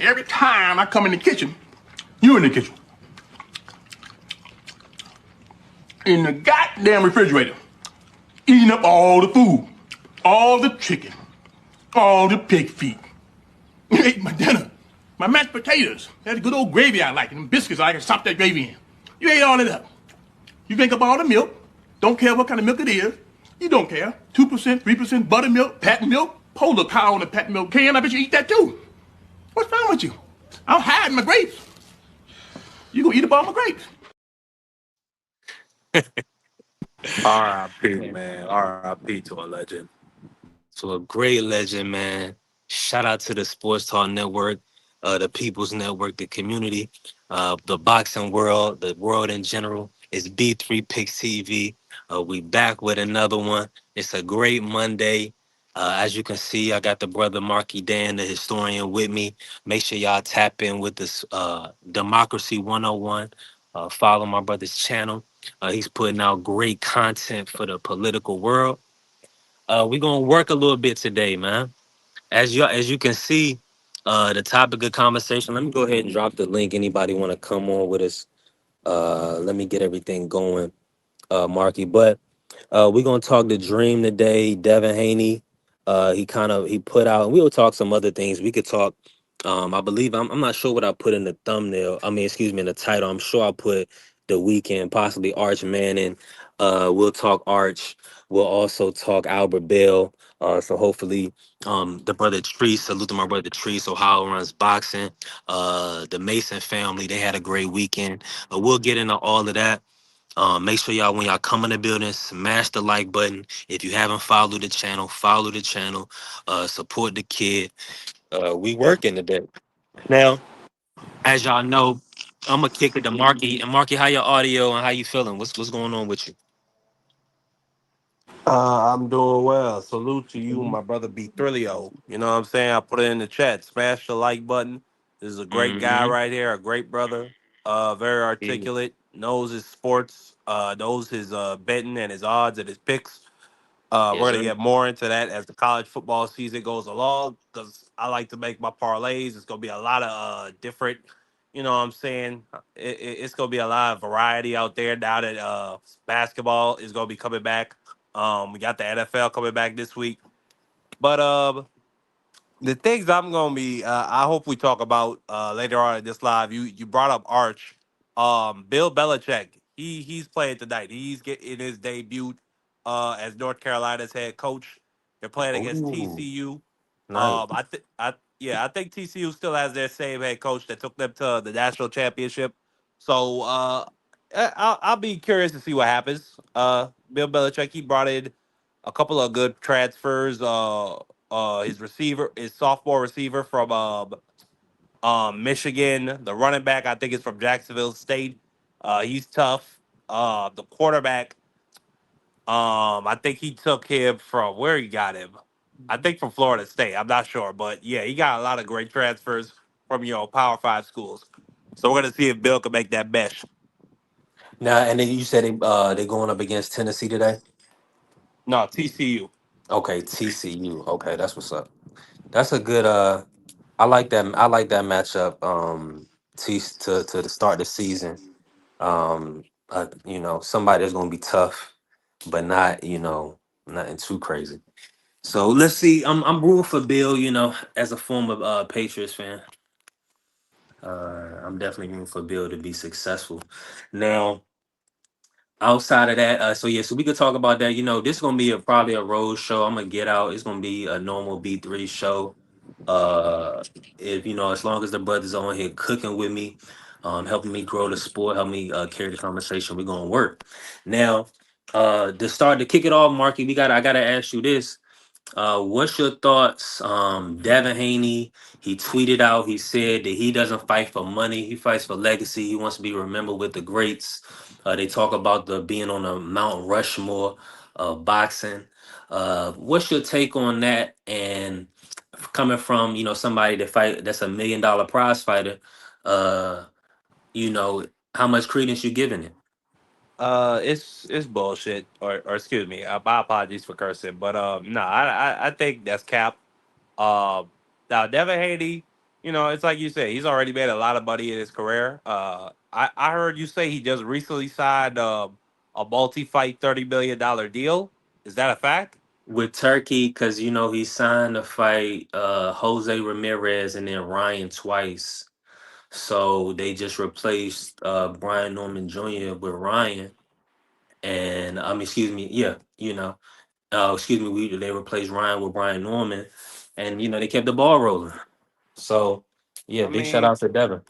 Every time I come in the kitchen, you in the kitchen. In the goddamn refrigerator. Eating up all the food. All the chicken. All the pig feet. You ate my dinner. My mashed potatoes. That good old gravy I like. And them biscuits I can stop that gravy in. You ate all of that. You drink up all the milk. Don't care what kind of milk it is. You don't care. 2%, 3% buttermilk, patent milk. Polar cow on the patent milk can. I bet you eat that too. What's wrong with you? I'm hiding my grapes. You gonna eat up all my grapes. R.I.P. man. R.I.P. to a legend. To a great legend, man. Shout out to the Sports Talk Network, the People's Network, the community, the boxing world, the world in general. It's B3 Picks TV. We back with another one. It's a great Monday. As you can see, I got the brother Marky Dan, the historian, with me. Make sure y'all tap in with this Democracy 101. Follow my brother's channel. He's putting out great content for the political world. We're gonna work a little bit today, man. As you can see, the topic of conversation. Let me go ahead and drop the link. Anybody want to come on with us? Let me get everything going, Marky. But we're gonna talk the dream today. Devin Haney. He put out. And we'll talk some other things. We could talk. I believe I'm not sure what I put in the thumbnail. I mean, excuse me, in the title. I'm sure I put the weekend, possibly Arch Manning. We'll talk Arch. We'll also talk Albert Bell. So hopefully, the brother Tree. Salute to my brother Tree. So how runs boxing. The Mason family. They had a great weekend. We'll get into all of that. Make sure y'all, when y'all come in the building, smash the like button. If you haven't followed the channel, follow the channel. Support the kid. We working today. Now, as y'all know, I'm gonna kick it to Marky. And Marky, how your audio and how you feeling? What's going on with you? I'm doing well. Salute to you, my brother B Thrillio. You know what I'm saying? I put it in the chat. Smash the like button. This is a great guy Mm-hmm. right here, a great brother. Very Yeah. articulate, knows his sports, knows his betting and his odds and his picks. Yes, We're gonna sir. get more into that as the college football season goes along because I like to make my parlays. It's gonna be a lot of different, you know what I'm saying? It's gonna be a lot of variety out there now that basketball is gonna be coming back. We got the NFL coming back this week, but the things I'm gonna be, I hope we talk about later on in this live. You brought up Arch, Bill Belichick. He's playing tonight. He's getting his debut as North Carolina's head coach. They're playing against Ooh, TCU. nice. I think TCU still has their same head coach that took them to the national championship. So I'll be curious to see what happens. Bill Belichick, he brought in a couple of good transfers. His sophomore receiver from Michigan. The running back, I think, is from Jacksonville State. He's tough. The quarterback, I think he took him from where he got him. I think from Florida State. I'm not sure, but yeah, he got a lot of great transfers from Power Five schools. So we're gonna see if Bill can make that mesh. Now, and then you said they going up against Tennessee today. No, TCU. Okay, TCU. Okay, that's what's up. That's a good. I like that. I like that matchup. To the start of the season. Somebody that's gonna be tough, but not nothing too crazy. So let's see. I'm rooting for Bill. As a former Patriots fan, I'm definitely rooting for Bill to be successful. Now, outside of that, so yeah, so we could talk about that. This is gonna be probably a road show. I'm gonna get out. It's gonna be a normal B3 show. Uh, if as long as the brothers on here cooking with me, helping me grow the sport, help me carry the conversation, we're gonna work. Now, to kick it off, Marky, I gotta ask you this. What's your thoughts? Devin Haney, he tweeted out, he said that he doesn't fight for money, he fights for legacy. He wants to be remembered with the greats. They talk about the being on a Mount Rushmore of boxing. What's your take on that? And coming from, somebody that's $1 million prize fighter, uh, you know, how much credence you giving it? It's bullshit, or excuse me, my apologies for cursing, but no, I think that's cap. Um, Now Devin Haney. It's like you said, he's already made a lot of money in his career. I heard you say he just recently signed a multi-fight $30 million deal. Is that a fact? with Turkey because he signed to fight Jose Ramirez and then Ryan twice. So they just replaced Brian Norman Jr. with Ryan, and excuse me, yeah, excuse me, they replaced Ryan with Brian Norman, and they kept the ball rolling. So yeah, I big shout mean, out to Devin.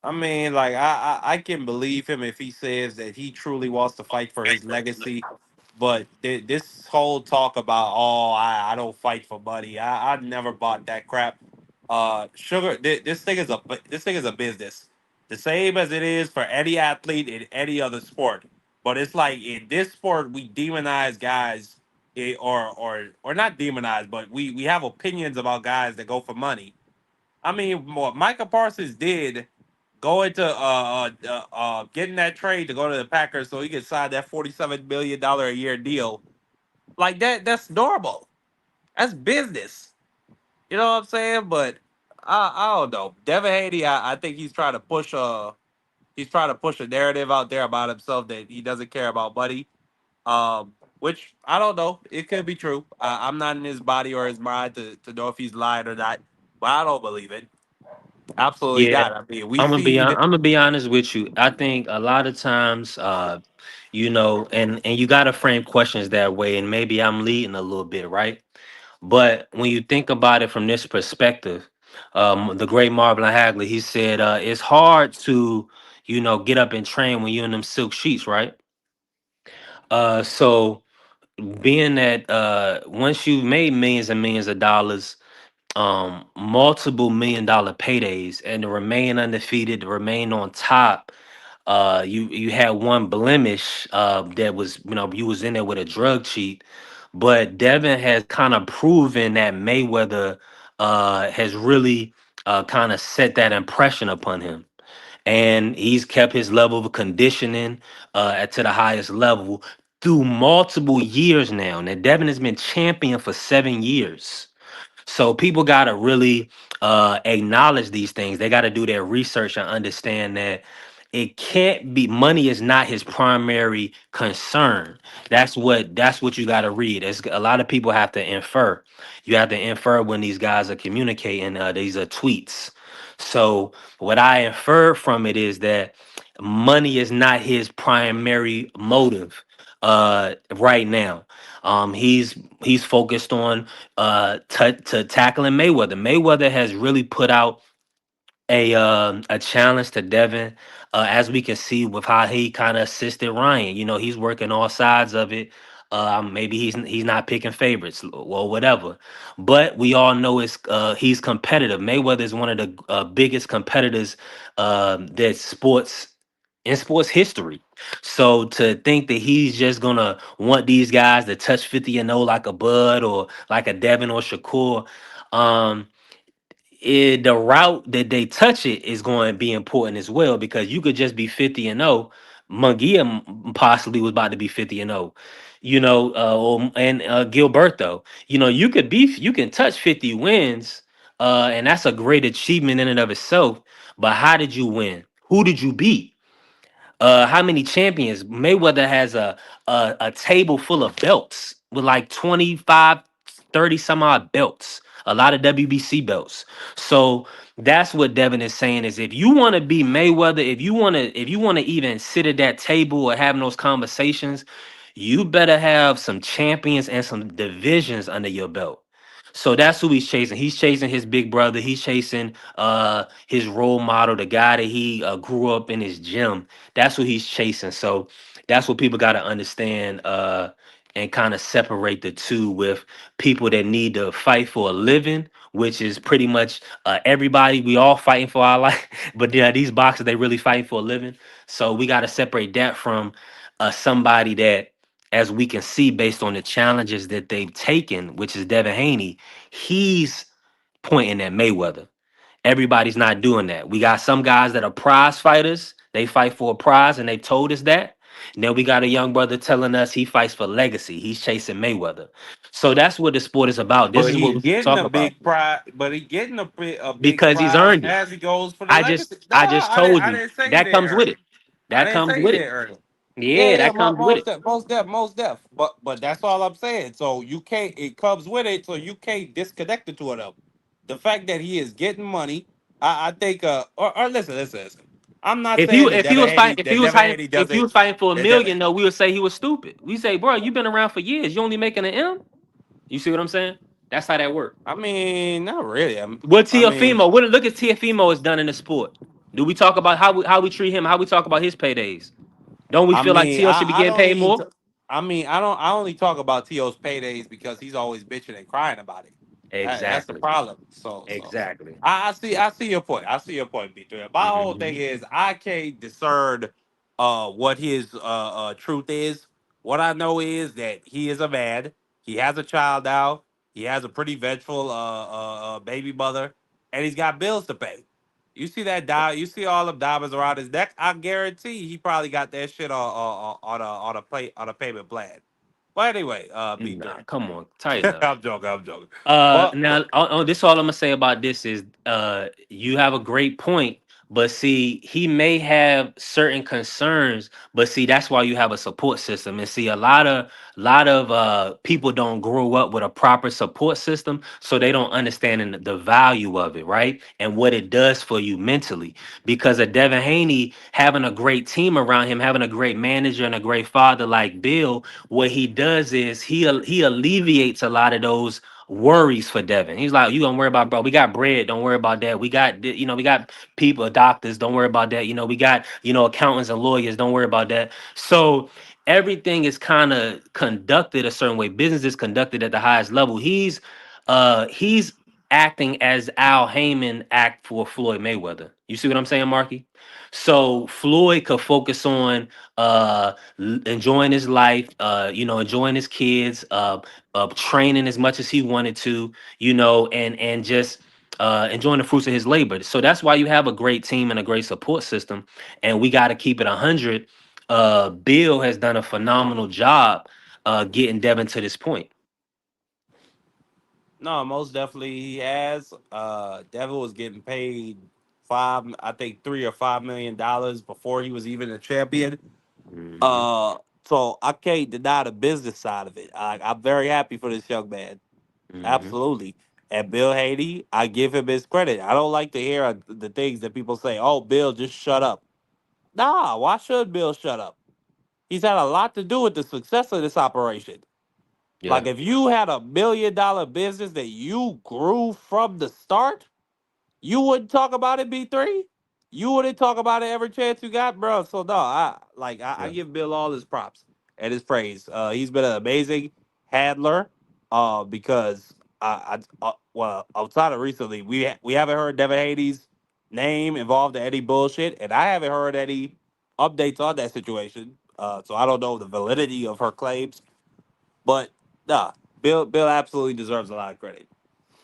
like I can believe him if he says that he truly wants to fight for his legacy. But this whole talk about I don't fight for money, I never bought that crap. Sugar, this thing is a business, the same as it is for any athlete in any other sport. But it's like in this sport we demonize guys, or not demonize, but we have opinions about guys that go for money. I mean, what Micah Parsons did, going to getting that trade to go to the Packers so he could sign that $47 million a year deal. Like that's normal. That's business. You know what I'm saying? But I don't know. Devin Haney, I think he's trying to push a narrative out there about himself that he doesn't care about money. Which I don't know. It could be true. I'm not in his body or his mind to know if he's lying or not. But I don't believe it. Absolutely Yeah, not. I mean, we see. I'm gonna be honest with you. I think a lot of times, and you gotta frame questions that way, and maybe I'm leading a little bit, right? But when you think about it from this perspective, the great Marvin Hagley, he said, it's hard to, get up and train when you're in them silk sheets, right? So being that once you've made millions and millions of dollars, multiple $1 million paydays, and to remain undefeated, to remain on top, you had one blemish that was, you was in there with a drug cheat, but Devin has kind of proven that Mayweather has really kind of set that impression upon him, and he's kept his level of conditioning to the highest level through multiple years now. Now Devin has been champion for 7 years, so people got to really acknowledge these things. They got to do their research and understand that it can't be, money is not his primary concern. That's what you got to read. It's, a lot of people have to infer. You have to infer when these guys are communicating. These are tweets. So what I infer from it is that money is not his primary motive right now. He's focused on to tackling Mayweather. Mayweather has really put out a challenge to Devin, as we can see with how he kind of assisted Ryan. He's working all sides of it. Maybe he's not picking favorites or whatever, but we all know he's competitive. Mayweather is one of the biggest competitors that in sports history. So to think that he's just gonna want these guys to touch 50-0 like a Bud or like a Devin or Shakur, um, the route that they touch it is going to be important as well, because you could just be 50-0. Mungia possibly was about to be 50-0. And Gilberto. You can touch 50 wins, and that's a great achievement in and of itself. But how did you win? Who did you beat? How many champions? Mayweather has a table full of belts with like 25, 30 some odd belts, a lot of WBC belts. So that's what Devin is saying, is if you want to be Mayweather, if you want to even sit at that table or having those conversations, you better have some champions and some divisions under your belt. So that's who he's chasing. He's chasing his big brother. He's chasing his role model, the guy that he grew up in his gym. That's what he's chasing. So that's what people got to understand, and kind of separate the two with people that need to fight for a living, which is pretty much everybody. We all fighting for our life, but yeah, these boxers, they really fighting for a living. So we got to separate that from somebody that, as we can see based on the challenges that they've taken, which is Devin Haney, he's pointing at Mayweather. Everybody's not doing that. We got some guys that are prize fighters. They fight for a prize, and they told us that. Now we got a young brother telling us he fights for legacy. He's chasing Mayweather. So that's what the sport is about. This But is what he's we getting talk a about big prize. But he's getting a big because he's prize earned it. as he goes for the I just legacy. No, I just told I you didn't say he that didn't comes with earn it. it. I That didn't comes say he with it. didn't earn it. Yeah, Yeah, yeah, that comes with it. most def. But that's all I'm saying. So you can't. It comes with it. So you can't disconnect the two of them. The fact that he is getting money, I think. Or listen. I'm not saying If he was fighting if he doesn't. was fighting for a That Devin, million, though, we would say he was stupid. We say, bro, you've been around for years. You only making an M. You see what I'm saying? That's how that works. I mean, not really. What I mean, Tiafimo? What look at Tiafimo has done in the sport? Do we talk about how we treat him? How we talk about his paydays? Don't we feel like Tio should be I getting don't paid even. more? I don't. I only talk about To's paydays because he's always bitching and crying about it. That's the Exactly. problem. So Exactly. I see your point. I see your point, B3. My whole Hmm. thing is I can't discern what his truth is. What I know is that he is a man. He has a child now. He has a pretty vengeful baby mother, and he's got bills to pay. You see that you see all the diamonds around his neck. I guarantee he probably got that shit on a payment plan. But anyway, B Nah, three. come on, tighten up. I'm joking. I'm joking. But Now, this all I'm gonna say about this is, you have a great point, but see, he may have certain concerns, but see, that's why you have a support system. And see, a lot of people don't grow up with a proper support system, so they don't understand the value of it, right? And what it does for you mentally. Because of Devin Haney having a great team around him, having a great manager and a great father like Bill, what he does is he alleviates a lot of those worries for Devin. He's like, you don't worry about, bro. We got bread. Don't worry about that. We got, we got people, doctors. Don't worry about that. We got, accountants and lawyers. Don't worry about that. So everything is kind of conducted a certain way. Business is conducted at the highest level. He's acting as Al Heyman act for Floyd Mayweather. You see what I'm saying, Marky? So Floyd could focus on enjoying his life, enjoying his kids, training as much as he wanted to, and just enjoying the fruits of his labor. So that's why you have a great team and a great support system. And we got to keep it 100. Bill has done a phenomenal job getting Devin to this point. no, most definitely he has. Devin was getting paid I think $3 or $5 million before he was even a champion. Mhm. Uh, so I can't deny the business side of it. I'm very happy for this young man. Mhm. Absolutely. And Bill Haney, I give him his credit. I don't like to hear the things that people say. Oh, Bill, just shut up. Nah, why should Bill shut up? He's had a lot to do with the success of this operation. Yeah. Like if you had $1 million business that you grew from the start, you wouldn't talk about it, B3. You wouldn't talk about it every chance you got, bro. So no, I Yeah. give Bill all his props and his praise. He's been an amazing handler. Because well, outside of recently, we haven't heard Devin Haney's name involved in any bullshit, and I haven't heard any updates on that situation. So I don't know the validity of her claims, but nah, Bill absolutely deserves a lot of credit.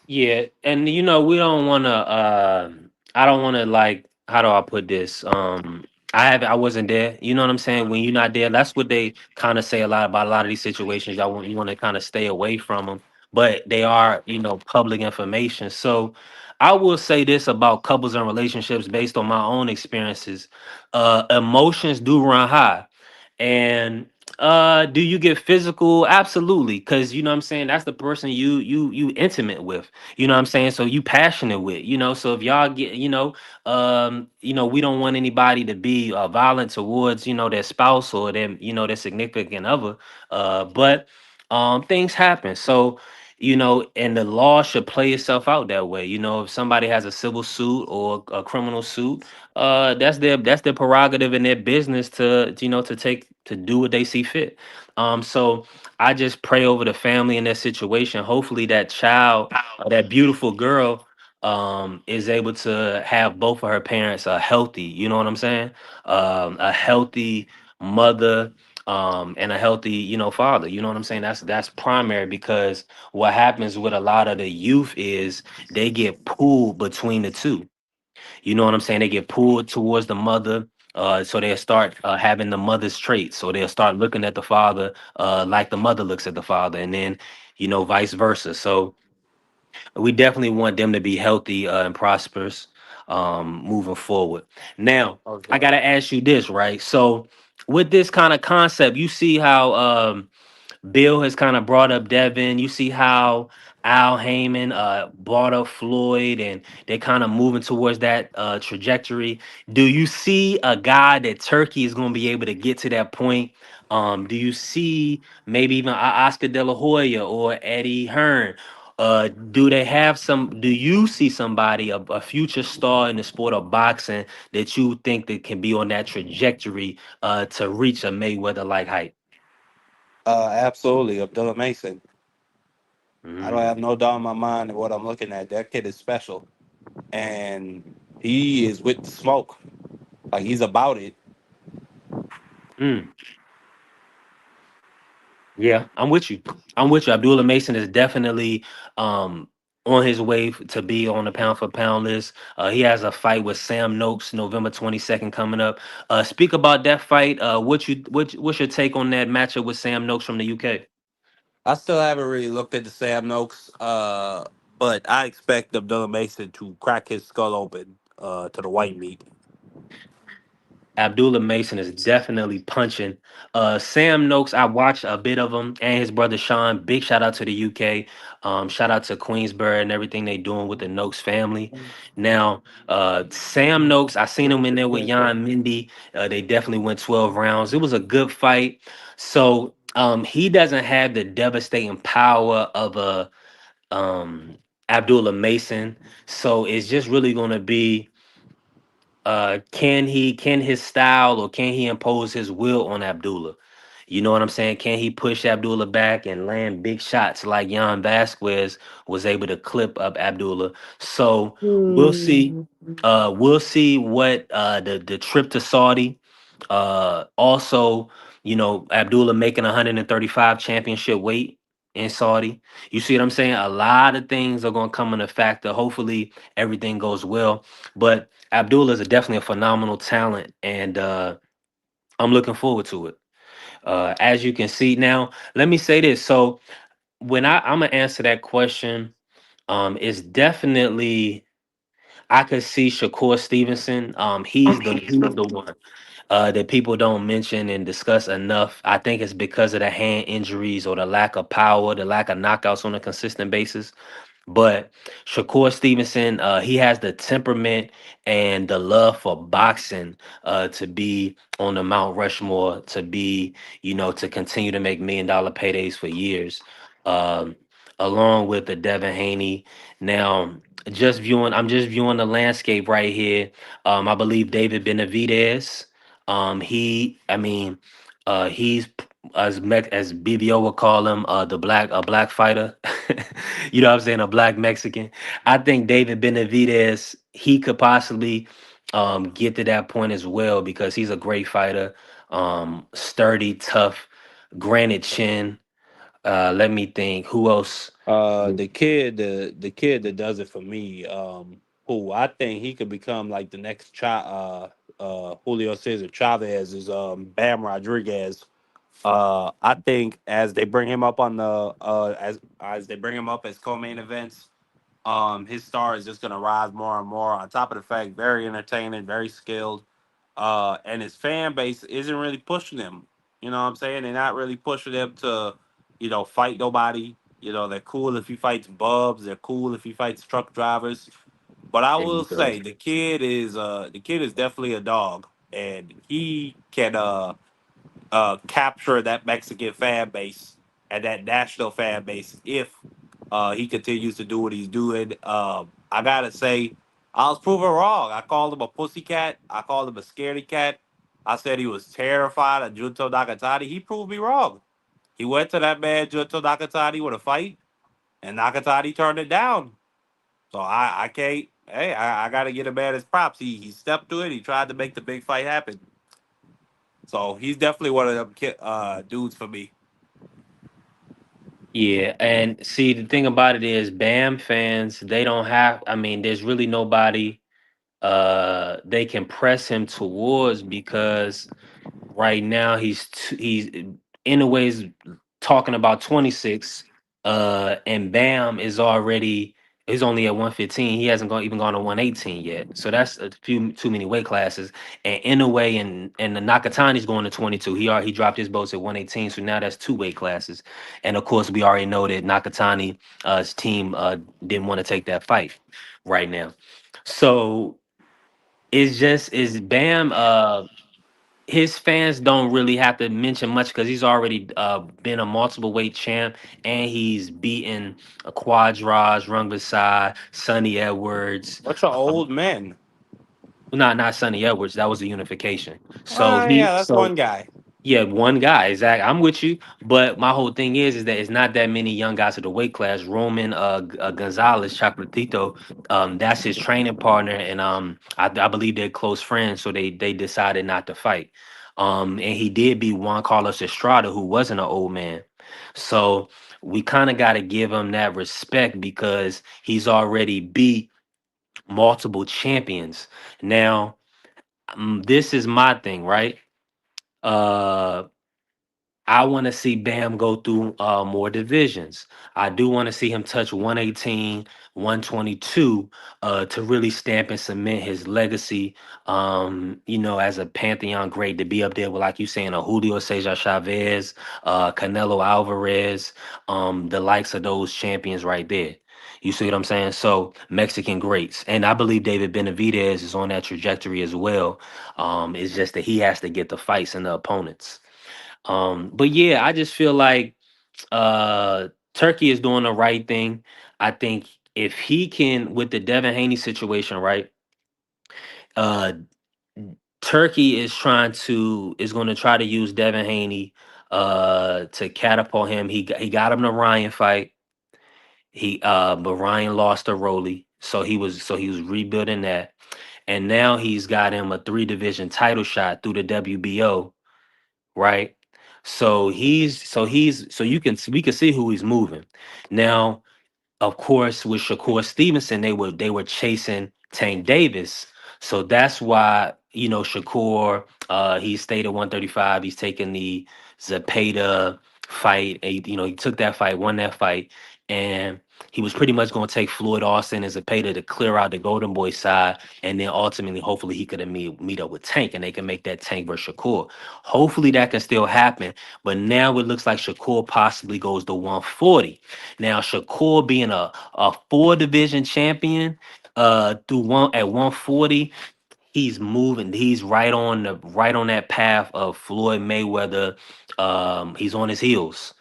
Yeah, and we don't want to. I don't want to, like. How do I put this? I wasn't there. You know what I'm saying? When you're not there, that's what they kind of say a lot about a lot of these situations. You want to kind of stay away from them, but they are, public information. So, I will say this about couples and relationships based on my own experiences. Emotions do run high, and do you get physical? Absolutely, because you know what I'm saying, that's the person you intimate with. You know what I'm saying? So you passionate with, so if y'all get, we don't want anybody to be violent towards, their spouse or their significant other. But things happen. So, and the law should play itself out that way. If somebody has a civil suit or a criminal suit, that's their prerogative and their business to do what they see fit. So I just pray over the family in that situation. Hopefully that child, that beautiful girl, is able to have both of her parents healthy. You know what I'm saying? A healthy mother, and a healthy, father. You know what I'm saying? That's primary, because what happens with a lot of the youth is they get pulled between the two. You know what I'm saying? They get pulled towards the mother, So they'll start having the mother's traits. So they'll start looking at the father like the mother looks at the father, and then vice versa. So we definitely want them to be healthy and prosperous moving forward. Now, I gotta ask you this, right? So with this kind of concept, you see how Bill has kind of brought up Devin. You see how Al Heyman brought up Floyd, and they're kind of moving towards that trajectory. Do you see a guy that Turkey is going to be able to get to that point? Do you see maybe even Oscar De La Hoya or Eddie Hearn? Do they have some? Do you see somebody, a future star in the sport of boxing, that you think that can be on that trajectory to reach a Mayweather like height? Absolutely, Abdullah Mason. I don't Mm. have no doubt in my mind of what I'm looking at. That kid is special, and he is with the smoke. Like he's about it. Mm. Yeah, I'm with you. I'm with you. Abdullah Mason is definitely um on his way to be on the pound for pound list. He has a fight with Sam Noakes November 22nd coming up. Speak about that fight. What's your take on that matchup with Sam Noakes from the UK? I still haven't really looked at the Sam Noakes, but I expect Abdullah Mason to crack his skull open to the white meat. Abdullah Mason is definitely punching. Sam Noakes, I watched a bit of him and his brother Sean. Big shout out to the UK. Shout out to Queensborough and everything they doing with the Noakes family. Now, Sam Noakes, I seen him in there with Jan Mindy. They definitely went 12 rounds. It was a good fight. So he doesn't have the devastating power of a Abdullah Mason. So it's just really going to be can his style or can he impose his will on Abdullah? You know what I'm saying? Can he push Abdullah back and land big shots like Jan Vasquez was able to clip up Abdullah? So we'll see. We'll see what the trip to Saudi. Also, Abdullah making 135 championship weight in Saudi. You see what I'm saying? A lot of things are going to come into factor. Hopefully, everything goes well. But Abdullah is definitely a phenomenal talent, and I'm looking forward to it. As you can see now, let me say this. So when I'm gonna answer that question, it's definitely I could see Shakur Stevenson. He's the one that people don't mention and discuss enough. I think it's because of the hand injuries or the lack of power, the lack of knockouts on a consistent basis. But Shakur Stevenson, he has the temperament and the love for boxing to be on the Mount Rushmore, to be, to continue to make $1 million paydays for years, um, along with the Devin Haney. Now, I'm just viewing the landscape right here. I believe David Benavidez. He's as BBO would call him, a black fighter. You know what I'm saying? A black Mexican. I think David Benavidez, he could possibly get to that point as well because he's a great fighter, sturdy, tough, granite chin. Let me think. Who else? The kid that does it for me, who I think he could become like the next Julio Cesar Chavez is Bam Rodriguez. I think as they bring him up on the as they bring him up as co-main events, his star is just gonna rise more and more. On top of the fact, very entertaining, very skilled, and his fan base isn't really pushing him. You know what I'm saying? They're not really pushing him to, fight nobody. They're cool if he fights bubs. They're cool if he fights truck drivers. But I There will you go. say the kid is definitely a dog, and he can capture that Mexican fan base and that national fan base if he continues to do what he's doing. I gotta say, I was proven wrong. I called him a pussy cat. I called him a scaredy cat. I said he was terrified of Junto Nakatani. He proved me wrong. He went to that man Junto Nakatani with a fight, and Nakatani turned it down. So I can't. Hey, I gotta get a man his props. He stepped to it. He tried to make the big fight happen. So he's definitely one of them dudes for me. Yeah, and see the thing about it is BAM fans, they don't have I mean, there's really nobody. they can press him towards because right now he's in a ways talking about 26, and Bam is already he's only at 115. He hasn't even gone to 118 yet. So that's a few too many weight classes. And in a way, and the Nakatani's going to 22. He dropped his bolts at 118. So now that's two weight classes. And of course, we already know that Nakatani's team didn't want to take that fight right now. So it's just is Bam his fans don't really have to mention much because he's already been a multiple weight champ, and he's beaten a Quadraj, Rungvisai, Sonny Edwards. What's an Um, old man? not Sonny Edwards. That was a unification. So he Yeah, that's so one guy. yeah, one guy, exactly. I'm with you, but my whole thing is that it's not that many young guys at the weight class. Roman Gonzalez, Chocolatito, that's his training partner, and I believe they're close friends, so they decided not to fight. And he did beat Juan Carlos Estrada, who wasn't an old man, so we kind of got to give him that respect because he's already beat multiple champions. Now, this is my thing, right? Uh I want to see Bam go through more divisions. I do want to see him touch 118, 122 to really stamp and cement his legacy, as a Pantheon great to be up there with, like you saying, a Julio Cesar Chavez, Canelo Alvarez, the likes of those champions right there. You see what I'm saying? So, Mexican greats. And I believe David Benavidez is on that trajectory as well. It's just that he has to get the fights and the opponents. But yeah, I just feel like Turkey is doing the right thing. I think if he can with the Devin Haney situation, right? Uh Turkey is going to try to use Devin Haney to catapult him. He got him the Ryan fight. But Ryan lost to Rolly. So he was rebuilding that. And now he's got him a three division title shot through the WBO, right? So we can see who he's moving. Now, of course, with Shakur Stevenson, they were chasing Tank Davis. So that's why, Shakur, he stayed at 135. He's taking the Zapata fight. He took that fight, won that fight, and he was pretty much going to take Floyd Austin and Zapata to clear out the Golden Boy side, and then ultimately, hopefully, he could meet up with Tank, and they can make that Tank versus Shakur. Hopefully, that can still happen. But now it looks like Shakur possibly goes to 140. Now, Shakur being a four division champion, through one at 140, he's moving. He's right on that path of Floyd Mayweather. He's on his heels.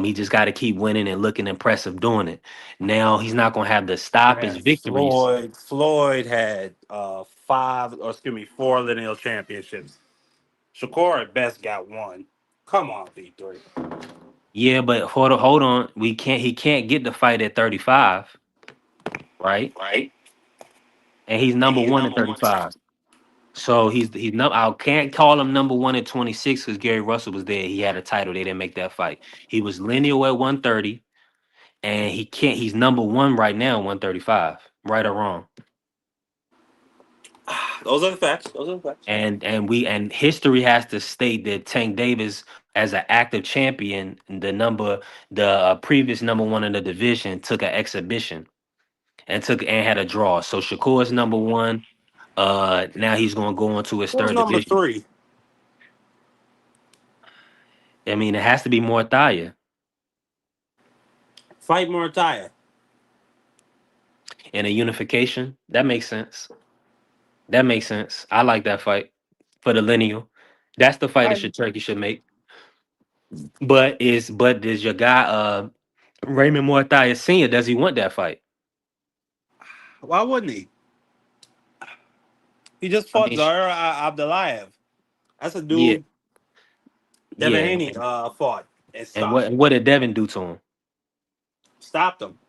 He just got to keep winning and looking impressive doing it. Now he's not gonna have to stop his Man, victories. Floyd had four lineal championships. Shakur at best got one. Come on, V3. Yeah, but hold on. He can't get the fight at 35, right? Right? And he's And number he's one at number one. 35. So he's no. I can't call him number one at 26 because Gary Russell was there. He had a title. They didn't make that fight. He was lineal at 130, and he can't. He's number one right now, 135. Right or wrong? Those are the facts. Those are the facts. And history has to state that Tank Davis, as an active champion, the previous number one in the division, took an exhibition and had a draw. So Shakur is number one. Now he's going to go into his Who's third number division. three? I mean, it has to be more Thaya Fight Mortaya. in a unification. That makes sense. That makes sense. I like that fight for the lineal. That's the fight that Turkey should make. But does your guy Raymond Morthias Sr. does he want that fight? Why wouldn't he? He just I fought mean, Zaire Abdulayev. That's a yeah, dude Devin yeah. Haney fought and And stopped. what did Devin do to him? Stopped him.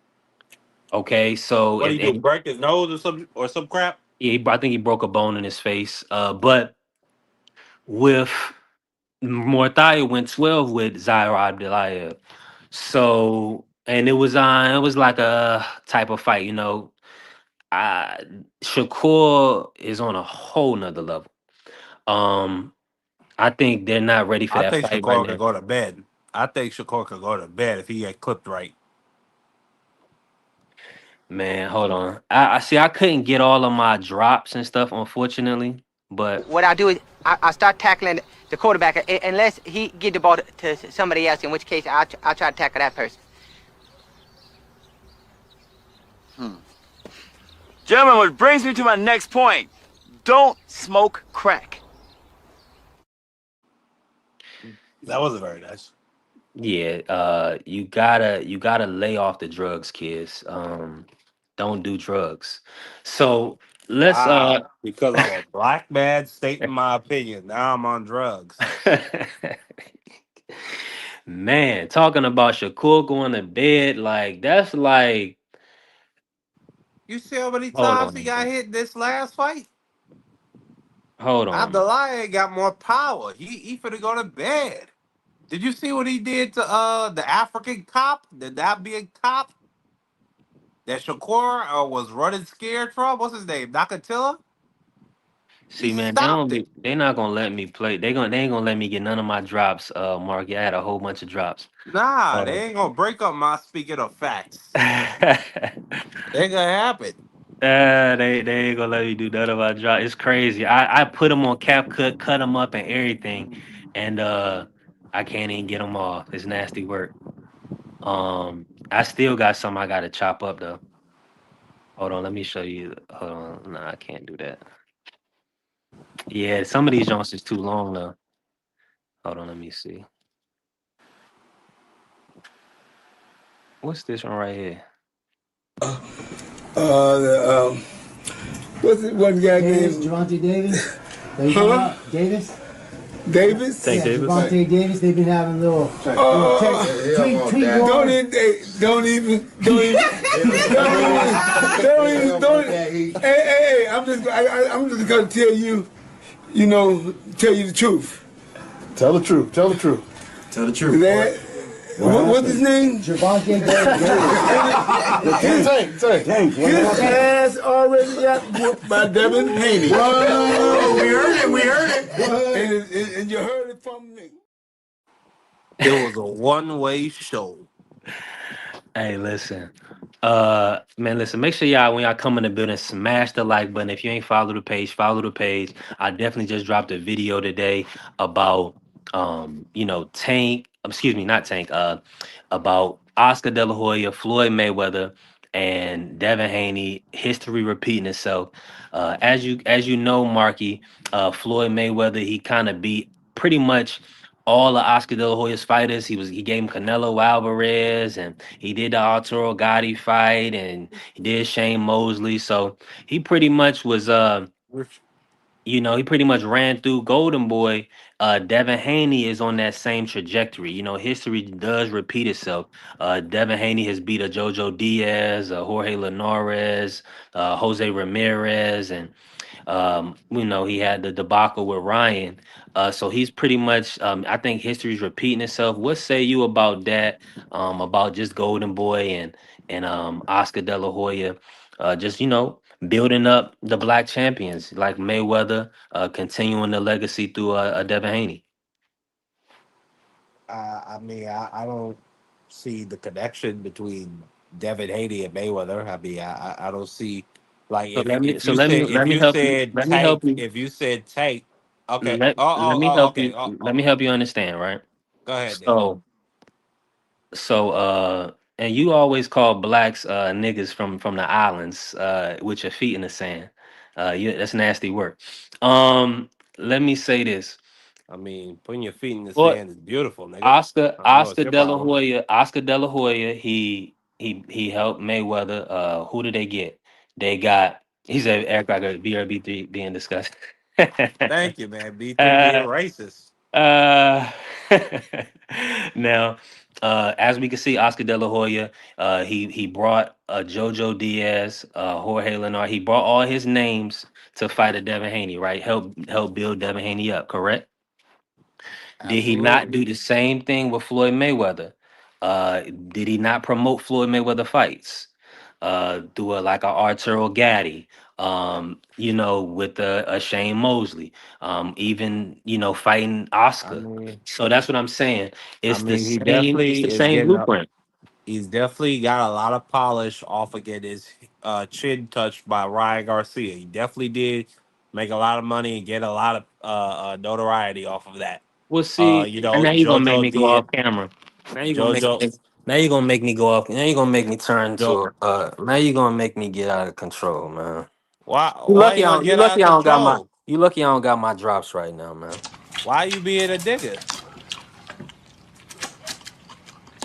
Okay, so What do you do? and Break his nose or some crap? yeah, I think he broke a bone in his face. But with Morthia went 12 with Zaire Abdulayev. So and it was like a type of fight, I Shakur is on a whole nother level. Um, I think they're not ready for I that think fight right Shakur could now. go to bed. I think Shakur could go to bed if he get clipped right. Man, hold on. I see. I couldn't get all of my drops and stuff, unfortunately. But What I do is I start tackling the quarterback unless he get the ball to somebody else, in which case I'll try to tackle that person. Gentlemen, which brings me to my next point. Don't smoke crack. That wasn't very nice. yeah, you gotta lay off the drugs, kids. Don't do drugs. So let's Wow. Because I'm a black man stating my opinion. Now I'm on drugs. man, talking about Shakur going to bed, like that's like You see how many hold times he on, got man. hit this last fight? Hold on. Abdullah ain't got more power. He finna go to bed. Did you see what he did to the African cop, the Namibian cop that Shakur was running scared from? What's his name? Nakatila? He See, man, they don't stopped it. be. They not gonna let me play. They ain't gonna let me get none of my drops. Mark, yeah, I had a whole bunch of drops. Nah, Uh, they ain't gonna break up my speaking of facts. Ain't gonna happen. they ain't gonna let me do none of my drops. It's crazy. I put them on cap cut them up and everything, and I can't even get them off. It's nasty work. I still got some I gotta chop up though. Hold on, let me show you. Hold on, nah, I can't do that. Yeah, some of these joints is too long though. Hold on, let me see. What's this one right here? The, what's it, one guy Davis, named Javante Davis. Huh? Davis? Davis? Tank Yeah, Davis. Javante Davis. They've been having a little tweet Don't war. even, hey, I'm just gonna tell you, tell you the truth. Tell the truth. Tell the truth. Tell the truth. That, what's his name? Javante Davis. Tank. His ass already got whooped by Devin Haney. Whoa, we heard it. And you heard it from me. It was a one-way show. Hey, listen. Man, listen, make sure y'all when y'all come in the building, smash the like button. If you ain't follow the page, follow the page. I definitely just dropped a video today about Tank, excuse me, not Tank, about Oscar De La Hoya, Floyd Mayweather, and Devin Haney, history repeating itself. As you know, Marky, Floyd Mayweather, he kind of beat pretty much all of Oscar De La Hoya's fighters. He gave him Canelo Alvarez, and he did the Arturo Gotti fight, and he did Shane Mosley. So he pretty much was he pretty much ran through Golden Boy. Devin Haney is on that same trajectory. History does repeat itself. Devin Haney has beat a Jojo Diaz, Jorge Linares, Jose Ramirez, and he had the debacle with Ryan. So he's pretty much, I think history's repeating itself. What say you about that? About just Golden Boy and Oscar De La Hoya, just building up the black champions like Mayweather, continuing the legacy through Devin Haney. I mean, I don't see the connection between Devin Haney and Mayweather. I mean, I don't see like So let me if so you let me said let me help you. Let me help you. Okay. Let me help Okay. you. Let me help you understand, right? Go ahead then. So and you always call blacks niggas from the islands with your feet in the sand. That's nasty work. Let me say this. I mean, putting your feet in the What sand is beautiful, nigga. Oscar I don't know what's Oscar your De La problem. Hoya, Oscar De La Hoya, he helped Mayweather. Who did they get? They got he said Eric Rocker BRB3 being discussed. Thank you, man. B3 being uh racist. uh now as we can see, Oscar De La Hoya, he brought Jojo Diaz, Jorge Leonard. He brought all his names to fight a Devin Haney, right? Help build Devin Haney up, correct? Did he not Absolutely. do the same thing with Floyd Mayweather? Did he not promote Floyd Mayweather fights? do a like a Arturo Gatti, with a Shane Mosley, even fighting I Oscar. mean, So that's what I'm saying. I It's the mean, he same. It's the definitely is same getting up. blueprint. He's definitely got a lot of polish off of getting his chin touched by Ryan Garcia. He definitely did make a lot of money and get a lot of notoriety off of that. We'll see. And now you're gonna make JoJo me go off did. camera. Now you're gonna make JoJo, now you're gonna make me go off. Now you're gonna make me turn jo, to now you're gonna make me get out of control, man. why You why lucky you I gonna don't, you get out lucky of I don't got my control? you lucky I don't got my drops right now, man. Why you being a nigga?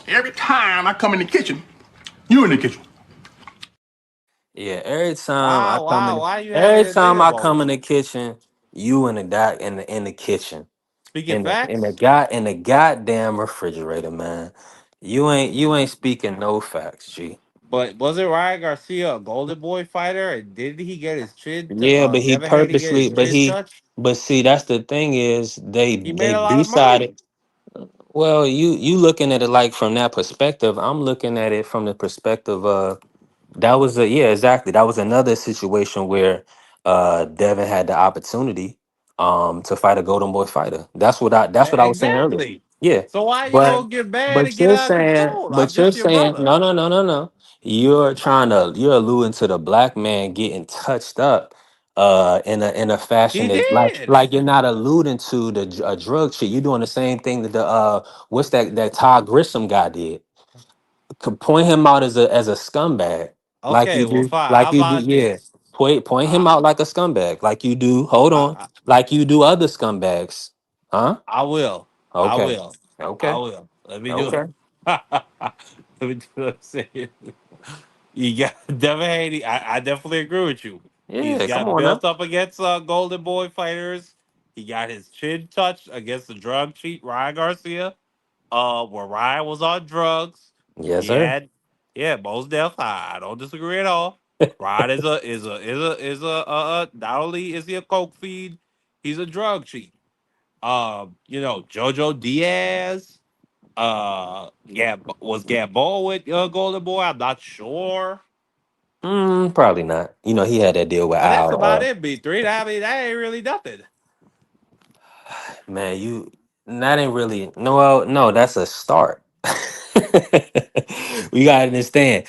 Every time I come in the kitchen, you in the kitchen. Yeah, Why you every having a time nigga I come in moment? the kitchen, you in the dot in the kitchen. Speaking In the facts, goddamn refrigerator, man. You ain't speaking no facts, G. but wasn't Ryan Garcia a Golden Boy fighter? And did he get his chin? Yeah, but he Devin Haney get purposely his but chin he touched? but see that's the thing is He they made a lot of decided. money. Well, you looking at it like from that perspective. I'm looking at it from the perspective of that was a yeah, exactly. That was another situation where Devin had the opportunity to fight a Golden Boy fighter. That's what I was saying earlier. Exactly. Yeah. So why you But gonna get mad and but get you're out of saying control? I'm but you're just your saying brother. no. You're alluding to the black man getting touched up in a fashion He that did. like you're not alluding to a drug shit. You're doing the same thing that the what's that Todd Grissom guy did. Could point him out as a scumbag, Okay, well, fine. like How you do. about Yeah, this? point him I, out like a scumbag, like you do. Hold on, I, like you do other scumbags, huh? I will. I Okay, will. I okay, will. Let me do it. okay. Let me do it. You got Devin Haney. I definitely agree with you. He's Yeah, come got on now. built up against Golden Boy fighters. He got his chin touched against the drug cheat Ryan Garcia. Where Ryan was on drugs. Yes, He sir. had, yeah, most deaths. I don't disagree at all. Ryan not only is he a coke feed, he's a drug cheat. JoJo Diaz. Yeah, was Gamboa with Golden Boy? I'm not sure, Probably not. He had that deal with but that's Al. about it. B3. I mean, that ain't really nothing. Man, that ain't really no. Well, no, that's a start. We gotta understand.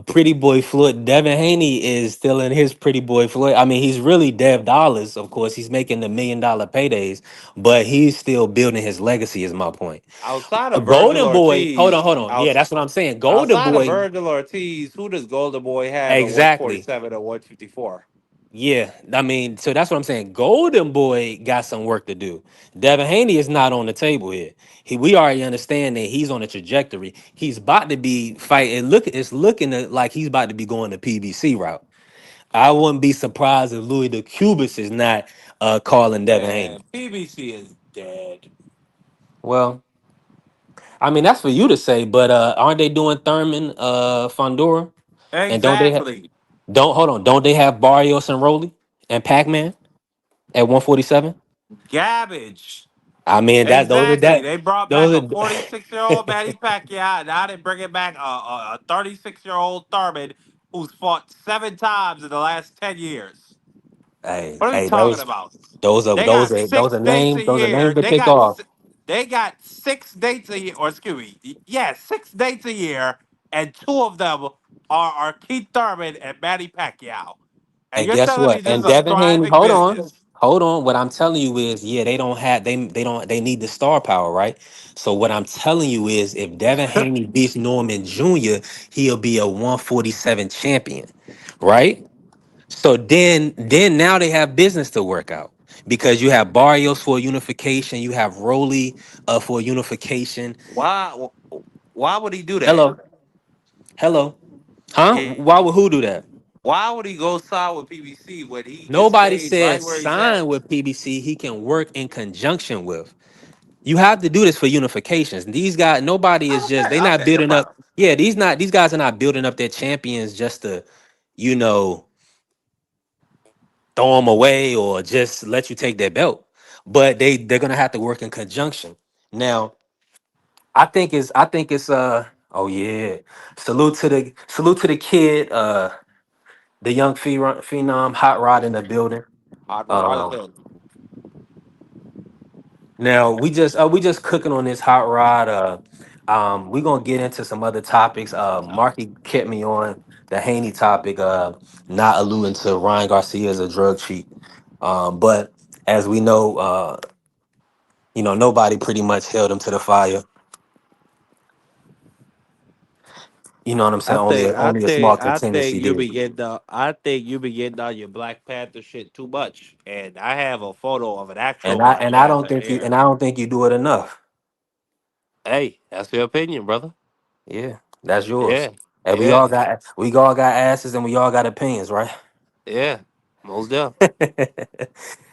Pretty boy Floyd, Devin Haney is still in his pretty boy Floyd. I mean, he's really Dev Dollars, of course. He's making the $1 million paydays, but he's still building his legacy. Is my point. Outside A of Virgil Golden Boy, Ortiz, hold on. Yeah, that's what I'm saying. Golden outside of Boy, Virgil Ortiz, who does Golden Boy have at exactly. 147 or 154? Yeah, I mean, so that's what I'm saying. Golden Boy got some work to do. Devin Haney is not on the table here. We already understand that he's on a trajectory. He's about to be fighting. It's looking like he's about to be going the PBC route. I wouldn't be surprised if Louis the Cubist is not calling Devin Haney. Man, PBC is dead. Well, I mean that's for you to say, but aren't they doing Thurman, Fondora, and Exactly. don't hold on? Don't they have Barrios and Rowley and Pac Man at 147? Garbage. I mean that Exactly. They brought back those a are 46-year-old Manny Pacquiao. Now they bringing back a 36-year-old Thurman who's fought 7 times in the last 10 years. hey What are we hey talking about? those are They those got are those six are dates names a those are year. names to pick off. They got 6 dates a year, or excuse me, yeah, 6 dates a year, and 2 of them are Keith Thurman and Manny Pacquiao. And And you're guess telling me what? this is And a Devin Haney, thriving business? hold on. What I'm telling you is, yeah, they don't have they need the star power, right? So what I'm telling you is, if Devin Haney beats Norman Jr., he'll be a 147 champion, right? So then now they have business to work out because you have Barrios for unification, you have Rolly for unification. Why? Why would he do that? Hello, hello, huh? Eh, Why would who do that? Why would he go side with PBC when he can Nobody stay said right where he's at? sign with PBC. He can work in conjunction with. You have to do this for unifications. These guys, nobody is just Okay, they not okay, no building up. problem. Yeah, these guys are not building up their champions just to, you know, throw them away or just let you take their belt. But they're gonna have to work in conjunction. Now, I think it's Oh yeah. Salute to the kid, the young phenom, hot rod in the building. Hot rod in the Um, building. Now we just cooking on this hot rod. We gonna get into some other topics. Marky kept me on the Haney topic. Not alluding to Ryan Garcia as a drug cheat. But as we know, nobody pretty much held him to the fire. You know what I'm saying? I Only think a, I only a small think I think contingency you did. be getting I think you be getting on your Black Panther shit too much. And I have a photo of an actual And I Black and I don't Panther think you here. and I don't think you do it enough. Hey, that's your opinion, brother. Yeah, that's yours. Yeah, And we yeah, all got we all got asses and we all got opinions, right? yeah. Most deaf.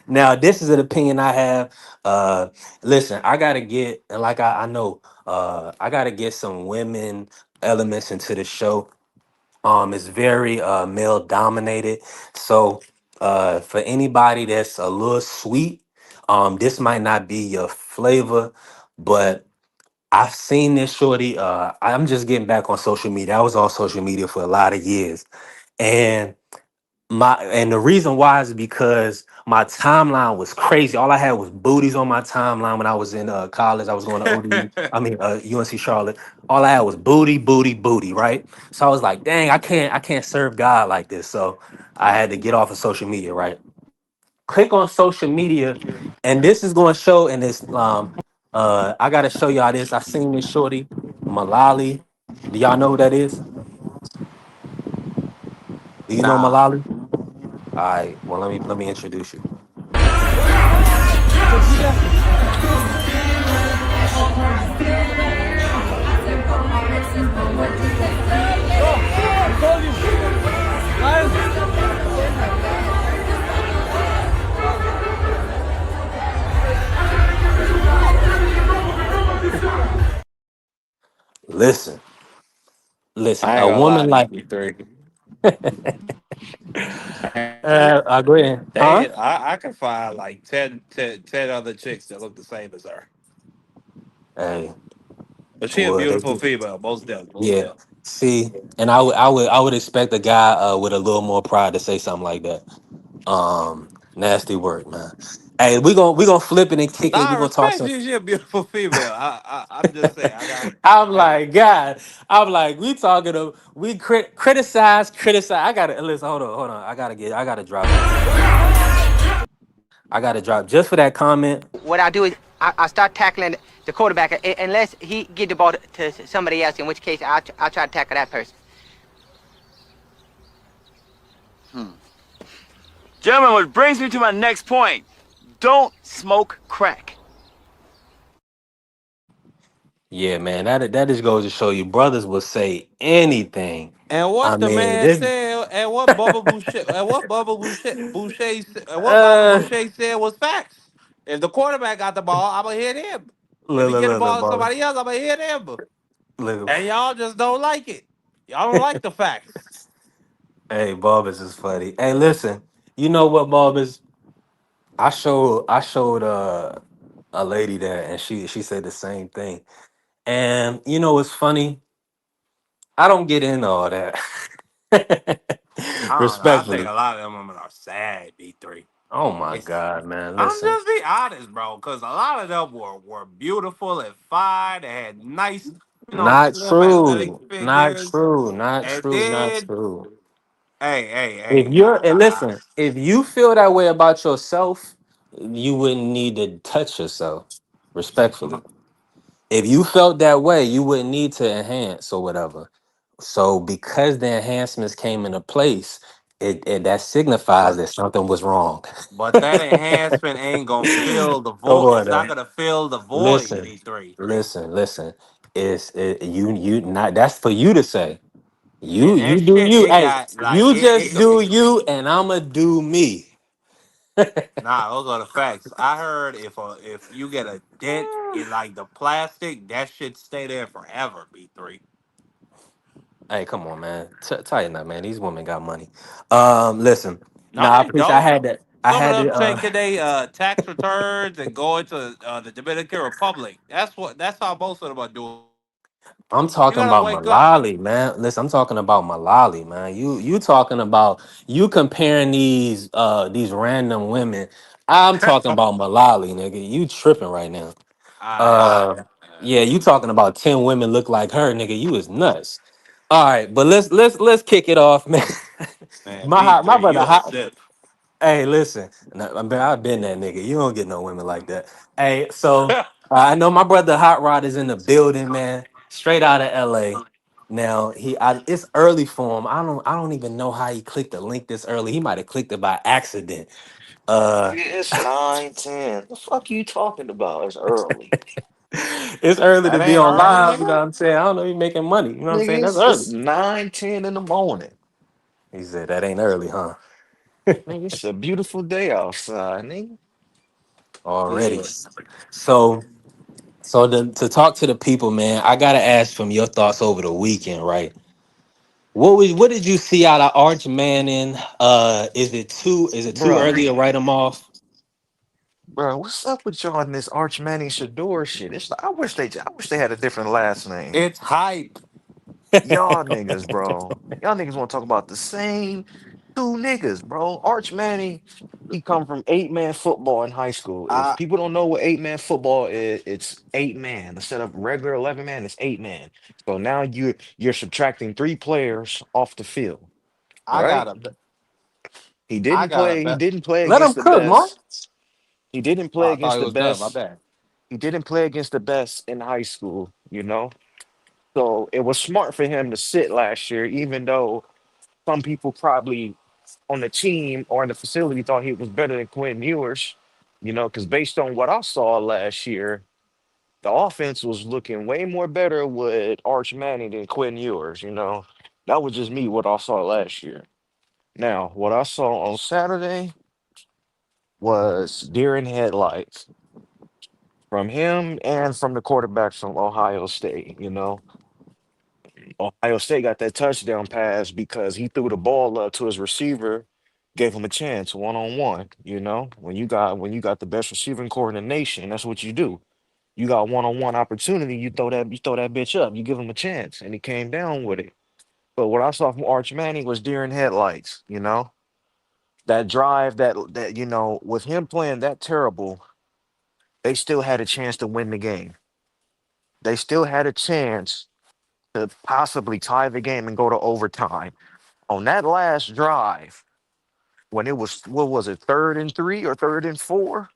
Now, this is an opinion I have. Listen, I gotta get, and like I know, I gotta get some women elements into the show. It's very male dominated. So, for anybody that's a little sweet, this might not be your flavor, but I've seen this shorty. I'm just getting back on social media. I was on social media for a lot of years, and the reason why is because my timeline was crazy. All I had was booties on my timeline when I was in college. I was going to ODU. I mean UNC Charlotte. All I had was booty, booty, booty. Right. So I was like, dang, I can't serve God like this. So I had to get off of social media. Right. Click on social media, and this is going to show. And this I got to show y'all this. I seen this shorty, Malali. Do y'all know who that is? Do you know Nah. Malali? All right. Well, let me introduce you. Listen, listen. I ain't A gonna lie woman to you, like B3. go ahead, huh? I can find like 10 other chicks that look the same as her. Hey, But she a well, beautiful female, most definitely, most yeah. definitely. See, and I would expect a guy with a little more pride to say something like that. Nasty work, man. Hey, we gonna flip it and kick it. Nah, We I gonna talk respect some. you. She a beautiful female. I'm just saying. I'm I like, God. I'm like, we talking to we criticize. I gotta listen. Hold on. I gotta drop this. I gotta drop just for that comment. What I do is I start tackling the quarterback unless he get the ball to somebody else, in which case I'll try to tackle that person. Gentlemen, which brings me to my next point. Don't smoke crack. Yeah, man, that just goes to show you, brothers will say anything. And I what the mean, man this, said, and what Bubba uh, Boucher said was facts. If the quarterback got the ball, I'm gonna hit him. If look, he look, get the look, look, ball to Bobby, somebody else, I'm gonna hit him. look. And y'all just don't like it. Y'all don't like the facts. Hey, Barbers is funny. Hey, listen, you know what, Barbers? I showed a lady that, and she said the same thing. And you know what's funny? I don't get into all that. I don't know. I think Respectfully. a lot of them women are sad. B3. Oh my It's, God, man! I'm Listen, just being honest, bro, because a lot of them were beautiful and fine. They had nice, not slim athletic true. Not figures. true. Not And true. Not then, true. If hey, you're and listen, if you feel that way about yourself, you wouldn't need to touch yourself. Respectfully, if you felt that way, you wouldn't need to enhance or whatever. So, because the enhancements came into place, it that signifies but that something was wrong. but that enhancement ain't gonna fill the Come void. on, It's not now. gonna fill the void. Listen, B3. listen. You not that's for you to say. You And that you do shit you. ain't Hey, got like you it just could do be. you, and I'ma do me. Nah, those are the facts. I heard if you get a dent in like the plastic, that shit stay there forever. B3. Hey, come on, man. Tighten up, man. These women got money. Listen. No, Nah, I they appreciate. I don't. had to. I Some of had to. them taking their tax returns and going to the Dominican Republic. That's how most of them are doing. I'm You talking gotta about wake up. Malali, man. Listen, I'm talking about Malali, man. You talking about you comparing these random women. I'm talking about Malali, nigga. You tripping right now. Alright. Uh yeah, you talking about 10 women look like her, nigga. You is nuts. All right, but let's kick it off, man. Man, My B3, brother you a hot. sip. Hey, listen, I've been that nigga. You don't get no women like that. Hey, so I know my brother Hot Rod is in the building, man. Straight out of LA. Now it's early for him. I don't even know how he clicked the link this early. He might have clicked it by accident. Uh, Yeah, it's 9:10. The fuck you talking about? It's early. it's early to That be ain't on early, live. You know nigga. what I'm saying? I don't know. He making money. You know what I'm saying? Nigga, That's it's early. 9:10 in the morning. He said that ain't early, huh? Nigga, it's a beautiful day outside, nigga. Already. Yeah. So to talk to the people, man, I gotta ask from your thoughts over the weekend, right? What did you see out of Arch Manning? Is it too early Bro, to write him off? bro, what's up with y'all in this Arch Manning Shador shit? It's like, I wish they had a different last name. It's hype. Y'all niggas, bro. Y'all niggas want to talk about the same two niggas, bro. Arch Manning, he come from 8-man football in high school. If I people don't know what 8-man football is, it's 8-man. Instead of regular 11-man, it's 8-man. So now you're subtracting 3 players off the field, I got right? a He I didn't got a play, he bet. didn't play Let him against the cook, Mark. best. He didn't Oh, play I thought against it the was done. My best. bad. He didn't play against the best in high school, you know? So it was smart for him to sit last year, even though some people probably on the team or in the facility thought he was better than Quinn Ewers, you know, because based on what I saw last year, the offense was looking way more better with Arch Manning than Quinn Ewers, you know. That was just me, what I saw last year. Now, what I saw on Saturday was deer in headlights from him and from the quarterbacks from Ohio State, you know. Ohio State got that touchdown pass because he threw the ball up to his receiver, gave him a chance one on one. You know, when you got the best receiving core in the nation, that's what you do. You got one on one opportunity, you throw that bitch up, you give him a chance, and he came down with it. But what I saw from Arch Manning was deer in headlights. You know, that drive that with him playing that terrible, they still had a chance to win the game. They still had a chance to possibly tie the game and go to overtime on that last drive, when it was, what was it, 3rd and 3 or 3rd and 4?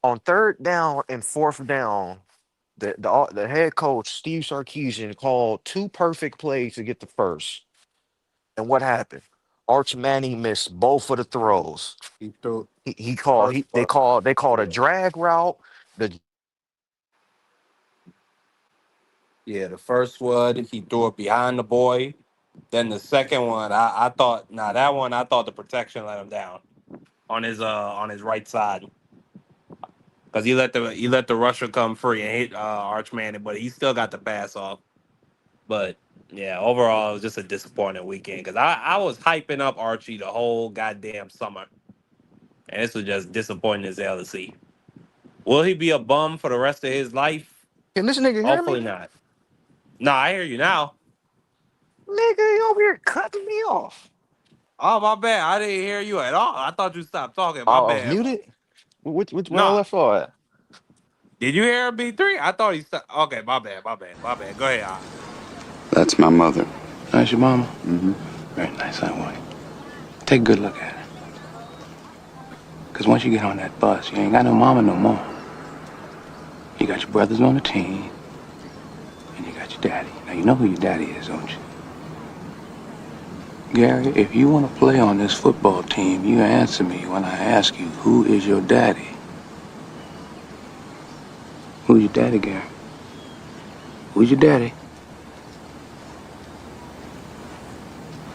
On 3rd down and 4th down, the head coach, Steve Sarkisian, called 2 perfect plays to get the first. And what happened? Arch Manning missed both of the throws. He threw He called first he part. they called a Yeah. drag route. The Yeah, the first one he threw it behind the boy. Then the second one, I thought that one I thought the protection let him down on his right side because he let the rusher come free and hit Arch Manning, but he still got the pass off. But yeah, overall it was just a disappointing weekend because I was hyping up Archie the whole goddamn summer, and this was just disappointing as hell to see. Will he be a bum for the rest of his life? Can this nigga hear Hopefully me? not. No, I hear you now. Nigga, you over here cutting me off. Oh, my bad. I didn't hear you at all. I thought you stopped talking. My I was bad. muted. Which where I Nah. left off at? Did you hear B3? I thought he stopped. Okay, my bad. My bad. My bad. Go ahead. That's my mother. That's your mama? Mm-hmm. Very nice, I want. Take a good look at her. Because once you get on that bus, you ain't got no mama no more. You got your brothers on the team, and you got your daddy. Now, you know who your daddy is, don't you? Gary, if you want to play on this football team, you answer me when I ask you, who is your daddy? Who's your daddy, Gary? Who's your daddy?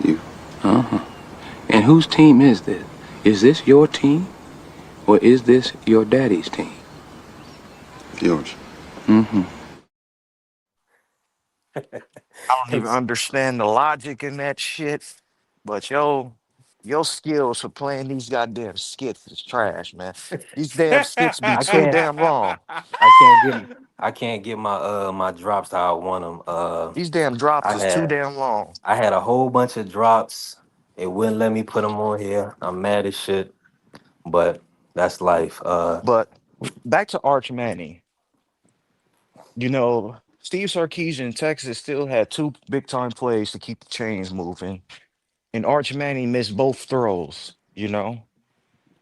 You. Uh-huh. And whose team is this? Is this your team, or is this your daddy's team? Yours. Mm-hmm. I don't even understand the logic in that shit. But yo, Your skills for playing these goddamn skits is trash, man. These damn skits be I too can't. damn long. I can't get. I can't get my my drops how I want them. These damn drops I is too had damn long. I had a whole bunch of drops. It wouldn't let me put them on here. I'm mad as shit. But that's life. But back to Arch Manning. Steve Sarkisian in Texas still had two big time plays to keep the chains moving. And Arch Manning missed both throws.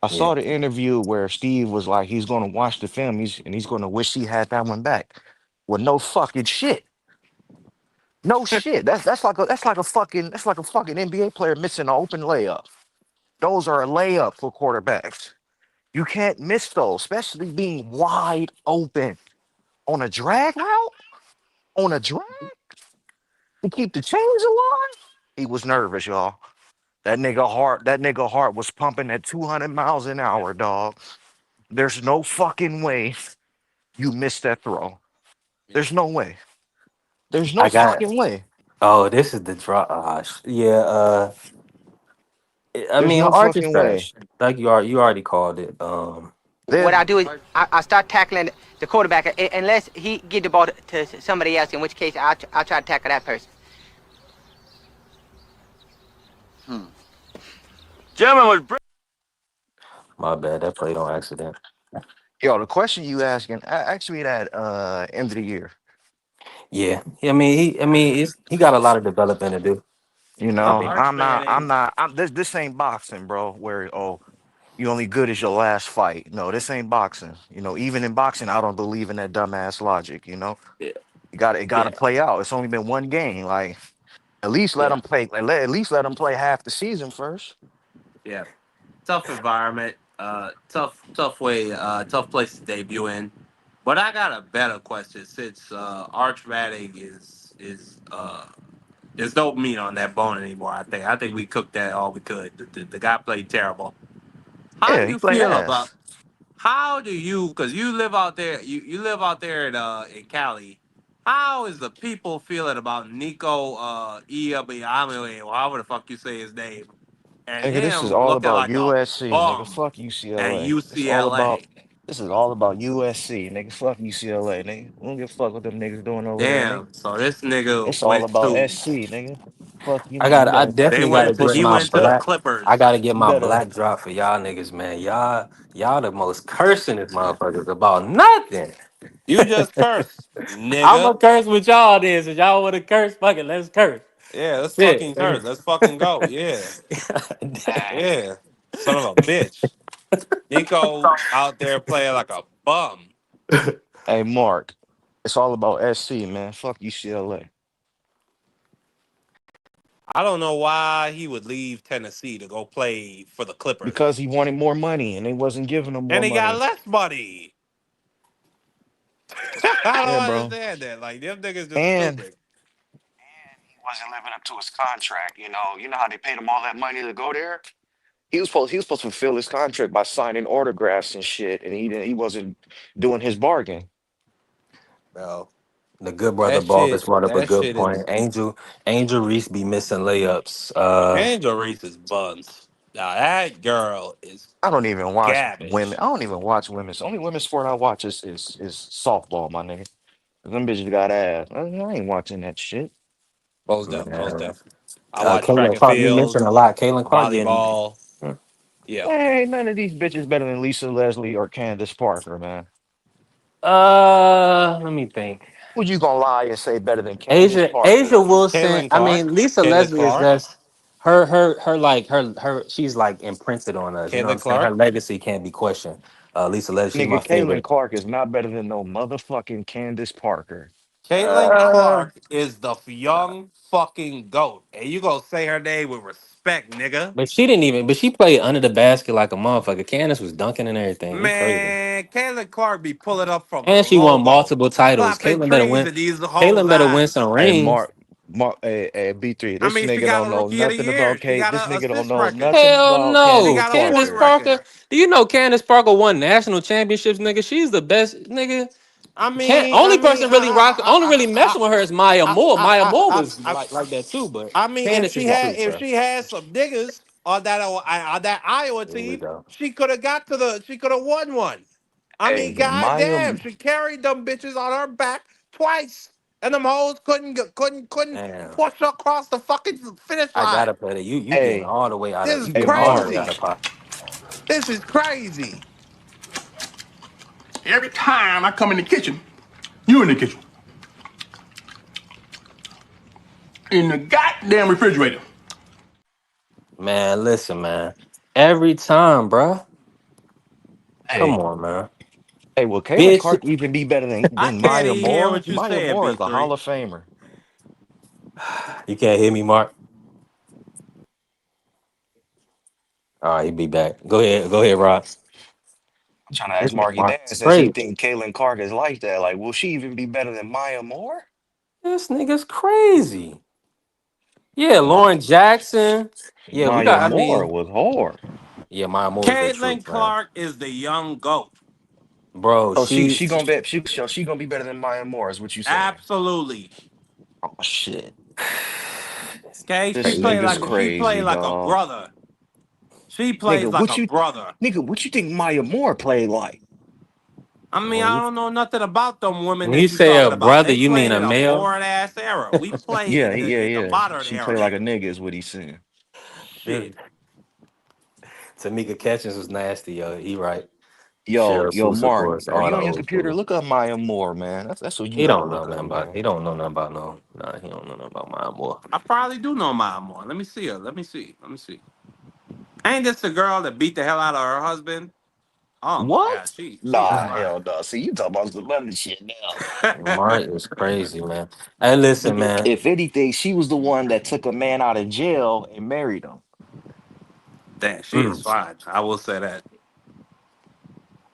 I Yeah. saw the interview where Steve was like, he's going to watch the film and he's going to wish he had that one back. Well, no fucking shit. No shit. That's like a fucking NBA player missing an open layup. Those are a layup for quarterbacks. You can't miss those, especially being wide open on a drag route, on a drag to keep the chains alive. He was nervous, y'all. That nigga heart was pumping at 200 miles an hour, dog. There's no fucking way you missed that throw. There's no way. There's no I got. fucking way. Oh, this is the drop. Yeah. I There's mean, no Arch is fucking way. trash. Like you already called it. What Then I do is I start tackling the quarterback unless he get the ball to somebody else, in which case I'll try to tackle that person. Gentlemen, would bring. My bad. That played on accident. Yo, the question you asking, ask me that end of the year. Yeah. I mean, he got a lot of developing to do. I mean, Arch This ain't boxing, bro. Where you only good as your last fight. No, this ain't boxing. Even in boxing, I don't believe in that dumbass logic. yeah, It gotta yeah, play out. It's only been one game. Like at least let yeah, them play. At least let them play half the season first. yeah. Tough environment. Tough way. Tough place to debut in. But I got a better question since Arch Manning there's no meat on that bone anymore. I think we cooked that all we could. The guy played terrible. How do Yeah, he you play feel about? ass. How do you? Because you live out there. You live out there in Cali. How is the people feeling about Nico Iamaleava, or however the fuck you say his name, and Nigga, this is him all looking about like a USC, nigga. bum Fuck at UCLA. UCLA? This is all about USC, nigga. Fuck UCLA, nigga. We don't give a fuck what them niggas doing over there, nigga. Damn. So this nigga It's all went about to SC, nigga. Fuck you, I man. got. You I better, they definitely got better to went to get put he some my went to the respect. black. I Clippers. got to get You my better, black drop for y'all niggas, man. Y'all the most cursing this motherfuckers about nothing. You just cursed, I'm a nigga. curse with y'all then. So y'all want to curse? Fuck it, let's curse. Yeah, let's Shit. fucking curse. Let's fucking go. Yeah. hey, Yeah. Son of a bitch. Nico out there playing like a bum. hey, Mark. It's all about SC, man. Fuck UCLA. I don't know why he would leave Tennessee to go play for the Because Clippers. he wanted more money and they wasn't giving him more And he got money. less money. I Yeah, don't bro. understand that. Like, them niggas just And stupid. he wasn't living up to his contract. You know how they paid him all that money to go there. He was supposed to fulfill his contract by signing autographs and shit, and he didn't. He wasn't doing his bargain. Bro, The good brother that Balkus shit, brought up a that good shit point. is. Angel Reese be missing layups. Angel Reese is buns. Now, that girl is I don't even watch women. garbage. I don't even watch women's. Only women's sport I watch is softball, my nigga. 'Cause them bitches got ass. I ain't watching that shit. Most definitely, most Man. definitely. I watch track Caitlin and Clark, you field, mentioned a lot. Caitlin Clark getting. volleyball. Yeah. Hey, none of these bitches better than Lisa Leslie or Candace Parker, man. Let me think. Who you gonna lie and say better than Candace Asia Parker? Wilson. Caitlin I Clark. mean, Lisa Caitlin Leslie is Clark. just her like her. She's like imprinted on us. You know what Caitlin I'm saying? Her Clark. legacy can't be questioned. Lisa Leslie, she's my Nigga, Caitlin favorite. Clark is not better than no motherfucking Candace Parker. Caitlin Uh, Clark is the young fucking goat. And you gonna say her name with respect, nigga. but she didn't even. But she played under the basket like a motherfucker. Candace was dunking and everything. You crazy? Man, Caitlin Clark be pulling up from the And she won logo, multiple titles. clapping trees in these hoes' Caitlin better win eyes. some Hey, rings. Mark, hey, B3. I This mean, she nigga got don't a know rookie of the nothing year. about She Kate. got This an nigga don't assist know record. nothing Hell about She no. Candace got a Candace assist Parker. Parker. record. Do you know Candace Parker won national championships, nigga? She's the best, nigga. I Can't mean, I only mean, person really rock, only really messing with her is Maya Moore. Maya Moore was like that too, but I mean, Candace is the truth, if bro. she had some niggas, on that Iowa Here we team, go. she could have won one. I mean, Hey, Maya, goddamn, she carried them bitches on her back twice, and them hoes couldn't Damn. push her across the fucking finish I line. gotta play that. You getting hey, all the way out This of is you hey, getting all the way Mark. out crazy. of pocket. This is crazy. Every time I come in the kitchen, you in the kitchen. In the goddamn refrigerator. Man, listen, man. Every time, bruh. Come Hey, on, man. hey, will Kaylin Bitch. Clark even be better I than can't Maya even hear Moore? what you Maya saying, Moore is a Hall B3. of Famer. You can't hear me, Mark. All right, he be back. Go ahead. Go ahead, Rob. I'm trying to This ask nigga Marky Mark Dance, is does he crazy. think Kaylin Clark is like that? Like, will she even be better than Maya Moore? This nigga's crazy. Yeah, My, Lauren Jackson. Yeah, we Maya got. I Moore mean, was hard. yeah, Maya Moore is the Caitlin truth, man. Clark is the young GOAT. Bro, Oh, she she. she gonna be she gonna be better than Maya Moore, is what you saying? Absolutely. Oh shit, Okay, this nigga's she crazy, played like a dog. brother. She plays Nigga, like a brother. what you think Maya Moore played like? I mean, When I you, don't know nothing about them women when you that you say a talking about. brother, They you mean played a in a male? boring ass era. We play Yeah, in the yeah. modern She era, played like a nigga. nigga, is what he's saying. This- Shit. Tamika Catchings was nasty, yo. He right. Yo, Cheryl yo, Swoops, of Mark, course, are all you the on your old computer? school. Look up Maya Moore, man. That's what you He gotta don't know look nothing up, about. man. He don't know nothing about no. Nah, he don't know nothing about my boy. I probably do know my more. Let me see her. Let me see. Let me see. Ain't this the girl that beat the hell out of her husband? Oh my god, What? she is Nah, fine. hell no. See, you talking about some other shit now. Mark is crazy, man. Hey, listen, man. If anything, she was the one that took a man out of jail and married him. Damn, she is Mm. fine. I will say that.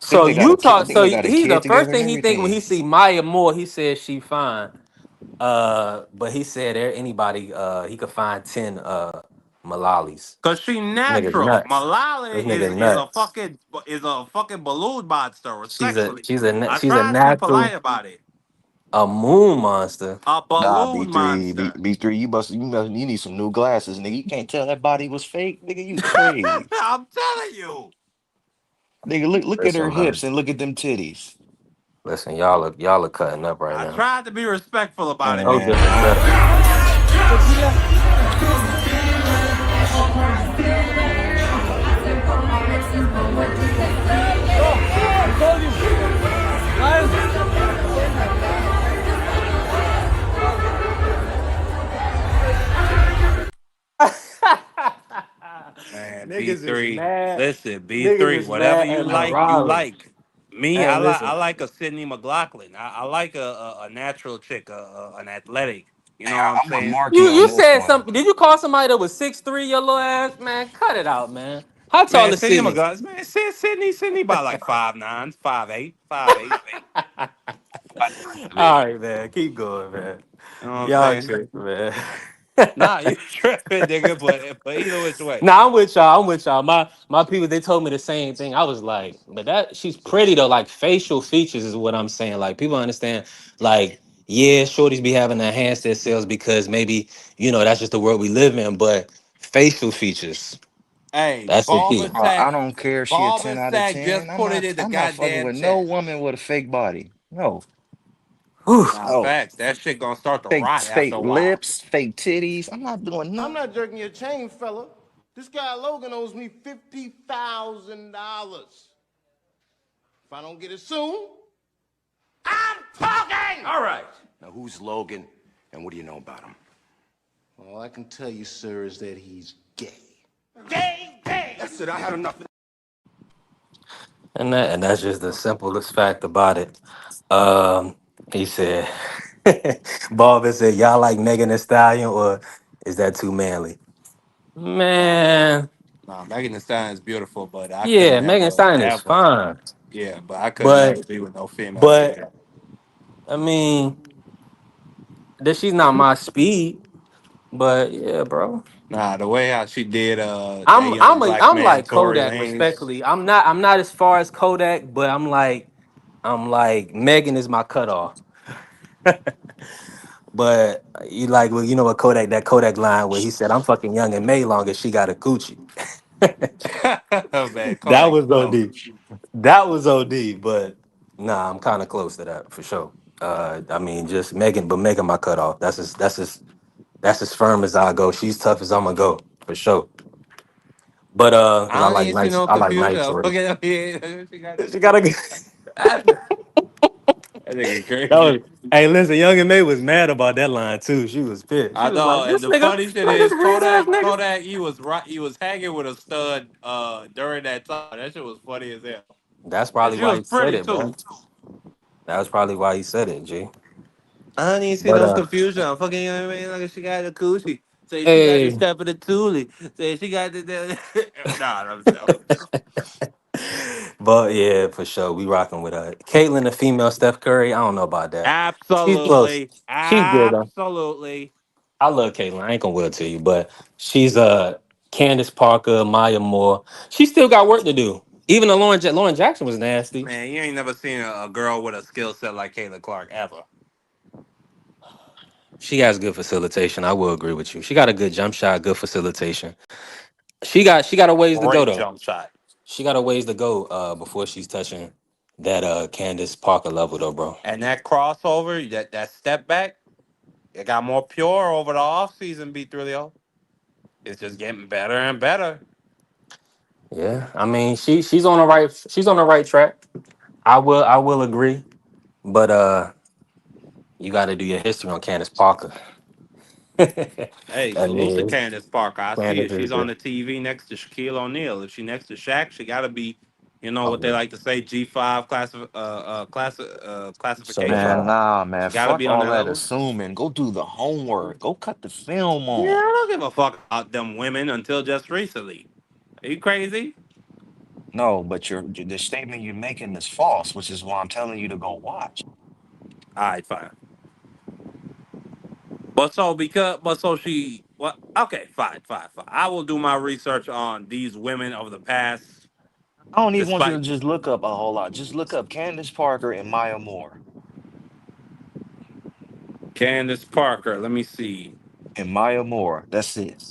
So you I talk. think So they got a he the kid first together and thing he think when he everything. see Maya Moore, he says she fine. But he said there anybody he could find 10 Malalis. Cause she This nigga's natural. nuts. Malala This nigga nuts. is a fucking balloon monster. She's a Respectfully, she's a I she's a tried to be natural polite about it. a moon monster. A Nah, balloon B3, monster. B3, you need some new glasses, nigga. You can't tell that body was fake, nigga. You crazy. I'm telling you. Nigga, look at her Listen, man. hips and look at them titties. Listen, y'all are cutting up right I now. tried to be respectful about it, No B3. Man, disrespect. Man, Niggas is B3. mad. Listen, Niggas B3. is Whatever mad you at like, you Marala. like. Me, And I listen, like a Sydney McLaughlin. I like a natural chick, an athletic. You hey, know what I'm I'm with saying? Marky you on this said one. something. Did you call somebody that was 6'3", your little ass? Man, cut it out, man. How tall Man, is Sydney Sydney? McLaughlin. Man, Sydney about like 5'9", 5'8", 5'8". All right, man. Keep going, man. You know what I'm Y'all saying? tripping, man. Nah, you tripping, nigga. But either which way. Nah, I'm with y'all. I'm with y'all. My people, they told me the same thing. I was like, but that she's pretty though. Like facial features is what I'm saying. Like people understand. Like yeah, shorties be having to enhance their sales because maybe that's just the world we live in. But facial features, Hey, that's the key. I don't care if she a 10 out of Sack 10. just put it in the I'm not fucking goddamn with no chat. woman with a fake body. No. Whew. Nah, No. facts. That shit gonna start to rot Fake after a while. lips, fake titties. I'm not doing I'm none. not jerking your chain, fella. This guy Logan owes me $50,000. If I don't get it soon, I'm talking! All right. Now, who's Logan, and what do you know about him? All I can tell you, sir, is that he's gay. Gay, gay! That's it. I had enough. And that's just the simplest fact about it. He said, Barber said, y'all like Megan Thee Stallion or is that too manly? Man, Nah, Megan Thee Stallion is beautiful, but I could yeah, Megan Thee never Stallion is ever. fine. Yeah, but I could never But be with no female like but that. I mean that she's not my speed. But yeah, bro. Nah, the way how she did that young black I'm man like Tory Kodak, Lanez. respectfully. I'm not as far as Kodak, but I'm like Megan is my cutoff. But you like well, you know what Kodak that Kodak line where he said I'm fucking young and May long as she got a coochie. Man, That Kodak was slow. OD. That was OD, but nah, I'm kind of close to that for sure. I mean, just Megan my cutoff. That's as firm as I go. She's tough as I'm gonna go for sure. But because I ain't see no I like confusion. nice Look already. at him. She got She gotta get. that nigga That crazy. was, hey, listen, Young and May was mad about that line too. She was pissed. She I was like, know, and "This the nigga, funny shit like this is rich ass nigga." Kodak, he was right. He was hanging with a stud during that time. That shit was funny as hell, That's and probably she why was he said pretty it, bro. too. That was probably why he said it, G. I didn't see But no confusion. I'm fucking, you know what I mean? Like she got the coochie. Say she got the hey, step of the toolie. Say she got the nah, I'm so. but yeah, for sure, we rocking with Caitlyn, the female Steph Curry. I don't know about that. She's close. Absolutely, She's good though. absolutely. I love Caitlyn. I ain't gonna will it to you, but she's Candace Parker, Maya Moore. She still got work to do. Even though Lauren Jackson was nasty. Man, you ain't never seen a girl with a skill set like Kayla Clark ever. She has good facilitation. I will agree with you. She got a good jump shot, good facilitation. She got a ways to go Great though. jump shot. She got a ways to go before she's touching that Candace Parker level though, bro. And that crossover, that step back, it got more pure over the offseason, B3O. It's just getting better and better. Yeah. I mean, she's on the right track. I will agree. But you gotta do your history on Candace Parker. Hey, I salute to mean, Candace Parker. I see Candace it. is She's on the the TV next to Shaquille O'Neal. If she next to Shaq, she got to be, what they oh, like to say, G5 classification. Man, certified. nah, man. She got to Fuck be on all that that level. assuming. Go do the homework. Go cut the film Yeah, on. I don't give a fuck about them women until just recently. Are you crazy? No, but the statement you're making is false, which is why I'm telling you to go watch. All right, fine. But so she, well, okay, fine, fine, fine. I will do my research on these women of the past, I don't even want you to despite just look up a whole lot. Just look up Candace Parker and Maya Moore. Candace Parker. Let me see. And Maya Moore. That's it.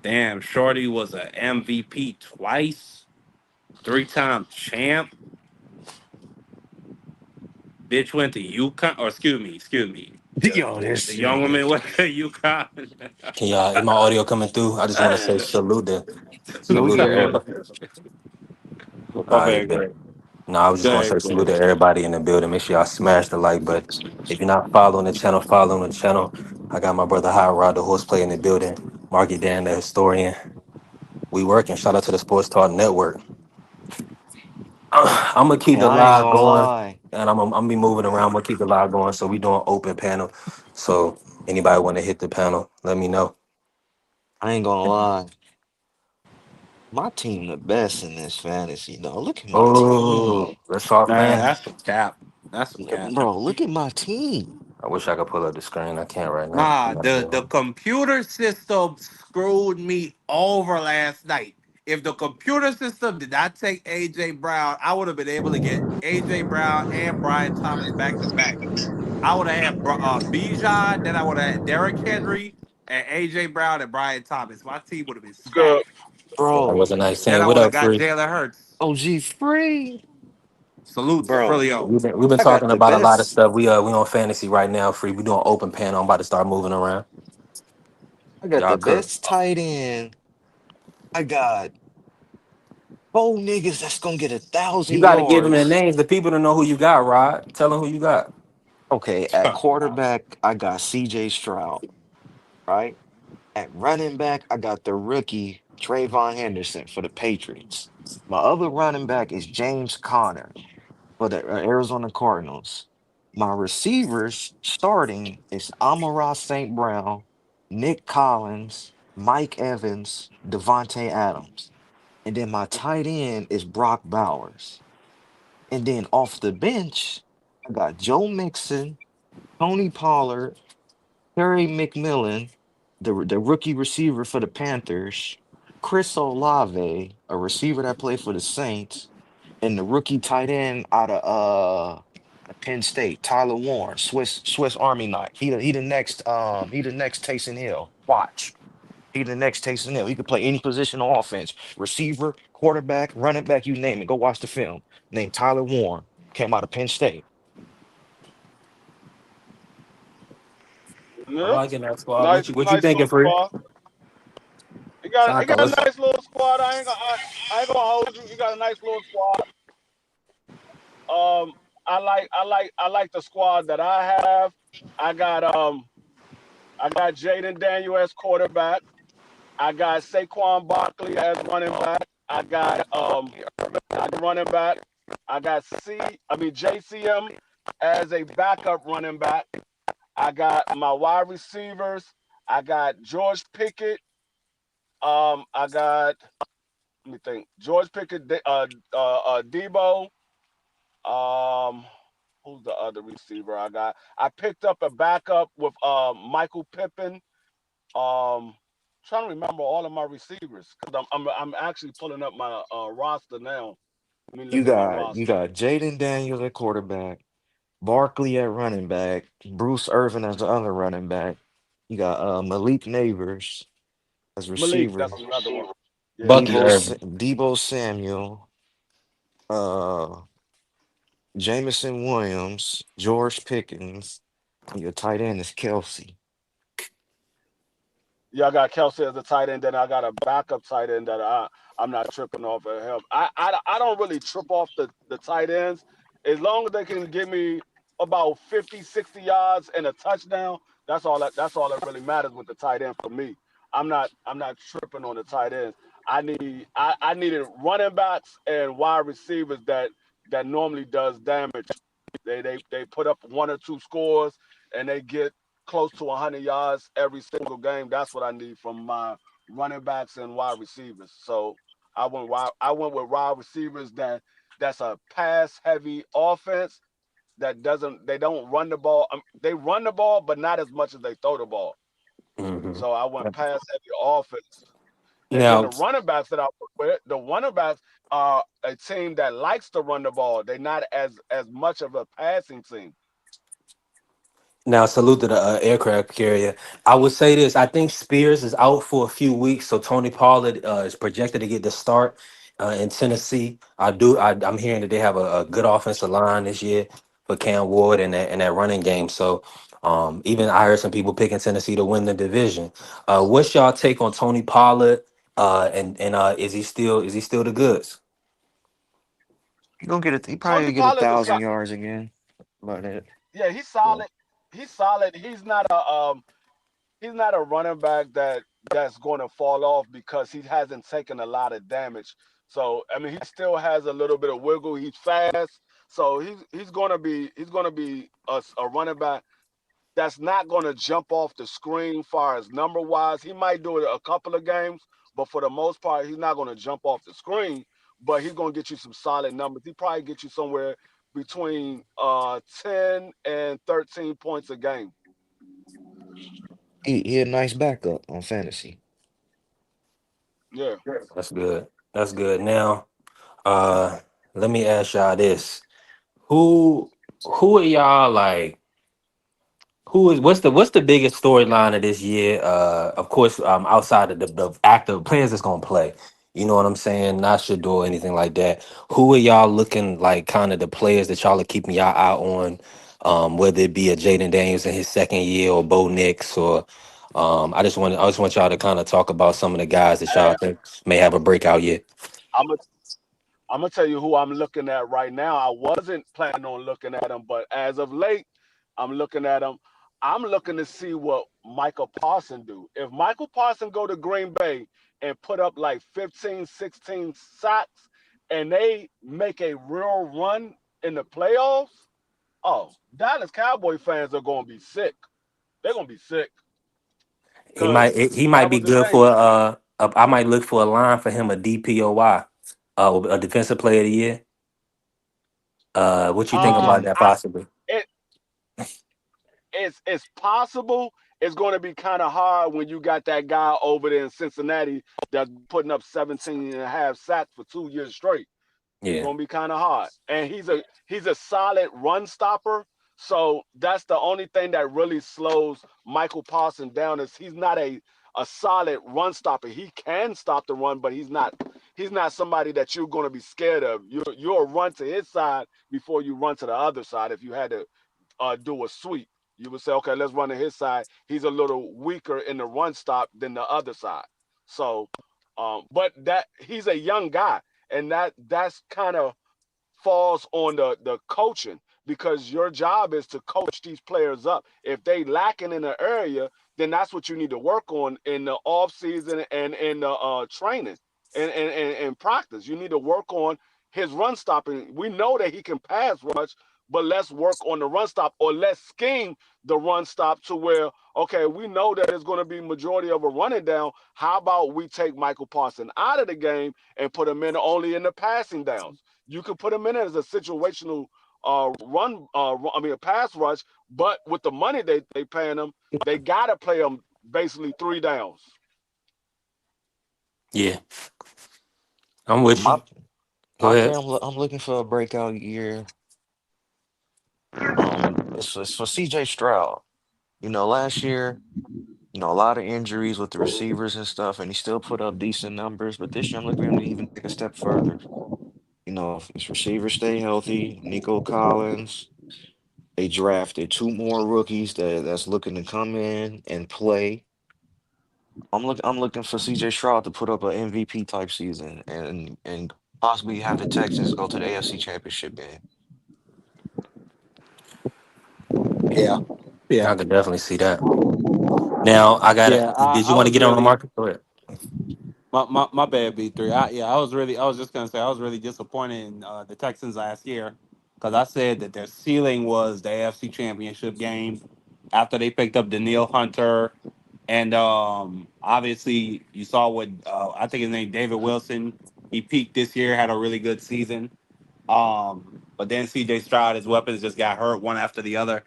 Damn, Shorty was a MVP twice, three-time champ. Bitch went to UConn, or excuse me. Yo, The this young nigga. woman went to UConn. Can y'all is my audio coming through? I just want to say We salute to can hear you. everybody. All My right, bad, bet. Greg. No, I was just Go gonna say ahead, salute Greg. to everybody in the building. Make sure y'all smash the like button. If you're not following the channel, following the channel. I got my brother Hot Rod, the horseplay in the building. Marky Dan, the historian. We working. Shout out to the Sports Talk Network. I'm gonna keep And the I ain't live gonna going, lie. and I'm be moving around. I'm gonna keep the live going. So we doing open panel. So anybody want to hit the panel, let me know. I ain't gonna lie. My team the best in this fantasy, though. Look at my Oh, team. let's talk Man, fan. that's some cap. That's some cap. Bro, look at my team. I wish I could pull up the screen. I can't right now. Nah, the computer system screwed me over last night. If the computer system did not take AJ Brown, I would have been able to get AJ Brown and Brian Thomas back to back. I would have had Bijan, then I would have had Derrick Henry and AJ Brown and Brian Thomas. My team would have been Good. stacked. That was Bro, a nice Then team. I What would have up, got Free? Jalen Hurts. OG free. Salutes, Bro, Frilio. We've been I got talking the about a lot of best. stuff. We on fantasy right now. Free. We doing open panel. I'm about to start moving around. I got Y'all the cook. best tight end. I got four niggas that's gonna get a You thousand got to give them the yards. names. The people to know who you got. Rod, tell them who you got. Okay, at quarterback, I got CJ Stroud, right? At running back, I got the rookie Trayvon Henderson for the Patriots. My other running back is James Conner for the Arizona Cardinals. My receivers starting is Amara St. Brown, Nick Collins, Mike Evans, Devontae Adams. And then my tight end is Brock Bowers. And then off the bench, I got Joe Mixon, Tony Pollard, Terry McMillan, the rookie receiver for the Panthers, Chris Olave, a receiver that played for the Saints, and the rookie tight end out of Penn State, Tyler Warren, Swiss Army knife. He the next Taysom Hill. Watch. He the next Taysom Hill. He could play any position on offense. Receiver, quarterback, running back, you name it. Go watch the film. Named Tyler Warren. Came out of Penn State. I'm Yeah. liking that squad. Nice, What you nice thinking, little Free? squad. He Saka, got a what's nice little squad. I ain't gonna hold you. He got a nice little squad. Um, I like the squad that I have. I got I got Jaden Daniel as quarterback. I got Saquon Barkley as running back. I got running back. I got JCM as a backup running back. I got my wide receivers. I got George Pickett. I got let me think. George Pickett, Debo. Um, who's the other receiver I got? I picked up a backup with Michael Pippen. Trying to remember all of my receivers because I'm actually pulling up my roster now. Let me You look at my got you roster. got Jaden Daniels at quarterback, Barkley at running back, Bruce Irvin as the other running back. You got Malik Neighbors as Malik, receiver, that's another one. Yeah, Bucky Debo Irvin? Debo Samuel, uh Jamison Williams, George Pickens, and your tight end is Kelsey. yeah. I got Kelsey as a tight end. Then I got a backup tight end that I'm not tripping off of him. I don't really trip off the tight ends as long as they can give me about 50, 60 yards and a touchdown. That's all that really matters with the tight end for me. I'm not tripping on the tight ends. I needed running backs and wide receivers that normally does damage. They put up one or two scores and they get close to 100 yards every single game. That's what I need from my running backs and wide receivers. So I went with wide receivers that's a pass heavy offense that doesn't they don't run the ball. They run the ball, but not as much as they throw the ball. Hmm. So I went pass heavy offense. And then the Now, running backs that I work with, the running backs are a team that likes to run the ball. They're not as much of a passing team. Now, salute to the aircraft carrier. I would say this. I think Spears is out for a few weeks, so Tony Pollard is projected to get the start in Tennessee. I'm hearing that they have a good offensive line this year for Cam Ward and that running game. So, even I heard some people picking Tennessee to win the division. What's y'all take on Tony Pollard? And is he still the goods? He gonna get it. He probably Tony gonna get a Pollard's a thousand yards again. But yeah, he's yeah. solid. He's solid. He's not a running back that's going to fall off because he hasn't taken a lot of damage. So I mean, he still has a little bit of wiggle. He's fast, so he's gonna be a running back that's not going to jump off the screen far as number wise. He might do it a couple of games, but for the most part, he's not going to jump off the screen. But he's going to get you some solid numbers. He probably get you somewhere between 10 and 13 points a game. He a nice backup on fantasy. Yeah. That's good. That's good. Now, uh, let me ask y'all this: Who who are y'all like? Who is what's the biggest storyline of this year? Of course, outside of the active players that's gonna play. You know what I'm saying? Not Shador or anything like that. Who are y'all looking like? Kind of the players that y'all are keeping y'all eye on. Whether it be a Jaden Daniels in his second year or Bo Nix or I just want y'all to kind of talk about some of the guys that Hey, y'all think may have a breakout year. I'm gonna I'm gonna tell you who I'm looking at right now. I wasn't planning on looking at him, but as of late, I'm looking at him. I'm looking to see what Michael Parson do. If Michael Parson go to Green Bay and put up like 15, 16 sacks, and they make a real run in the playoffs, oh, Dallas Cowboy fans are gonna be sick. They're gonna be sick because He might that be was the good thing. for I might look for a line for him a DPOY, a defensive player of the year. What you think about that I possibly? it, it's possible. It's going to be kind of hard when you got that guy over there in Cincinnati that's putting up 17 and a half sacks for 2 years straight. It's Yeah. going to be kind of hard. And he's a solid run stopper. So that's the only thing that really slows Michael Parsons down is he's not a solid run stopper. He can stop the run, but he's not somebody that you're going to be scared of. You'll run to his side before you run to the other side. If you had to do a sweep, you would say, okay, let's run to his side. He's a little weaker in the run stop than the other side. So, but that he's a young guy, and that's kind of falls on the coaching because your job is to coach these players up. If they lacking in an area, then that's what you need to work on in the off season and in the training and practice. You need to work on his run stopping. We know that he can pass rush, but let's work on the run stop or let's scheme the run stop to where okay, we know that it's going to be majority of a running down. How about we take Michael Parsons out of the game and put him in only in the passing downs? You could put him in as a situational a pass rush, but with the money they paying him, they gotta play him basically three downs. Yeah, I'm with My you. Go my ahead. player, I'm looking for a breakout year. It's for CJ Stroud. Last year, a lot of injuries with the receivers and stuff, and he still put up decent numbers. But this year, I'm looking for him to even take a step further. If his receivers stay healthy, Nico Collins, they drafted two more rookies that's looking to come in and play. I'm looking for CJ Stroud to put up an MVP type season and possibly have the Texans go to the AFC Championship game. Yeah, yeah, I could definitely see that. Now I gotta. yeah. Did you I want to was get on the really market? Go ahead. my bad, B3. I was just gonna say I was really disappointed in the Texans last year because I said that their ceiling was the AFC Championship game after they picked up Daniil Hunter, and obviously you saw what I think his name David Wilson. He peaked this year, had a really good season. But then CJ Stroud, his weapons just got hurt one after the other.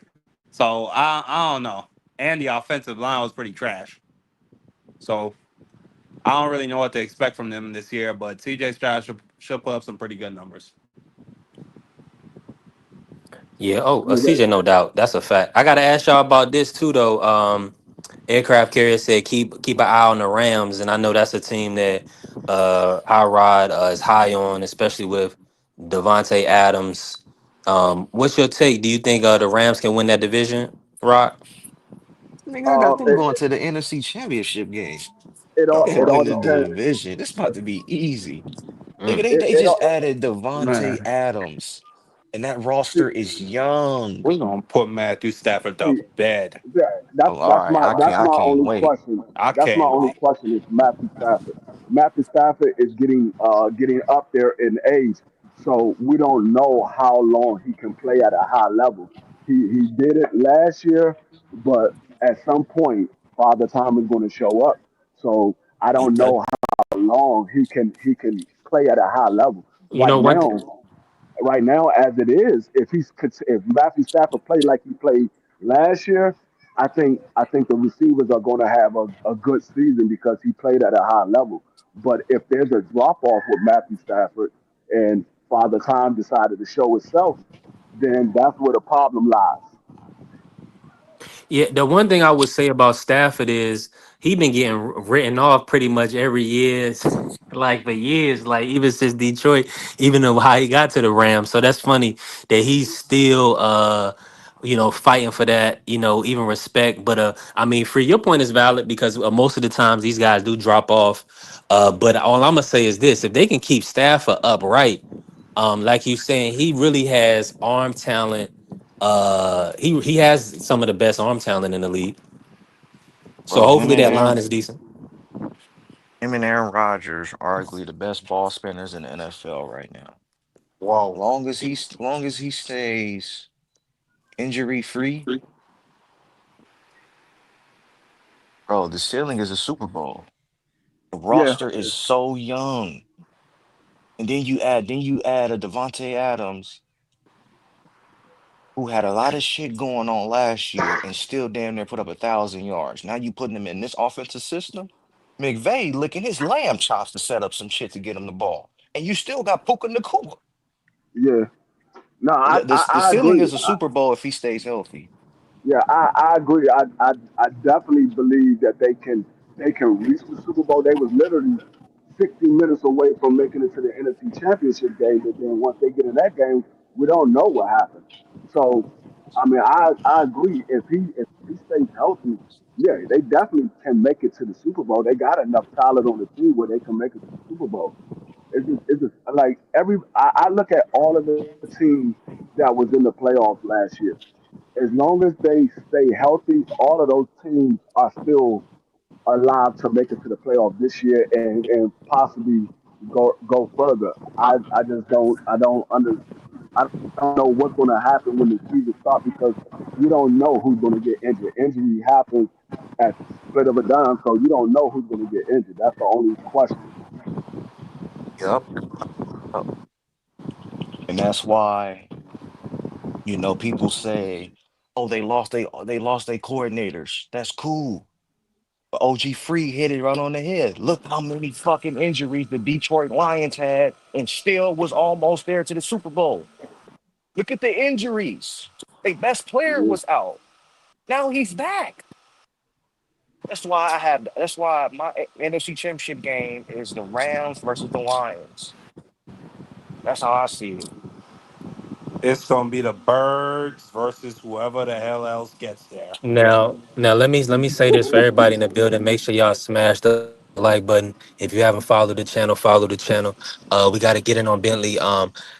So I don't know. And the offensive line was pretty trash. So I don't really know what to expect from them this year, but CJ Stroud should put up some pretty good numbers. Yeah. Oh, CJ, no doubt. That's a fact. I gotta ask y'all about this too, though. Aircraft carrier said keep an eye on the Rams, and I know that's a team that Rod is high on, especially with Devontae Adams. What's your take? Do you think the Rams can win that division, Rod? Nigga, I Uh, got them it, going to the NFC Championship game. They it can't all win the depends. division. It's about to be easy. Nigga, Mm. they It just all, added Devontae Man, Adams, and that see, roster is young. we're gonna put Matthew Stafford to see, bed. that, Oh, all right, that's I my can't only wait. question. I That's my can't only wait. question is Matthew Stafford. Matthew Stafford is getting up there in age, so we don't know how long he can play at a high level. He did it last year, but at some point, Father Time is going to show up. So I don't The, know how long he can play at a high level. You know what? Right now, as it is, if Matthew Stafford played like he played last year, I think the receivers are going to have a good season because he played at a high level. But if there's a drop off with Matthew Stafford and Father Time decided to show itself, then that's where the problem lies. Yeah, the one thing I would say about Stafford is he been getting written off pretty much every year, like for years, like even since Detroit, even though how he got to the Rams. So that's funny that he's still fighting for that, even respect. But I mean, for your point is valid because most of the times these guys do drop off. But all I'm gonna say is this: if they can keep Stafford upright, like you saying, he really has arm talent. He has some of the best arm talent in the league. So Bro, hopefully that line is decent. him and Aaron Rodgers are arguably the best ball spinners in the NFL right now. whoa. Long as he stays injury free, bro, the ceiling is a Super Bowl. The Yeah, roster is so young. And then you add a Devontae Adams who had a lot of shit going on last year and still damn near put up 1,000 yards. Now you putting him in this offensive system. McVay licking his lamb chops to set up some shit to get him the ball. And you still got Puka Nakua. yeah. No, The I ceiling agree. is a Super Bowl if he stays healthy. Yeah, I agree. I definitely believe that they can reach the Super Bowl. They was literally 60 minutes away from making it to the NFC Championship game, but then once they get in that game, we don't know what happened. So, I mean, I agree. If he stays healthy, yeah, they definitely can make it to the Super Bowl. They got enough talent on the team where they can make it to the Super Bowl. It's just like I look at all of the teams that was in the playoffs last year. As long as they stay healthy, all of those teams are still alive to make it to the playoff this year and possibly go further. I just I don't know what's going to happen when the season starts because you don't know who's going to get injured. Injury happens at the split of a dime, so you don't know who's going to get injured. That's the only question. Yep. And that's why, people say, "Oh, they lost their coordinators." That's cool. But OG Free hit it right on the head. Look how many fucking injuries the Detroit Lions had and still was almost there to the Super Bowl. Look at the injuries. Their best player Yeah. was out. Now he's back. That's why my NFC Championship game is the Rams versus the Lions. That's how I see it. It's gonna be the birds versus whoever the hell else gets there. Now let me say this for everybody in the building. Make sure y'all smash the like button. If you haven't followed the channel, follow the channel. We got to get in on Bentley.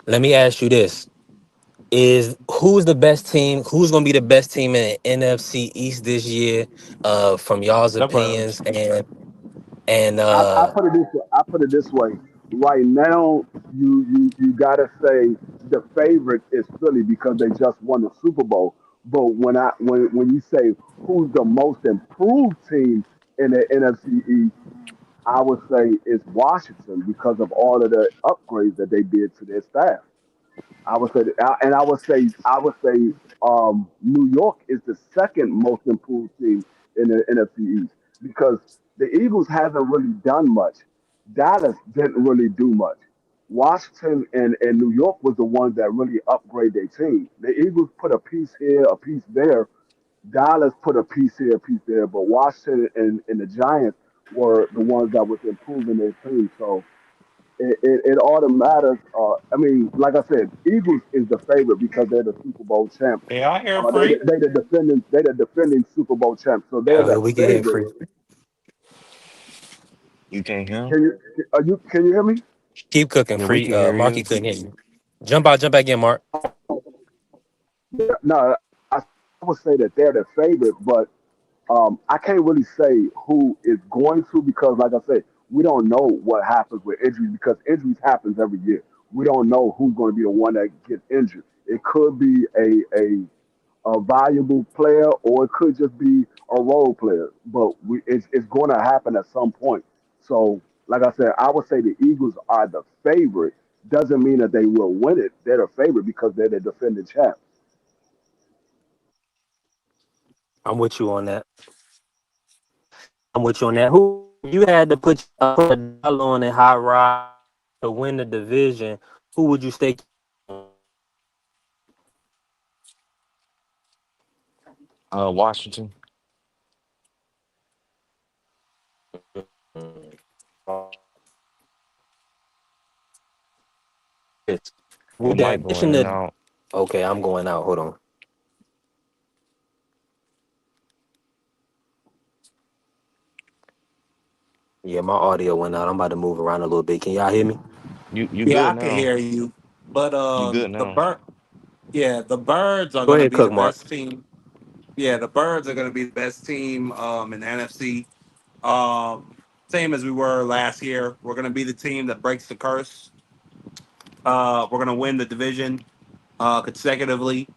Let me ask you this: Is who's the best team? Who's gonna be the best team in the NFC East this year? From y'all's The birds. opinions, and I put it this way. I put it this way. Right now, you gotta say the favorite is Philly because they just won the Super Bowl. But when you say who's the most improved team in the NFC East, I would say it's Washington because of all of the upgrades that they did to their staff. I would say, and I would say, New York is the second most improved team in the NFC East because the Eagles hasn't really done much. Dallas didn't really do much. Washington and New York was the ones that really upgrade their team. The Eagles put a piece here, a piece there. Dallas put a piece here, a piece there. But Washington and the Giants were the ones that was improving their team. So it all matters. I mean, like I said, Eagles is the favorite because they're the Super Bowl champs. They are here They free. the defending Super Bowl champs, so they're the we can hear favorite. free. You can't hear him? Can you hear me? Keep cooking, Yeah, we free. can hear Marky you. couldn't hear you. Jump out, jump back in, Mark. Yeah, no, I would say that they're the favorite, but I can't really say who is going to because, like I said, we don't know what happens with injuries because injuries happens every year. We don't know who's going to be the one that gets injured. It could be a valuable player or it could just be a role player, but it's going to happen at some point. So, like I said, I would say the Eagles are the favorite. Doesn't mean that they will win it. They're the favorite because they're the defending champs. I'm with you on that. I'm with you on that. Who you had to put a dollar on it, high ride to win the division? Who would you stake on? Washington. Your With the mic going addition in and to out. okay, I'm going out. Hold on. Yeah, my audio went out. I'm about to move around a little bit. Can y'all hear me? You Yeah, good I can now. hear you. But You good now. the birds are Go gonna ahead, be the cook, Mark. best team. Yeah, the birds are gonna be the best team in the NFC. Um, Same as we were last year. We're gonna be the team that breaks the curse. We're gonna win the division consecutively.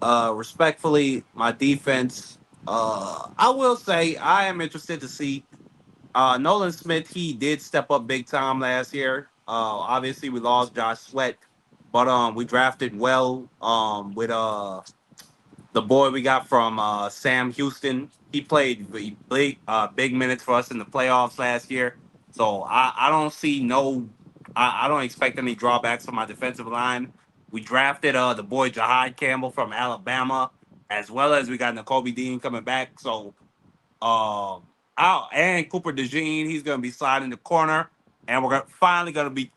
Respectfully, my defense. I will say I am interested to see Nolan Smith. He did step up big time last year. Obviously, we lost Josh Sweat, but we drafted well with the boy we got from Sam Houston. He played big minutes for us in the playoffs last year. So I don't see no, I don't expect any drawbacks from my defensive line. We drafted the boy Jahad Campbell from Alabama, as well as we got N'Kobe Dean coming back. So out and Cooper DeJean, he's gonna be sliding the corner, and finally gonna be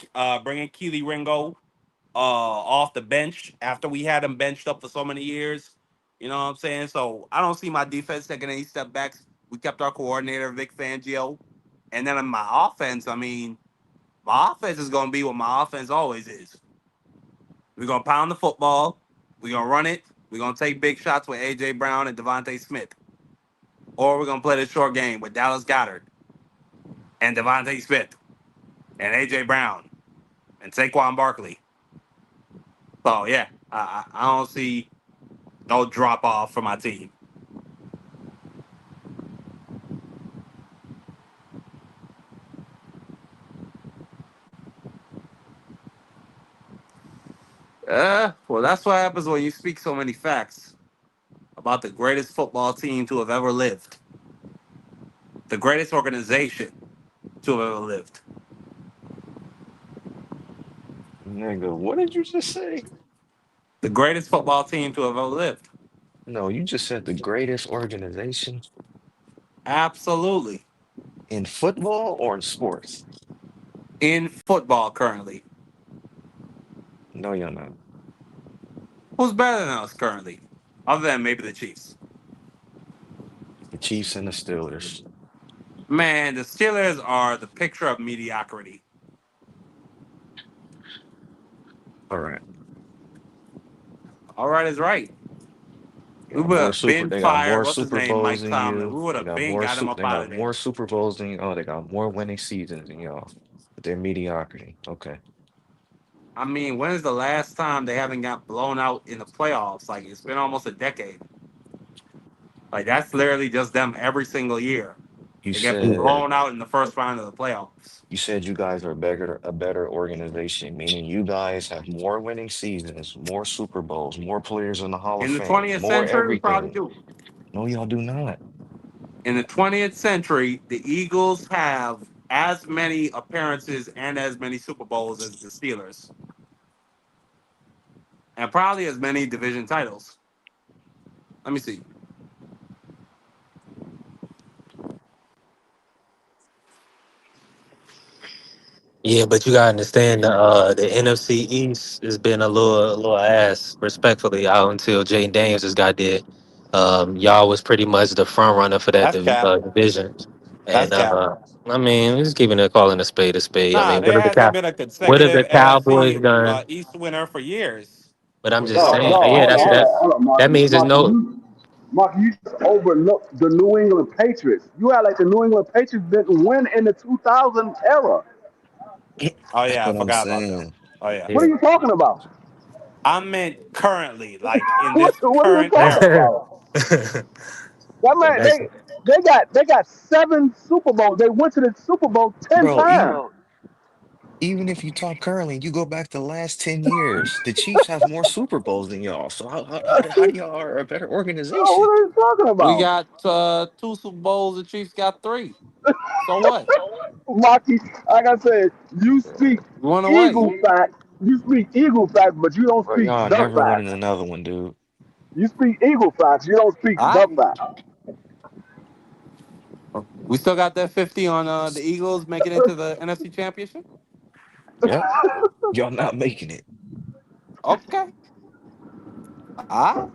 bringing Keely Ringo off the bench after we had him benched up for so many years. You know what I'm saying? So I don't see my defense taking any step backs. We kept our coordinator Vic Fangio, and then in my offense, I mean, my offense is gonna be what my offense always is. We're gonna pound the football. We're gonna run it. We're gonna take big shots with AJ Brown and Devontae Smith, or we're gonna play the short game with Dallas Goddard and Devontae Smith and AJ Brown and Saquon Barkley. So yeah, I don't see no drop off for my team. Well, that's what happens when you speak so many facts about the greatest football team to have ever lived, the greatest organization to have ever lived. Nigga, what did you just say? The greatest football team to have ever lived. No, you just said the greatest organization Absolutely. in football or in sports. In football currently. No, you're not. Who's better than us currently? Other than maybe the Chiefs. The Chiefs and the Steelers. Man, the Steelers are the picture of mediocrity. All right. All right is right. They We got would more have super. been They got fired. more What's his Super name? Bowls Mike than Tomlin. you. We would They have got been more got him super. up They out got of there. more Super Bowls than you. Oh, they got more winning seasons than y'all. But they're mediocrity. Okay. I mean, when is the last time they haven't got blown out in the playoffs? Like, it's been almost a decade. Like, that's literally just them every single year. You They get said blown out in the first round of the playoffs. you said you guys are a better organization, meaning you guys have more winning seasons, more Super Bowls, more players in the Hall of In the Fame, 20th more century, we probably everything. do. No, y'all do not. In the 20th century, the Eagles have as many appearances and as many Super Bowls as the Steelers, and probably as many division titles. Let me see. Yeah, but you gotta understand the NFC East has been a little ass, respectfully, out until Jay Daniels just got there. Y'all was pretty much the front runner for that That's cap. division, That's and cap. I mean, just keeping it calling a spade a spade. I Nah, mean, there hasn't been a what have the consecutive Cowboys NFC done? East winner for years But I'm with just no No, saying, no, names. yeah, hold on, that's hold on, that. Years. hold on, That Marky. means there's no. Marky, you just overlooked the New England Patriots. You act like the New England Patriots didn't win in the 2000 era. Oh That's yeah, I what I'm forgot about them. saying. Oh yeah. What are Yeah. you talking about? I meant currently, like in What, this what are you current talking era. about? That So man, that's they got 7 Super Bowls. They went to the Super Bowl ten Bro, times. even if you talk currently, you go back the last 10 years, the Chiefs have more Super Bowls than y'all. So how do y'all are a better Oh, what organization? are you talking We about? got two Super Bowls. The Chiefs got three. So what? Maki, like I said, you speak We won away. Eagle facts. You speak Eagle facts, but you don't Bro, speak y'all the never winning facts. another one, dude. You speak Eagle facts. You don't speak All the right. facts. We still got that 50 on the Eagles making it to the NFC Championship. Yep. Y'all not making it. Okay. All right.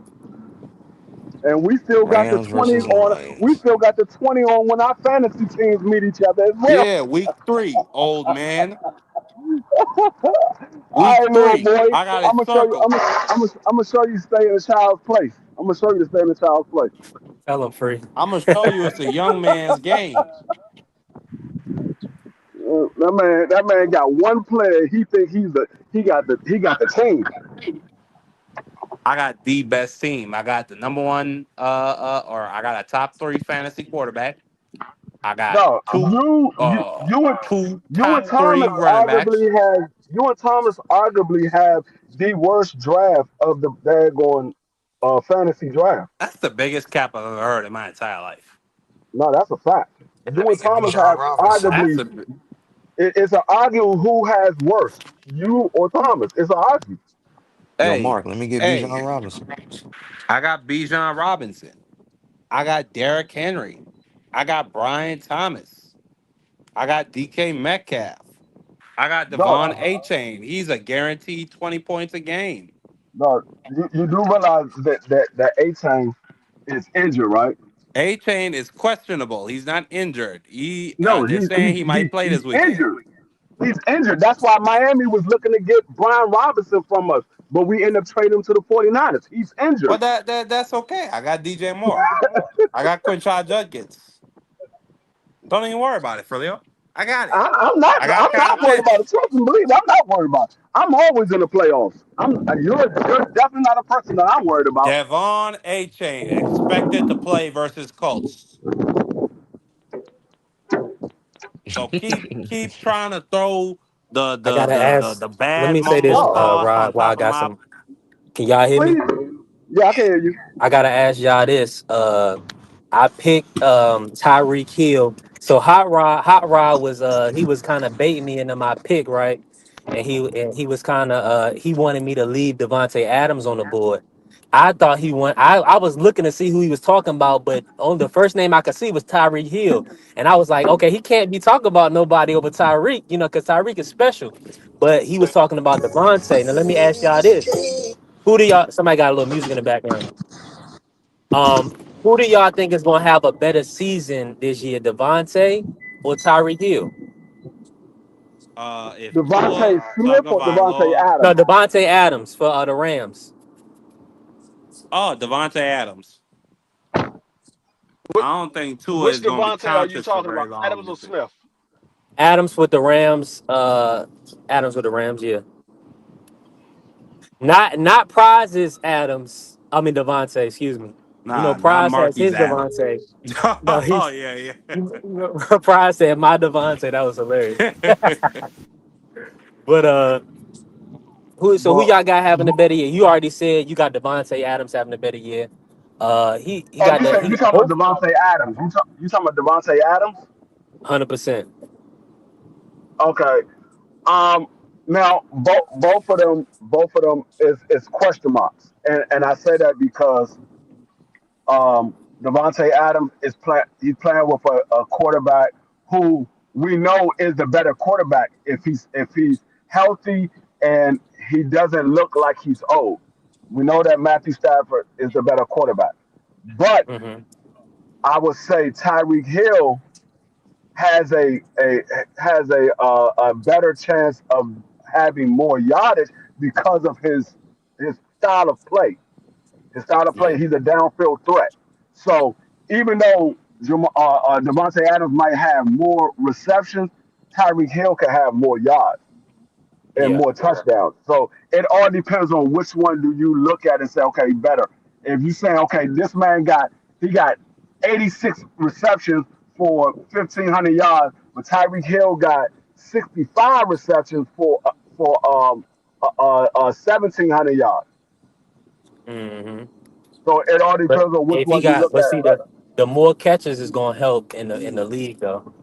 And we still got the Rams 20 versus on. We Lions. still got the 20 on when our fantasy teams meet each other as well. Yeah, week three, old man. All Week right, little three. boy. I got I'm it gonna show you. circled. I'm gonna show you to stay in a child's place. I'm gonna show you to stay in a child's place. tell them free. I'm gonna show you it's a young man's game. That man got one player. He think he got the team. I got the best team. I got the number one, or I got a top three fantasy quarterback. I got No, two you and top three Thomas running backs. arguably have the worst draft of the daggone fantasy draft. That's the biggest cap I've ever heard in my entire life. No, that's a fact. I You mean, and give me Thomas John have Robinson. That's arguably a it's an argue who has worse, you or Thomas. It's an argue. Yo, Hey, Mark, let me get hey, Bijan Robinson. I got Bijan Robinson. I got Derrick Henry. I got Brian Thomas. I got DK Metcalf. I got Dog, Devon A Chain. He's a guaranteed 20 points a game. dog, you do realize that A-Chain is injured, right? A Chain is questionable. He's not injured. No, They're saying he might play he's this weekend. injured. He's injured. That's why Miami was looking to get Brian Robinson from us, but we end up trading him to the 49ers. He's Well, injured. that's okay. I got DJ Moore. I got Quinshad Judkins. Don't even worry about it, Frilio. I got it. I got I'm Kyle not worried about it. Pitts. Trust and believe. I'm not worried about it. I'm always in the playoffs. You're definitely not a person that I'm worried about. Devon A Chain expected to play versus Colts. So keep trying to throw the I the gotta the the, ask. the Let bad me say this, mumble No, sauce on Rod. While I top of got my. some, can y'all hear me? please. Yeah, I can hear you. I gotta ask y'all this. I picked Tyreek Hill. So Hot Rod was he was kind of baiting me into my pick, right? And he was kind of he wanted me to leave Devontae Adams on the board. I thought he went. I was looking to see who he was talking about, but on the first name I could see was Tyreek Hill, and I was like, okay, he can't be talking about nobody over Tyreek, because Tyreek is special. But he was talking about Devontae. Now let me ask y'all this: Who do y'all? Somebody got a little music in the background. Um, who do y'all think is gonna have a better season this year, Devontae or Tyreek Hill? If Tua Devontae Smith or Devontae Tagovailoa, No, Adams? Devontae Adams for the Rams. Devontae Adams. Which, I don't think Tua which is going to be Devontae are you conscious for talking about? very long Adams or this year. Smith? Adams with the Rams. Adams with the Rams. Yeah, not prizes. Adams. I mean Devontae. Excuse me. Nah, not Prize has Marquise his Adams. Devontae. No, Oh he's yeah, Prize said my Devontae. That was hilarious. yeah. But who But y'all got having a better year? You already said you got Devontae Adams having a better year. He oh, got you the talking both about Devontae Adams? You talking about Devontae Adams? 100%. Okay. Um. Now both of them is question marks, and I say that because Devontae Adams he's playing with a quarterback who we know is the better quarterback if he's healthy and he doesn't look like he's old. We know that Matthew Stafford is the better quarterback. But Hmm. I would say Tyreek Hill has a better chance of having more yardage because of his style of play. His style of Yeah. play, he's a downfield threat. So even though Devontae Adams might have more receptions, Tyreek Hill can have more yards and Yeah. more touchdowns. So it all depends on which one do you look at and say, okay, better. If you say, okay, this man got 86 receptions for 1,500 yards, but Tyreek Hill got 65 receptions for 1,700 yards. Hmm. So it all But depends on which if he one you got, look but at, see right? the more catches is gonna help in the league though.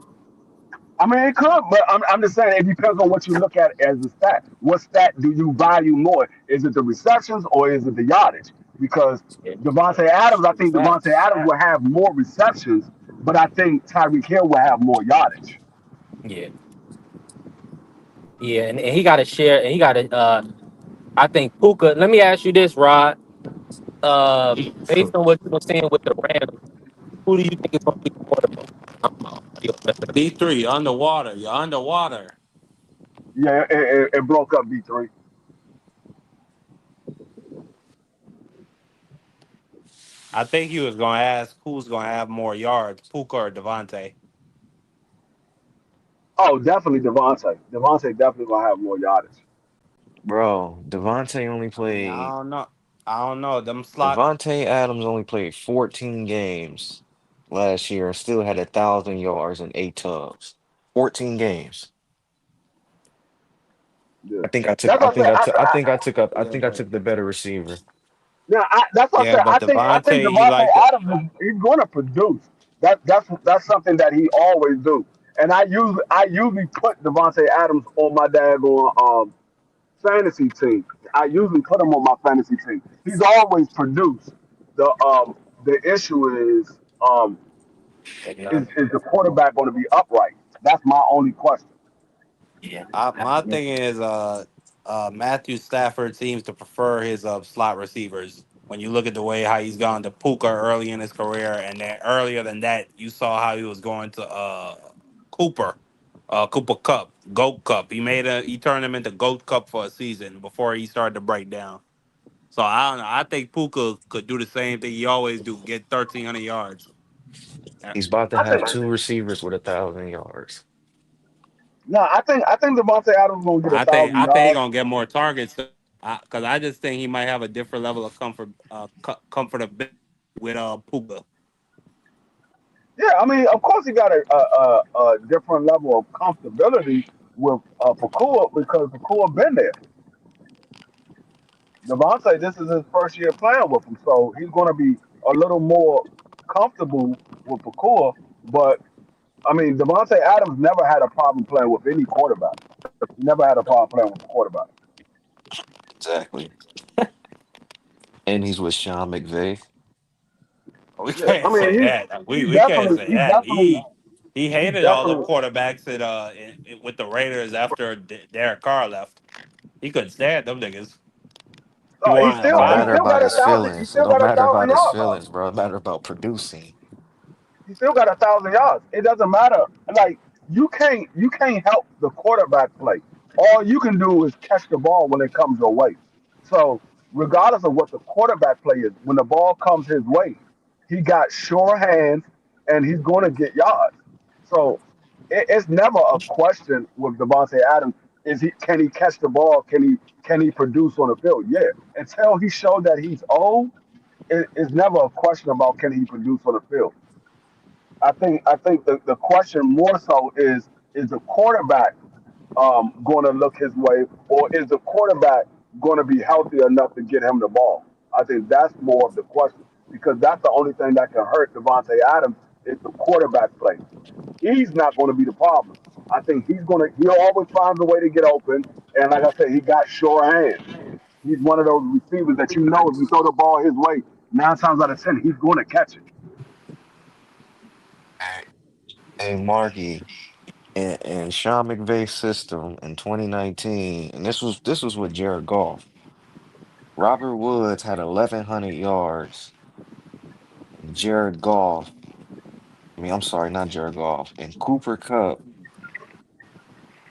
I mean, it could, but I'm just saying it depends on what you look at as a stat. What stat do you value more? Is it the receptions or is it the yardage? Because Yeah. Devontae Adams, I think Devontae Facts. Adams will have more receptions, but I think Tyreek Hill will have more yardage. Yeah. Yeah, and he got to share, and he got to. I think Puka. Let me ask you this, Rod. Based on what you were saying with the Rams, who do you think is going to be the quarterback? D3, underwater. You're underwater. Yeah, it broke up B3. I think he was going to ask who's going to have more yards, Puka or Devontae. Oh, definitely Devontae. Devontae definitely gonna have more yardage. Bro, Devontae only I mean, played. I don't know. Them slot. Devontae Adams only played 14 games last year and still had 1,000 yards and 8 tubs. 14 games. Yeah, I think I took. that's I what I think said. I took. I think I took up. I Yeah, think I but took the better receiver. Yeah, that's what I yeah, said. but I think Devontae, you Devontae like the Adams he's going to produce. That's something that he always do. And I usually put Devontae Adams on my daggone fantasy team. I usually put him on my fantasy team. He's always produced. The issue is the quarterback going to be upright? That's my only question. My thing is, Matthew Stafford seems to prefer his slot receivers. When you look at the way how he's gone to Puka early in his career, and then earlier than that, you saw how he was going to Cooper, Cooper Cup, Goat Cup. He turned him into Goat Cup for a season before he started to break down. So I don't know. I think Puka could do the same thing he always do, get 1,300 yards. He's about to I have think two receivers with 1,000 yards. no, I think Devontae Adams going to get a thousand I think he yards. gonna get more targets because I just think he might have a different level of comfortability with Puka. Yeah, I mean, of course he got a different level of comfortability with Pakua because Pakua been there. Devontae, this is his first year playing with him, so he's going to be a little more comfortable with Pakua. But I mean, Devontae Adams never had a problem playing with any quarterback. He never had a problem playing with the quarterback. Exactly. And he's with Sean McVay. We Yeah, I can't mean, say that. he We can't definitely say he that. definitely He he hated all the definitely quarterbacks with the Raiders after Derek Carr left. He couldn't stand them niggas. He he wanted a still Don't he matter bye. still about got a his thousand he feelings. It still don't got a matter thousand about his yards though. feelings, bro. It matter about producing. He still got 1,000 yards. It doesn't matter. Like you can't help the quarterback play. All you can do is catch the ball when it comes your way. So regardless of what the quarterback play is, when the ball comes his way, he got sure hands and he's going to get yards. So it's never a question with Devontae Adams. Is he can he catch the ball? Can he produce on the field? Yeah. Until he showed that he's old, it's never a question about can he produce on the field. I think the question more so is the quarterback going to look his way, or is the quarterback going to be healthy enough to get him the ball? I think that's more of the question because that's the only thing that can hurt Devontae Adams is the quarterback play. He's not going to be the problem. I think he'll always find a way to get open, and like I said, he got sure hands. He's one of those receivers that you know if you throw the ball his way, 9 times out of 10 he's going to catch it. Hey, hey, Marky, in Sean McVay's system in 2019, and this was with Jared Goff. Robert Woods had 1,100 yards. Jared Goff, I mean, I'm sorry, not Jared Goff, and Cooper Cup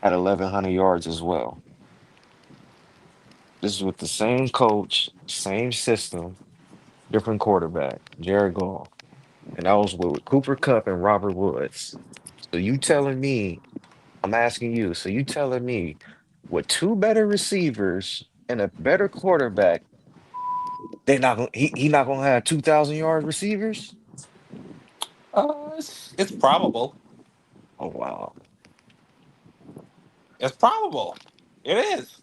had 1,100 yards as well. This is with the same coach, same system, different quarterback, Jared Goff. And that was with Cooper Cup and Robert Woods. So you telling me, I'm asking you, so you telling me with two better receivers and a better quarterback, he not gonna have 2,000 yard receivers? It's probable. Oh wow. It's probable. It is.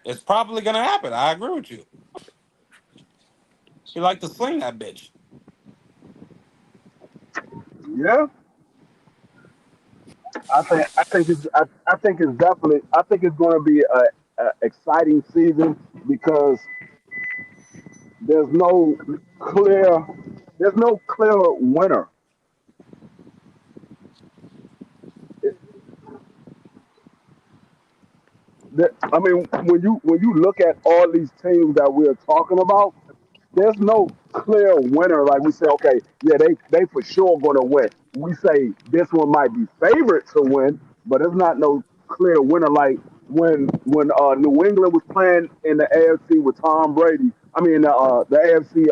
It's probably gonna happen. I agree with you. He like to sling that bitch. Yeah, I think it's going to be a exciting season because there's no clear there's no clear winner. It, I mean, when you look at all these teams that we're talking about, there's no clear winner. Like we say, okay, yeah, they for sure going to win. We say this one might be favorite to win, but there's not no clear winner. Like when New England was playing in the AFC with Tom Brady, I mean the AFC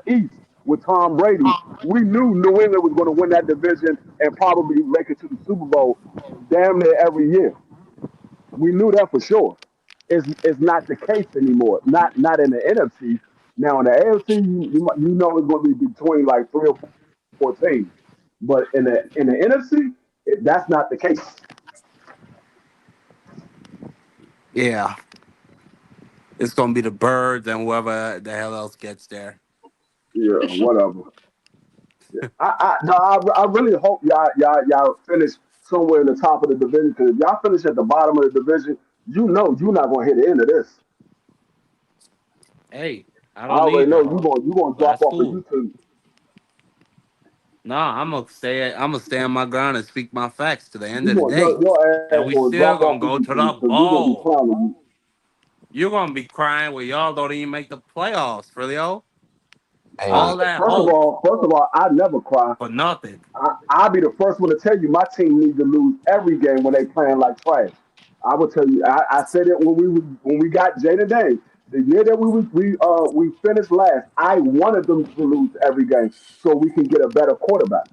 East with Tom Brady, we knew New England was going to win that division and probably make it to the Super Bowl damn near every year. We knew that for sure. It's not the case anymore. Not in the NFC. Now in the AFC, you know it's going to be between like 3 or 4 teams, but in the NFC, that's not the case. Yeah. It's gonna be the birds and whoever the hell else gets there. Yeah, whatever. No, I really hope y'all finish somewhere in the top of the division. Because if y'all finish at the bottom of the division, you know you're not gonna hit the end of this. Hey, I I don't already know either, you gonna but drop that's off the cool. YouTube. No, I'm gonna stay. I'm gonna stand my ground and speak my facts to the end You of the going day, your ass and we gonna still drop off gonna the go to YouTube the because you're gonna be bowl. clowning. You're gonna be crying where y'all don't even make the playoffs, Frilio. Hey, All that First of hope all, I never cry. for nothing. I'll be the first one to tell you my team needs to lose every game when they playing like trash. I will tell you. I said it when we got Jaden Daniels. The year that we finished last, I wanted them to lose every game so we can get a better quarterback.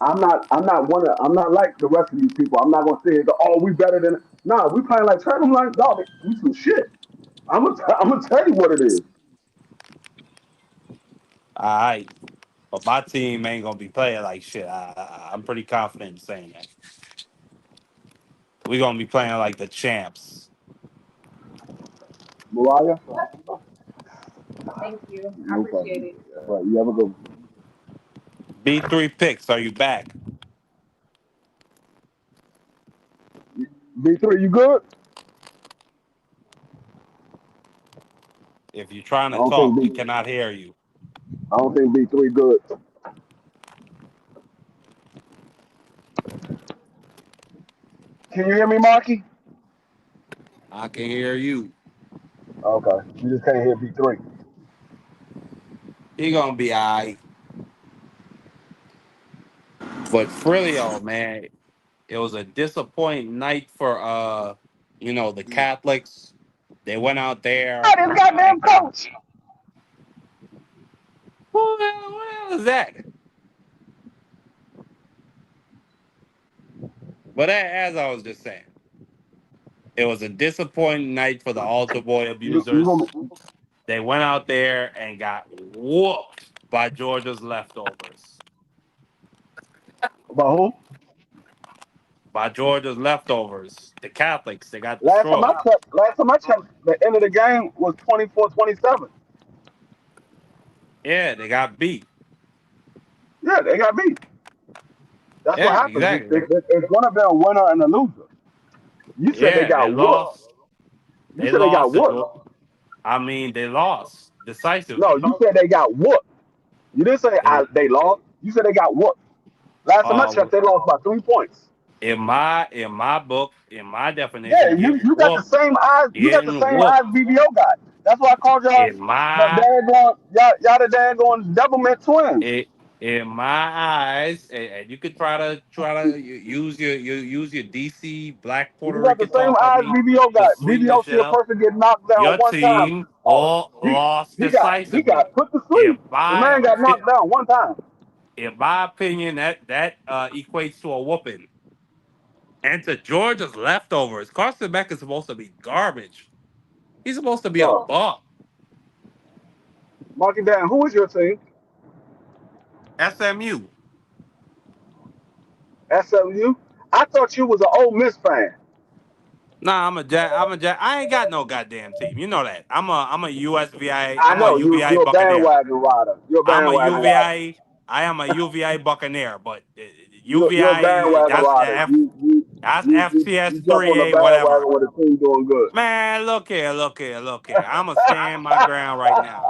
I'm not like the rest of these people. I'm not gonna say oh we better than nah, we playing like trash. I'm like, dog, we some shit. I'm gonna tell you what it is. All right, but my team ain't gonna be playing like shit. I'm pretty confident in saying that. We're gonna be playing like the champs. Mariah, no problem. All right, you have a good one. B3 picks. Are you back? B3, you good? If you're trying I to don't think talk, we B. cannot hear you. I don't think B3 good. Can you hear me, Marky? I can hear you. Okay, you just can't hear B3. He gonna be all right. But Frilio, man, it was a disappointing night for the Catholics. They went out there This and goddamn got coach. who the hell is that? But as I was just saying, it was a disappointing night for the altar boy You abusers. gonna They went out there and got whooped by Georgia's leftovers. about who? By Georgia's leftovers. The Catholics, they got Last time I destroyed. checked, the end of the game was 24-27. Yeah, they got beat. Yeah, they got beat. That's what Yeah, happens. exactly. It's gonna be a winner and a loser. You said they Yeah, they got whooped. lost. You They said they got lost to whooped. Georgia. I mean, they lost No, decisively. you said they got whooped. You didn't say They they lost. You said they got whooped. Last time I uh checked, they lost by 3 points. in my book, in my Yeah, definition, get you got the whooped, same eyes. You got the getting same whooped. eyes BBO got. That's why I called y'all In the my daggone y'all the daggone doublemint twins. it in my eyes, and you could try to use your DC Black You Puerto got the Rican same talk on eyes me BBO to got. sweeten the BBO see shit a up. person get knocked down Your one time. team Oh, all he lost he decisively. got put to In sleep. The my man got opi- knocked down one time. in my opinion, that equates to a whooping. And to Georgia's leftovers, Carson Beck is supposed to be garbage. He's supposed to be a So, bum. mark it down. Who is your team? SMU. SMU. I thought you was an Ole Miss fan. Nah, I'm a jack. I'm a jack. I ain't got no goddamn team. You know that. I'm a USVI. I I'm a know UVI you're a Buccaneer. bandwagon rider. You're a I'm a bandwagon rider. UVI. I am a UVI Buccaneer. But You're a UVI, bandwagon that's rider. that's FCS You jump on the 3A whatever. bandwagon when the team doing good. Man, look here. I'ma stand my ground right now.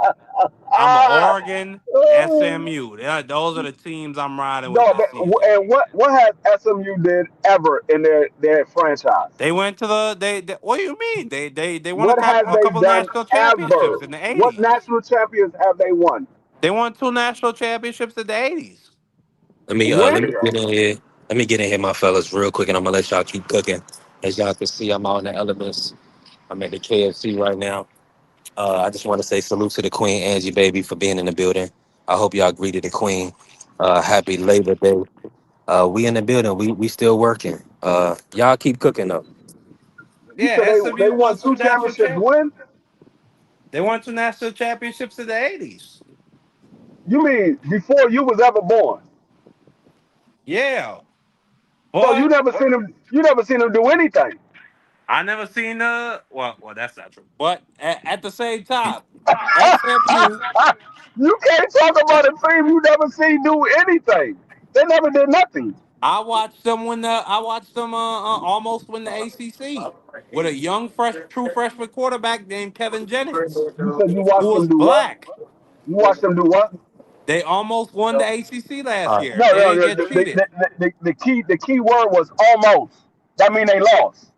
I'm a Ah, Oregon, oh, SMU. Those are the teams I'm riding with no, this season. and what has SMU did ever in their franchise? They went to they what do you mean? They won What has a they couple done national ever? championships in the What 80s. national champions have they won? They won two national championships in the 80s. let me When? get in here. Let me get in here, my fellas, real quick, and I'm gonna let y'all keep cooking. As y'all can see, I'm out in the elements. I'm at the KFC right now. I just want to say salute to the Queen Angie baby for being in the building. I hope y'all greeted the Queen. Happy Labor Day. We in the building. We still working. Y'all keep cooking up. You said Yeah, they SMU won won two two national championships. champ. When? They won two national championships in the 80s. You mean before you was ever born? Yeah, So you but never seen them. You never seen them do anything. I never seen well that's not true. But at the same time, SMU You can't talk about a team you never seen do anything. They never did nothing. I watched them almost win the ACC with a young true freshman quarterback named Kevin Jennings, You said you who watched was them do what? black. You watched them do what? They almost won the ACC last Uh, year. No, They no, didn't no. get cheated. The key word was almost. That mean they lost.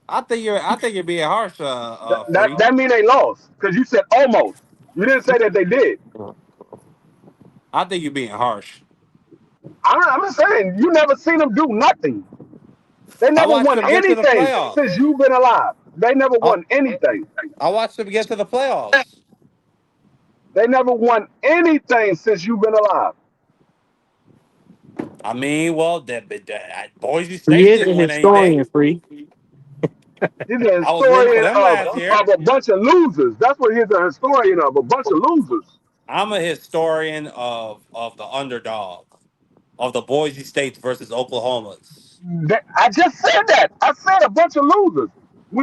I think you're being harsh, Free. That mean they lost because you said almost. You didn't say that they did. I think you're being harsh. I'm just saying you never seen them do nothing. They I never watched won them get to the anything playoffs. since you've been alive. They never I, won anything. I watched them get to the playoffs. They never won anything since you've been alive. I mean, well, Boise Free State is a didn't win historian. anything. Free. He's a I was rooting for historian them last year. of a bunch of losers. That's what he's a historian of, a bunch of losers. I'm a historian of the underdog, of the Boise States versus Oklahomas. I just said that. I said a bunch of losers.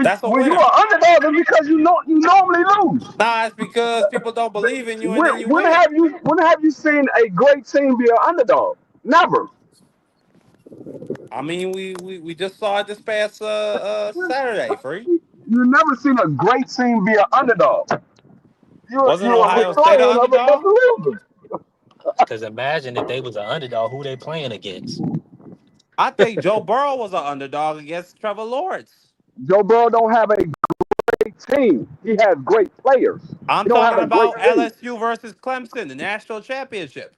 That's a When you winner. are underdog, it's because you normally lose. Nah, it's because people don't believe in you and then you win. When have you seen a great team be an underdog? Never. I mean, we just saw it this past Saturday, Free. You never seen a great team be an underdog. Wasn't You're a Ohio State an historian of a bunch underdog? of losers. Because imagine if they was an underdog, who they playing against? I think Joe Burrow was an underdog against Trevor Lawrence. Joe Burrow don't have a great team. He has great players. I'm He don't have talking a great about team. LSU versus Clemson, the national championship.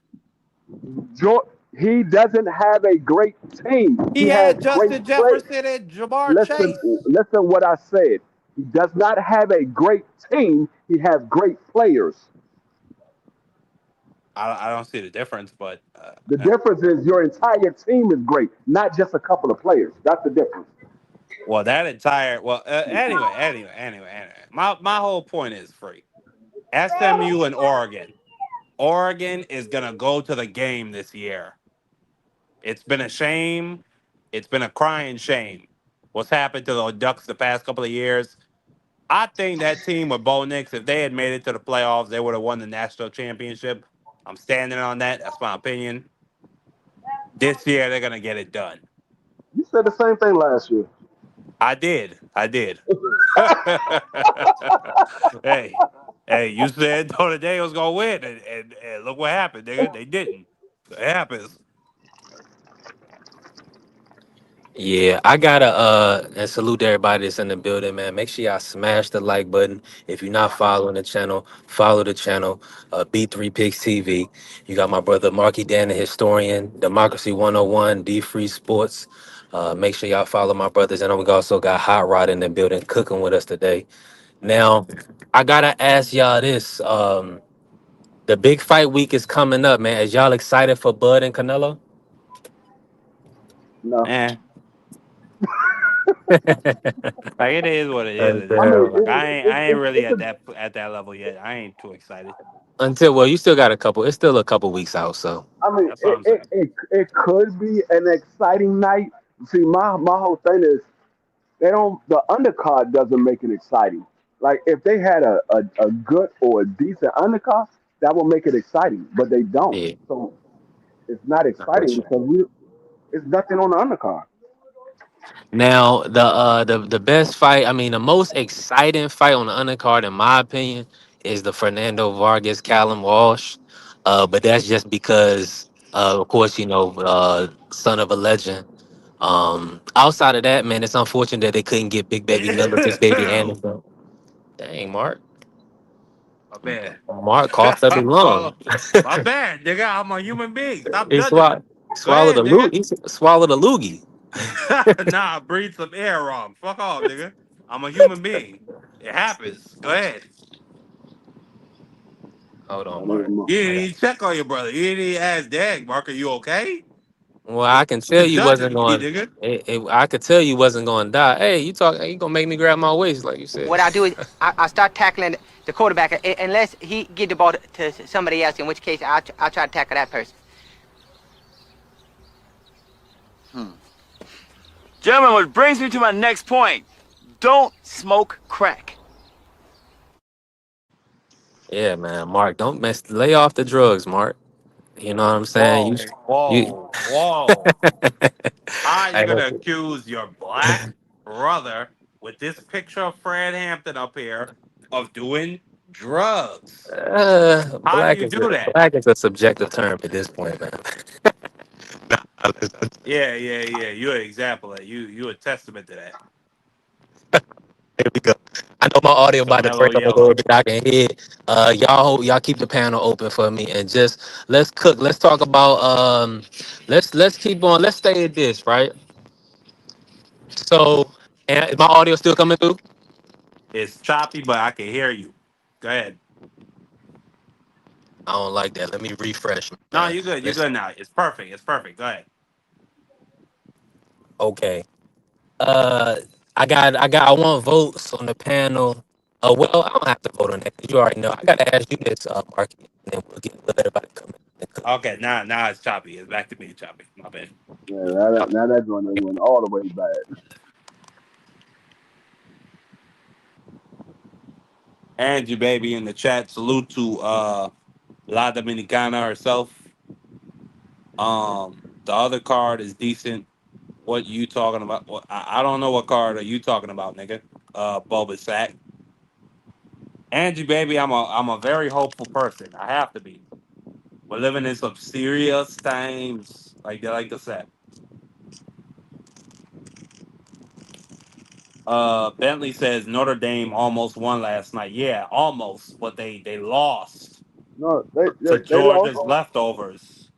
He doesn't have a great team. He He has had great Justin play. Jefferson and Jamar Listen, Chase. listen what I said. He does not have a great team. He has great players. I don't see the difference, but The difference is your entire team is great, not just a couple of players. That's the difference. well, that entire anyway. My whole point is Free. SMU and Oregon. Oregon is gonna go to the game this year. It's been a shame. It's been a crying shame. What's happened to the Ducks the past couple of years? I think that team with Bo Nix, if they had made it to the playoffs, they would have won the national championship. I'm standing on that. That's my opinion. This year, they're gonna get it done. You said the same thing last year. I did. I did. hey, hey, you said Notre Dame was gonna win, and look what happened, nigga. They didn't. It happens. Yeah, I gotta and salute everybody that's in the building, man. Make sure y'all smash the like button. If you're not following the channel, follow the channel. B3 Pigs TV. You got my brother Marky Dan, the historian, Democracy 101, D Free Sports. Make sure y'all follow my brothers. And we also got Hot Rod in the building cooking with us today. Now, I gotta ask y'all this. The big fight week is coming up, man. Is y'all excited for Bud and Canelo? No. Eh. Like it is what it Uh, is, I mean, bro. Like I ain't really it's a, at that level yet. I ain't too excited. Until well, you still got a couple. It's still a couple weeks out, so I mean, That's what I'm saying. it could be an exciting night. See, my whole thing is the undercard doesn't make it exciting. Like if they had a good or a decent undercard, that will make it exciting. But they don't. yeah. So it's not I'm with exciting you. because it's nothing on the undercard. Now the best fight, I mean the most exciting fight on the undercard, in my opinion, is the Fernando Vargas Callum Walsh. But that's just because of course, son of a legend. Outside of that, man, it's unfortunate that they couldn't get Big Baby Miller, Big Baby Anderson. Dang, Mark. My bad. Mark coughed up his lung. Follow. My bad, nigga. I'm a human being. Stop He judging me. Go swallowed a ahead, nigga. swallowed a loogie. Nah, breathe some air wrong. Fuck off, nigga. I'm a human being. It happens. Go ahead. Hold I on, need Mark. more. You didn't even check on your brother. You didn't even ask Dad, Mark, are you okay? Well, I can tell You you wasn't judging me, going. nigga. I could tell you wasn't going to die. Hey, you gonna make me grab my waist like you said. What I do is I start tackling the quarterback unless he get the ball to somebody else, in which case I'll try to tackle that person. Gentlemen, which brings me to my next point. Don't smoke crack. Yeah, man, Mark, don't lay off the drugs, Mark. You know what I'm saying? Whoa, You whoa, whoa. How you I gonna know. accuse your black brother with this picture of Fred Hampton up here of doing drugs? How do you do that? Black is a subjective term at this point, man. Yeah, yeah, yeah. You're an example. You a testament to that. Here we go. I know my audio Mr. about to Mellow break up a little Yellow. bit. I can hear it. Y'all keep the panel open for me and just let's cook. Let's talk about let's keep on. Let's stay at this, right? So, and is my audio still coming through? It's choppy, but I can hear you. Go ahead. I don't like that. Let me refresh, No, man. you're good. You're Let's good now. It's perfect. It's perfect. Go ahead. okay. Uh, I want votes on the panel. Well, I don't have to vote on that. 'Cause you already know. I gotta ask you this, Marky, and then let everybody come in and cook. Okay, now it's choppy. It's back to being choppy. My bad. Yeah, now that joint done went all the way bad. Angie baby in the chat. Salute to La Dominicana herself. The other card is decent. What you talking about? Well, I don't know what card are you talking about, nigga. Boba Sack. Angie baby, I'm a very hopeful person. I have to be. We're living in some serious times, like they like to say. Bentley says Notre Dame almost won last night. Yeah, almost, but they lost No, to they lost. Georgia's leftovers.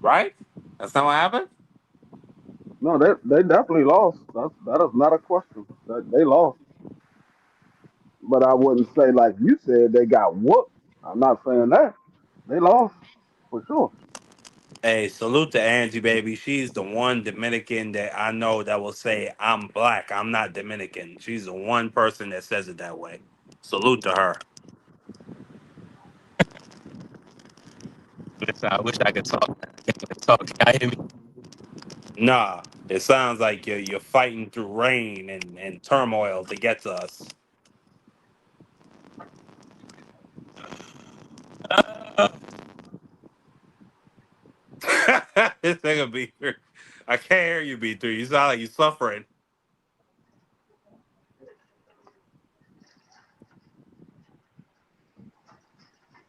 Right? That's not what happened. No, they definitely lost. That is not a question. They lost. But I wouldn't say like you said they got whooped. I'm not saying that. They lost for sure. Hey, salute to Angie, baby. She's the one Dominican that I know that will say, I'm black, I'm not Dominican. She's the one person that says it that way. Salute to her. Listen, I wish I could talk. I can't talk. Can you hear me? Nah, it sounds like you're fighting through rain and turmoil to get to us. This nigga be here. I can't hear you, B3. You sound like you're suffering.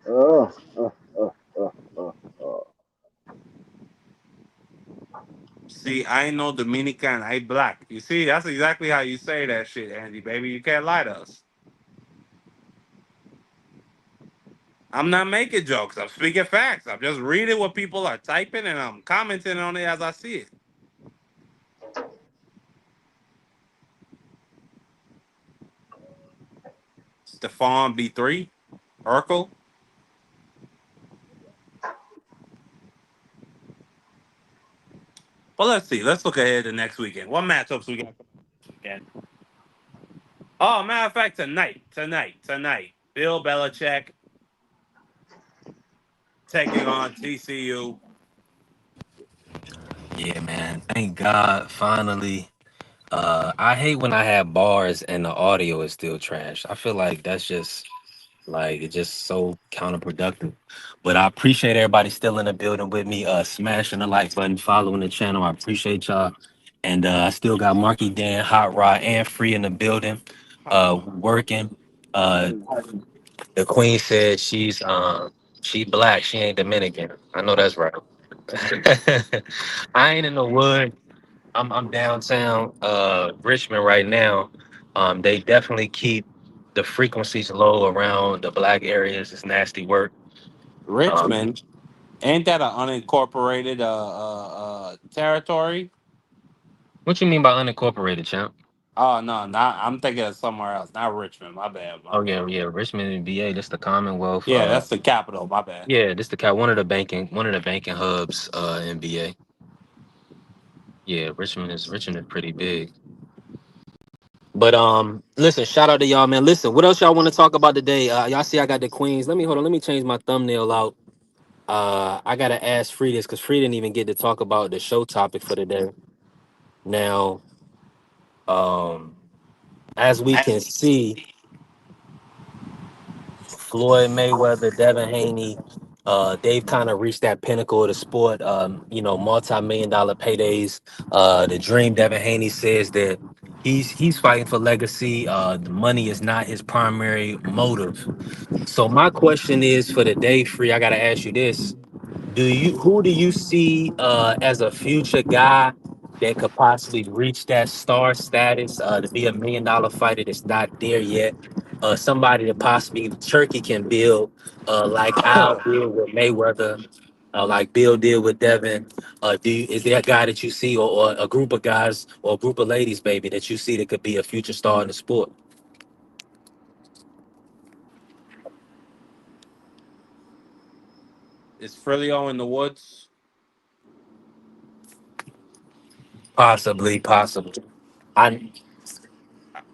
Uh, uh, uh, uh, uh, uh. See, I ain't no Dominican, I black. You see, that's exactly how you say that shit, Andy, baby. You can't lie to us. I'm not making jokes. I'm speaking facts. I'm just reading what people are typing and I'm commenting on it as I see it. Stephon B3, Urkel. Well, let's see. Let's look ahead to next weekend. What matchups we got this weekend? Oh, matter of fact, tonight. Bill Belichick taking on TCU. Yeah, man. Thank God. Finally. I hate when I have bars and the audio is still trash. I feel like that's just like it's just so counterproductive. But I appreciate everybody still in the building with me, smashing the like button, following the channel. I appreciate y'all. And I still got Marky Dan, Hot Rod, and Free in the building, working. Uh the Queen said she black, she ain't Dominican. I know that's right. I ain't in the wood. I'm downtown Richmond right now. They definitely keep the frequencies low around the black areas. It's nasty work. Um, Richmond, ain't that an unincorporated territory? what you mean by unincorporated, champ? Oh no, not I'm thinking of somewhere else, not Richmond. My bad, my Oh bad. yeah, yeah. Richmond and VA. That's the Commonwealth. Yeah, that's the capital. My bad. Yeah, this one of the banking hubs in VA. Yeah, Richmond is pretty big. But listen, shout out to y'all, man. Listen, what else y'all want to talk about today? Y'all see I got the Queens. Let me change my thumbnail out. I gotta ask Free this because Free didn't even get to talk about the show topic for today. Now, as we can see, Floyd Mayweather, Devin Haney, they've kind of reached that pinnacle of the sport. Multi-million dollar paydays. The dream, Devin Haney says that he's fighting for legacy. The money is not his primary motive. So my question is for the day, free. I gotta ask you this: who do you see as a future guy that could possibly reach that star status to be $1 million fighter that's not there yet? Somebody that possibly Turkey can build, like Al did with Mayweather, like Bill did with Devin. Is there a guy that you see, or a group of guys, or a group of ladies, baby, that you see that could be a future star in the sport? Is Frilio in the woods? Possibly, possibly. I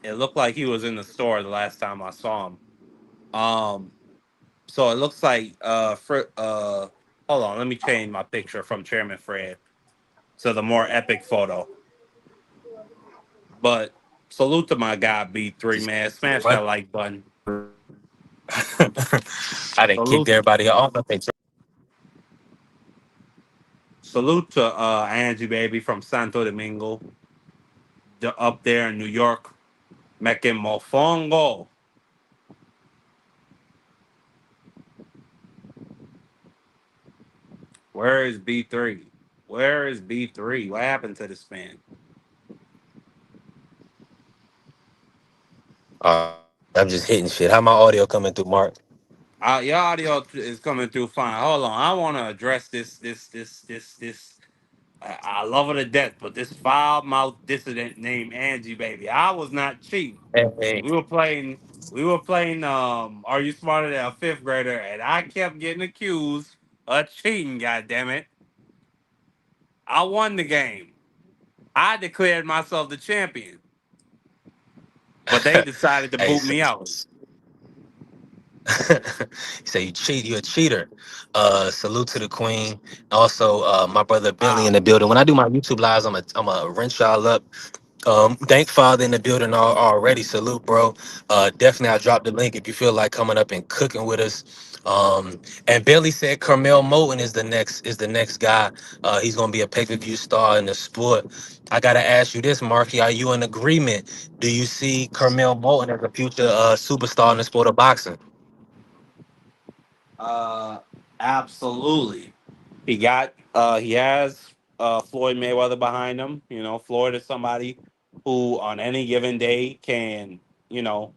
It looked like he was in the store the last time I saw him. Um, so it looks like hold on, let me change my picture from Chairman Fred to the more epic photo. But salute to my guy B3, man. Smash that what? like button. I didn't kick Salute everybody off. salute to Angie baby from Santo Domingo, up there in New York, making mofongo. Where is B3? Where is B3? What happened to this man? I'm just hitting shit. How my audio coming through, Mark? Your audio is coming through fine. Hold on, I want to address this. I love her to death, but this foul mouth dissident named Angie, baby. I was not cheating. Hey, We were playing. We were playing. Are you smarter than a fifth grader? And I kept getting accused of cheating. God damn it! I won the game. I declared myself the champion, but they decided to hey, boot me out. you say you cheat, you're a cheater. Salute to the queen. Also, my brother Billy in Wow. the building. When I do my YouTube lives, I'm a wrench y'all up. Thank Father in the building already. Salute, bro. Definitely, I'll drop the link if you feel like coming up and cooking with us. And Billy said Carmel Moten is the next guy. He's gonna be a pay-per-view star in the sport. I gotta ask you this, Marky. Are you in agreement? Do you see Carmel Moten as a future superstar in the sport of boxing? Uh, Absolutely. He has Floyd Mayweather behind him. You know, Floyd is somebody who on any given day can, you know,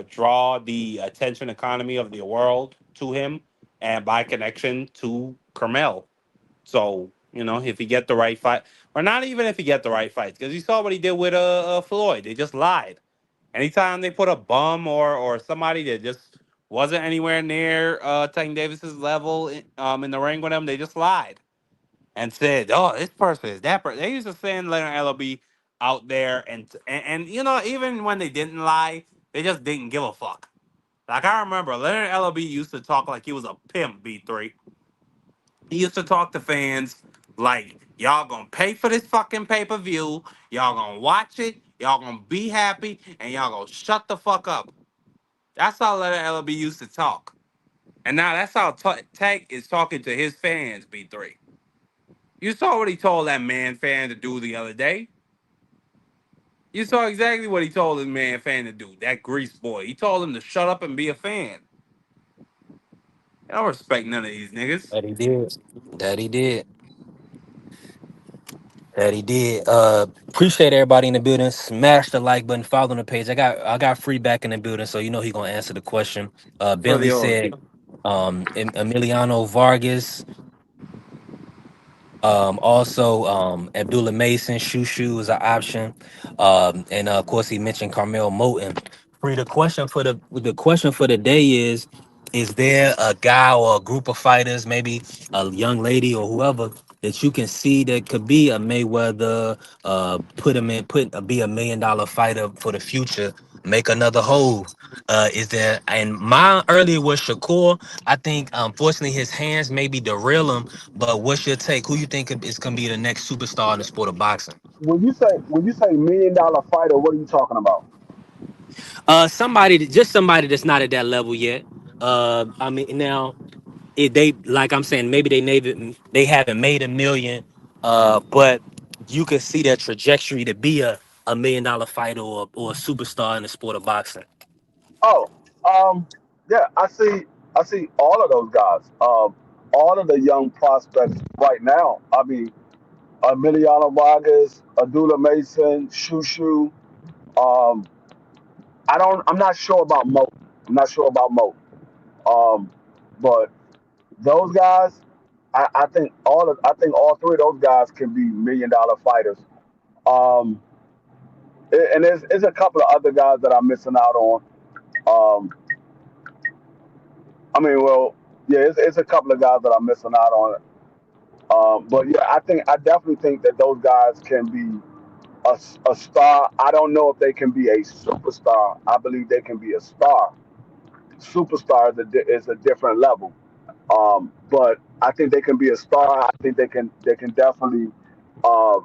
draw the attention economy of the world to him, and by connection to Carmel. So, you know, if he get the right fight, or not even if he get the right fights, because you saw what he did with Floyd. They just lied. Anytime they put a bum or somebody that just wasn't anywhere near Tank Davis's level in the ring with him, they just lied and said, "Oh, this person is that person." They used to send Leonard Ellaby out there, and you know, even when they didn't lie, they just didn't give a fuck. Like I remember, Leonard Ellaby used to talk like he was a pimp. B3. He used to talk to fans like, "Y'all gonna pay for this fucking pay per view. Y'all gonna watch it. Y'all gonna be happy, and y'all gonna shut the fuck up." That's how Leonard Ellaby used to talk. And now that's how Tank is talking to his fans, B3. You saw what he told that man fan to do the other day. You saw exactly what he told his man fan to do. That grease boy. He told him to shut up and be a fan. I don't respect none of these niggas. That he did. That he did. That he did. Appreciate everybody in the building. Smash the like button. Follow the page. I got free back in the building, so you know he gonna answer the question. For Bentley the said, Emiliano Vargas. Also, Abdullah Mason, Shushu is an option. And of course, he mentioned Carmel Moten. Free. The question for the day is there a guy or a group of fighters, maybe a young lady or whoever, that you can see that could be a Mayweather, be $1 million fighter for the future, make another hole? Is there? And my earlier was Shakur. I think unfortunately his hands maybe derail him, but what's your take? Who you think is gonna be the next superstar in the sport of boxing? When you say $1 million fighter, what are you talking about? Somebody that's not at that level yet. I mean, now they like I'm saying maybe they haven't made a million, but you can see their trajectory to be a $1 million fighter or a superstar in the sport of boxing. Oh, yeah, I see all of those guys. All of the young prospects right now. I mean, Emiliano Vargas, Abdullah Mason, Shushu. Um, I'm not sure about Mo. I'm not sure about Mo. Um, but those guys, I think all three of those guys can be $1 million fighters. Um, and there's a couple of other guys that I'm missing out on. Um, I mean, well, yeah, it's a couple of guys that I'm missing out on. But yeah, I definitely think that those guys can be a star. I don't know if they can be a superstar. I believe they can be a star. Superstar is a different level. But I think they can be a star. I think they can definitely uh,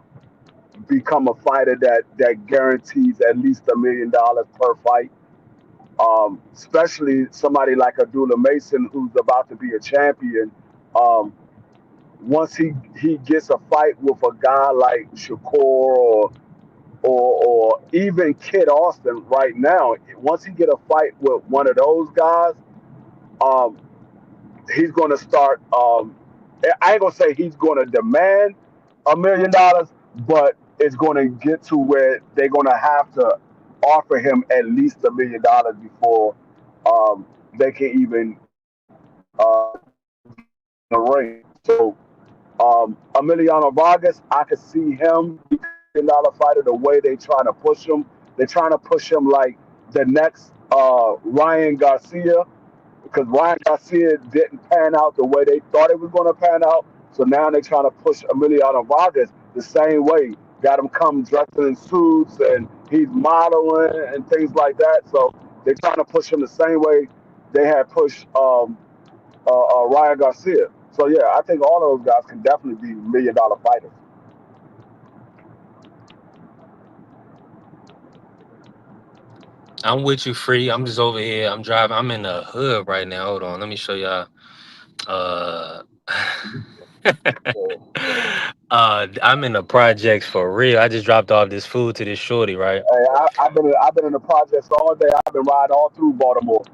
become a fighter that guarantees at least $1 million per fight. Especially somebody like Abdullah Mason, who's about to be a champion. Um, Once he gets a fight with a guy like Shakur or even Kid Austin right now, once he get a fight with one of those guys, um, he's going to start. I ain't gonna say he's going to demand $1 million, but it's going to get to where they're going to have to offer him at least $1 million before um, they can even get in the ring. So Emiliano Vargas, I could see him $1 million fighter. The way they trying to push him, they're trying to push him like the next Ryan Garcia, because Ryan Garcia didn't pan out the way they thought it was going to pan out. So now they're trying to push Emiliano Vargas the same way. Got him come dressed in suits and he's modeling and things like that. So they're trying to push him the same way they had pushed Ryan Garcia. So yeah, I think all of those guys can definitely be $1 million fighters. I'm with you, free. I'm just over here. I'm driving. I'm in the hood right now. Hold on, let me show y'all. Uh, So, I'm in the projects for real. I just dropped off this food to this shorty, right? hey, I've been in the projects all day. I've been riding all through Baltimore.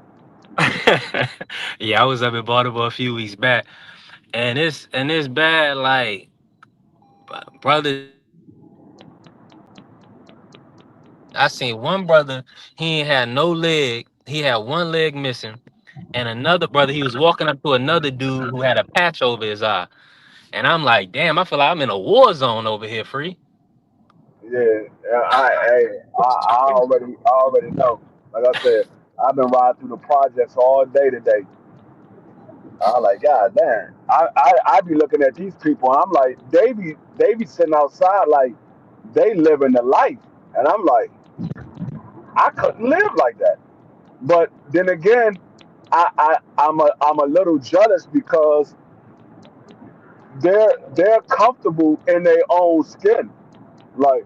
Yeah, I was up in Baltimore a few weeks back, and it's bad. Like brothers, I seen one brother. He ain't had no leg. He had one leg missing, and another brother. He was walking up to another dude who had a patch over his eye, and I'm like, damn, I feel like I'm in a war zone over here, free. Yeah, I already know. Like I said, I've been riding through the projects all day today. I like, God damn. I be looking at these people and I'm like, they be sitting outside like they living the life. And I'm like, I couldn't live like that. But then again, I'm a little jealous because they're comfortable in their own skin. Like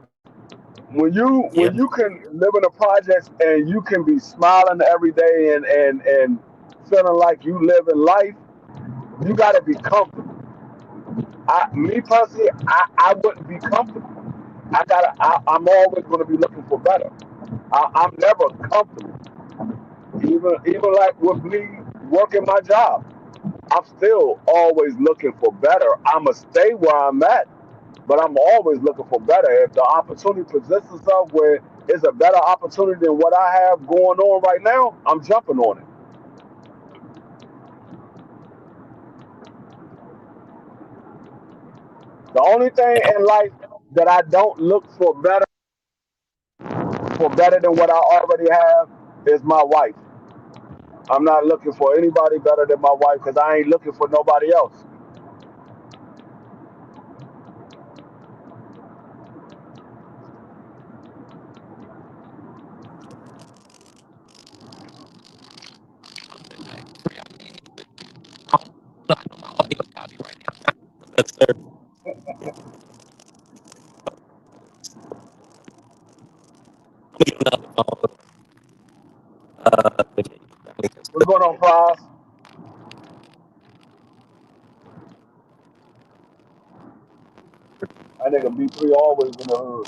when Yeah. you can live in the projects and you can be smiling every day and feeling like you live in life, you gotta be comfortable. Me personally, I wouldn't be comfortable. I'm always gonna be looking for better. I'm never comfortable. Even like with me working my job, I'm still always looking for better. I'ma stay where I'm at, but I'm always looking for better. If the opportunity presents itself where it's a better opportunity than what I have going on right now, I'm jumping on it. The only thing in life that I don't look for better than what I already have is my wife. I'm not looking for anybody better than my wife because I ain't looking for nobody else. Yes, sir. What's going on, Prize? That nigga B3 always in the hood.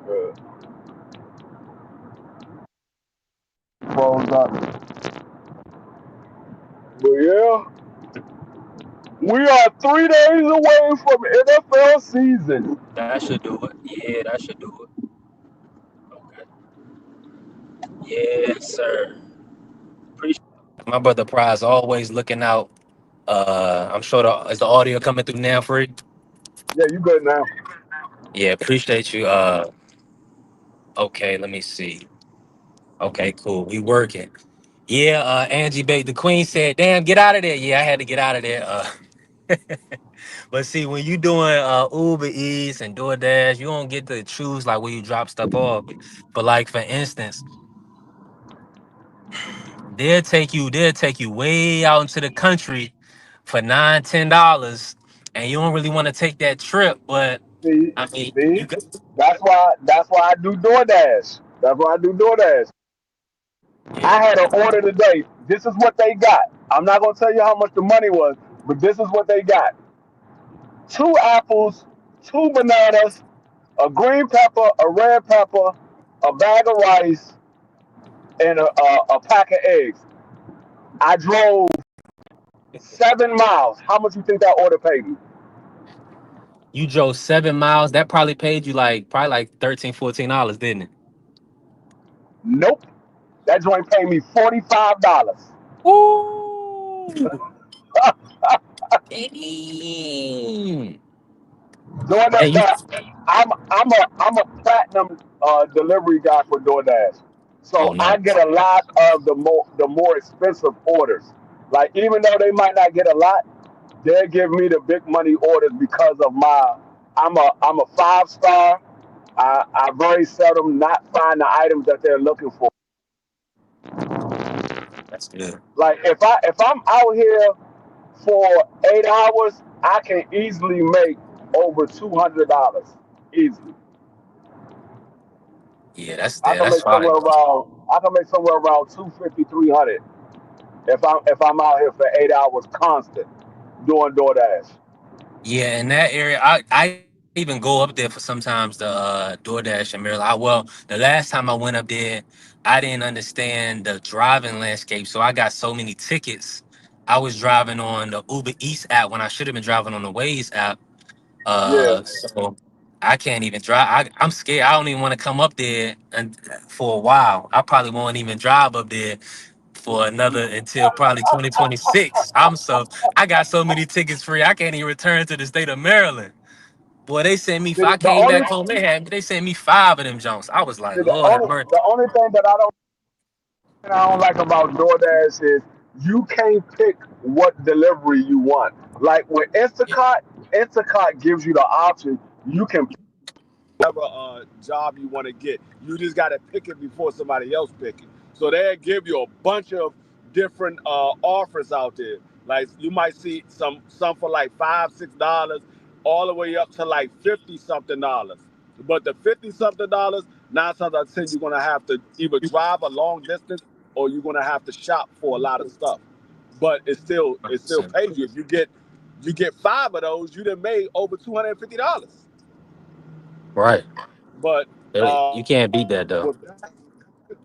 Yeah. Froze up. But yeah, we are 3 days away from NFL season. That should do it. Yeah, that should do it. Okay. Yes, sir. Appreciate my brother Prize always looking out. I'm sure is the audio coming through now free? Yeah, you good now. Yeah, appreciate you. Okay, let me see. Okay, cool. We working. Yeah, Angie Bate, the Queen said, "Damn, get out of there." Yeah, I had to get out of there. But see, when you doing Uber Eats and DoorDash, you don't get to choose like where you drop stuff off. But like for instance, they'll take you way out into the country for $9, $10, and you don't really want to take that trip. But See, I mean, see, you got that's why I do DoorDash. That's why I do DoorDash. I yeah, had an order today. This is what they got. I'm not gonna tell you how much the money was, but this is what they got: 2 apples, 2 bananas, a green pepper, a red pepper, a bag of rice, and a pack of eggs. I drove 7 miles. How much you think that order paid me? you drove 7 miles. That probably paid you like probably like $13, $14, didn't it? Nope. That joint paid me $45. Ooh, dang. Doing And you, that, I'm a platinum delivery guy for DoorDash, oh, so I nice. get a lot of the more expensive orders. Like even though they might not get a lot, they give me the big money orders because of my I'm a 5 star. I very seldom not find the items that they're looking for. That's good. Like if I'm out here for 8 hours, I can easily make over $200 easily. Yeah, that's I there. can That's make somewhere fine. around I can make somewhere around 250, 300 if I'm out here for 8 hours constant doing DoorDash. Yeah, in that area, I even go up there for sometimes the DoorDash in Maryland. Well, the last time I went up there, I didn't understand the driving landscape, so I got so many tickets. I was driving on the Uber Eats app when I should have been driving on the Waze app. Yeah. So I can't even drive. I'm scared. I don't even want to come up there and for a while. I probably won't even drive up there for another until probably 2026. I got so many tickets free. I can't even return to the state of Maryland. Boy, they sent me. See, I the came only back home. They sent me 5 of them Jones. I was like, see, the Lord have only mercy. the only thing that I don't like about DoorDash is you can't pick what delivery you want. Like with Yeah, Instacart gives you the option. You can whatever job you want to get. You just got to pick it before somebody else pick it. So they give you a bunch of different offers out there. Like you might see some for like $5, $6, all the way up to like 50 something dollars. But the 50 something dollars, 9 times out of 10, you're gonna have to either drive a long distance or you're gonna have to shop for a lot of stuff. But it still 100%. pays you. If you get 5 of those, you done made over $250. Right. But You can't beat that though. with that,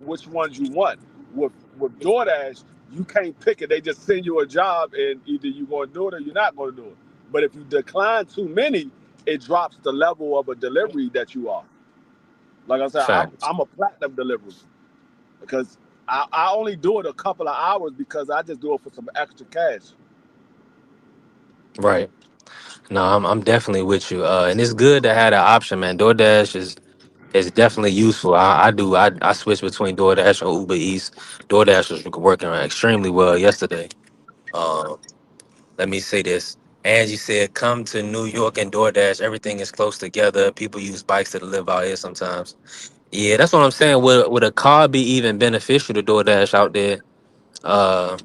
which ones you want. With DoorDash, you can't pick it. They just send you a job, and either you're going to do it or you're not going to do it. But if you decline too many, it drops the level of a delivery that you are. Like I said, I'm Facts. I'm a platinum delivery because I only do it a couple of hours because I just do it for some extra cash. Right. No, I'm definitely with you. And it's good to have that option, man. DoorDash is definitely useful. I switch between DoorDash or Uber Eats. DoorDash was working extremely well yesterday. Um, Let me say this. Angie said, "Come to New York and DoorDash. Everything is close together. People use bikes to live out here sometimes." Yeah, that's what I'm saying. Would a car be even beneficial to DoorDash out there? Uh,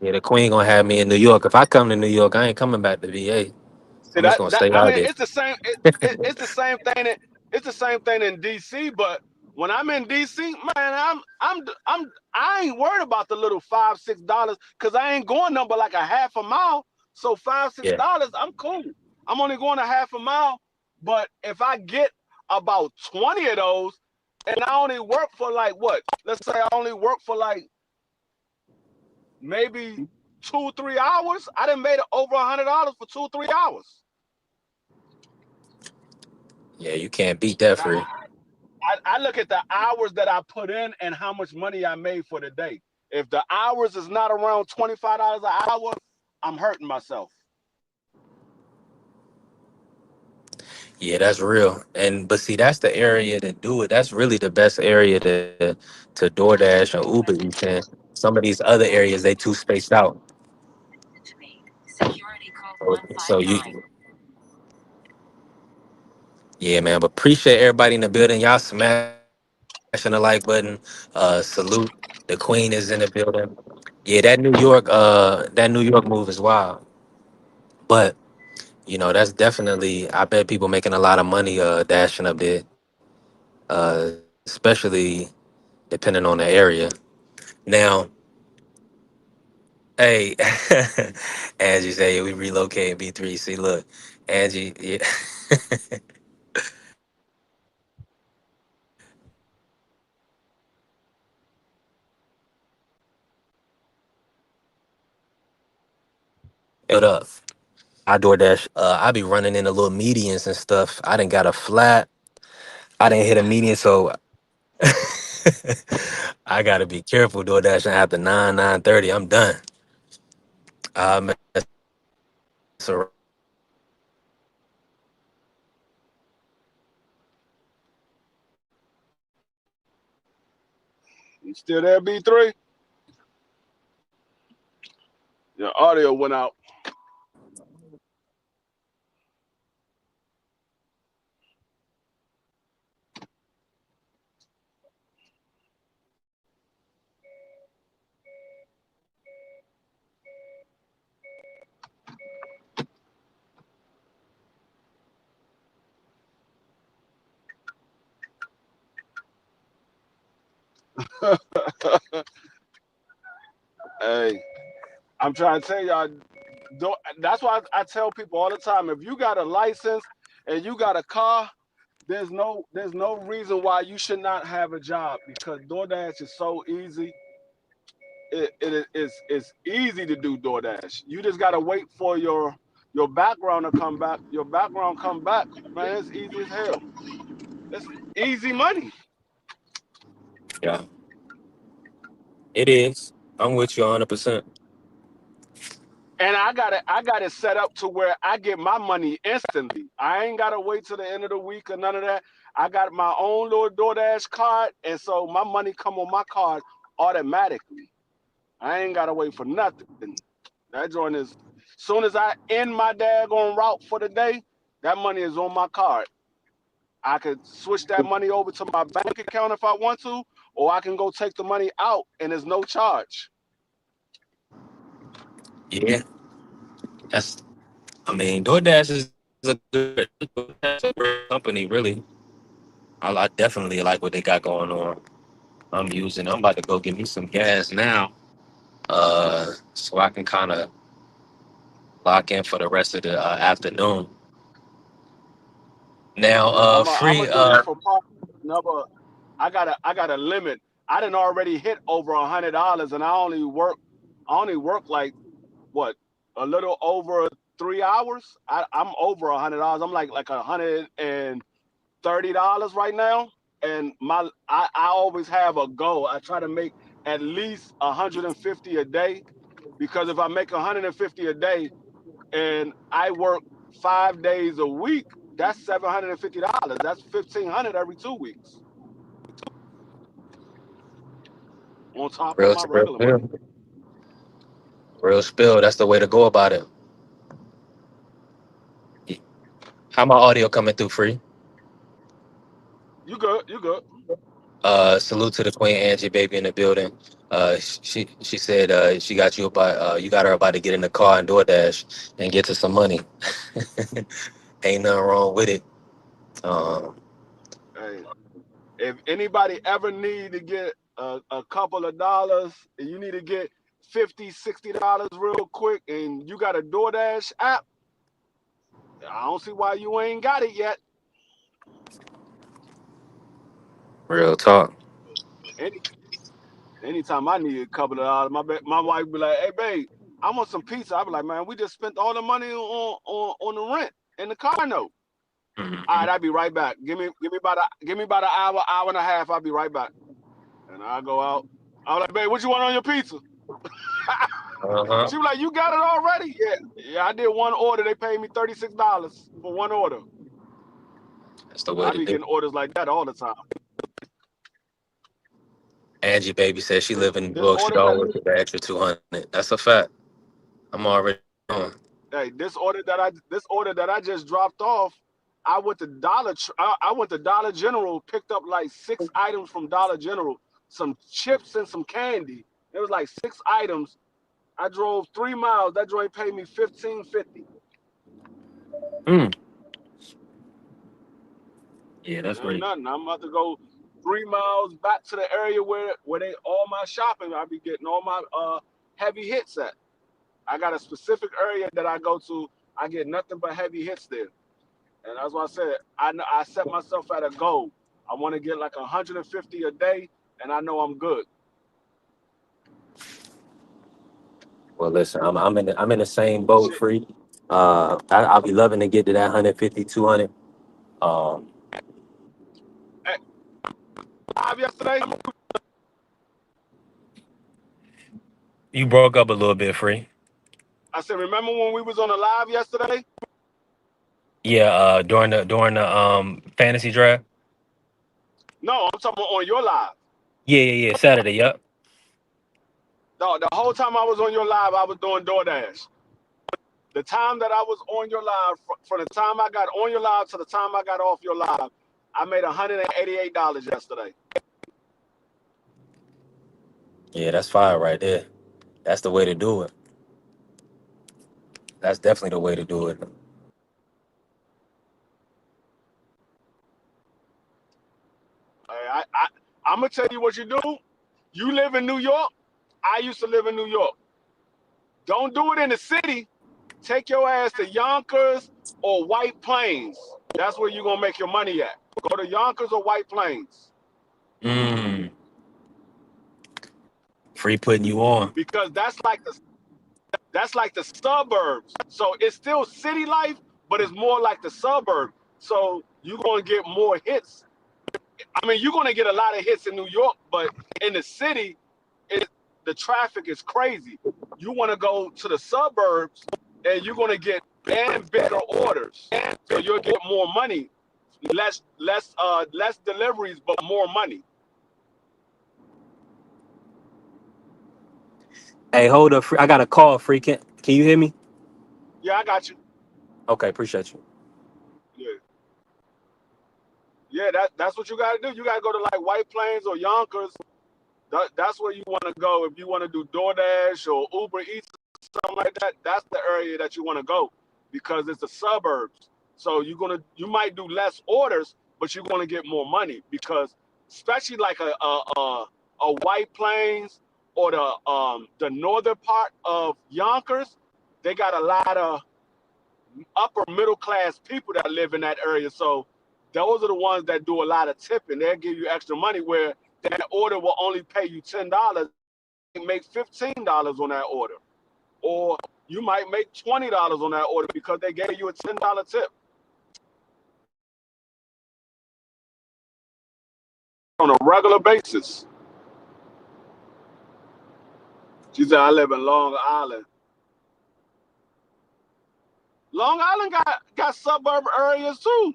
yeah, the Queen gonna have me in New York. If I come to New York, I ain't coming back to VA. See I'm just that gonna that stay I out mean there. it's the same thing it's the same thing in DC, but when I'm in DC, man, I ain't worried about the little $5-6 because I ain't going number like a half a mile. So five, six Yeah, dollars, I'm cool. I'm only going a half a mile. But if I get about 20 of those and I only work for like what? Let's say I only work for like maybe 2-3 hours. I done made over $100 for 2-3 hours. yeah, you can't beat that Now, free. I look at the hours that I put in and how much money I made for the day. If the hours is not around $25 an hour, I'm hurting myself. Yeah, that's real. And but see, that's the area to do it. That's really the best area to DoorDash or Uber eats in. Some of these other areas they too spaced out. So you, yeah, man. But appreciate everybody in the building. Y'all smashing the like button. Salute. The Queen is in the building. Yeah, that New York move is wild. But you know, that's definitely. I bet people making a lot of money dashing up there, especially depending on the area. Now, hey, Angie say we relocating B3. See, look, Angie, yeah. Build up. I DoorDash. I be running into little medians and stuff. I didn't got a flat. I didn't hit a median, so I gotta be careful DoorDashing after 9:30. I'm done. I mess around. You still there, B3? Your audio went out. Hey, I'm trying to tell y'all. That's why I tell people all the time. If you got a license and you got a car, there's no reason why you should not have a job because DoorDash is so easy. It's easy to do DoorDash. You just gotta wait for your background to come back. Your background come back, man. It's easy as hell. It's easy money. Yeah, it is. I'm with you 100%. And I got it set up to where I get my money instantly. I ain't gotta wait till the end of the week or none of that. I got my own little DoorDash card, and so my money come on my card automatically. I ain't gotta wait for nothing. That joint is soon as I end my daggone route for the day, that money is on my card. I could switch that money over to my bank account if I want to, or I can go take the money out and there's no charge. Yeah, that's. I mean, DoorDash is a great company, really. I definitely like what they got going on. I'm using. I'm about to go get me some gas now, so I can kind of lock in for the rest of the afternoon. Now, I'm free. gonna do this for part number. I got a limit. I didn't already hit over $100, and I only work like what a little over 3 hours. I'm over $100. I'm like $130 right now, and I always have a goal. I try to make at least 150 a day, because if I make 150 a day and I work 5 days a week, that's $750. That's 1,500 every 2 weeks on top of Real, my real regular money. spill. Real spill. That's the way to go about it. How my audio coming through free? You good? You good? Salute to the queen, Angie, baby in the building. She said she got you about you got her about to get in the car and DoorDash and get to some money. Ain't nothing wrong with it. Um, Hey, if anybody ever need to get a couple of dollars, and you need to get 50, $60 real quick, and you got a DoorDash app, I don't see why you ain't got it yet. Real talk. Any anytime I need a couple of dollars, my wife be like, "Hey, babe, I want some pizza." I be like, "Man, we just spent all the money on the rent and the car note." All right, Mhm. I'll be right back. Give me about an hour and a half. I'll be right back. And I go out. I'm like, "Babe, what you want on your pizza?" Uh-huh. She was like, "You got it already?" Yeah, yeah. I did one order. They paid me $36 for one order. That's the way I to be do getting it. orders like that all the time. Angie, baby says she This live in this well, she order that don't work with the extra 200. That's a fact. I'm already on. hey, this order that I just dropped off, I went to I went to Dollar General, picked up like 6 items from Dollar General, some chips and some candy. It was like 6 items. I drove 3 miles. That joint paid me $15.50. Mm. Yeah, that's Ain't great. nothing. I'm about to go 3 miles back to the area where they all my shopping. I be getting all my heavy hits at. I got a specific area that I go to. I get nothing but heavy hits there. And that's why I said I set myself at a goal. I want to get like 150 a day, and I know I'm good. Well, listen, I'm in the same boat, Shit, free. I'll be loving to get to that 150, 200. Um, hey, live yesterday. you broke up a little bit, free. I said, remember when we was on the live yesterday? Yeah, during the fantasy draft. No, I'm talking about on your live. Yeah. Saturday, yep. No, the whole time I was on your live, I was doing DoorDash. The time that I was on your live, from the time I got on your live to the time I got off your live, I made $188 yesterday. Yeah, that's fire right there. That's the way to do it. That's definitely the way to do it. I'm gonna tell you what you do. You live in New York. I used to live in New York. Don't do it in the city. Take your ass to Yonkers or White Plains. That's where you're gonna make your money at. Go to Yonkers or White Plains Mm, free putting you on. because that's like the suburbs. So it's still city life, but it's more like the suburb. So you're gonna get more hits. I mean, you're gonna get a lot of hits in New York, but in the city, it the traffic is crazy. You want to go to the suburbs, and you're gonna get and bigger orders. So you'll get more money, less deliveries, but more money. Hey, hold up, free. I got a call, free. Can you hear me? Yeah, I got you. Okay, appreciate you. Yeah, yeah. That's what you gotta do. You gotta go to like White Plains or Yonkers. That's where you want to go if you want to do DoorDash or Uber Eats, something like that. That's the area that you want to go because it's the suburbs. So you might do less orders, but you're gonna get more money because especially like a White Plains or the northern part of Yonkers, they got a lot of upper middle class people that live in that area. So those are the ones that do a lot of tipping. They'll give you extra money where that order will only pay you $10. You make $15 on that order. Or you might make $20 on that order because they gave you a $10 tip on a regular basis. She said, I live in Long Island. Long Island got suburb areas too.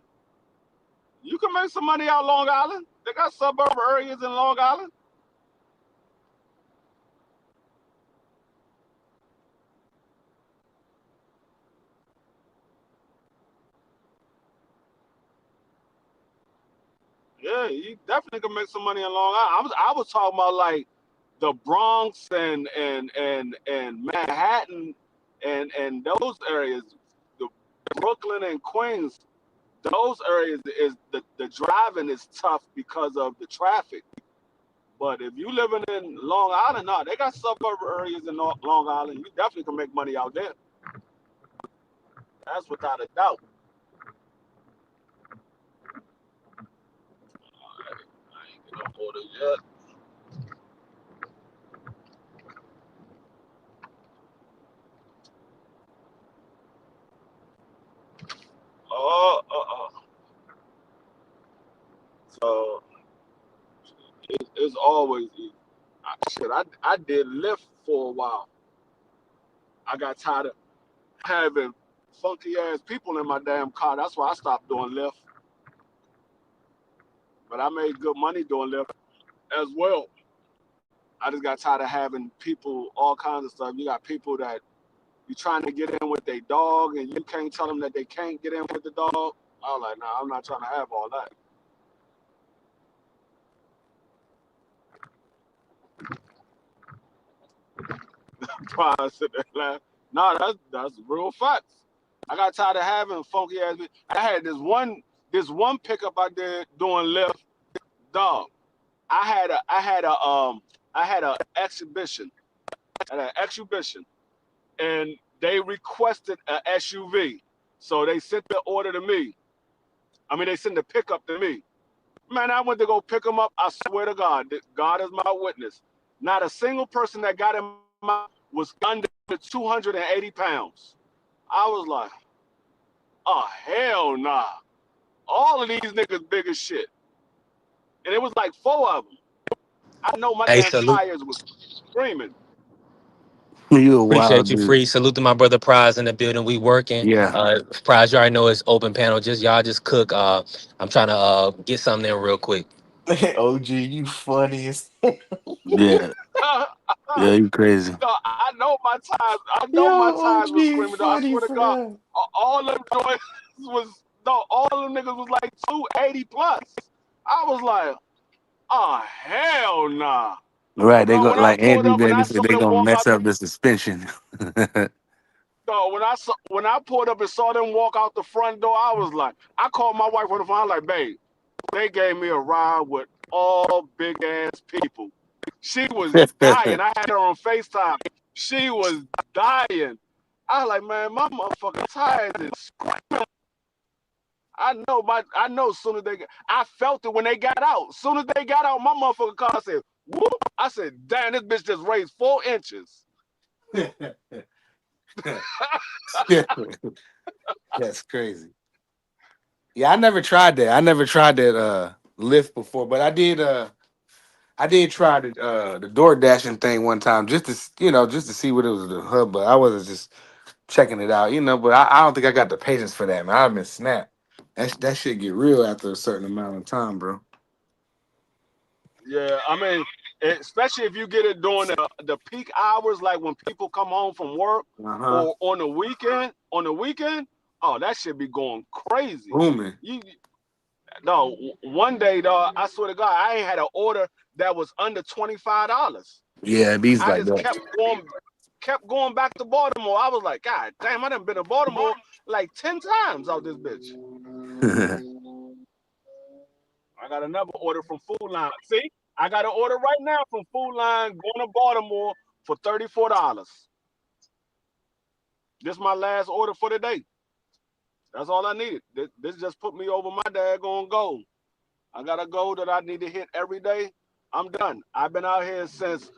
You can make some money out Long Island. They got suburb areas in Long Island. Yeah, you definitely can make some money in Long Island. I was talking about like the Bronx and Manhattan and those areas, the Brooklyn and Queens. Those areas is the driving is tough because of the traffic. But if you living in Long Island, no, they got suburb areas in Long Island. You definitely can make money out there. That's without a doubt. I ain't get no orders yet. Oh. So it's always easy. I did Lyft for a while. I got tired of having funky ass people in my damn car. That's why I stopped doing Lyft. But I made good money doing Lyft as well. I just got tired of having people, all kinds of stuff. You got people that you trying to get in with their dog and you can't tell them that they can't get in with the dog. I was like, nah, I'm not trying to have all that. Trying to sit there and laugh. Nah, that's real facts. I got tired of having funky ass. I had this one pickup I did doing Lyft. Dog, I had a exhibition at an exhibition, and they requested a SUV, so they sent the order to me. I mean, they sent the pickup to me. Man, I went to go pick them up. I swear to God, God is my witness. Not a single person that got in my was under 280 pounds. I was like, oh hell nah. All of these niggas big as shit, and it was like four of them. I know my Hey, damn salute. tires was screaming. You a Appreciate wild you, dude. free. Salute to my brother Prize in the building. We working. Yeah. Prize, you already know it's open panel. Y'all just cook. I'm trying to get something in real quick. OG, you funny as Yeah. Yeah, you crazy. No, I know my tires. I know my yo, tires was OG screaming. Though. I funny swear to for God, that. all them joints was no. All them niggas was like 280 plus. I was like, oh hell nah. Right. They No, go when I like pulled Andrew up and baby I said saw they them gonna walk mess out the up the suspension. no, when I pulled up and saw them walk out the front door, I was like, I called my wife on the phone. I was like, babe, they gave me a ride with all big ass people. She was dying. I had her on FaceTime. She was dying. I was like, man, my motherfucking tires is. I know. As soon as I felt it when they got out. As soon as they got out, my motherfucking car said, "Whoop!" I said, "Damn, this bitch just raised 4 inches." That's crazy. Yeah, I never tried that. I never tried that lift before, but I did try the door dashing thing one time just to just to see what it was the hub, but I wasn't just checking it out, but I don't think I got the patience for that, man. I've been snapped. That shit get real after a certain amount of time, bro. Yeah, I mean, especially if you get it during the peak hours, like when people come home from work Uh-huh. or on the weekend. On the weekend, oh, that should be going crazy. Booming. You no, one day, dog, I swear to God, I ain't had an order that was under $25. Yeah, it bees I like just that. kept going back to Baltimore. I was like, God damn, I done been to Baltimore like 10 times out this bitch. I got another order from Food Line. See, I got an order right now from Food Line going to Baltimore for $34. This is my last order for the day. That's all I needed. This just put me over my daggone goal. I got a goal that I need to hit every day. I'm done. I've been out here since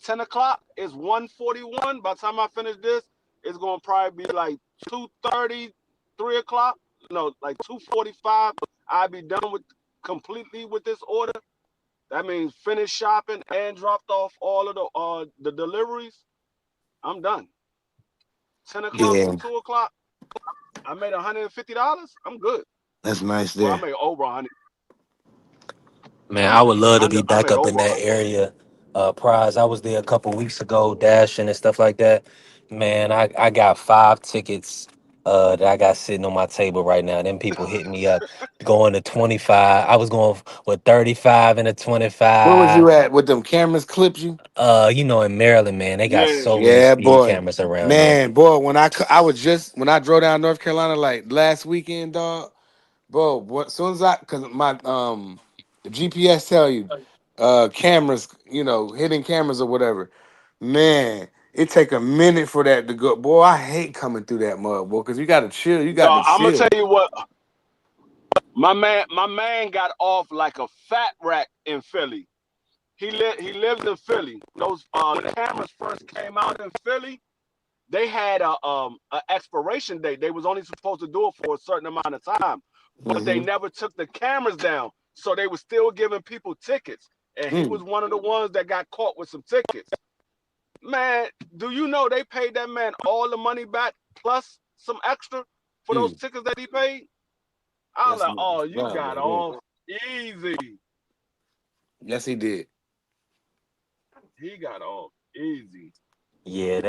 10 o'clock. It's 1:41. By the time I finish this, it's gonna probably be like 2:30, 3 o'clock. No, like 2:45. I'll be done with completely with this order. That means finished shopping and dropped off all of the deliveries. I'm done. 10 o'clock to Yeah, 2 o'clock. I made $150. I'm good. that's nice Well, I there. made over 100. Man, I would love to be I back made up in over that 100. area. Prize. I was there a couple weeks ago, dashing and stuff like that. Man, I got 5 tickets that I got sitting on my table right now. Them people hit me up going to 25. I was going with 35 and a Where was 25. you at with them cameras clipped you? In Maryland, man, they got Yeah. so many Yeah, speed boy. cameras around there. Man, boy, I was just when I drove down North Carolina like last weekend, dog. Bro, what soon as I cause my the GPS tell you cameras, hidden cameras or whatever. Man, it take a minute for that to go. Boy, I hate coming through that mud, boy, because you gotta chill. You got So to I'm gonna tell chill. you what, my man got off like a fat rat in Philly. He lives in Philly. Those when the cameras first came out in Philly, they had a expiration date. They was only supposed to do it for a certain amount of time, but they Hmm. never took the cameras down, so they were still giving people tickets. And he was one of the ones that got caught with some tickets. Man, do you know they paid that man all the money back plus some extra for those tickets that he paid? I was That's like, what oh, it's you done got right there. off easy. Yes, he did. He got off easy. Yeah,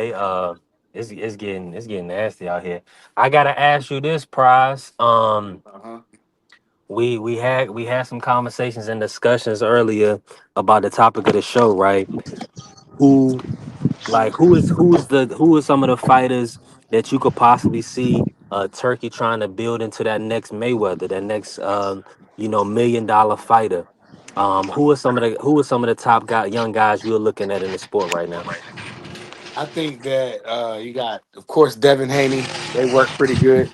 it's getting nasty out here. I gotta ask you this, Prize. Uh-huh. We had some conversations and discussions earlier about the topic of the show, right? Who who is some of the fighters that you could possibly see Turkey trying to build into that next Mayweather, that next $1 million fighter? Who are some of the top young guys you're looking at in the sport right now? I think that you got, of course, Devin Haney. They work pretty good.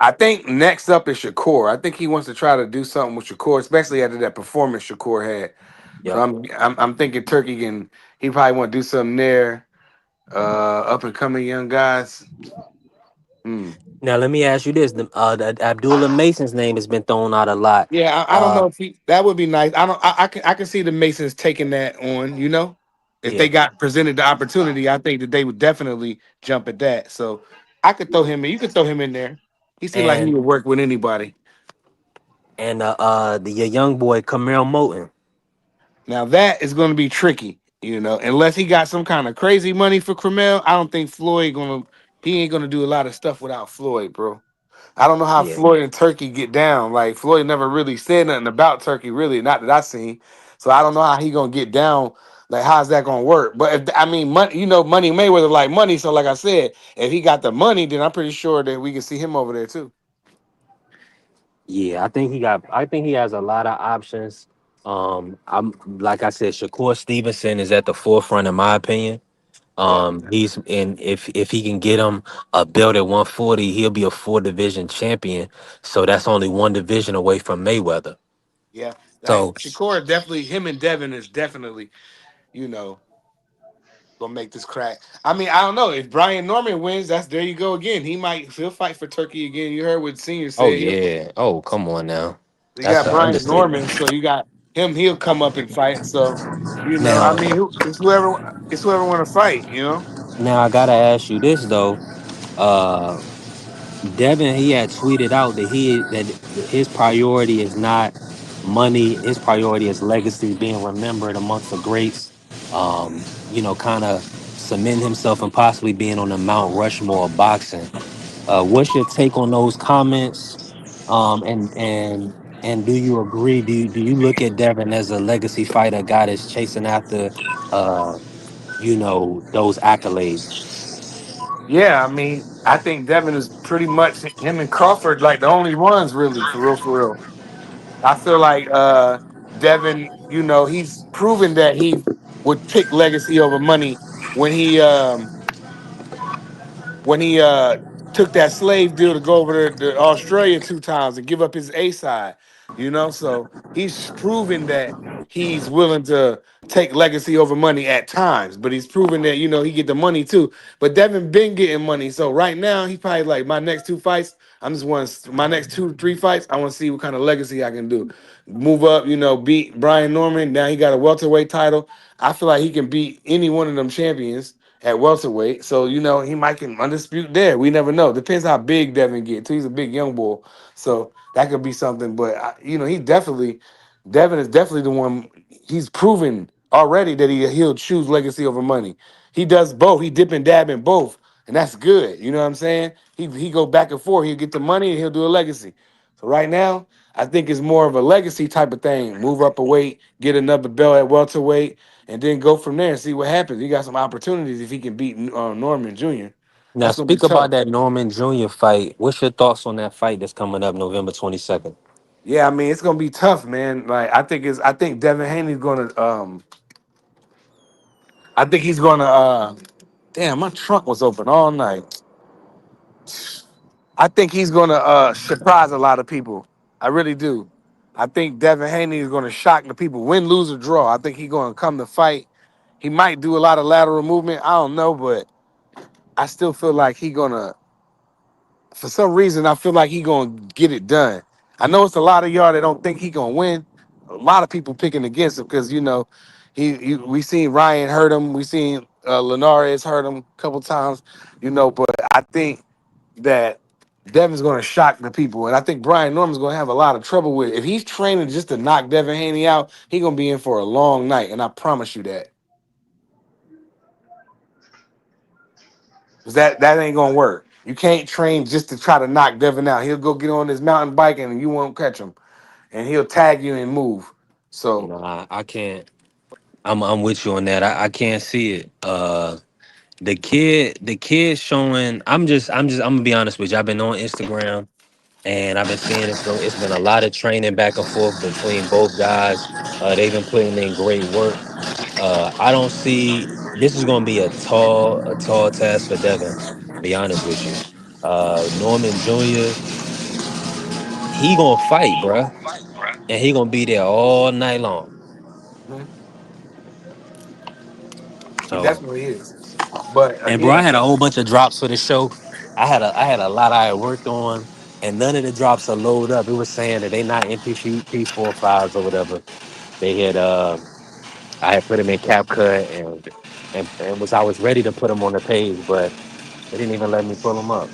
I think next up is Shakur. I think he wants to try to do something with Shakur, especially after that performance Shakur had. So Yep. I'm thinking Turkey can. He probably want to do something there. Up and coming young guys. Hmm. Now let me ask you this: the Abdullah Mason's name has been thrown out a lot. Yeah, I don't Uh, know if that would be nice. I don't. I can see the Masons taking that on. If they yeah, got presented the opportunity, I think that they would definitely jump at that. So I could throw him in. You could throw him in there. He seemed like he and would work with anybody. the your young boy Camille Moten. Now that is going to be tricky. Unless he got some kind of crazy money for Cromell, I don't think Floyd gonna. He ain't gonna do a lot of stuff without Floyd, bro. I don't know how Yeah, Floyd and Turkey get down. Like Floyd never really said nothing about Turkey, really, not that I seen. So I don't know how he gonna get down. Like, how's that gonna work? But if, I mean, money, Money Mayweather like money. So like I said, if he got the money, then I'm pretty sure that we can see him over there too. yeah. I think he has a lot of options. I'm like I said, Shakur Stevenson is at the forefront in my opinion. Yeah, He's in if he can get him a belt at 140, he'll be a four division champion. So that's only one division away from Mayweather. yeah. Like So Shakur, definitely him and Devin is definitely, you know, gonna make this crack. I mean, I don't know if Brian Norman wins. That's there you go again. He'll fight for Turkey again. You heard what Senior oh said. yeah. Oh, come on now. You That's got an Brian understatement. Norman, so you got him. He'll come up and fight. So, I Now mean, it's whoever want to fight. now I gotta ask you this though. Uh Devin, he had tweeted out that his priority is not money. His priority is legacy, being remembered amongst the greats. Kind of cement himself and possibly being on the Mount Rushmore of boxing. What's your take on those comments? And do you agree? Do you look at Devin as a legacy fighter, a guy that's chasing after, uh, those accolades? Yeah, I mean, I think Devin is pretty much him and Crawford like the only ones really for real, for real. I feel like Devin, he's proven that he would pick legacy over money when he took that slave deal to go over to Australia 2 times and give up his A side, so he's proven that he's willing to take legacy over money at times, but he's proven that he get the money too. But Devin been getting money, so right now he probably like my next 2 fights. I'm just want my next 2 3 fights. I want to see what kind of legacy I can do. Move up, beat Brian Norman. Now he got a welterweight title. I feel like he can beat any one of them champions at welterweight. So, he might can undispute there. We never know. Depends how big Devin gets. He's a big young boy. So that could be something. But Devin is definitely the one. He's proven already that he'll choose legacy over money. He does both. He dip and dab in both. and that's good. You know what I'm saying? He go back and forth. He'll get the money and he'll do a legacy. So right now, I think it's more of a legacy type of thing. Move up a weight, get another belt at welterweight, and then go from there and see what happens. He got some opportunities if he can beat Norman Jr. Now, That's gonna be speak about tough. that Norman Jr. fight. What's your thoughts on that fight that's coming up November 22nd? Yeah, I mean it's gonna be tough, man. Like I think Devin Haney's gonna I think he's gonna damn, my trunk was open all night. I think he's gonna surprise a lot of people. I really do. I think Devin Haney is gonna shock the people, win, lose, or draw. I think he's gonna come to fight. He might do a lot of lateral movement. I don't know, but I still feel like he gonna. For some reason, I feel like he gonna get it done. I know it's a lot of y'all that don't think he gonna win. A lot of people picking against him because we seen Ryan hurt him. We seen Linares hurt him a couple times. But I think that Devin's going to shock the people, and I think Brian Norman's going to have a lot of trouble with it. If he's training just to knock Devin Haney out, he's going to be in for a long night, and I promise you that. 'Cause that ain't going to work. You can't train just to try to knock Devin out. He'll go get on his mountain bike, and you won't catch him, and he'll tag you and move. So No, I can't. I'm with you on that. I can't see it. The kid showing. I'm gonna be honest with you. I've been on Instagram and I've been seeing it. So it's been a lot of training back and forth between both guys. They've been putting in great work. I don't see this is going to be a tall task for Devin. To be honest with you, Norman Jr. He gonna fight, bruh, and he gonna be there all night long. mhm, he So, definitely is. But and bro, I again, had a whole bunch of drops for the show. I had a lot I had worked on, and none of the drops are load up. It was saying that they not MP4 files or whatever. They had I had put them in CapCut and I was ready to put them on the page, but they didn't even let me pull them up.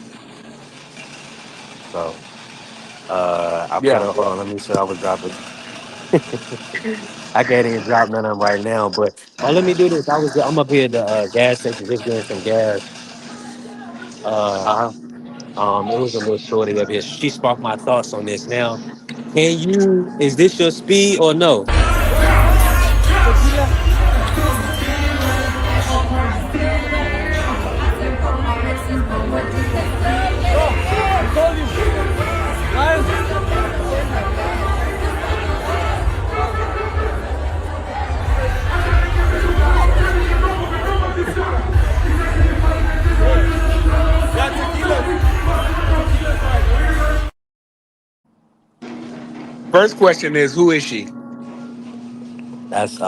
So I put yeah, up. Hold on, let me see. I was dropping. I can't even drop none of them right now. But let me do this. I'm up here at the gas station just getting some gas. Uh, uh-huh. it was a little shorty up here. She sparked my thoughts on this. Now, is this your speed or no? First question is, who is she? That's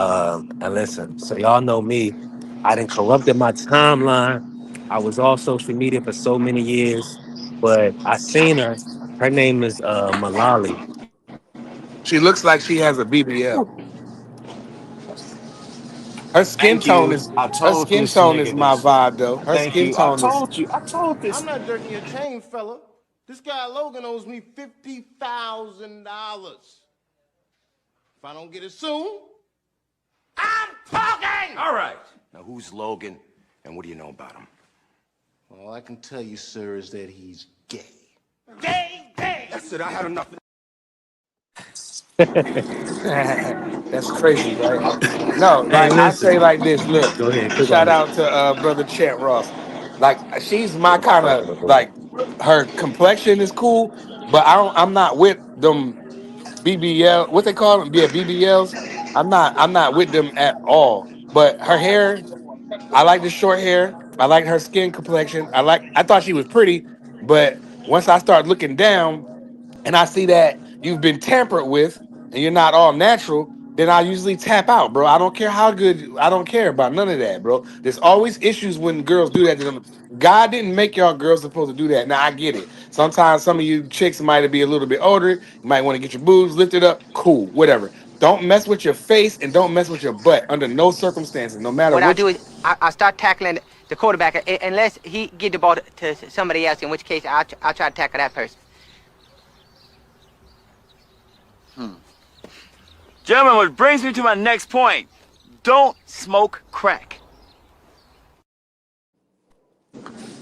and listen, so y'all know me. I done corrupted my timeline. I was off social media for so many years, but I seen her. Her name is Malali. She looks like she has a BBL. Her skin Thank tone you. is I her told skin this tone is nigga my this. vibe though. Her Thank skin you. I tone is told you. I told this. I'm not jerking your chain, fella. This guy Logan owes me $50,000. If I don't get it soon, I'm talking! All right. Now, who's Logan, and what do you know about him? All I can tell you, sir, is that he's gay. Gay, gay! That's it. I had enough. that's crazy, right? No, Hey, like I say listen. like this. Look, Go ahead. Click shout on it. out to brother Chet Ross. Like she's my kind of Okay. like her complexion is cool, but I'm not with them BBL. What they call them? Yeah, BBLs. I'm not with them at all. But her hair, I like the short hair. I like her skin complexion. I thought she was pretty, but once I start looking down and I see that you've been tampered with and you're not all natural, then I usually tap out, bro. I don't care how good, I don't care about none of that, bro. There's always issues when girls do that to them. God didn't make y'all girls supposed to do that. Now I get it. Sometimes some of you chicks might be a little bit older. You might want to get your boobs lifted up. Cool, whatever. Don't mess with your face and don't mess with your butt under no circumstances, no matter What I what. do is I start tackling the quarterback unless he get the ball to somebody else, in which case I'll try to tackle that person. Gentlemen, what brings me to my next point. Don't smoke crack.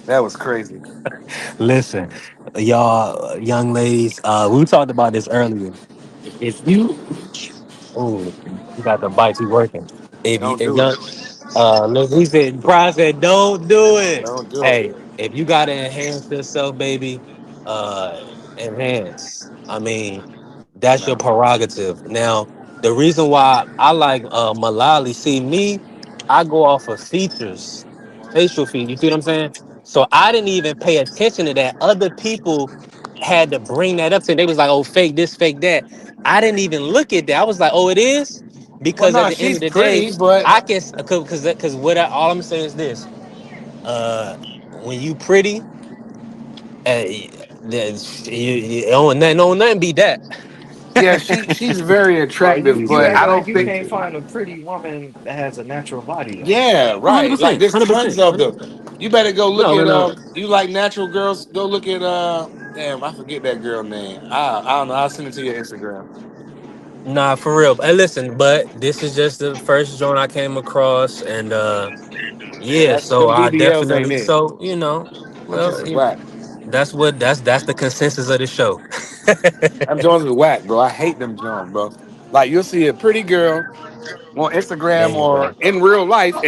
That was crazy. Listen, y'all, young ladies, we talked about this earlier. If you, oh, you got the bikes, you working. If Don't do it. young, look, he said, Brian said, don't do it. Don't do it. Hey, if you gotta enhance yourself, baby, uh, enhance. I mean, that's your No. prerogative. Now, the reason why I like Malali, see me, I go off of features, facial features. You see what I'm saying? So I didn't even pay attention to that. Other people had to bring that up to me. They was like, "Oh, fake this, fake that." I didn't even look at that. I was like, "Oh, it is," Well, because at no, the end she's of the day, pretty, but I can because what all I'm saying is this: when you pretty, you don't nothing beat that. yeah, she's very Bro, you attractive, you but I act don't like you think. can't find a pretty woman that has a natural body though. Yeah, Hundred right. Like percent, there's hundred tons percent, of hundred them. percent. You better go look No, at no, no. you like natural girls, go look at damn, I forget that girl name. I don't know, I'll send it to your Instagram. Nah, for real. And listen, but this is just the first joint I came across, and Yeah, yeah. that's So them I BBLs ain't definitely, it. so Them shits well, is whack. that's the consensus of the show. Them Jones is whack, bro. I hate them Jones, bro. Like you'll see a pretty girl on Instagram Man, or bro. in real life,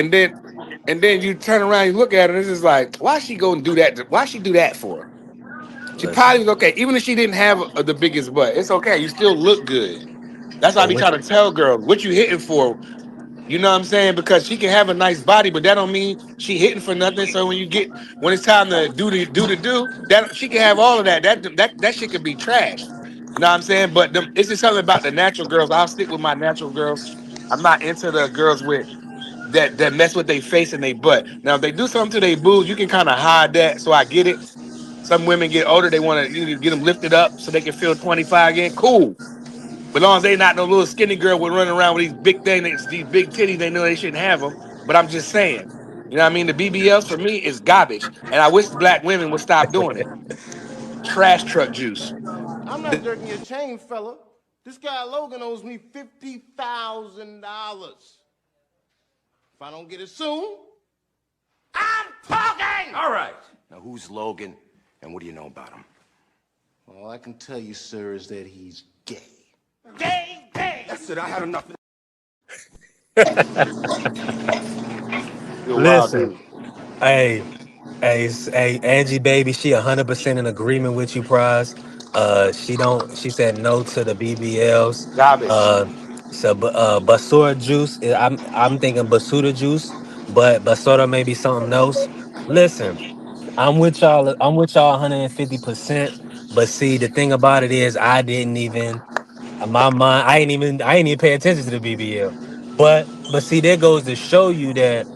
and then you turn around, you look at her, and it's just like, why she go and do that? Why she do that for? She probably Listen, was okay, even if she didn't have the biggest butt. It's okay. You still look good. That's why I and be when trying to tell girls what you hitting for. You know what I'm saying? Because she can have a nice body, but that don't mean she hitting for nothing. So when it's time to do that, she can have all of that. That shit can be trash. You know what I'm saying? But it's just something about the natural girls. I'll stick with my natural girls. I'm not into the girls with that mess with their face and their butt. Now, if they do something to their boobs, you can kind of hide that. So I get it. Some women get older, they want to get them lifted up so they can feel 25 again. Cool. But as long as they not no little skinny girl with running around with these big things, these big titties, they know they shouldn't have them. But I'm just saying, you know what I mean? The BBLs for me is garbage, and I wish black women would stop doing it. Trash truck juice. I'm not jerking your chain, fella. This guy Logan owes me $50,000. If I don't get it soon, I'm talking! All right. Now, who's Logan, and what do you know about him? All I can tell you, sir, is that he's gay. Gay, gay! That's it, I had enough. You're a wild listen, dude. hey, hey, Angie, baby, she 100% in agreement with you, Prize. She don't. She said no to the BBLs. Garbage. Basura juice. I'm thinking Basuda juice, but Basura may be something else. Listen, I'm with y'all. I'm with y'all 150%. But see, the thing about it is, I didn't even my mind. I ain't even pay attention to the BBL. But see, there goes to show you that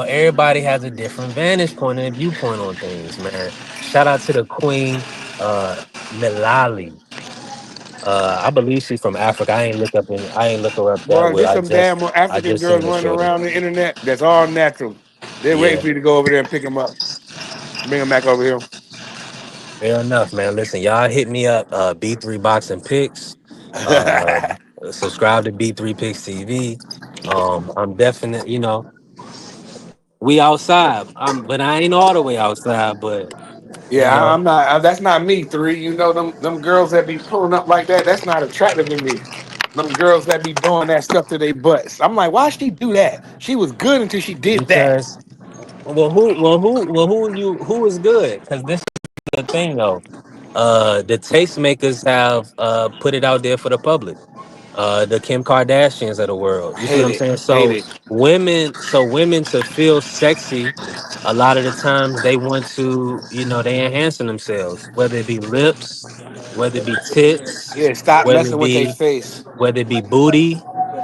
everybody has a different vantage point and viewpoint on things, man. Shout out to the queen, Milali. I believe she's from Africa. I ain't look her up that Boy, way. there's I some just damn I African just girls seen the running shorty. around the internet that's all natural. They're waiting Yeah, for you to go over there and pick them up, bring them back over here. fair enough, man. Listen, y'all hit me up, B3 Boxing Picks. Uh Subscribe to B3 Picks TV. I'm definite, we outside. But I ain't all the way outside, but you Yeah, know. I'm not. That's not me. Three. You know them girls that be pulling up like that. That's not attractive to me. Them girls that be doing that stuff to their butts. I'm like, why she do that? She was good until she did that. Because who is good? Because this is the thing though. The tastemakers have put it out there for the public. The Kim Kardashians of the world. You see what Hate I'm it. saying? Hate So it. women to feel sexy, a lot of the times they want to, they enhancing themselves, whether it be lips, whether it be tits, Yeah, stop whether it messing with their be face. booty,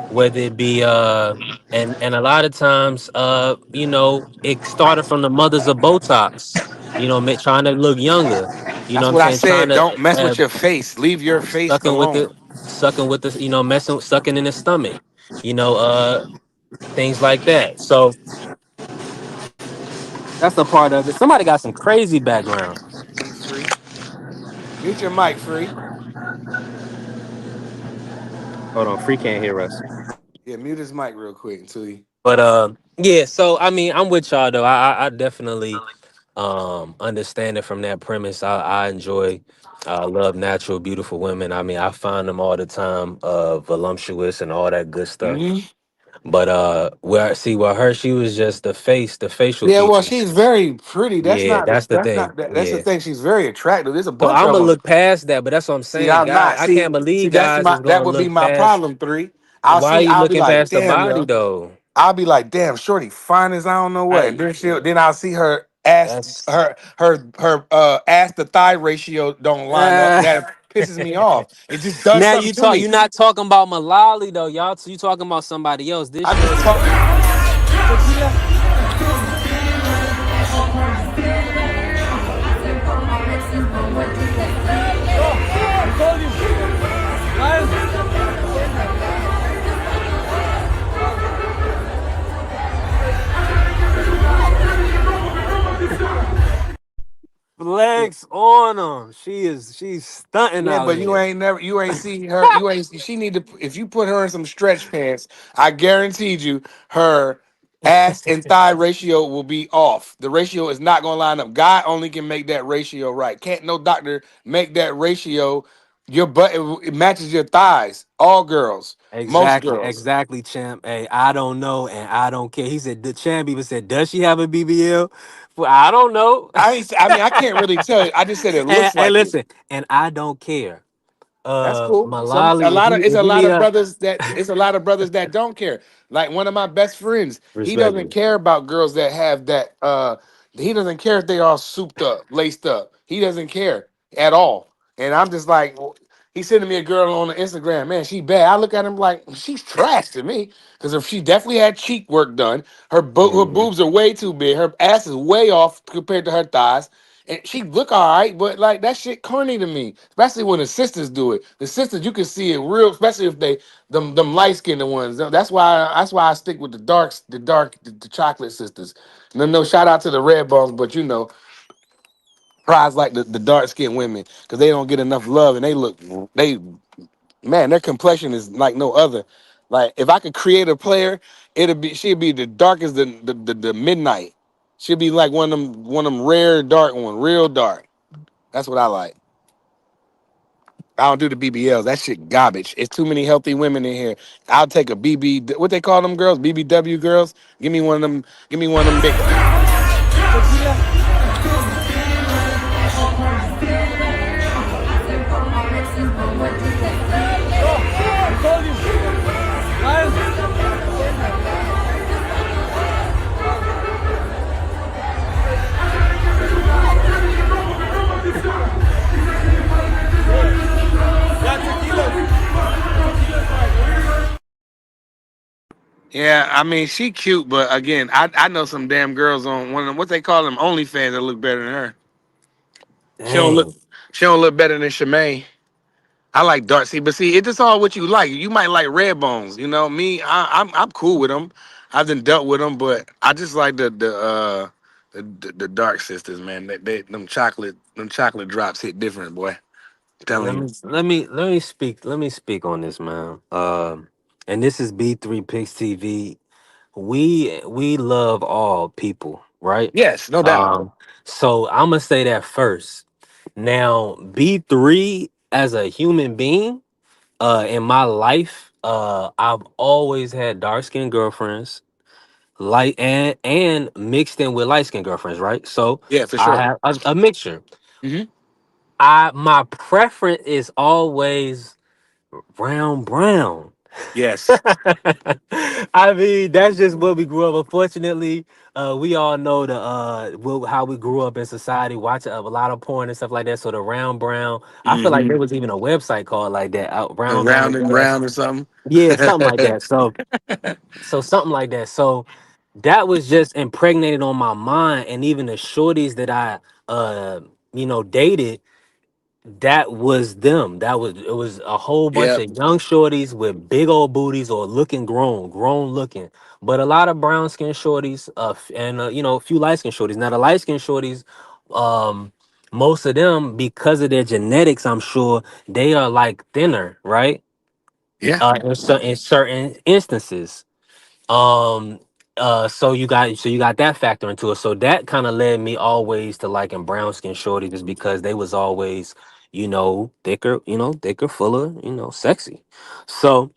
whether it be and a lot of times it started from the mothers of Botox, trying to look younger. You know That's what I'm what I saying? Trying said. to Don't mess with your face. Leave your face sucking with alone. the sucking in the stomach, you know, uh things like that. So that's a part of it. Somebody got some crazy background. Free. Mute your mic, free. Hold on, Free can't hear us. Yeah, mute his mic real quick, Tootie. But yeah, so I mean, I'm with y'all though. I definitely understand it from that premise. I enjoy love natural, beautiful women. I mean, I find them all the time voluptuous and all that good stuff. Hmm. But where her, she was just the facial Yeah, well, features. she's very pretty. That's Yeah, not. that's the That's thing. not. That's the Yeah. thing. She's very attractive. There's a So bunch I'm of gonna them. look past that, but that's what I'm See, saying. I'm God, not. I can't See, believe that's guys my. is That gonna would be look my past. problem. Three. I'll Why are see. you I'll be looking like, past the damn, body yo. though? I'll be like, damn, shorty, fine as I don't know what. And I then then I'll see her ass, that's her ass to thigh ratio don't line up, and that pisses me off. It just does now something you to talk. me. You're not talking about Malali though, y'all. You talking about somebody else. This I'm just shorty. talking. Flex on them. She's stunting Yeah, out but here. you ain't see her, you ain't, she need to, if you put her in some stretch pants, I guaranteed you her ass and thigh ratio will be off. The ratio is not going to line up. God only can make that ratio right. Can't no doctor make that ratio. Your butt, it matches your thighs. All girls, most Exactly, girls. exactly, champ. Hey, I don't know and I don't care. He said the champ even said, does she have a BBL? Well, I don't know. I mean, I can't really tell you. I just said it looks And like it. listen, and I don't care. That's cool. Some a Malali, lot of it's if a you lot meet of her, brothers that it's a lot of brothers that don't care. Like one of my best friends, he doesn't respectfully. care about girls that have that he doesn't care if they all souped up, laced up. He doesn't care at all. And I'm just like he's sending me a girl on the Instagram, man, she bad. I look at him like she's trash to me. Because if she definitely had cheek work done, her Mhm. boobs are way too big, her ass is way off compared to her thighs. And she look all right, but like that shit corny to me. Especially when the sisters do it. The sisters, you can see it real, especially if they them light skinned ones. That's why I stick with the chocolate sisters. No, no, shout out to the red bones, but you know, prize like the dark skinned women because they don't get enough love and they man, their complexion is like no other. Like if I could create a player, she'd be the darkest the midnight. She'd be like one of them rare dark one, real dark. That's what I like. I don't do the BBLs. That shit garbage. It's too many healthy women in here. I'll take a BB. What they call them girls? BBW girls. Give me one of them. Give me one of them big. Yeah, I mean she cute, but again, I know some damn girls on one of them. What they call them OnlyFans that look better than her. She don't look. Dang. She don't look better than Shemaine. I like dark. See, but see, it's just all what you like. You might like red bones. You know me. I'm cool with them. I've been dealt with them, but I just like the dark sisters, man. Them chocolate drops hit different, boy. I'm telling you. Let me speak on this, man. And this is B3 Picks TV. We love all people, right? Yes, no doubt. Um, so I'm gonna say that first. Now, B3 as a human being, in my life, I've always had dark skinned girlfriends, light and mixed in with light skinned girlfriends, right? So Yeah, for I sure. have a mixture. Hmm. My preference is always brown brown. Yes. I mean, that's just what we grew up. Unfortunately, we all know how we grew up in society, watching a lot of porn and stuff like that. So the round brown, I feel like Hmm. there was even a website called like that, round on the Round and grass. round or something. Yeah, something like that. So something like that. So that was just impregnated on my mind, and even the shorties that I uh dated, that was them. It was a whole bunch Yep. of young shorties with big old booties or looking grown looking. But a lot of brown skin shorties, and a few light skin shorties. Now the light skin shorties, um, most of them, because of their genetics, I'm sure they are like thinner, right? Yeah. In certain instances. Um, So you got that factor into it. So that kind of led me always to liking brown skin shorties, is because they was always, thicker, fuller, sexy. So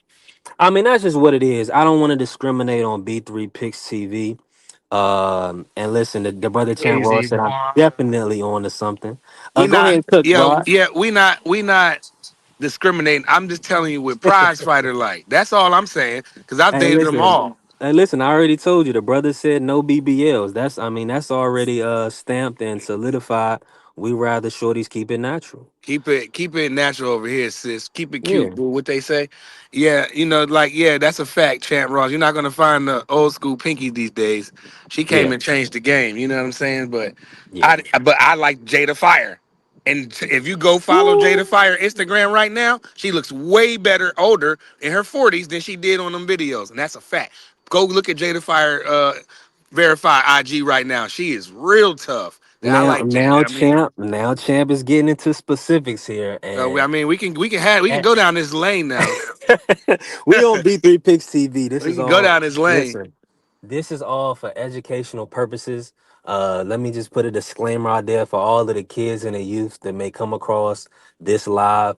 I mean, that's just what it is. I don't want to discriminate on B3 Picks TV. And listen, the brother Champ Easy, Ross said I'm boy. definitely on to something. We Go ahead not, and cook, yeah, Rod. yeah, we not discriminating. I'm just telling you what prize fighter like. That's all I'm saying. Cause I've Hey, dated them listen. all. Hey, listen. I already told you. The brother said no BBLs. That's already stamped and solidified. We rather shorties keep it natural. Keep it natural over here, sis. Keep it Yeah, cute, boo. What they say? Yeah, yeah, that's a fact, Champ Ross. You're not gonna find the old school Pinky these days. She came yeah, and changed the game. You know what I'm saying? But yeah. I like Jada Fire. And if you go follow Jada Woo. Fire Instagram right now, she looks way better older in her 40s than she did on them videos, and that's a fact. Go look at Jada Fire verify IG right now. She is real tough. I Now, like Jada. now, champ is getting into specifics here, I and mean, we can go down this lane now. we on B3 Picks TV. This We is can go all. down this lane. Listen, this is all for educational purposes. Let me just put a disclaimer out there for all of the kids and the youth that may come across this live.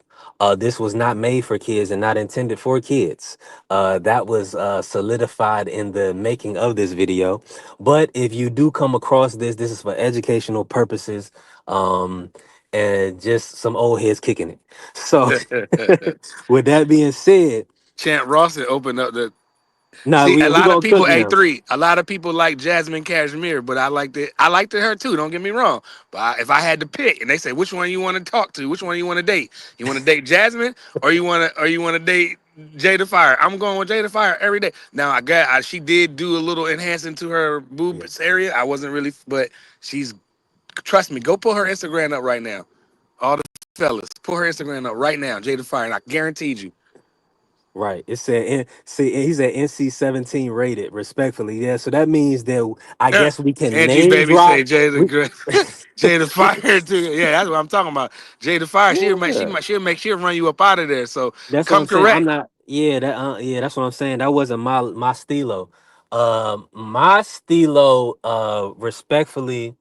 This was not made for kids and not intended for kids. That was solidified in the making of this video. But if you do come across this is for educational purposes. And just some old heads kicking it. So, with that being said, Chant Ross had opened up the. nah, See, a we lot of gonna people, cook now. A3, a lot of people like Jasmine Cashmere, but I liked her too. Don't get me wrong. But if I had to pick, and they say, which one you want to talk to, which one you want to date? You want to date Jasmine, or you want to date Jada Fire? I'm going with Jada Fire every day. Now she did do a little enhancing to her Yeah. boobs area. I wasn't really, but she's trust me. Go pull her Instagram up right now. All the fellas, pull her Instagram up right now, Jada Fire, and I guaranteed you. Right. It said, see, he's at NC-17 rated, respectfully. Yeah. So that means that I guess we can Angie's name baby say drop. Jada We, Jada Fire too. Yeah, that's what I'm talking about. Jada Fire, yeah. she'll run you up out of there. So That's what I'm come saying. I'm correct. not, yeah, that's what I'm saying. That wasn't my stilo. My stilo, respectfully,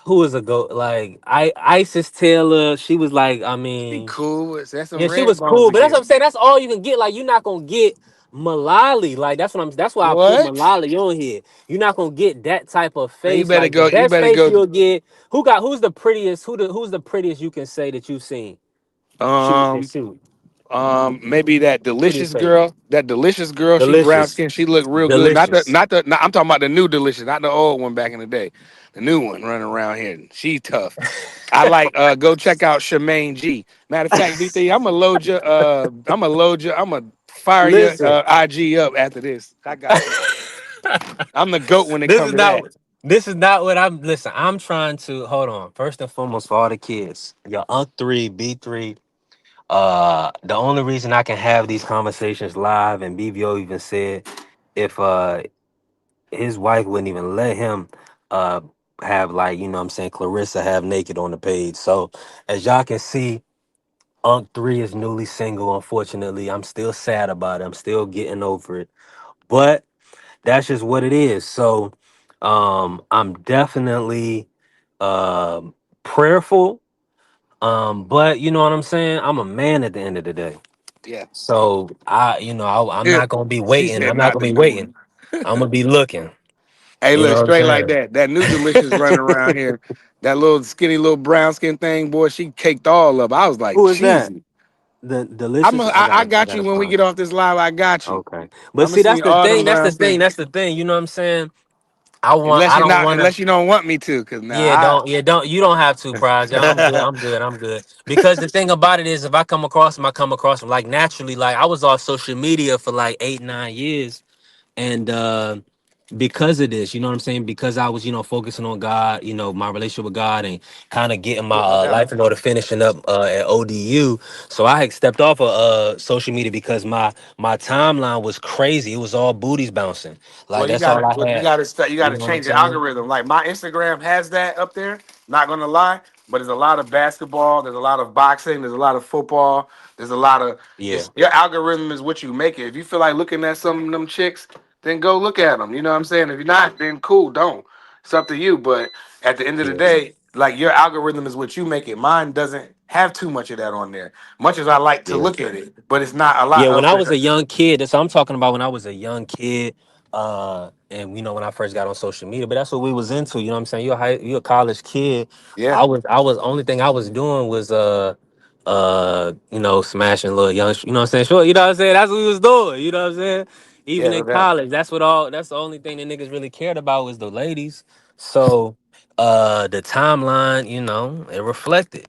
who was a go like Isis Taylor, she was like, I She mean, cool. That's some yeah, she red was bones cool, but that's what I'm again. saying. That's all you can get. Like, you're not gonna get Malali. Like, that's why I put What? Malali on here. You're not gonna get that type of Man, you face. better Like, the go. You best better face go. you'll get. Who's the prettiest? Who's the prettiest you can say that you've seen? Shoot and Um, shoot. maybe that Prettiest delicious face. girl. That delicious girl. She brown Delicious. skin. She look real good. Delicious. I'm talking about the new delicious, not the old one back in the day. The new one running around here. She tough. I like go check out Shemaine G. Matter of fact, DT, I'm gonna fire your Listen. IG up after this. I got you. I'm the goat when it This comes is to that. not this is not what I'm listen. I'm trying to hold on. First and foremost, for all the kids, your Unc 3, B3. The only reason I can have these conversations live, and BVO even said if his wife wouldn't even let him uh have, like, what I'm saying, Clarissa have naked on the page. So as y'all can see, Unc 3 is newly single. Unfortunately, I'm still sad about it. I'm still getting over it. But that's just what it is. So I'm definitely prayerful. But you know what I'm saying? I'm a man at the end of the day. Yeah. So I'm Yeah. not gonna be She waiting. said I'm not not gonna the be new one. waiting. I'm gonna be looking. Hey, You look, know what I'm straight like saying? that. That new delicious running around here. That little skinny little brown skin thing, boy, she caked all up. I was like, Who is that? cheesy. The delicious. I I got you gotta when we find get it. off this live. I got you. Okay. I'm But gonna see, send that's you the all thing. them That's the brown thing. skin. That's the thing. You know what I'm saying? I don't want to. Unless you don't want me to, cause now Don't you don't have to, Prize. Yeah, I'm good. I'm good. I'm good. Because the thing about it is, if I come across him, I come across him like naturally. Like, I was off social media for like 8, 9 years, and because of this, you know what I'm saying? Because I was, focusing on God, my relationship with God, and kind of getting my yeah, no doubt. life in order, finishing up at ODU. So I had stepped off of social media because my timeline was crazy. It was all booties bouncing. Like, Well, that's all I you had. gotta you You gotta know what I'm change the saying? algorithm. Like my Instagram has that up there. Not gonna lie, but there's a lot of basketball. There's a lot of boxing. There's a lot of football. There's a lot of Yeah. it's your algorithm is what you make it. If you feel like looking at some of them chicks, then go look at them. You know what I'm saying? If you're not, then cool, don't. It's up to you. But at the end of the Yeah. day, like your algorithm is what you make it. Mine doesn't have too much of that on there. Much as I like to Yeah. look at it, but it's not a lot Yeah, when of I it. was a young kid, that's what I'm talking about when I was a young kid. And when I first got on social media, but that's what we was into, you know what I'm saying? You're a college kid. Yeah, Only thing I was doing was smashing little young, you know what I'm saying? Sure, you know what I'm saying? That's what we was doing, you know what I'm saying? yeah, Even no in doubt. college, that's the only thing that niggas really cared about was the ladies. So the timeline, it reflected.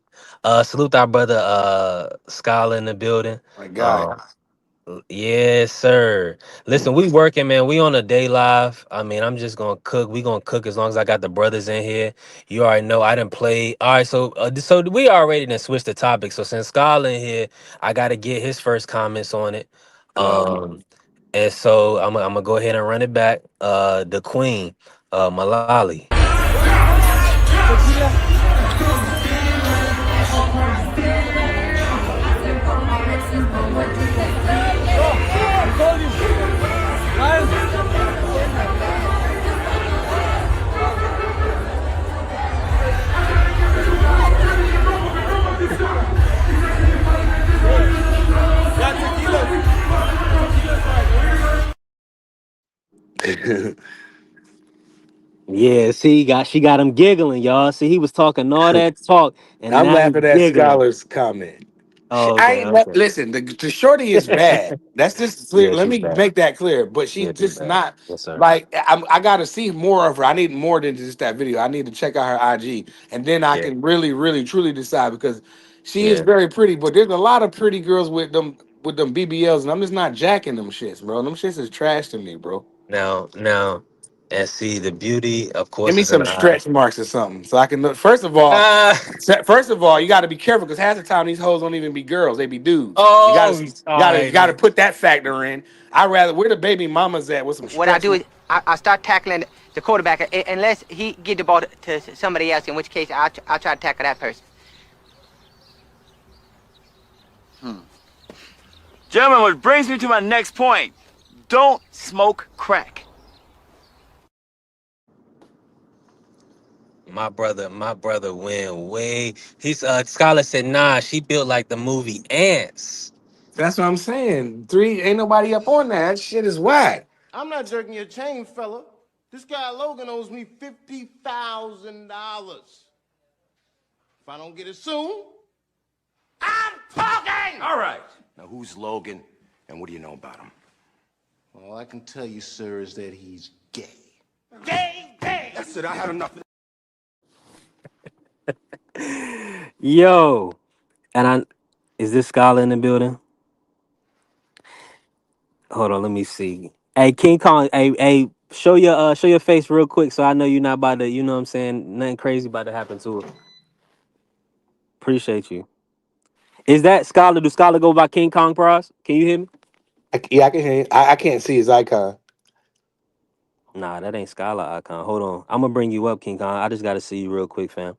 Salute our brother Scholar in the building. My guy. Um, Yes, sir. Listen, we working, man. We on a day live. I mean, I'm just gonna cook. We gonna cook as long as I got the brothers in here. You already know I didn't play. All right, so we already done switched the topic. So since Scala in here, I gotta get his first comments on it. Go. And so I'm gonna go ahead and run it back. The Queen, Malali. Yeah, see, she got him giggling, y'all. See, he was talking all that talk, and I'm now he's laughing at giggling. Scholar's comment. Oh, I okay, ain't okay. listen. The shorty is bad. That's just clear. Yeah, Let she's me bad. make that clear. But she's Yeah, she's just bad. not Yes, sir. like I got to see more of her. I need more than just that video. I need to check out her IG, and then I Yeah, can really, really, truly decide because she is yeah. very pretty. But there's a lot of pretty girls with them BBLs, and I'm just not jacking them shits, bro. Them shits is trash to me, bro. Now, and see, the beauty, of Give course, me is in some the eye. stretch marks or something so I can look. First of all, Ah, you got to be careful because half the time these hoes don't even be girls; they be dudes. You got oh, to, all right. put that factor in. I rather where the baby mamas at with some What I stretch. do is I start tackling the quarterback unless he get the ball to somebody else, in which case I'll try to tackle that person. Gentlemen, which brings me to my next point. Don't smoke crack. My brother went way. He's Scholar said, nah, she built like the movie Ants. That's what I'm saying. Three ain't nobody up on that. That shit is whack. I'm not jerking your chain, fella. This guy Logan owes me $50,000. If I don't get it soon, I'm talking! All right. Now, who's Logan, and what do you know about him? All I can tell you, sir, is that he's gay. Gay, gay! That's it. I had enough. Yo, and is this Scholar in the building? Hold on, let me see. Hey, King Kong, hey, show your face real quick so I know you're not about to, you know what I'm saying, nothing crazy about to happen to her. Appreciate you. Is that Scholar? Do Scholar go by King Kong Pros? Can you hear me? Yeah, I can hear you. I can't see his icon. Nah, that ain't Scholar icon. Hold on. I'm gonna bring you up, King Kong. I just gotta see you real quick, fam.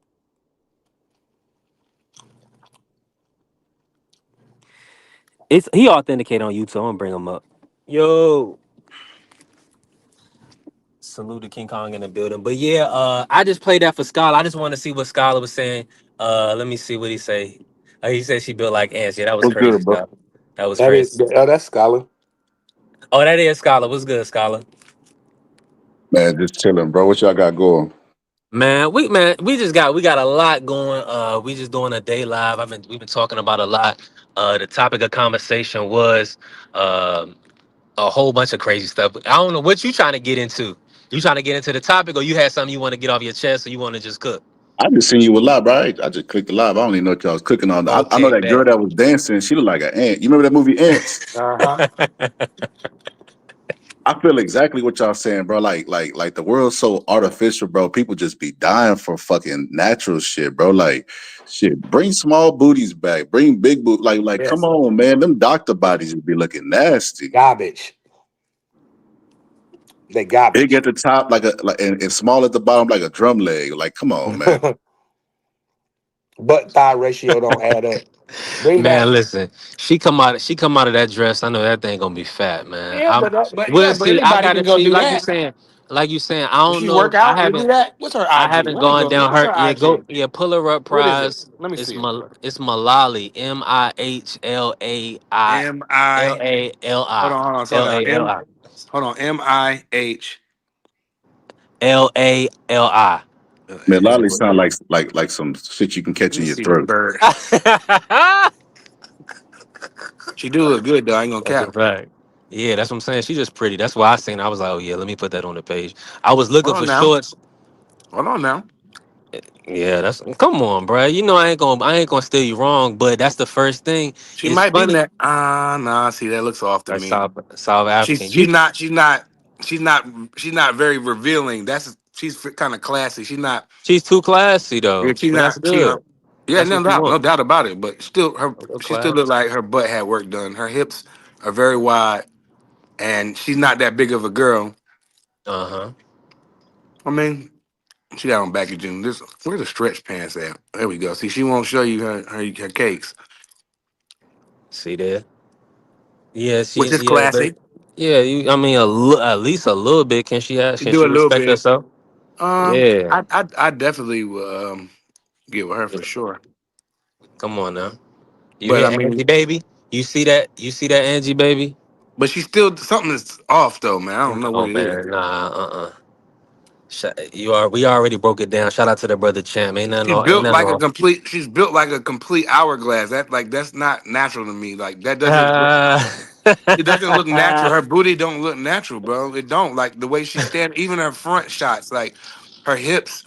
It's he authenticated on YouTube. I'm gonna bring him up. Yo. Salute to King Kong in the building. But yeah, I just played that for Scholar. I just want to see what Scholar was saying. Let me see what he say. He said she built like ants. Yeah, that was What's crazy, good, bro? Scholar. That was That is crazy. that's Scholar. Oh, that is Scholar. What's good, Scholar? Man, just chilling, bro. What y'all got going? Man, we got a lot going. We just doing a day live. We've been talking about a lot. The topic of conversation was a whole bunch of crazy stuff. I don't know what you trying to get into. You trying to get into the topic, or you had something you want to get off your chest, or you want to just cook? I just seen you a live, bro. I just clicked the live. I don't even know what y'all was cooking on. I know Okay, that girl bet. that was dancing. She looked like an ant. You remember that movie Ants? Uh-huh. I feel exactly what y'all saying, bro. Like the world's so artificial, bro. People just be dying for fucking natural shit, bro. Like, shit. Bring small booties back. Bring big boot. Like, come Yes. on, man. Them doctor bodies would be looking nasty. Garbage. They Big at garbage. the top, and small at the bottom, like a drum leg. Like, come on, man. butt thigh ratio don't add up. Bring back. Man, listen, she come out of that dress. I know that thing gonna be fat, man. Yeah, I'm yeah, we'll but see. I anybody can gotta go see, do that. like you saying. I If don't she work know. I out and do haven't. that, what's her I IG? haven't Let me gone go. down What's her. her Yeah, go. IG? Yeah, pull her up. What is it? Prize. Let me see it. It's Malali. Mihlali. M I. Lali. Hold on, slow down. Lali. Hold on. MIH. Lali. Man, Is it? Lolly sound like some shit you can Let catch me in your see this throat. bird. She do look good though. I ain't gonna That's a cap. fact. Yeah, that's what I'm saying. She's just pretty. That's why I seen. I was like, oh yeah, let me put that on the page. I was looking Hold for on now. shorts. Hold on now. Yeah, that's come on, bro. You know I ain't gonna steer you wrong, but that's the first thing. She It's might be funny. net. Nah. See, that looks off to Like me. South She's African. she's not she's not she's not she's not very revealing. She's kind of classy. She's not. She's too classy Yeah, though. she's But that's not. She good. Yeah, That's no what you doubt, no want. doubt about it. But still, A little she still class. looked like her butt had work done. Her hips are very wide, and she's not that big of a girl. Uh-huh. I mean, she got on baggy jeans. Where's the stretch pants at? There we go. See, she won't show you her cakes, See there? Yeah, which is but classy. yeah, I mean at least a little bit. She Can do she a little respect bit. herself? Yeah. I definitely will get with her Yeah. for sure. Come on now. You But I hear Angie mean, baby? You see that? You see that Angie baby? but she's still something is off though, man. I don't know what Oh it is. man, nah, we already broke it down. Shout out to the brother Champ. Ain't nothing wrong. She's built like a complete hourglass. That's not natural to me. Like that doesn't look. Uh, It doesn't look natural. Her booty don't look natural, bro. It don't. Like the way she stand, even her front shots, like her hips.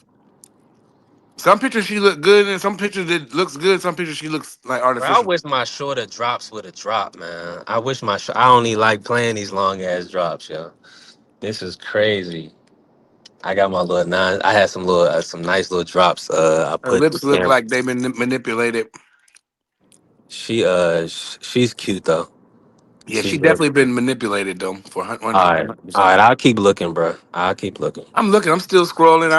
Some pictures she look good, and some pictures it looks good. Some pictures she looks like bro, I artificial. wish my shorter drops would have dropped, man. I wish I only like playing these long ass drops, yo. This is crazy. I got my little nine. I had some nice little drops. I Her put lips with look camera. like they've been manipulated. She's cute though. Yeah, She's she real definitely cute. been manipulated though for All 100. right, all 100%. right. I'll keep looking, bro. I'll keep looking. I'm looking. I'm still scrolling.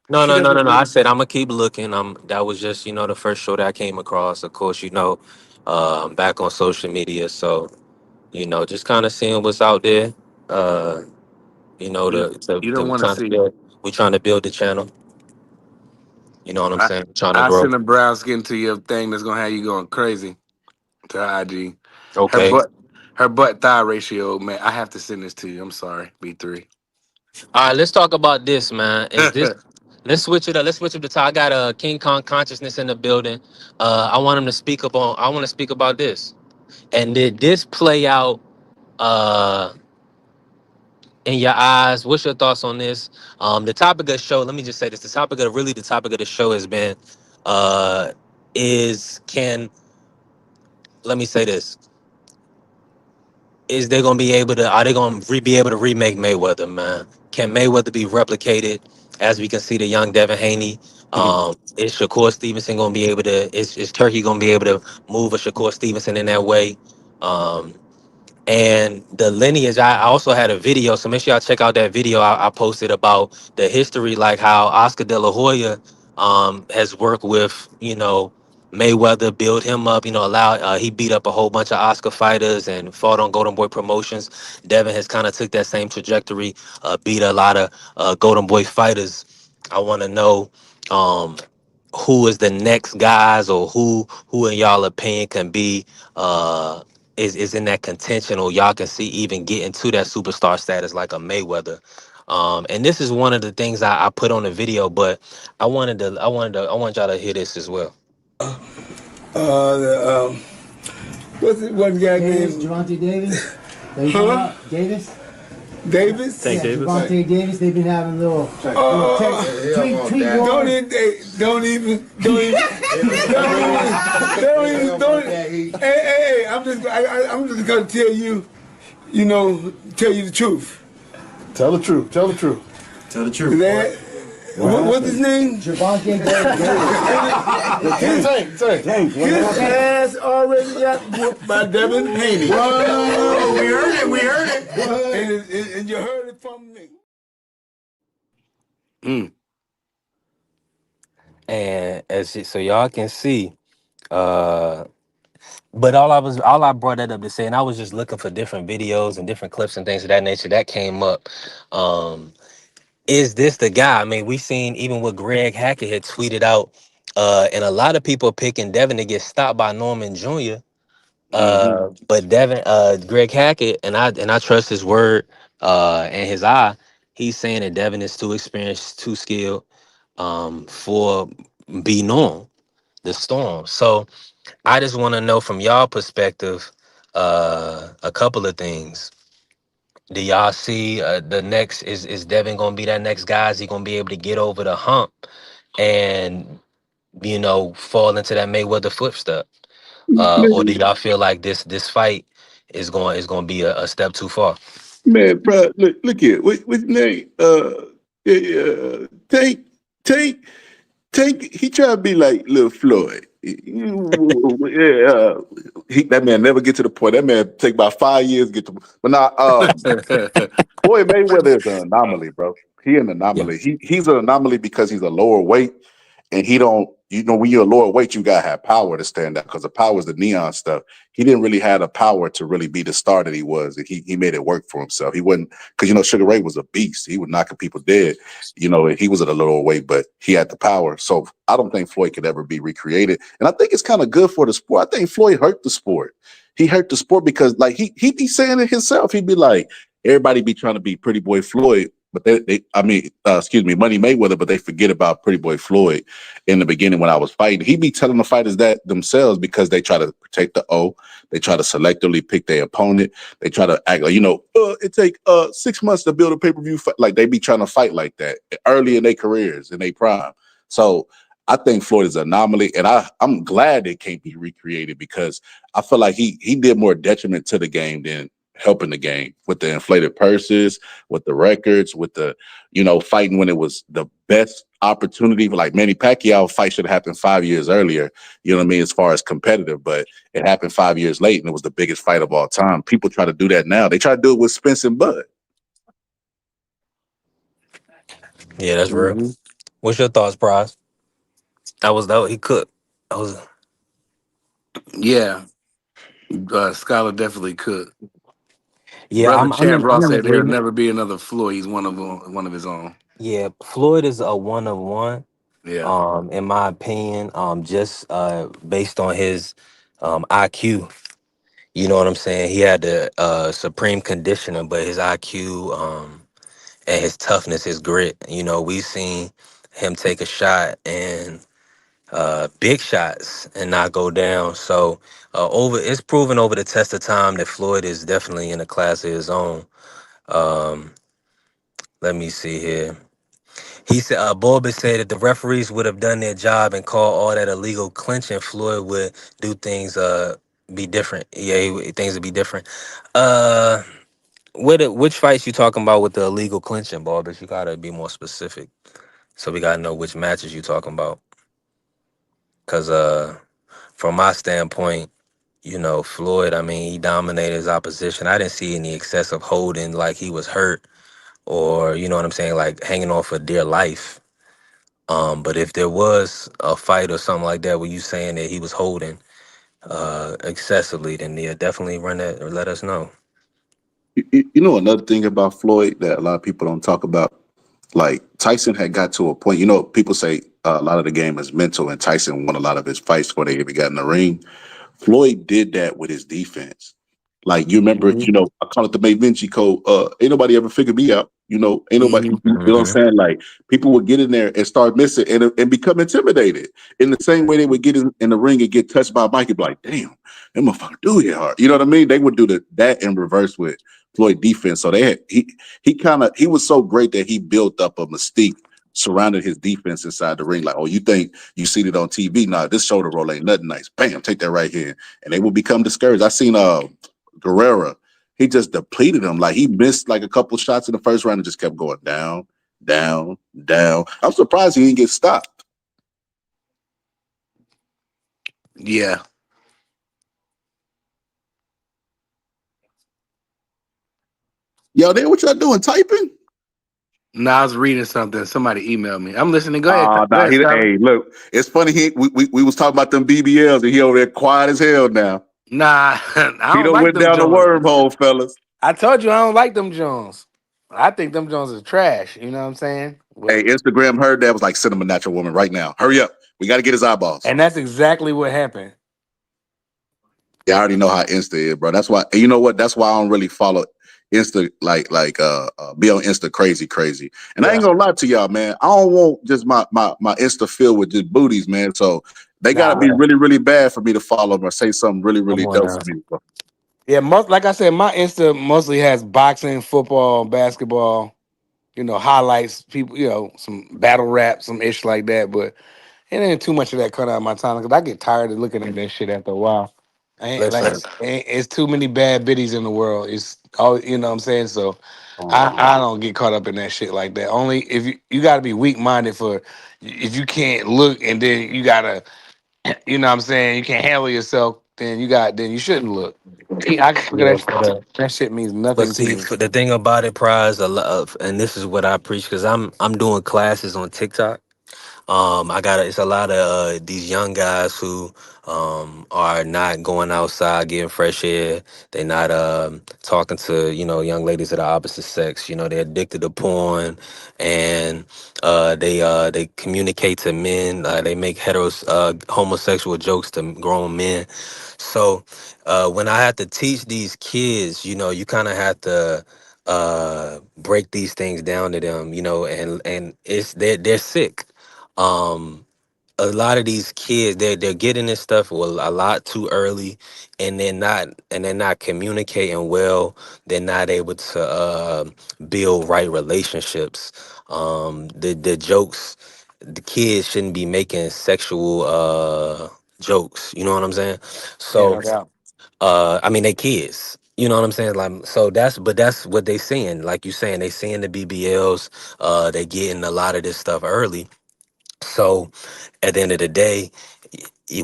No, She no, no, no, doesn't no. I look. said I'm gonna keep looking. That was just the first show that I came across. Of course, I'm back on social media, so just kind of seeing what's out there. Uh, You, you don't we want to trying to see. build the channel. You know what I'm I saying? Trying to I grow. send a brown skin to your thing that's gonna have you going crazy to her IG. Her Okay. butt her butt thigh ratio, man. I have to send this to you. I'm sorry, B3. All right. Let's talk about this, man. Let's switch it up. Let's switch up the top. I got a King Kong consciousness in the building. I want him to speak up on. I want to speak about this. And did this play out? In your eyes, what's your thoughts on this? The topic of the show, let me just say this. The topic of the show has been uh is can let me say this. Is they gonna be able to are they gonna be able to remake Mayweather, man? Can Mayweather be replicated? As we can see the young Devin Haney. Is Shakur Stevenson gonna be able to is Turkey gonna be able to move a Shakur Stevenson in that way? Um and the lineage, I also had a video, so make sure y'all check out that video I posted about the history, like how Oscar De La Hoya has worked with Mayweather, build him up, he beat up a whole bunch of Oscar fighters and fought on Golden Boy Promotions. Devin has kind of took that same trajectory, beat a lot of Golden Boy fighters. I want to know um, who is the next guys, or who in y'all opinion can be uh is in that contention, or y'all can see even getting to that superstar status like a Mayweather. And this is one of the things I put on the video, but I want y'all to hear this as well. The, what's it? One guy Davis, named Javante Davis. Davis. Davis. Tank Davis. Javante Davis. They've been having a little tweet war. Hey, I'm just gonna tell you, tell you the truth. Tell the truth. Tell the truth. Tell the truth. What's his name? Javante Davis. Tank. His ass already got whooped by Devin Haney. Whoa, we heard it. And you heard it from me. And so y'all can see, uh, but all I brought that up to say, and I was just looking for different videos and different clips and things of that nature that came up. Um, is this the guy? I mean, we seen even what Greg Hackett had tweeted out, and a lot of people picking Devin to get stopped by Norman Jr. Mm-hmm. But Devin, Greg Hackett, and I trust his word, and his eye. He's saying that Devin is too experienced, too skilled, for be known the storm. So I just want to know from y'all perspective, a couple of things. Do y'all see the next is Devin gonna be that next guy? Is he gonna be able to get over the hump and fall into that Mayweather footstep? Or do y'all feel like this fight is going to be a step too far? Man, bro, look here. What's his name? Tank, Tank, Tank. He try to be like little Floyd. Yeah, that man never get to the point. That man take about 5 years to get to. But now, Floyd Mayweather is an anomaly, bro. He an Yeah. anomaly. He's an anomaly because he's a lower weight, and he don't. When you're a lower weight, you gotta have power to stand out because the power is the neon stuff. He didn't really have the power to really be the star that he was, and he made it work for himself. He wasn't because Sugar Ray was a beast. He was knocking people dead. And he was at a lower weight, but he had the power. So I don't think Floyd could ever be recreated, and I think it's kind of good for the sport. I think Floyd hurt the sport. He hurt the sport because like he be saying it himself. He'd be like, everybody be trying to be Pretty Boy Floyd, but excuse me, Money Mayweather, but they forget about Pretty Boy Floyd in the beginning when I was fighting. He be telling the fighters that themselves because they try to protect the O. They try to selectively pick their opponent. They try to act like, it take 6 months to build a pay-per-view fight. Like they be trying to fight like that early in their careers, in their prime. So I think Floyd is an anomaly, and I'm glad it can't be recreated because I feel like he did more detriment to the game than helping the game with the inflated purses, with the records, with the fighting when it was the best opportunity. Like Manny Pacquiao fight should have happened 5 years earlier. You know what I mean? As far as competitive, but it happened 5 years late, and it was the biggest fight of all time. People try to do that now. They try to do it with Spence and Bud. Yeah, that's real. Mm-hmm. What's your thoughts, Prize? That was he cooked. That was Yeah, Skylar definitely could. yeah. Brother I'm Champ in I'm Ross in said there'll agreement. never be another Floyd. He's one of his own. Yeah, Floyd is a one of one. Yeah. In my opinion, just based on his IQ. You know what I'm saying? He had the supreme conditioner, but his IQ, and his toughness, his grit. We've seen him take a shot and big shots and not go down. So it's proven over the test of time that Floyd is definitely in a class of his own. Um, let me see here. He said, Bulba said if the referees would have done their job and called all that illegal clinching, Floyd would do things be different. Yeah, things would be different. Uh, which fights you talking about with the illegal clinching, Bulba? You gotta be more specific, so we gotta know which matches you talking about. Cause from my standpoint, Floyd, I mean, he dominated his opposition. I didn't see any excessive holding like he was hurt or, you know what I'm saying, like hanging on for dear life. But if there was a fight or something like that where you saying that he was holding excessively, then yeah, definitely run that or let us know. Another thing about Floyd that a lot of people don't talk about, like Tyson had got to a point. People say a lot of the game is mental, and Tyson won a lot of his fights before they even got in the ring. Floyd did that with his defense. Like you remember, Mm-hmm. I call it the May Vinci code. Ain't nobody ever figured me out. Ain't nobody. Mm-hmm. You know what I'm saying? Like people would get in there and start missing and become intimidated in the same way they would get in the ring and get touched by Mike and be like, "Damn, that motherfucker do it hard." You know what I mean? They would do that in reverse with Floyd defense. So he was so great that he built up a mystique surrounding his defense inside the ring. Like, oh, you think you seen it on TV? Nah, this shoulder roll ain't nothing nice. Bam, take that right here, and they will become discouraged. I seen Guerrera. He just depleted him. Like he missed like a couple shots in the first round and just kept going down, down, down. I'm surprised he didn't get stopped. Yeah. Yo, there, what y'all doing? Typing? No, I was reading something. Somebody emailed me. I'm listening. Go ahead. Go Nah, ahead, Skyler. hey, look, it's funny. We was talking about them BBLs, and he over there quiet as hell now. Nah, I He don't done like went them down the Jones. wormhole, fellas. I told you I don't like them Jones. I think them Jones is trash. You know what I'm saying? Hey, But Instagram heard that was like, send him a natural woman right now. Hurry up. We got to get his eyeballs. and that's exactly what happened. Yeah, I already know how Insta is, bro. That's why, and you know what? That's why I don't really follow Insta be on Insta crazy. And I Yeah. ain't gonna lie to y'all, man. I don't want just my Insta filled with just booties, man. So they gotta be Nah. really bad for me to follow them or say something Come really on dope now. for me. Yeah, like I said, my Insta mostly has boxing, football, basketball, highlights, people, some battle rap, some ish like that. But it ain't too much of that cut out of my time because I get tired of looking at that shit after a while. I ain't like Listen. it's too many bad biddies in the world. It's all what I'm saying. So Mhm. I don't get caught up in that shit like that. Only if you got to be weak minded for if you can't look and then you gotta what I'm saying, you can't handle yourself. Then you shouldn't look. I can look Yeah, at that shit. That shit means but nothing to see, me. for the thing about it, prize a lot of, and this is what I preach because I'm doing classes on TikTok. It's a lot of these young guys who are not going outside getting fresh air. They're not talking to young ladies of the opposite sex. They're addicted to porn, and they communicate to men. They make homosexual jokes to grown men. So when I have to teach these kids, you kind of have to break these things down to them, and it's they're sick. um a lot of these kids, they're getting this stuff a lot too early, and they're not communicating well. They're not able to build right relationships. The jokes, the kids shouldn't be making sexual jokes, you know what I'm saying? Yeah, So no doubt. I mean, they kids. You know what I'm saying? Like, so that's what they seeing. Like you saying, they seeing the BBLs. They getting a lot of this stuff early. So at the end of the day,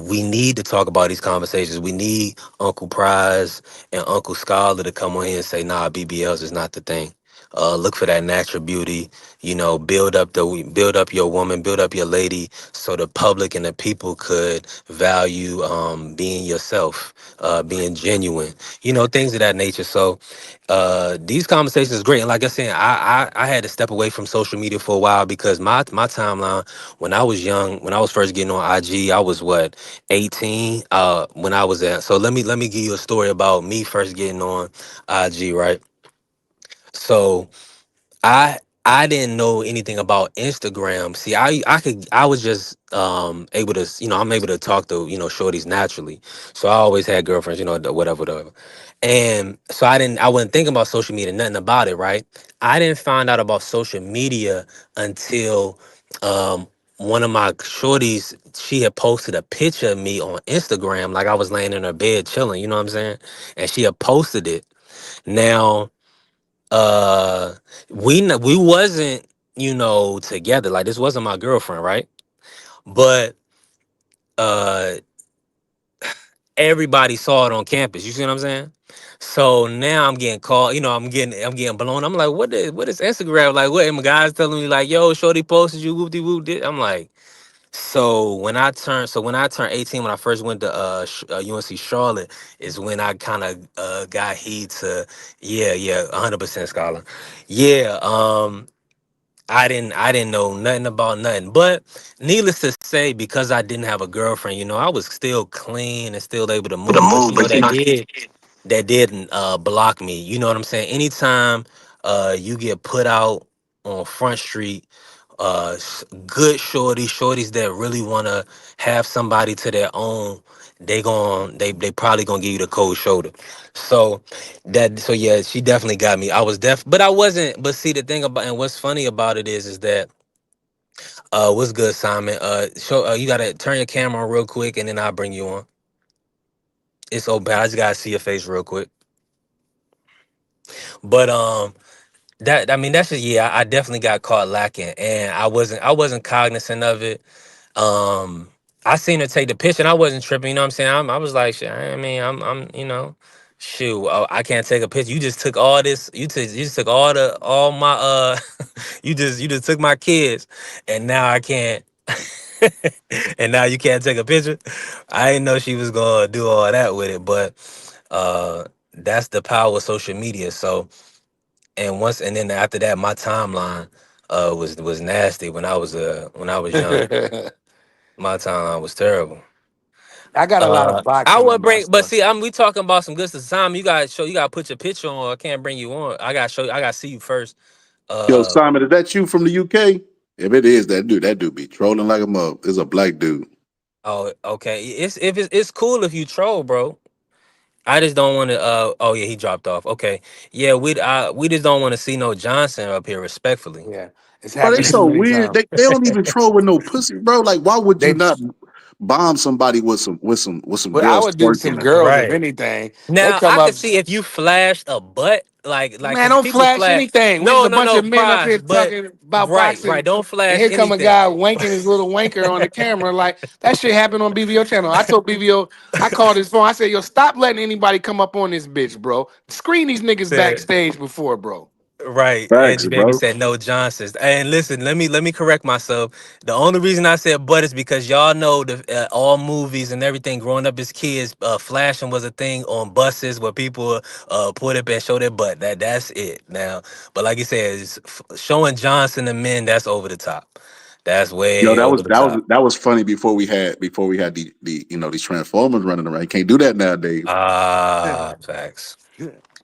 we need to talk about these conversations. We need Uncle Prize and Uncle Scholar to come on here and say, nah, BBLs is not the thing. Look for that natural beauty, build up your woman, build up your lady, so the public and the people could value being yourself, being genuine, things of that nature. So these conversations is great. And like I said, I had to step away from social media for a while because my timeline when I was young, when I was first getting on IG, I was what, 18. When I was at, so let me give you a story about me first getting on IG, right? So I I didn't know anything about Instagram. See, I was just able to, I'm able to talk to, shorties naturally. So I always had girlfriends, whatever. And so I wasn't thinking about social media, nothing about it, right? I didn't find out about social media until um one of my shorties, she had posted a picture of me on Instagram, like I was laying in her bed chilling, you know what I'm saying? And she had posted it. Now uh we wasn't together, like this wasn't my girlfriend, right? But uh everybody saw it on campus, you see what I'm saying? So now I'm getting called, I'm getting blown. I'm like, what is Instagram, like? What? And my guys telling me like, yo, shorty posted you, whoop de whoop did. I'm like, so when I turned 18, when I first went to UNC Charlotte, is when I kind of got heed to, yeah, 100% scholar. Yeah, I didn't know nothing about nothing. But needless to say, because I didn't have a girlfriend, I was still clean and still able to The move. But move, but that didn't block me. You know what I'm saying? Anytime you get put out on Front Street, good shorties that really want to have somebody to their own, they probably gonna give you the cold shoulder. So yeah, she definitely got me. I was but I wasn't. But see, the thing about, and what's funny about it is that what's good, Simon? You gotta turn your camera on real quick, and then I'll bring you on. It's so bad. I just gotta see your face real quick. But that, I mean, that's just, yeah, I definitely got caught lacking, and I wasn't cognizant of it. I seen her take the picture, and I wasn't tripping. You know what I'm saying? I was like, shit, I mean, I'm. Shoot, I can't take a picture. You just took all this. You just took all my you just took my kids, and now I can't. And now you can't take a picture. I didn't know she was gonna do all that with it, but that's the power of social media. So and then after that, my timeline was nasty when I was young. My timeline was terrible. I got a lot of I boxing would on my bring, but stuff. see, we talking about some good stuff. Time you got to show, you got to put your picture on. I can't bring you on. I got to show you. I got to see you first. Yo, Uh, Simon, is that you from the UK? If it is, that dude be trolling like a mug. It's a black dude. oh, okay. It's cool if you troll, bro. I just don't want to. Oh yeah, he dropped off. Okay, yeah, we just don't want to see no Johnson up here, respectfully. Yeah, it's Bro, they happened too so many weird. times. They don't even troll with no pussy, bro. Like, why would you They, not bomb somebody with some but I girls would do some twerking? girls if Right. anything. They Now come I up, could see if you flashed a butt, like, man, cause don't people flash flash. anything. We just No, a no, bunch no, of men up prize, here but talking about right, boxing, right. Don't and flash here come a anything. guy wanking his little wanker on the camera. Like that shit happened on BVO channel. I told BVO, I called his phone. I said, "Yo, stop letting anybody come up on this bitch, bro. Screen these niggas backstage before, bro." Right, Facts, Angie Baby bro. said no Johnsons. And listen, let me correct myself. The only reason I said but is because y'all know the all movies and everything growing up as kids, flashing was a thing on buses where people put up and show their butt. That's it now. But like you said, showing Johnson to men, that's over the top. That's Yo, way that over was the that was top. that was funny before we had the these transformers running around. You can't do that nowadays. Ah, facts.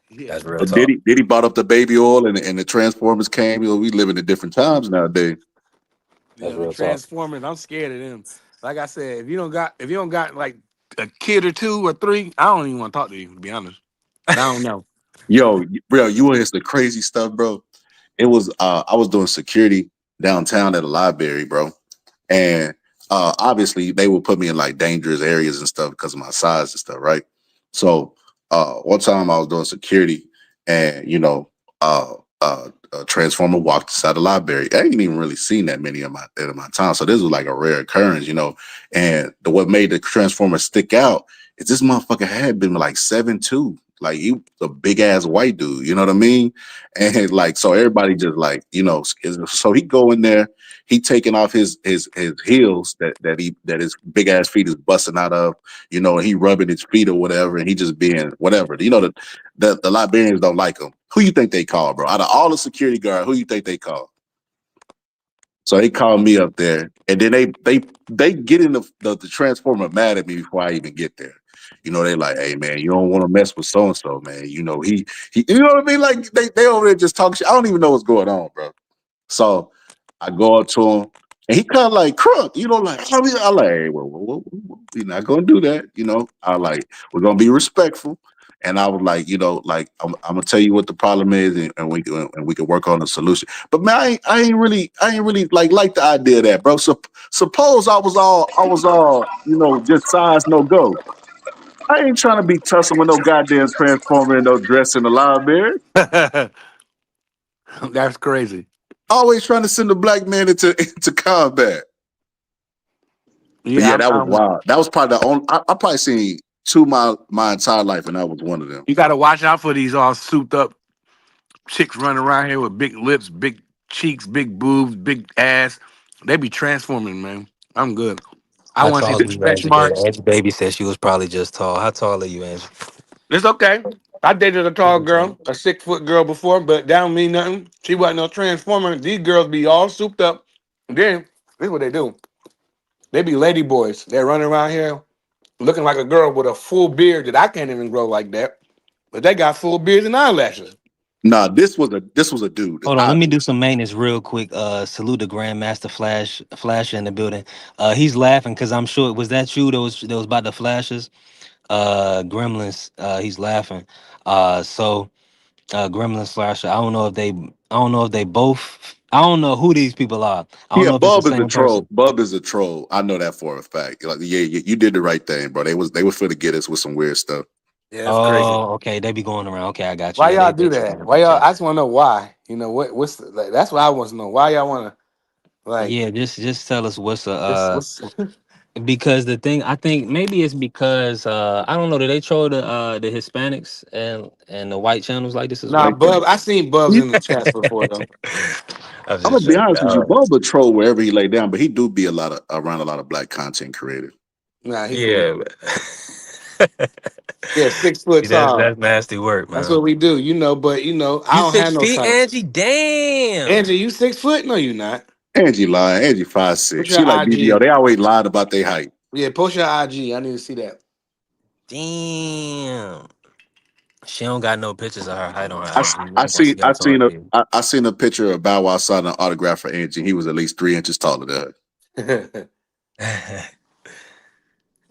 Yeah, That's real But talk. Diddy bought up the baby oil and the transformers came. You know, we living in different times nowadays. That's the real talk. Transformers. I'm scared of them. Like I said, if you don't got like a kid or two or three, I don't even want to talk to you. To be honest, but I don't know. Yo, bro, you want to hear the crazy stuff, bro? It was I was doing security downtown at a library, bro. And obviously they would put me in like dangerous areas and stuff because of my size and stuff, right? So one time I was doing security and uh a transformer walked inside the library. I ain't even really seen that many in my time. So this was like a rare occurrence. And what made the transformer stick out is this motherfucker had been like 7'2". Like he was a big ass white dude, you know what I mean? And like so everybody just like, so he go in there, he taking off his heels that his big ass feet is busting out of, and he rubbing his feet or whatever, and he just being whatever. The librarians don't like him. Who you think they call, bro? Out of all the security guards, who you think they call? So they called me up there, and then they get in the transformer mad at me before I even get there. They like, hey man, you don't want to mess with so and so, man. He, you know what I mean? Like they over there just talking shit. I don't even know what's going on, bro. So I go up to him, and he kind of like crunk, like I like, hey, well, we're not gonna do that, I like we're gonna be respectful. And I was like, like I'm gonna tell you what the problem is, and we can work on a solution. But man, I ain't really like the idea of that, bro. So suppose I was all just size no go. I ain't trying to be tussling with no goddamn transformer and no dress in the library. That's crazy. Always trying to send a black man into combat. But Yeah, yeah, that was wild. That was probably the only I probably seen two my entire life, and that was one of them. you got to watch out for these all souped up chicks running around here with big lips, big cheeks, big boobs, big ass. They be transforming, man. I'm good. I How want to see tall the are you, stretch Angie Baby? marks. Angie Baby said she was probably just tall. How tall are you, Angie? It's okay. I dated a tall girl, a 6 foot girl before, but that don't mean nothing. She wasn't no transformer. These girls be all souped up. And then this is what they do. They be lady boys. They're running around here looking like a girl with a full beard that I can't even grow like that. But they got full beards and eyelashes. Nah, this was a dude. Hold on, let me do some maintenance real quick. Salute the Grandmaster Flash in the building. He's laughing because I'm sure was that you that was about the flashes. Gremlins. He's laughing. So Gremlin Slasher. I don't know if they both. I don't know who these people are. I don't Yeah, know if it's the Bub is a same troll. person. Bub is a troll. I know that for a fact. Like, yeah, you did the right thing, bro. They was for to get us with some weird stuff. Yeah, that's crazy. Oh, okay. They be going around. Okay, I got you. Why Yeah, y'all they do trolling that? the Why bitch y'all? out. I just want to know why. Like, that's what I want to know. Why y'all want to like Yeah, just tell us what's this? What's Because the thing, I think maybe it's because I don't know. Do they troll the Hispanics and the white channels like this as Nah, well? Bub. I seen Bubs in the chats before though. I'm I'm just gonna be joking. honest with you. Bubba troll wherever he lay down, but he do be around a lot of black content creators. Nah, he cool. Yeah, Yeah, 6 foot see, that's tall. that's nasty work, That's man. what we do, you know. But I You don't have six no feet, type. Angie? Damn. Angie, you 6 foot? No, you not. Angie lying. Angie 5'6". What's your She like BBL. IG? They always lied about their height. Yeah, post your IG. I need to see that. Damn. She don't got no pictures of her height on I, her s- IG. I I guess see. she I got to seen talk a. to you. I seen a picture of Bow Wow signing an autograph for Angie. He was at least 3 inches taller than her.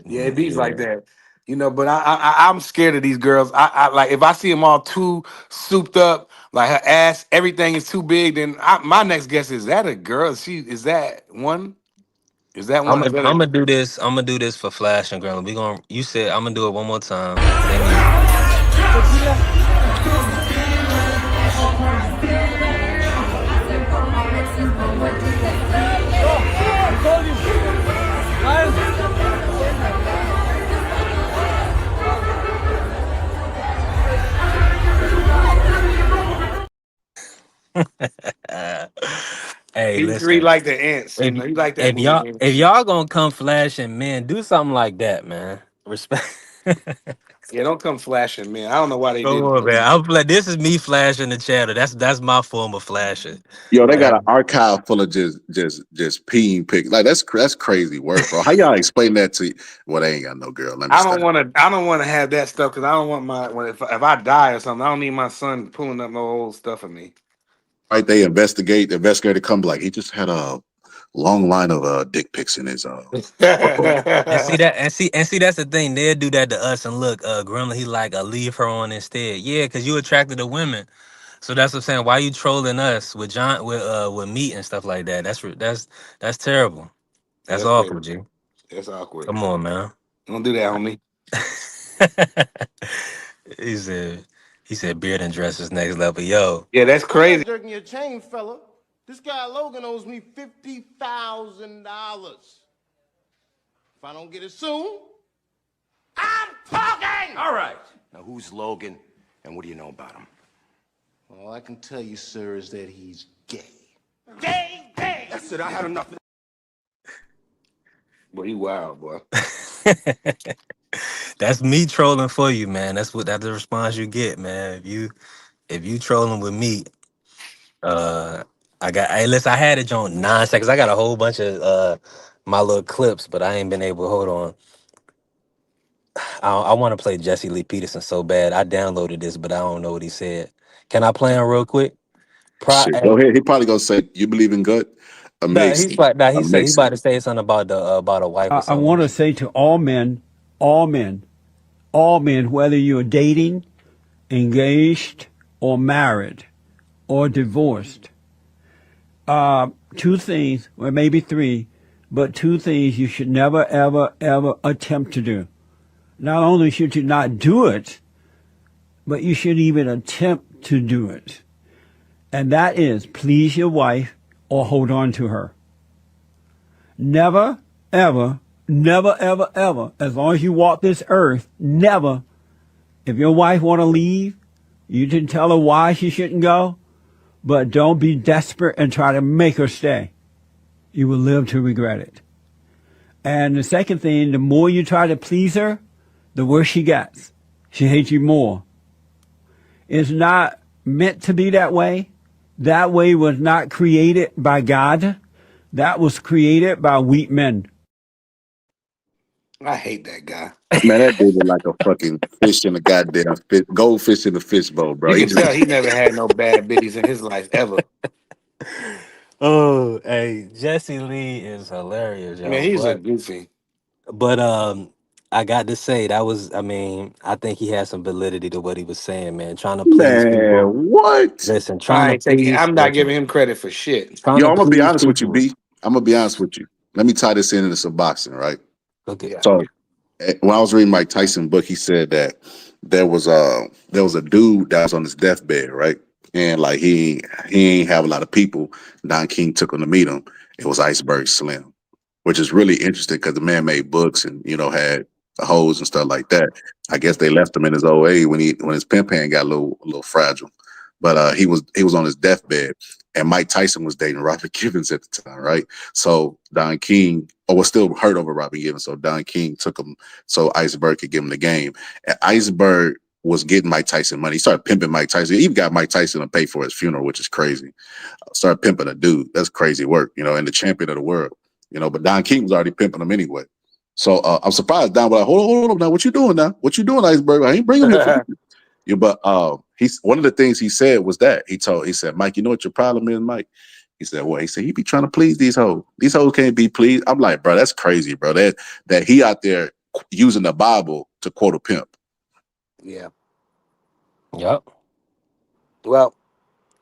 Yeah, it beats Yeah. like that, you know. But I'm scared of these girls. I like if I see them all too souped up, like her ass, everything is too big. Then my next guess is that a girl? Is that one? Is that I'm one? Is gonna that I'm a? gonna do this. I'm gonna do this for Flash and Grandma. We gonna. You said I'm gonna do it one more time. Let me. Hey, He three listen. like the ants. You If know, you like that if movie, y'all man. if y'all gonna come flashing, man, do something like that, man. Respect. Yeah, don't come flashing, man. I don't know why they Come did on, man. it. I'm like, this is me flashing the channel. That's my form of flashing. Yo, they got That- an archive full of just peeing pics. Like that's crazy work, bro. How y'all explain that to? Well, they ain't got no girl. Let me I stop. don't want to. I don't want to have that stuff because I don't want if I die or something. I don't need my son pulling up no old stuff of me. Right? They investigate. The investigator come like he just had a long line of dick pics in his. And see that, and see that's the thing. They'll do that to us. And look, Gremlin, he like leave her on instead. Yeah, because you attracted to women. So that's what I'm saying. Why you trolling us with John with meat and stuff like that? That's terrible. That's That's crazy. awkward, G. That's awkward. Come on, man. Don't do that, homie. he said he said beard and dress is next level. Yo, Yeah, that's I'm not crazy. jerking your chain, fella. This guy Logan owes me $50,000. If I don't get it soon, I'm talking! All right. Now, who's Logan, and what do you know about him? All I can tell you, sir, is that he's gay. Gay, gay! That's it. I had enough. Boy, you wild, boy. that's me trolling for you, man. That's the response you get, man. If you trolling with me, I got. Hey, listen, I had it on 9 seconds. I got a whole bunch of my little clips, but I ain't been able to hold on. I want to play Jesse Lee Peterson so bad. I downloaded this, but I don't know what he said. Can I play him real quick? Shit, go ahead. He probably gonna say, "You believe in God?" No, he's Amazing, like, nah, he amazing. about to say something about a wife or I something. want to say to all men, all men, all men, whether you're dating, engaged, or married, or divorced, two things, or maybe three, but two things you should never, ever, ever attempt to do. Not only should you not do it, but you should even attempt to do it. And that is please your wife or hold on to her. Never, ever, never, ever, ever, as long as you walk this earth, never, if your wife want to leave, you can tell her why she shouldn't go, but don't be desperate and try to make her stay. You will live to regret it. And the second thing, the more you try to please her, the worse she gets. She hates you more. It's not meant to be that way. That way was not created by God. That was created by weak men. I hate that guy. Man, that dude is like a fucking fish in a goddamn fish, goldfish in the fishbowl, bro. You He can just tell he never had no bad bitties in his life ever. Oh, hey, Jesse Lee is hilarious, Man, yo. he's a But goofy. but I got to say that was. I mean, I think he had some validity to what he was saying, man. Trying to please people. man, what? Listen, trying I to ain't taking. please. I'm not Listen, giving him credit for shit. trying Yo, to I'm gonna be please honest with you, people. B. I'm gonna be honest with you. Let me tie this into some boxing, right? Okay. Yeah. So when I was reading Mike Tyson book, he said that there was a dude that was on his deathbed, right? And like he ain't have a lot of people. Don King took him to meet him. It was Iceberg Slim. which is really interesting because the man made books and had the hoes and stuff like that. I guess they left him in his old age when his pimp hand got a little fragile. But he was on his deathbed, and Mike Tyson was dating Robert Givens at the time, right? So Don King, was still hurt over Robert Givens, so Don King took him so Iceberg could give him the game. And Iceberg was getting Mike Tyson money. He started pimping Mike Tyson. He even got Mike Tyson to pay for his funeral, which is crazy. Started pimping a dude. That's crazy work, and the champion of the world. But Don King was already pimping him anyway. So I'm surprised Don was like, hold on now, what you doing now? What you doing, Iceberg? I ain't bring him here for you. Yeah, but he's one of the things he said was that he said, Mike, you know what your problem is, Mike? He said, well, he be trying to please these hoes. These hoes can't be pleased. I'm like, bro, that's crazy, bro. That he out there using the Bible to quote a pimp. Yeah. Yep. Well,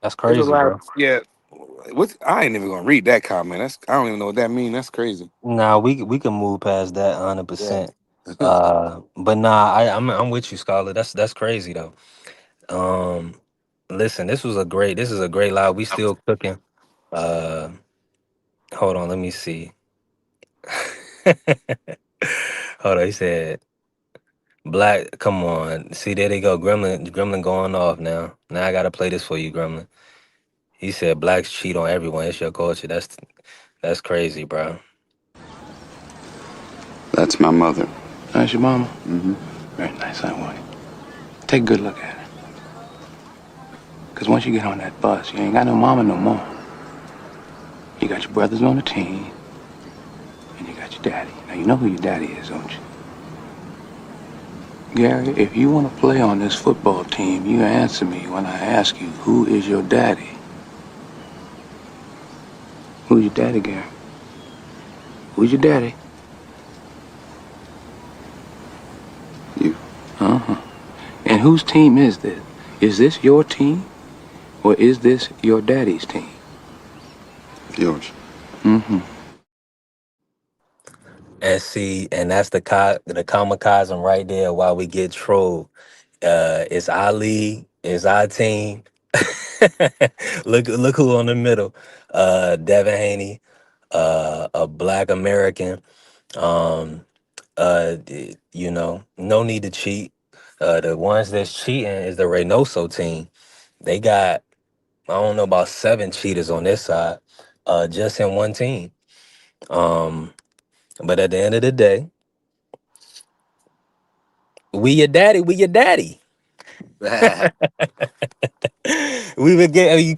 That's there's a crazy, lot. bro. Yeah. I ain't even gonna read that comment. I don't even know what that means. That's crazy. Nah, we can move past that hundred Yeah. percent. But nah, I'm with you, Scholar. That's crazy though. Um, listen, this is a great live. We still cooking. Uh, hold on, let me see. Hold on, he said Black. Come on, see there they go. Gremlin going off now. Now I gotta play this for you, Gremlin. He said blacks cheat on everyone. It's your culture. That's crazy, bro. That's my mother. That's your mama? Mm-hmm. Very nice, that way. Take a good look at her. Because once you get on that bus, you ain't got no mama no more. You got your brothers on the team, and you got your daddy. Now, you know who your daddy is, don't you? Gary, if you want to play on this football team, you answer me when I ask you, who is your daddy? Who's your daddy, Gary? Who's your daddy? You. Uh-huh. And whose team is this? Is this your team, or is this your daddy's team? Yours. Mm-hmm. And see, and that's the kamikaze right there while we get trolled. It's Ali, it's our team. Look who on the middle. Devin Haney, a black American. Um, no need to cheat. The ones that's cheating is the Reynoso team. They got, I don't know, about 7 cheaters on this side, just in one team. Um, but at the end of the day, we your daddy. We would get you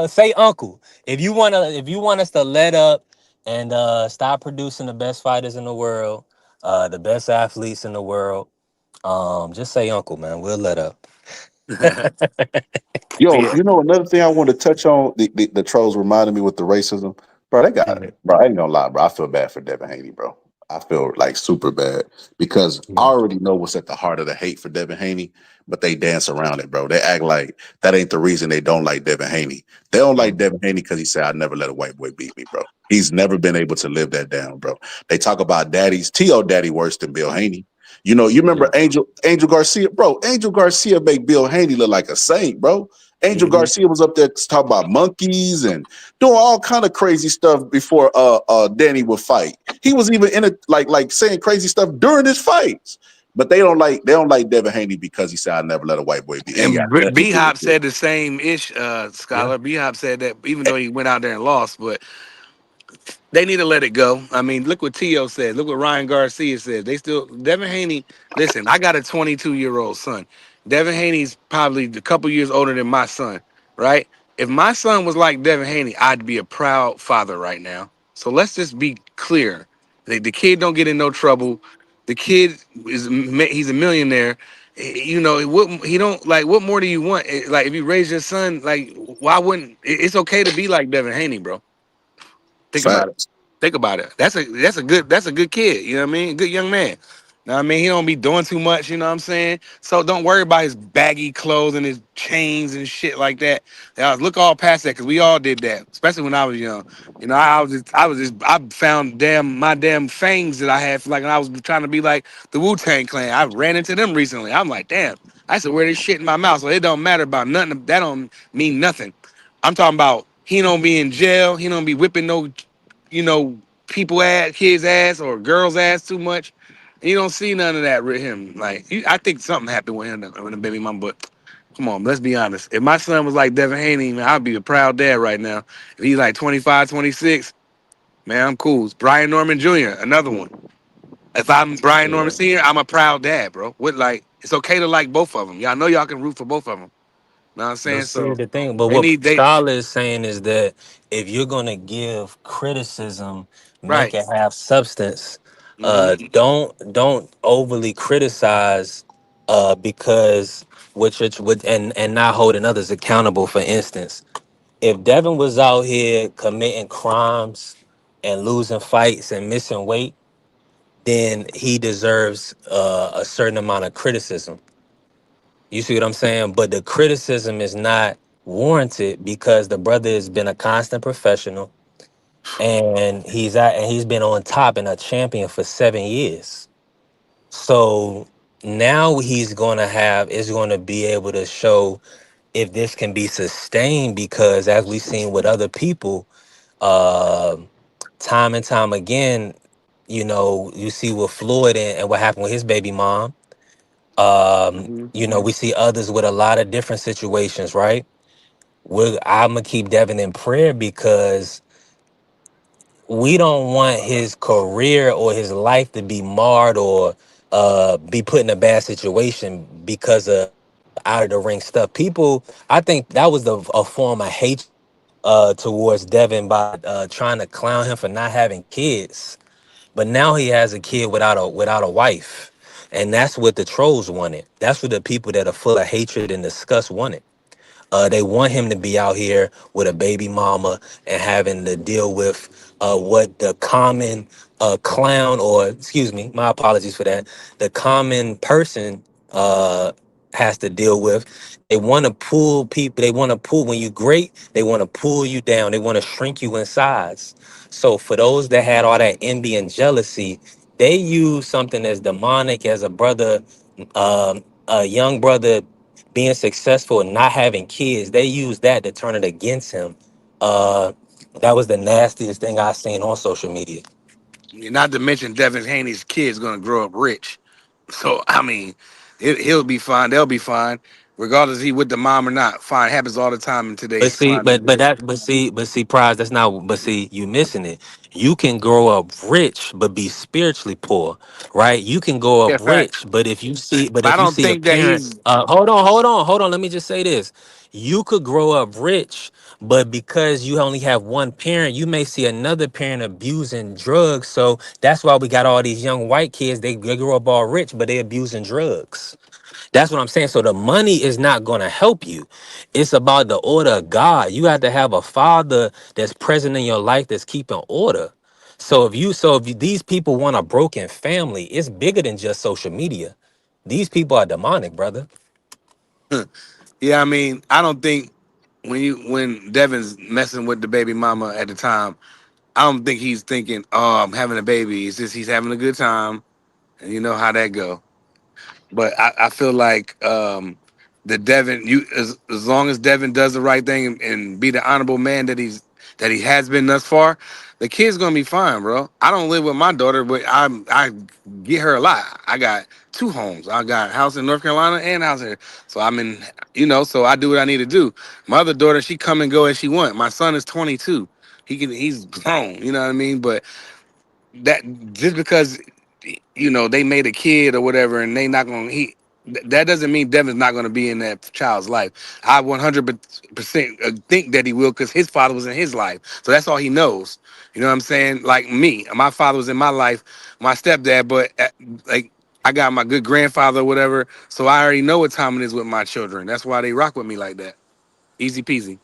say uncle. If you want us to let up and stop producing the best fighters in the world, the best athletes in the world, just say uncle, man. We'll let up. Yo, Yeah. another thing I want to touch on, the trolls reminded me with the racism. Bro, bro, I ain't gonna lie, bro. I feel bad for Devin Haney, bro. I feel like super bad because I Yeah. already know what's at the heart of the hate for Devin Haney, but they dance around it, bro. They act like that ain't the reason they don't like Devin Haney. They don't like Mhm. Devin Haney because he said, I never let a white boy beat me, bro. He's never been able to live that down, bro. They talk about daddies, T.O. daddy worse than Bill Haney. You remember Yeah. Angel Garcia, bro. Angel Garcia make Bill Haney look like a saint, bro. Angel Hmm. Garcia was up there talking about monkeys and doing all kind of crazy stuff before Danny would fight. He was even in it like saying crazy stuff during his fights. But they don't like Devin Haney because he said I never let a white boy be. He ain't got And nothing to do with B-Hop it. said the same ish, Yeah. Scholar. B-Hop said that even though he went out there and lost, but they need to let it go. I mean, look what Tio said. Look what Ryan Garcia said. Devin Haney. Listen, I got a 22-year-old son. Devin Haney's probably a couple years older than my son, right? If my son was like Devin Haney, I'd be a proud father right now. So let's just be clear. The kid don't get in no trouble. The kid he's a millionaire. He don't like. What more do you want? Like, if you raise your son, like, why wouldn't? It's okay to be like Devin Haney, bro. Think about it. Facts. Think about it. That's a good kid. You know what I mean? Good young man. Know what I mean? He don't be doing too much. You know what I'm saying? So don't worry about his baggy clothes and his chains and shit like that. Look all past that because we all did that, especially when I was young. I found my damn fangs that I had like when I was trying to be like the Wu-Tang Clan. I ran into them recently. I'm like, damn, I used to wear this shit in my mouth, so it don't matter about nothing. That don't mean nothing. I'm talking about he don't be in jail. He don't be whipping no, you know, kids ass or girls ass too much. And you don't see none of that with him. Like I think something happened with him when the baby mama. But come on, let's be honest. If my son was like Devin Haney, man, I'd be a proud dad right now. If he's like 25, 26, man, I'm cool. Brian Norman Jr., another one. If I'm Brian Norman Yeah. Sr., I'm a proud dad, bro. What like it's okay to like both of them. Y'all know y'all can root for both of them. Know what I'm But saying? see So the thing, but they what need they Scholar is saying is that if you're gonna give criticism, make right. it have substance. Hmm. Don't overly criticize because and not holding others accountable. For instance, if Devin was out here committing crimes and losing fights and missing weight, then he deserves a certain amount of criticism. You see what I'm saying? But the criticism is not warranted because the brother has been a constant professional and he's been on top and a champion for 7 years. So now he's gonna have is going to be able to show if this can be sustained because as we've seen with other people, uh, time and time again, you see with Floyd and what happened with his baby mom. Hmm. We see others with a lot of different situations, right? I'm gonna keep Devin in prayer because we don't want his career or his life to be marred or be put in a bad situation because of out of the ring stuff. People, I think that was a form of hate towards Devin by trying to clown him for not having kids. But now he has a kid without a wife, and that's what the trolls wanted. That's what the people that are full of hatred and disgust wanted. They want him to be out here with a baby mama and having to deal with what the common clown, or excuse me, my apologies for that, the common person has to deal with. They want to pull people, they want to pull, when you're great, they want to pull you down, they want to shrink you in size. So for those that had all that envy and jealousy, they use something as demonic as a young brother being successful and not having kids. They use that to turn it against him. Uh, that was the nastiest thing I seen on social media. Not to mention Devin Haney's kid's gonna grow up rich. So I mean, he'll be fine. They'll be fine, regardless if he with the mom or not. Fine happens all the time in But today's see, climate. Prize, that's not. But see, you missing it. You can grow up rich but be spiritually poor, right? You can grow Yeah, up rich, facts. but But I if you don't see a think that parent, he's hold on. Let me just say this: you could grow up rich, but because you only have one parent, you may see another parent abusing drugs. So that's why we got all these young white kids. They grow up all rich, but they abusing drugs. That's what I'm saying. So the money is not going to help you. It's about the order of God. You have to have a father that's present in your life that's keeping order. These people want a broken family, it's bigger than just social media. These people are demonic, brother. yeah. I mean, I don't think when Devin's messing with the baby mama at the time, I don't think he's thinking, "Oh, I'm having a baby." It's just he's having a good time, and you know how that go. But I feel like the Devin, as long as Devin does the right thing and be the honorable man that he has been thus far, the kid's gonna be fine, bro. I don't live with my daughter, but I get her a lot. I got two homes. I got a house in North Carolina and a house here. So I'm in, so I do what I need to do. My other daughter, she come and go as she want. My son is 22. He's grown, you know what I mean? But that just because they made a kid or whatever and they not gonna that doesn't mean Devin's not gonna be in that child's life. I 100% think that he will because his father was in his life, so that's all he knows. You know what I'm saying? Like me, my father was in my life, my stepdad, but like I got my good grandfather or whatever, so I already know what time it is with my children. That's why they rock with me like that. Easy peasy.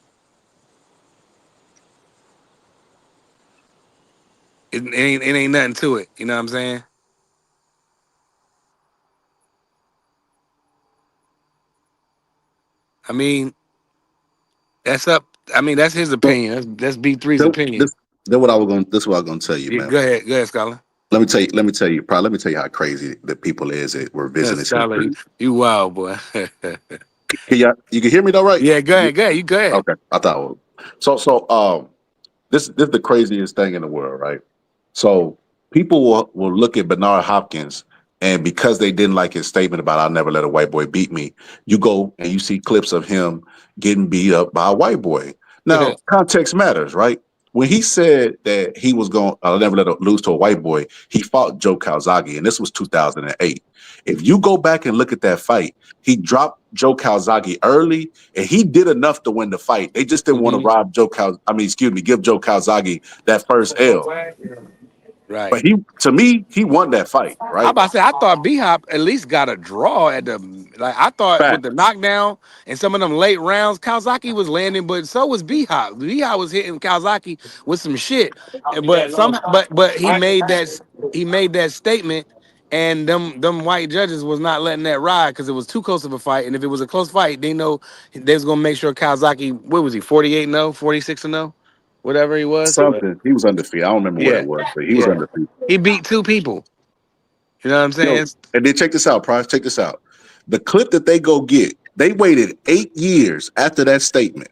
It ain't nothing to it. You know what I'm saying? I mean, That's up. I mean, that's his So opinion. That's B3's that, opinion. this that what I was going. This is what I was going to tell you, Yeah, man. go ahead, Scholar. Let me tell you. Let me tell you. Probably let me tell you how crazy the people is that we're Yeah, visiting his Scholar, history. you wild boy. You can hear me though, right? Yeah, go ahead. You go ahead. Okay, I thought. So this is the craziest thing in the world, right? So people will look at Bernard Hopkins, and because they didn't like his statement about "I'll never let a white boy beat me," you go and you see clips of him getting beat up by a white boy. Now, context matters, right? When he said that he was going, "I'll never lose to a white boy," he fought Joe Calzaghe, and this was 2008. If you go back and look at that fight, he dropped Joe Calzaghe early, and he did enough to win the fight. They just didn't want to rob give Joe Calzaghe that first L. Right. But to me, he won that fight, I right? about to say I thought B Hop at least got a draw at the I thought with Fact. the knockdown and some of them late rounds, Kawasaki was landing, but so was B Hop. B Hop was hitting Kawasaki with some shit. But he made that statement, and them white judges was not letting that ride because it was too close of a fight. And if it was a close fight, they know they was gonna make sure Kawasaki, what was he, 48-0, 46-0, whatever he was. But Something. He was undefeated. I don't remember what it yeah, was, but he was yeah. undefeated. He beat two people. You know what I'm Yo, saying? and then check this out, Price. Check this out. The clip that they go get, they waited 8 years after that statement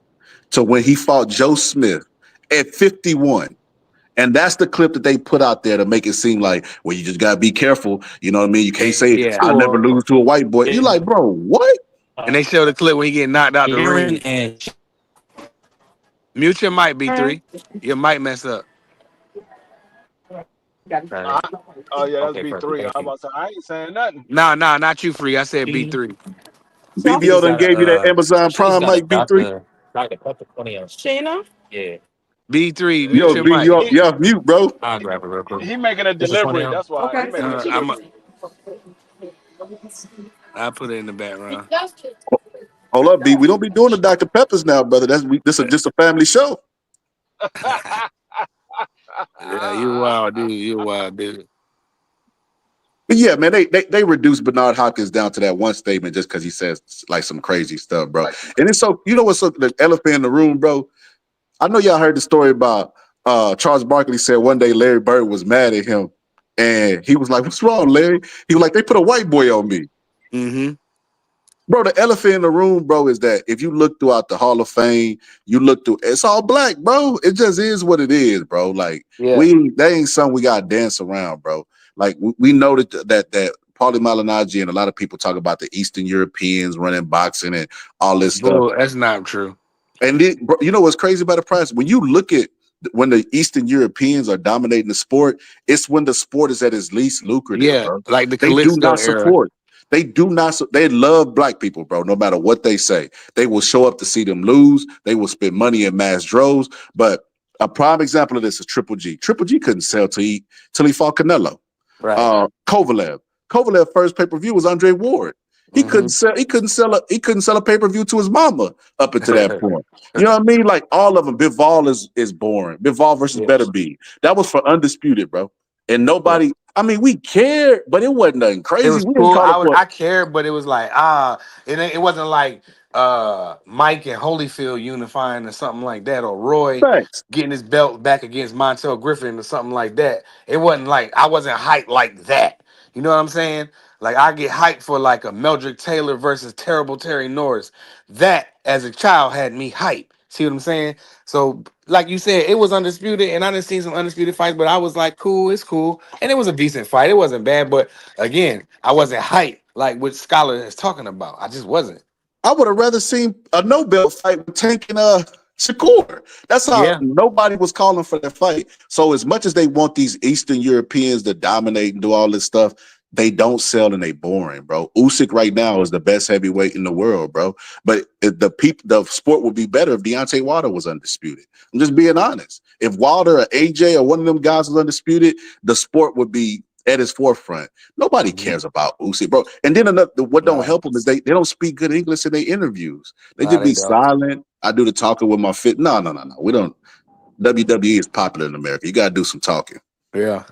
to when he fought Joe Smith at 51. And that's the clip that they put out there to make it seem like, well, you just gotta be careful. You know what I mean? You can't say Yeah. I'll never lose to a white boy. You're like, bro, what? And they show the clip when he get knocked out the ring. Mute your mic, B3. Your mic mess up. Oh yeah, that's B3. I was about to say I ain't saying nothing. Nah, not you, Free. I said B3. BBO done gave you that Amazon Prime mic, B3? Dr. Pepper 20 ounce. Sheena? Yeah. B3, mute Yo, your B, mic. you off mute, bro. I'll grab it real quick. He making a This is 20 delivery. ounce? That's why he making a delivery. I put it in the background. Hold up, B. We don't be doing the Dr. Peppers now, brother. This is just a family show. Yeah, you wild, dude. You wild, dude. But yeah, man, they reduced Bernard Hopkins down to that one statement just because he says like some crazy stuff, bro. And it's so, you know what's the elephant in the room, bro? I know y'all heard the story about Charles Barkley said one day Larry Bird was mad at him, and he was like, "What's wrong, Larry?" He was like, "They put a white boy on me." Mm-hmm. Bro, the elephant in the room, bro, is that if you look throughout the Hall of Fame, you look through, it's all black, bro. It just is what it is, bro. Like that ain't something we gotta dance around, bro. Like we know that Paulie Malignaggi and a lot of people talk about the Eastern Europeans running boxing and all this stuff. Bull, that's not true. And then, bro, you know what's crazy about the price? When you look at when the Eastern Europeans are dominating the sport, it's when the sport is at its least lucrative, Yeah, bro. like the They do Callisto not era. support. They do not. They love black people, bro. No matter what they say, they will show up to see them lose. They will spend money in mass droves. But a prime example of this is Triple G. Triple G couldn't sell till he fought Canelo. Right. Kovalev. Kovalev first pay per view was Andre Ward. He couldn't sell. He couldn't sell a pay per view to his mama up until that point. You know what I mean? Like all of them. Bivol is boring. Bivol versus Better Be. That was for Undisputed, bro. And nobody. I mean, we cared, but it wasn't nothing crazy. It was We didn't cool. call it for. I cared, but it was like it wasn't like Mike and Holyfield unifying or something like that, or Roy Thanks. getting his belt back against Montel Griffin or something like that. It wasn't like I wasn't hyped like that. You know what I'm saying? Like I get hyped for like a Meldrick Taylor versus Terrible Terry Norris. That as a child had me hyped. See what I'm saying? So, like you said, it was undisputed, and I done seen some undisputed fights, but I was like, cool, it's cool. And it was a decent fight. It wasn't bad, but again, I wasn't hyped like what Scholar is talking about. I just wasn't. I would have rather seen a no belt fight with Tank and Shakur. That's how Yeah. nobody was calling for that fight. So as much as they want these Eastern Europeans to dominate and do all this stuff, they don't sell and they boring, bro. Usyk right now is the best heavyweight in the world, bro. But the sport would be better if Deontay Wilder was undisputed. I'm just being honest. If Wilder or AJ or one of them guys was undisputed, the sport would be at its forefront. Nobody cares about Usyk, bro. And then what don't help them is they don't speak good English in their interviews. They just be silent. I do the talking with my fit. No. We don't. WWE is popular in America. You got to do some talking. Yeah.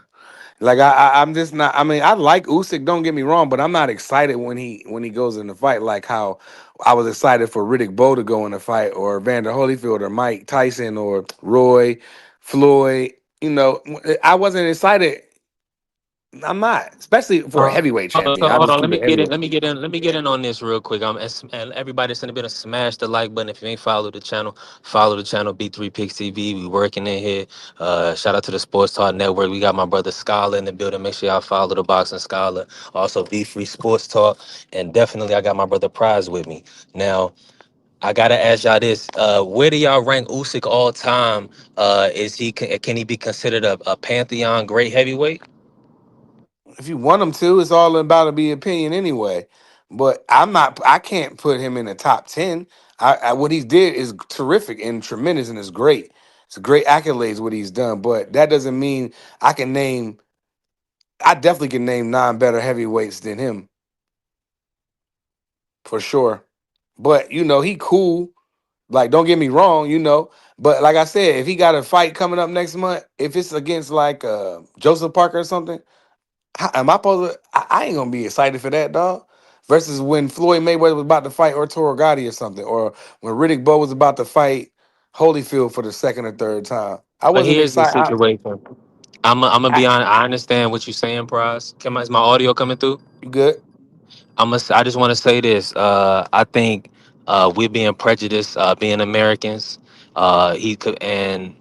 Like I'm just not. I mean, I like Usyk. Don't get me wrong, but I'm not excited when he goes in the fight. Like how I was excited for Riddick Bowe to go in the fight, or Vander Holyfield, or Mike Tyson, or Roy, Floyd. You know, I wasn't excited I'm not, especially for a heavyweight champion. I Hold just on, keep it heavyweight. let me get in on this real quick. And everybody send a bit of smash the like button. If you ain't follow the channel B3 Picks TV. We working in here. Shout out to the Sports Talk Network. We got my brother Scholar in the building. Make sure y'all follow the Boxing Scholar. Also B3 Sports Talk, and definitely I got my brother Prize with me. Now I gotta ask y'all this: where do y'all rank Usyk all time? Can he be considered a pantheon great heavyweight? If you want him to, it's all about to be opinion anyway. But I'm not. I can't put him in the top 10. What he did is terrific and tremendous and is great. It's great accolades what he's done. But that doesn't mean I can name. I definitely can name 9 better heavyweights than him for sure. But he cool. Like, don't get me wrong, But like I said, if he got a fight coming up next month, if it's against like Joseph Parker or something, am I supposed to? I ain't gonna be excited for that, dog. Versus when Floyd Mayweather was about to fight Arturo Gotti or something, or when Riddick Bowe was about to fight Holyfield for the second or third time. I But wasn't here's the excited. situation. I'm gonna be I honest. I understand what you're saying, Price. Is my audio coming through? you good? I just want to say this. I think we're being prejudiced, being Americans. He could, and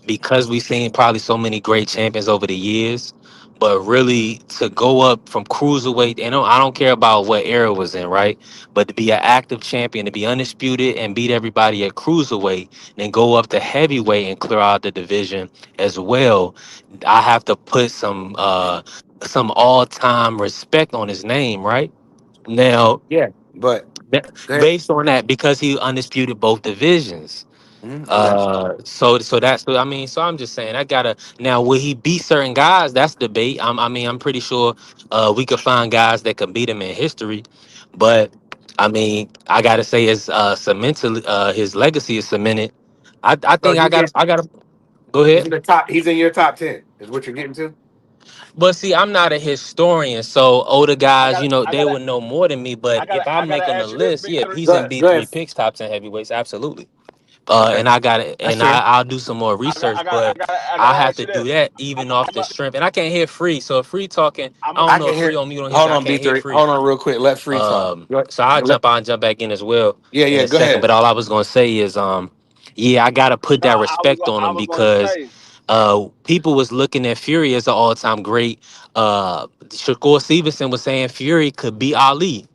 because we've seen probably so many great champions over the years, but really to go up from cruiserweight, and I don't care about what era it was in, right? But to be an active champion, to be undisputed and beat everybody at cruiserweight, then go up to heavyweight and clear out the division as well, I have to put some all-time respect on his name, right? Now, Yeah. But go ahead. based on that, because he undisputed both divisions. I got you. So I'm just saying I gotta now will he beat certain guys? That's debate. I'm pretty sure we could find guys that could beat him in history, but I gotta say his cemented his legacy is cemented. I So think you can. I gotta go He's ahead. in the top. He's in your top 10. Is what you're getting to? But see, I'm not a historian, so older I guys, got I they gotta would know more than me. But if I I'm gotta making a ask you this, list, yeah, B3. he's Go in ahead. Go ahead. B3 picks top 10 heavyweights, absolutely. Okay, And I got it, that's and fair. I'll do some more research, but I I gotta have ask to you do this. that even off I'm the a, strength. And I can't hear free, so if free talking, I'm I a, don't I know can if free hear. on mute on his. Hold I on, can't hear B3. free. Hold on, real quick. Let free talk. So I'll Let, jump on, jump back in as well in yeah. a Go second. ahead. But all I was gonna say is, yeah, I gotta put no. that respect on I him was gonna because say people was looking at Fury as an all-time great. Shakur Stevenson was saying Fury could beat Ali,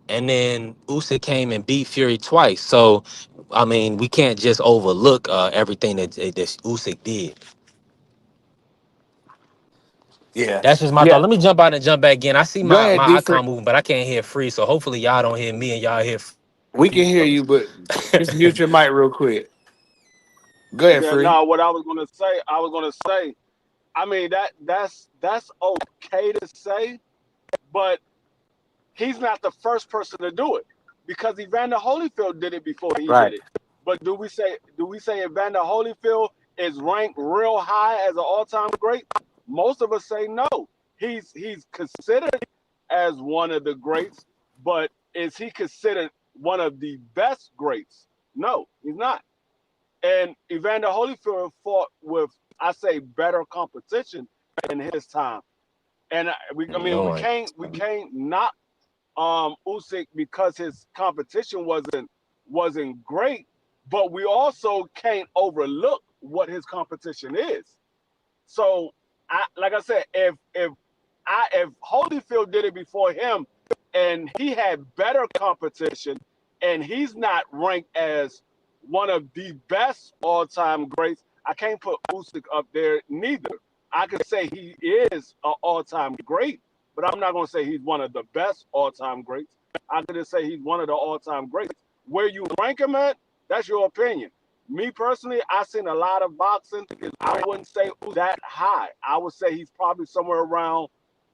and then Usyk came and beat Fury twice. So, we can't just overlook everything that Usyk did. Yeah. That's just my thought. Yeah. Let me jump out and jump back in. I see Go my ahead, D3. icon moving, but I can't hear free. So hopefully y'all don't hear me and y'all hear We can free. hear you, but just mute your mic real quick. Go ahead, yeah. free. No, what I was gonna say. I mean that's okay to say, but he's not the first person to do it because Evander Holyfield did it before he did Right. it. But do we say Evander Holyfield is ranked real high as an all-time great? Most of us say no. He's considered as one of the greats, but is he considered one of the best greats? No, he's not. And Evander Holyfield fought with, I say, better competition in his time. And I mean, Lord. we can't knock Usyk because his competition wasn't great, but we also can't overlook what his competition is. So, like I said, if Holyfield did it before him, and he had better competition, and he's not ranked as one of the best all-time greats, I can't put Usyk up there neither. I could say he is an all-time great, but I'm not going to say he's one of the best all-time greats. I could just say he's one of the all-time greats. Where you rank him at, that's your opinion. Me personally, I've seen a lot of boxing. I wouldn't say that high. I would say he's probably somewhere around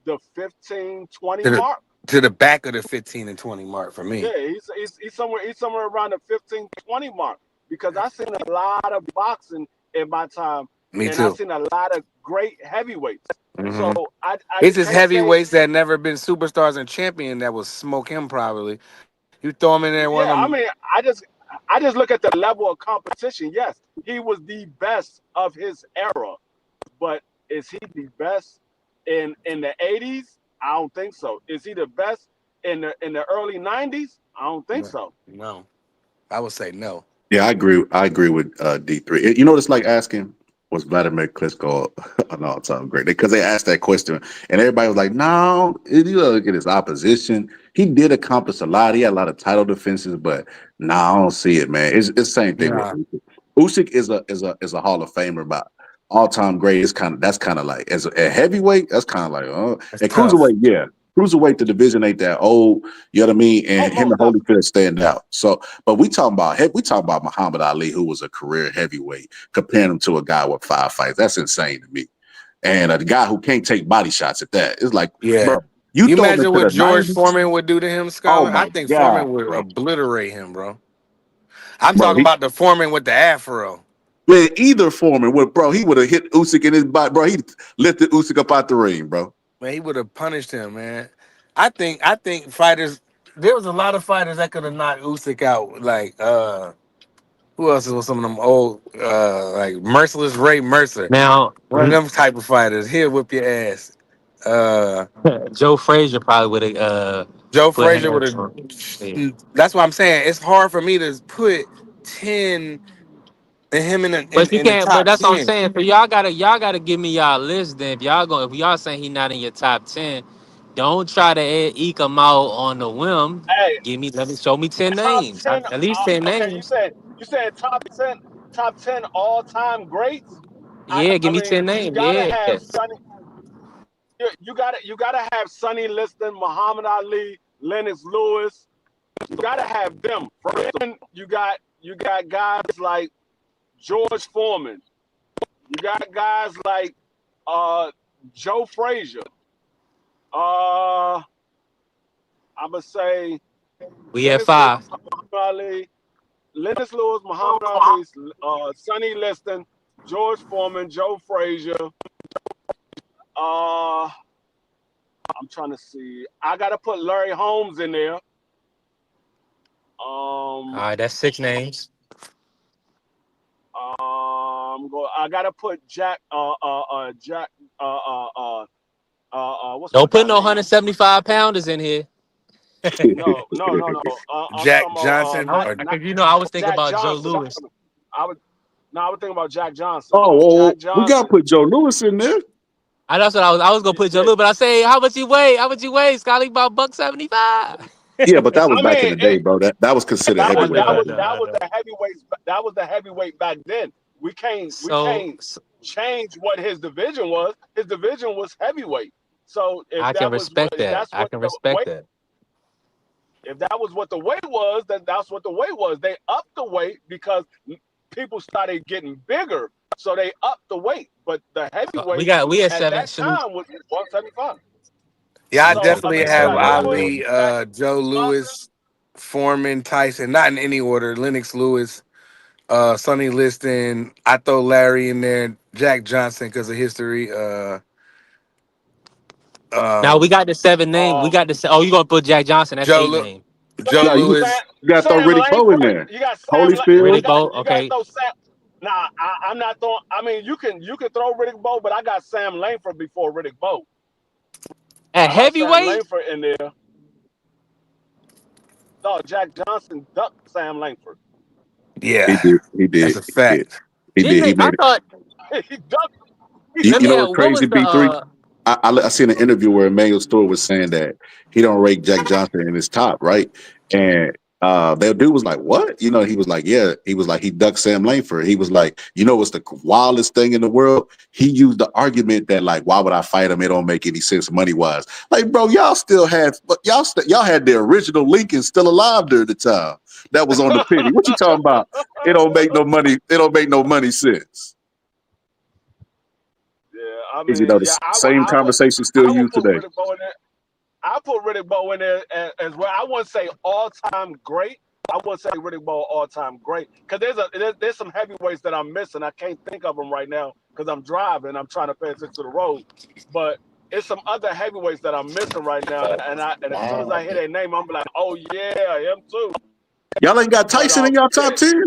the 15, 20 To the mark. to the back of the 15 and 20 mark for Yeah, me. he's somewhere around the 15, 20 mark because I've seen a lot of boxing in my time, Me and I've too. seen a lot of great heavyweights. So Hmm. I It's just just can't say. heavyweights that never been superstars and champion that will smoke him probably. You throw him in there, one Yeah, of I them. mean, I just look at the level of competition. Yes, he was the best of his era, but is he the best? in the 80s? I don't think so. Is he the best in the early 90s? I don't think so. No, I would say no. Yeah, I agree. I agree with D3. You know what it's like asking, was Vladimir Klitschko an all-time great? Because they asked that question, and everybody was like, "No." You look at his opposition. He did accomplish a lot. He had a lot of title defenses, but I don't see it, man. It's the same thing with Nah. Usyk. Usyk is a Hall of Famer, but all-time great is that's kind of like as a heavyweight. That's kind of like It's and tough. cruiserweight, yeah. Cruiserweight, the division ain't that old. You know what I mean? Oh, And him most and definitely. Holyfield stand out. So, but we talking about Muhammad Ali, who was a career heavyweight, comparing him to a guy with 5 fights. That's insane to me. And the guy who can't take body shots at that. It's like, Yeah. bro, you You throw him imagine into what the George 90s. Foreman would do to him, Oh Scholar? I my think God, Foreman would bro. obliterate him, bro. I'm Bro, talking about the Foreman with the afro. man, either Foreman would, bro, he would have hit Usyk in his body, bro. He lifted Usyk up out the ring, bro. Man, he would have punished him, man. I think fighters. There was a lot of fighters that could have knocked Usyk out. Like who else was some of them old like Merciless Ray Mercer. Now, One of them type of fighters. He'll whip your ass. Uh Joe Frazier probably would have Joe put Frazier would hands have. on. Yeah. That's what I'm saying. It's hard for me to put 10 and him in the But you in the can't. But top that's what I'm 10. saying. For y'all gotta give me y'all list. Then if y'all saying he not in your top 10, don't try to eke him out on the whim. Hey, Let me show me 10 top names. 10. At least 10 Okay, names. you said top 10 all-time greats. Yeah, I give me mean, 10 you names. gotta Yeah. have Sonny. You gotta have Sonny Liston, Muhammad Ali, Lennox Lewis. You gotta have them. Then you got guys like George Foreman. You got guys like Joe Frazier. I'm gonna say We at Lennox Lewis, 5. Muhammad Ali, Lennox Lewis, Muhammad Ali, Sonny Liston, George Foreman, Joe Frazier. I'm trying to see. I gotta put Larry Holmes in there. All right, that's 6 names. I gotta put Jack. Jack. What's my Don't put guy no name? 175 pounders in here. No. I'm Jack talking about Johnson I, or not I was thinking Jack about Joe Johnson. Lewis. I would no, I would think about Jack Johnson. Oh, Jack we gotta Johnson. put Joe Lewis in there. That's what I was gonna put Joe Yeah, Lewis, but I say, how much you weigh? How much you weigh? Scotty about $175. Yeah, but that was I back in mean, the day, bro. That was considered that I was heavyweight that know, I back was know, then. that I was know. the heavyweight. That was the heavyweight back then. We So, can't change what his division was. His division was heavyweight. So I can respect if that. that's I what can the respect weight that. if that was what the weight was, then that's what the weight was. They upped the weight because people started getting bigger, so they upped the weight. But the We heavyweight got we at at 7. that time was 175. yeah, I Let me So put definitely let me you put have got Larry Floyd, Holmes. Ali, you got Joe Johnson. Lewis, Foreman, Tyson, not in any order. Lennox Lewis, Sonny Liston. I throw Larry in there. Jack Johnson because of history. Now we Um, got the 7 name. We Uh, got the. Oh, you gonna put Jack Johnson? That's Joe 8 Lu- name. Joe Yeah, Lewis. you gotta throw Sam Riddick Bowe in Langford. there. You got Riddick Holyfield. Bowe. You got to Okay. throw Sam. Nah, I'm not throwing. I mean, you can throw Riddick Bowe, but I got Sam Langford before Riddick Bowe. At I got Sam heavyweight. Langford in there. No, Jack Johnson ducked Sam Langford. He Yeah, did. He that's did. a He did. fact. He did. He Didn't I made it. thought? He ducked. Let You me. know what's What crazy, was the? B3? I seen an interview where Emmanuel Stewart was saying that he don't rate Jack Johnson in his top, right? And that dude was like, "What?" You know, he was like, "Yeah." He was like, "He ducked Sam Langford." He was like, "You know, what's the wildest thing in the world?" He used the argument that like, "Why would I fight him? It don't make any sense money wise." Like, bro, y'all still had y'all had the original Lincoln still alive during the time that was on the penny. What you talking about? It don't make no money. It don't make no money sense. Yeah, I Is you mean, know the yeah, same conversation still I would used put today? Riddick Bowe in there. I put Riddick Bowe in there as well. I wouldn't say all time great. I wouldn't say Riddick Bowe all time great because there's some heavyweights that I'm missing. I can't think of them right now because I'm driving. I'm trying to pay attention to the road, but it's some other heavyweights that I'm missing right now. And as soon as I hear their name, I'm like, oh yeah, him too. Y'all ain't got But Tyson in y'all yeah, top 10?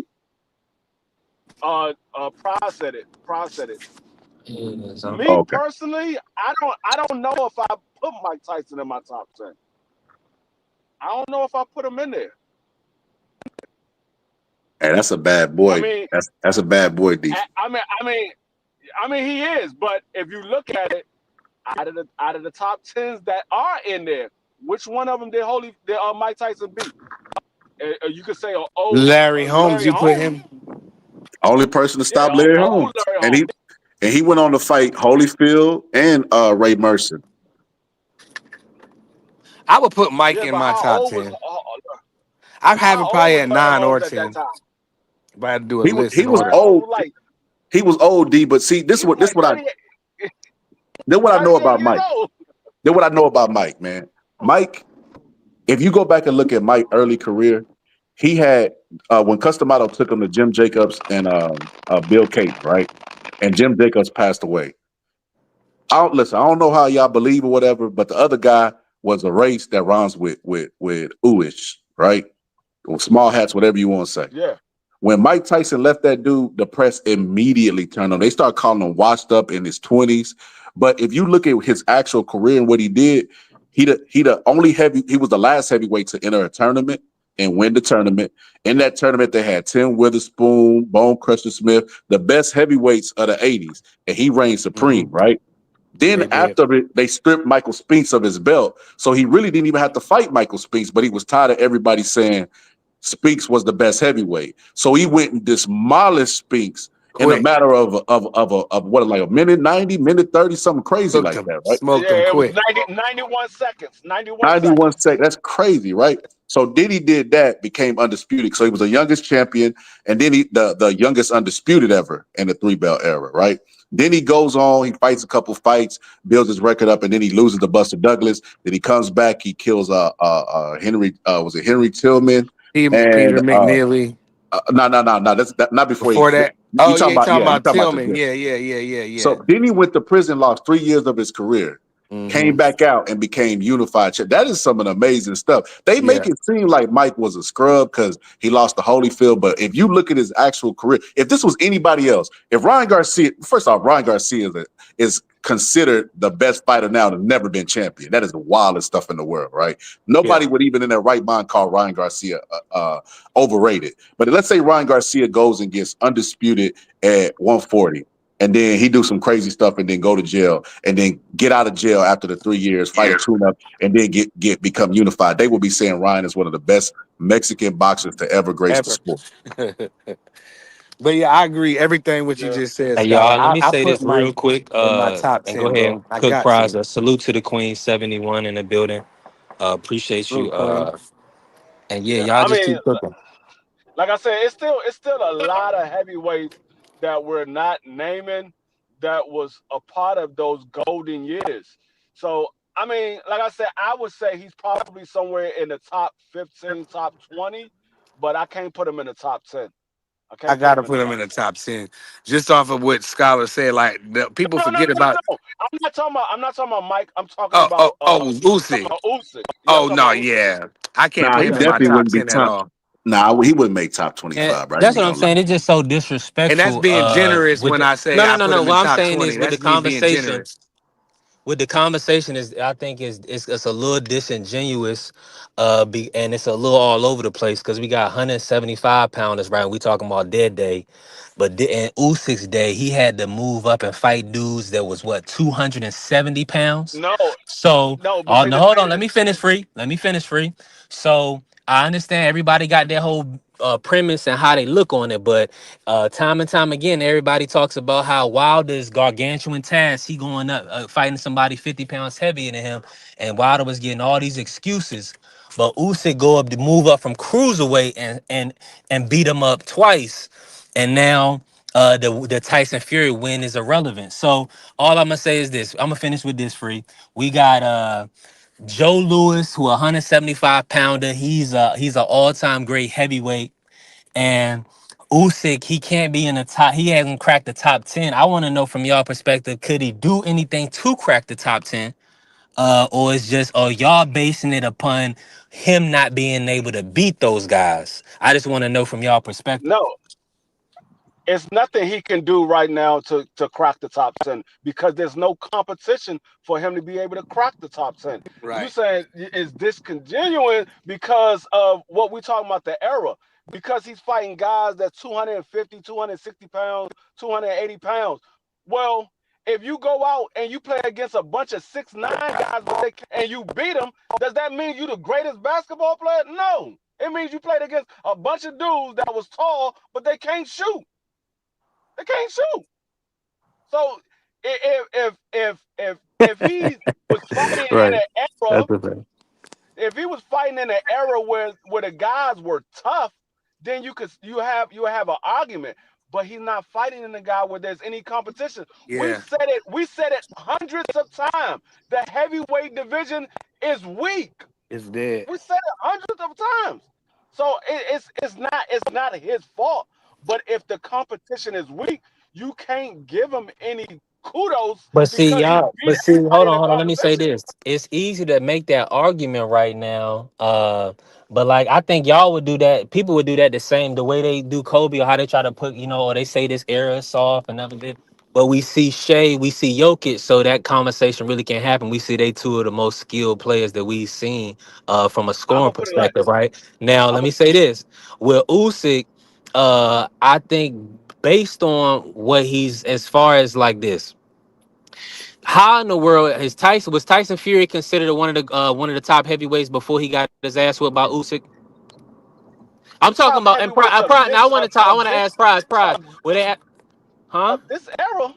Price said it. Price said it. Yeah, so Me Okay. personally, I don't know if I put Mike Tyson in my top 10. I don't know if I put him in there. Hey, that's a bad I boy. mean, That's a bad boy, D. I mean, he is. But if you look at it, out of the top tens that are in there, which one of them did Mike Tyson beat? You could say Larry Holmes, Larry you put Holmes. him. Only person to Yeah, stop Larry old Holmes, Larry and Holmes. he went on to fight Holyfield and Ray Mercer. I would put Mike Yeah, in but my how top old was 10. I have him how old probably was at Larry 9 or Holmes at that 10. time? If I had to do a He was list he in was Larry order. old. Holmes was like He was old, D. But see, he was this like what 38, I know 38 about years Mike. old. Then what I know about Mike, man. Mike, if you go back and look at Mike's early career, he had when Customato took him to Jim Jacobs and Bill Caton, right? And Jim Jacobs passed away. I don't know how y'all believe or whatever, but the other guy was a race that rhymes with ooish, right? Or small hats, whatever you want to say. Yeah. When Mike Tyson left that dude, the press immediately turned on. They started calling him washed up in his 20s. But if you look at his actual career and what he did, he was the last heavyweight to enter a tournament and win the tournament. In that tournament, they had Tim Witherspoon, Bone Crusher Smith, the best heavyweights of the 80s, and he reigned supreme, right? Then They did. after it, they stripped Michael Spinks of his belt. So he really didn't even have to fight Michael Spinks, but he was tired of everybody saying Spinks was the best heavyweight. So he went and demolished Spinks in a Quick. matter of what, like a minute 90, minute 30, something crazy Cooked like him. that, right? Smoked him Yeah, it was quick. 91 seconds. 91 91 seconds. seconds. That's crazy, right? So Diddy did that, became undisputed. So he was the youngest champion, and then the youngest undisputed ever in the 3-belt era, right? Then he goes on, he fights a couple fights, builds his record up, and then he loses to Buster Douglas. Then he comes back, he kills Henry Tillman, Peter and McNeely. no, not before Before that. you Oh, talking yeah, you about, talking yeah, you about talking about the Tillman. difference. Yeah. So then he went to prison, lost 3 years of his career, Mm-hmm. came back out and became unified. That is some of the amazing stuff. They make Yeah. it seem like Mike was a scrub because he lost to Holyfield. But if you look at his actual career, if this was anybody else, if Ryan Garcia, first off, Ryan Garcia is considered the best fighter now that's never been champion. That is the wildest stuff in the world, right? Nobody Yeah. would even in their right mind call Ryan Garcia overrated. But let's say Ryan Garcia goes and gets undisputed at 140. And then he do some crazy stuff and then go to jail and then get out of jail after the 3 years, fight a tune-up, and then become unified. They will be saying Ryan is one of the best Mexican boxers to ever grace the Ever. sport. But yeah, I agree. Everything what you Yeah. just said, hey Scholar. y'all, let me I say put this real Mike quick. in my top And go 10, ahead bro. and I cook got prize. to. A salute to the Queen 71 in the building. Appreciate you. Salute, Queen. And yeah, Yeah. y'all I just mean, keep cooking. like I said, it's still a lot of heavyweights that we're not naming that was a part of those golden years. So I mean, like I said, I would say he's probably somewhere in the top 15, top 20, but I can't put him in the top 10. I I can't put gotta him in the put him top in the 10. top 10. Just off of what Scholar said. Like people No, no, forget no, about no. I'm not talking about Mike. I'm talking oh about oh oh talking Usyk. about Usyk. Yeah, I'm Oh talking no, about Usyk. yeah. I can't Nah, put he him in my definitely top wouldn't be 10 at top. all. Nah, he wouldn't make top And 25, bro. I ain't that's even what I'm gonna lie. saying. It's just so And that's disrespectful. being generous With when the I no, say no, I no, put no. him What in I'm top saying 20. is with the That's me being conversation. generous. With the conversation is I think it's a little disingenuous, and it's a little all over the place because we got 175 pounders, right? We talking about dead day, but in Usyk's day, he had to move up and fight dudes that was what 270 pounds. No, So, no, oh because no, hold on, let me finish free. Let me finish free. So I understand everybody got their whole premise and how they look on it, but time and time again, everybody talks about how Wilder's gargantuan task, he going up fighting somebody 50 pounds heavier than him, and Wilder was getting all these excuses. But Usyk go up to move up from cruiserweight and beat him up twice, and now the Tyson Fury win is irrelevant. So all I'm gonna say is this: I'm gonna finish with this. Free. We got Joe Louis, who a 175 pounder. He's an all time great heavyweight. And Usyk, he can't be in the top. He hasn't cracked the top 10. I want to know from y'all perspective, could he do anything to crack the top 10? Or it's just, or y'all basing it upon him not being able to beat those guys? I just want to know from y'all perspective. no. it's nothing he can do right now to crack the top 10 because there's no competition for him to be able to crack the top 10. You Right. saying is discontinuing because of what we talking about the era, because he's fighting guys that's 250, 260 pounds, 280 pounds. Well, if you go out and you play against a bunch of 6'9" guys and you beat them, does that mean you the greatest basketball player? No. It means you played against a bunch of dudes that was tall, but they can't shoot. They can't shoot. So if he was fighting in Right. an era, That's the thing. if he was fighting in an era where the guys were tough, then you have an argument. But he's not fighting in a guy where there's any competition. Yeah. We said it hundreds of times. The heavyweight division is weak. It's dead. We said it hundreds of times. So it's not his fault. But if the competition is weak, you can't give him any kudos But see, because he y'all. beat But see, everybody in the hold on. Let me say competition. this: it's easy to make that argument right now. But like I think y'all would do that. People would do that the way they do Kobe, or how they try to put, or they say this era is soft and never did. But we see Shea, we see Jokic, so that conversation really can't happen. We see they two of the most skilled players that we've seen from a I'm scoring gonna put it like perspective, this. right? Now, I'm let me say this: with Usyk, I think based on what he's as far as like this. How in the world is Tyson Fury considered one of the top heavyweights before he got his ass whipped by Usyk? I'm talking top about and heavyweights Now I want to talk. I want to ask Prize. of, Were they? Huh? of this era.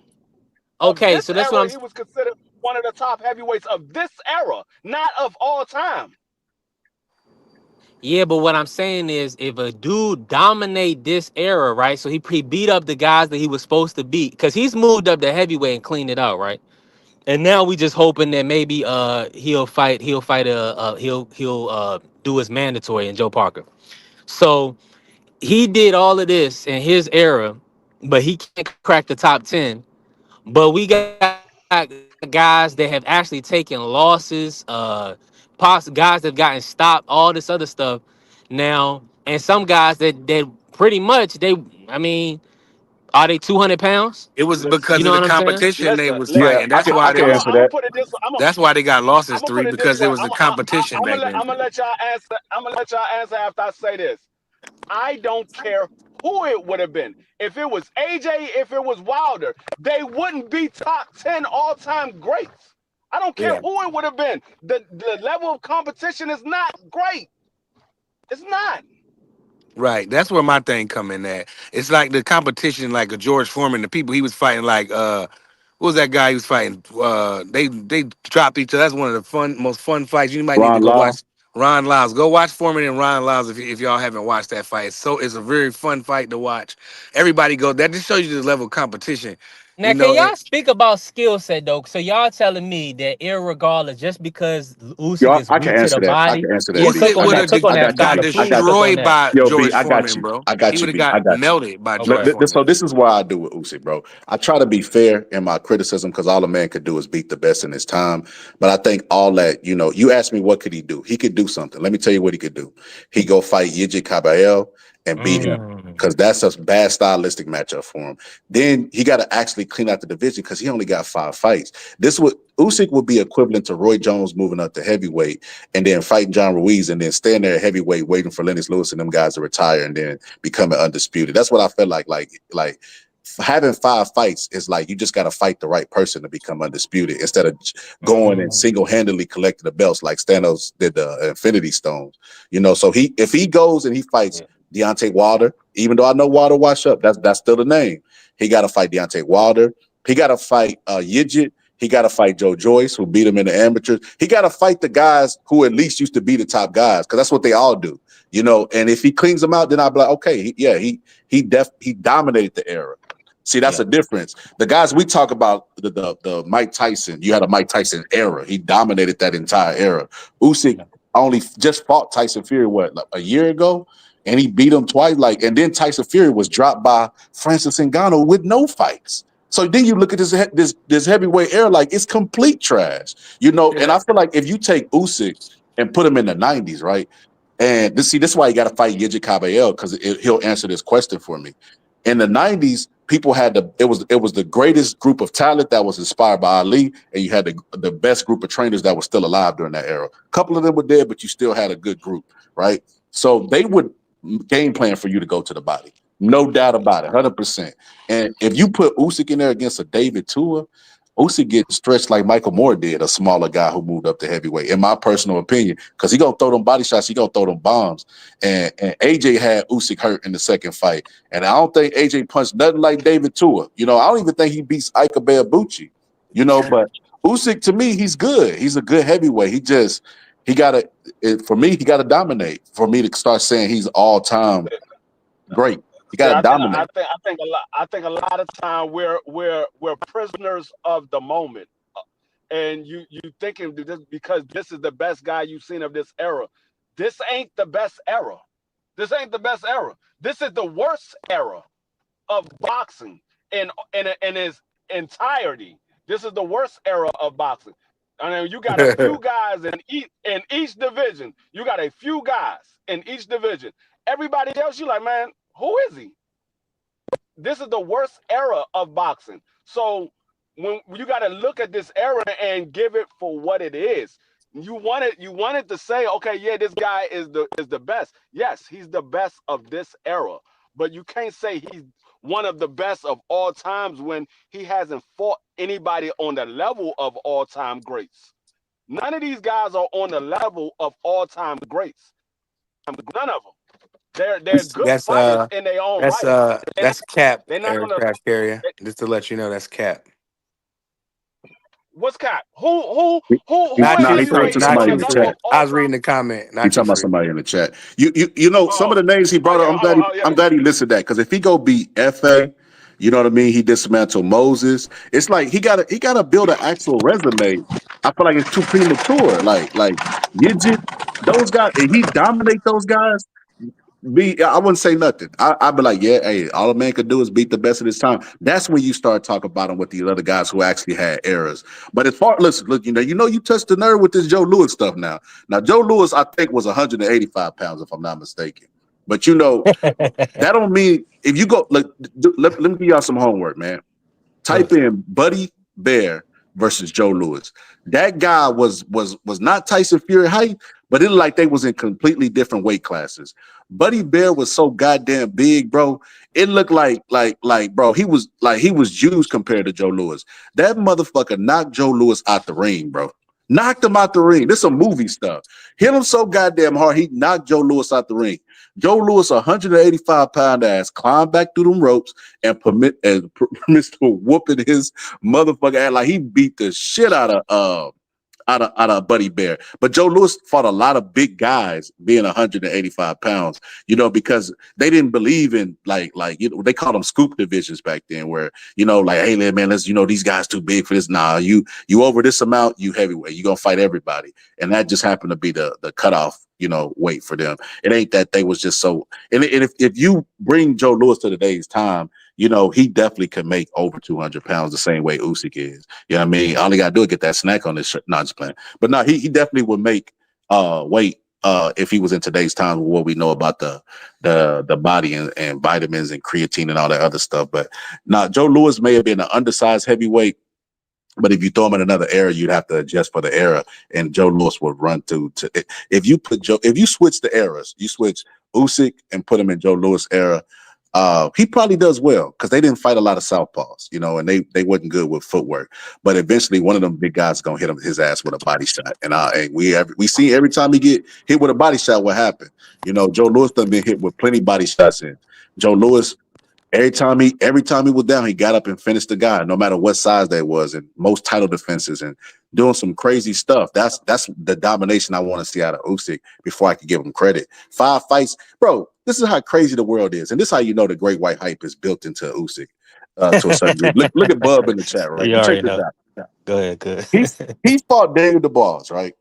Of Okay, this so that's what era, I'm. he was considered one of the top heavyweights of this era, not of all time. Yeah, but what I'm saying is, if a dude dominate this era, right? So he beat up the guys that he was supposed to beat, because he's moved up to heavyweight and cleaned it out, right? And now we just hoping that maybe he'll do his mandatory in Joe Parker. So he did all of this in his era, but he can't crack the top 10. But we got guys that have actually taken losses, guys that have gotten stopped, all this other stuff now, and some guys that pretty much I mean, are they 200 pounds? It was You because of know the what I'm saying? competition they was Yeah, fighting. I That's can why I they can was. answer that. Put it this. That's why they got losses, I'm gonna three, put it this because way. there was a competition back then. I'm gonna let y'all answer. I'm gonna let y'all answer after I say this. I don't care who it would have been. If it was AJ, if it was Wilder, they wouldn't be top 10 all-time greats. I don't care Yeah. who it would have been. The level of competition is not great. It's not. Right. That's where my thing come in at. It's like the competition, like a George Foreman, the people he was fighting, like what was that guy he was fighting? They dropped each other. That's one of the most fun fights. You might need to Ron go Lau. watch Ron Lyles. Go watch Foreman and Ron Lyles if y'all haven't watched that fight. It's a very fun fight to watch. Everybody go. That just shows you the level of competition. Now, can y'all speak about skill set though? So y'all telling me that irregardless, just because Usyk Yo, is I can weak to answer the that. I body, can answer yeah, that, B. cook Usyk on I would that, got have you. cook on I that, got you, got Scholar. B. I Please got cook you. on destroyed that. by Yo, B, George I got Foreman, you. bro. I He got would you, have B. I got got you. melted by Okay. George Foreman. So this is what I do with Usyk, bro. I try to be fair in my criticism because all a man could do is beat the best in his time. But I think all that, you asked me what could he do? He could do something. Let me tell you what he could do. He go fight Yijit Caballero and beat him Mm. because that's a bad stylistic matchup for him. Then he got to actually clean out the division because he only got 5 fights. Usyk would be equivalent to Roy Jones moving up to heavyweight and then fighting John Ruiz and then staying there at heavyweight waiting for Lennox Lewis and them guys to retire and then becoming undisputed. That's what I felt like. Like having 5 fights is like you just got to fight the right person to become undisputed instead of going and Mm. single-handedly collecting the belts like Thanos did the Infinity Stones. So if he goes and he fights Yeah. Deontay Wilder, even though I know Wilder washed up, that's still the name. He got to fight Deontay Wilder. He got to fight Yijit. He got to fight Joe Joyce, who beat him in the amateurs. He got to fight the guys who at least used to be the top guys, because that's what they all do. And if he cleans them out, then I'll be like, okay, he dominated the era. See, that's Yeah. a difference. The guys we talk about, the Mike Tyson, you had a Mike Tyson era. He dominated that entire era. Usyk only just fought Tyson Fury, like a year ago? And he beat him twice. And then Tyson Fury was dropped by Francis Ngannou with no fights. So then you look at this heavyweight era, like it's complete trash. And I feel like if you take Usyk and put him in the 90s, right? And this is why you got to fight Yijit Caballero, because he'll answer this question for me. In the 90s, people had it was the greatest group of talent that was inspired by Ali, and you had the best group of trainers that were still alive during that era. A couple of them were dead, but you still had a good group, right? So they would game plan for you to go to the body. No doubt about it, 100%. And if you put Usyk in there against a David Tua, Usyk gets stretched like Michael Moore did, a smaller guy who moved up to heavyweight, in my personal opinion, because he gonna throw them body shots, he gonna throw them bombs. And AJ had Usyk hurt in the second fight, and I don't think AJ punched nothing like David Tua. I don't even think he beats Ika Beabuchi. But Usyk, to me, he's good. He's a good heavyweight. He gotta for me, he gotta dominate for me to start saying he's all time great. You got to dominate. I think a lot of time we're prisoners of the moment, and you thinking because this is the best guy you've seen of this era. This ain't the best era. This ain't the best era. This is the worst era of boxing in its entirety. This is the worst era of boxing. I mean, you got a few guys in each division. You got a few guys in each division. Everybody else, you like, man, who is he? This is the worst era of boxing. So when you got to look at this era and give it for what it is. You wanted to say, okay, yeah, this guy is the best. Yes, he's the best of this era. But you can't say he's one of the best of all times when he hasn't fought anybody on the level of all-time greats. None of these guys are on the level of all-time greats. None of them. They're good fighters in their own right. That's cap, They're not gonna. Craft Carrier. Just to let you know, that's cap. What's cap? Who Not you, he Freak. to Not somebody you, in the Freak. chat. I was reading the comment. You Not you, talking about Freak. somebody in the chat. Some of the names he brought up. I'm glad he listed that, because if he go beat FA, you know what I mean, he dismantled Moses. It's like he gotta build an actual resume. I feel like it's too premature. Like Yijit, those guys, and he dominate those guys. I wouldn't say nothing. I'd be like, yeah, hey, all a man could do is beat the best of his time. That's when you start talking about him with these other guys who actually had errors. But as far, listen, look, you touched the nerve with this Joe Louis stuff now. Now, Joe Louis, I think, was 185 pounds, if I'm not mistaken. But that don't mean if you go, let me give y'all some homework, man. Type in Buddy Bear versus Joe Louis. That guy was not Tyson Fury height, but it looked like they was in completely different weight classes. Buddy Bear was so goddamn big, bro. It looked like bro, he was Jews compared to Joe Louis. That motherfucker knocked Joe Louis out the ring, bro. Knocked him out the ring. This is some movie stuff. Hit him so goddamn hard, he knocked Joe Louis out the ring. Joe Louis, 185-pound ass, climbed back through them ropes and permits to whooping his motherfucker ass like he beat the shit out of Buddy Bear. But Joe Louis fought a lot of big guys being 185 pounds, because they didn't believe in they called them scoop divisions back then, where, hey man, let's, these guys too big for this. Nah, you over this amount, you heavyweight, you gonna fight everybody. And that just happened to be the cutoff, weight for them. It ain't that they was just so, and if you bring Joe Louis to today's time, he definitely could make over 200 pounds the same way Usyk is. You know what I mean? All he got to do is get that snack on his shirt. Not just playing. But no, he definitely would make weight if he was in today's time with what we know about the body and vitamins and creatine and all that other stuff. But now Joe Louis may have been an undersized heavyweight, but if you throw him in another era, you'd have to adjust for the era, and Joe Louis would run to if you switch the eras, you switch Usyk and put him in Joe Louis era. He probably does well because they didn't fight a lot of southpaws, and they wasn't good with footwork. But eventually, one of them big guys is gonna hit his ass with a body shot, and we see every time he get hit with a body shot, what happened. Joe Louis done been hit with plenty body shots in. Joe Louis, every time he was down, he got up and finished the guy, no matter what size that was, and most title defenses and doing some crazy stuff. That's the domination I want to see out of Usyk before I could give him credit. 5 fights, bro. This is how crazy the world is, and this is how you know the great white hype is built into Usyk to a certain degree. Look at Bub in the chat, right? You Check already this know. out. Go ahead. He fought Daniel DeBarge,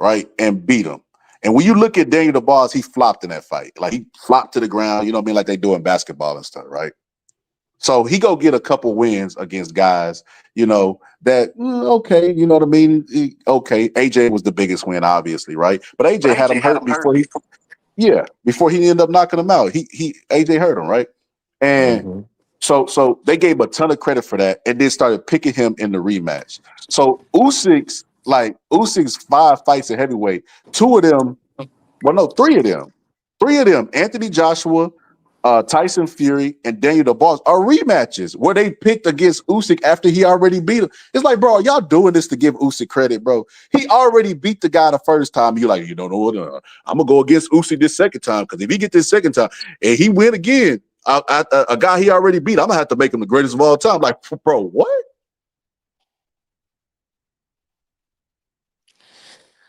right, and beat him. And when you look at Daniel DeBarge, he flopped in that fight. Like, he flopped to the ground, like they do in basketball and stuff, right? So he go get a couple wins against guys, that, okay, you know what I mean? Okay, AJ was the biggest win, obviously, right? But AJ had him hurt before he ended up knocking him out. AJ hurt him, right? And Mm-hmm. so they gave a ton of credit for that, and then started picking him in the rematch. So Usyk's 5 fights at heavyweight, 2 of them, well, no, 3 of them. 3 of them, Anthony Joshua, Tyson Fury, and Daniel DeBoss are rematches where they picked against Usyk after he already beat him. It's like, bro, y'all doing this to give Usyk credit, bro. He already beat the guy the first time. You're like, you don't know what? I'm gonna go against Usyk this second time, because if he get this second time and he win again, a guy he already beat, I'm gonna have to make him the greatest of all time. Like, bro, what?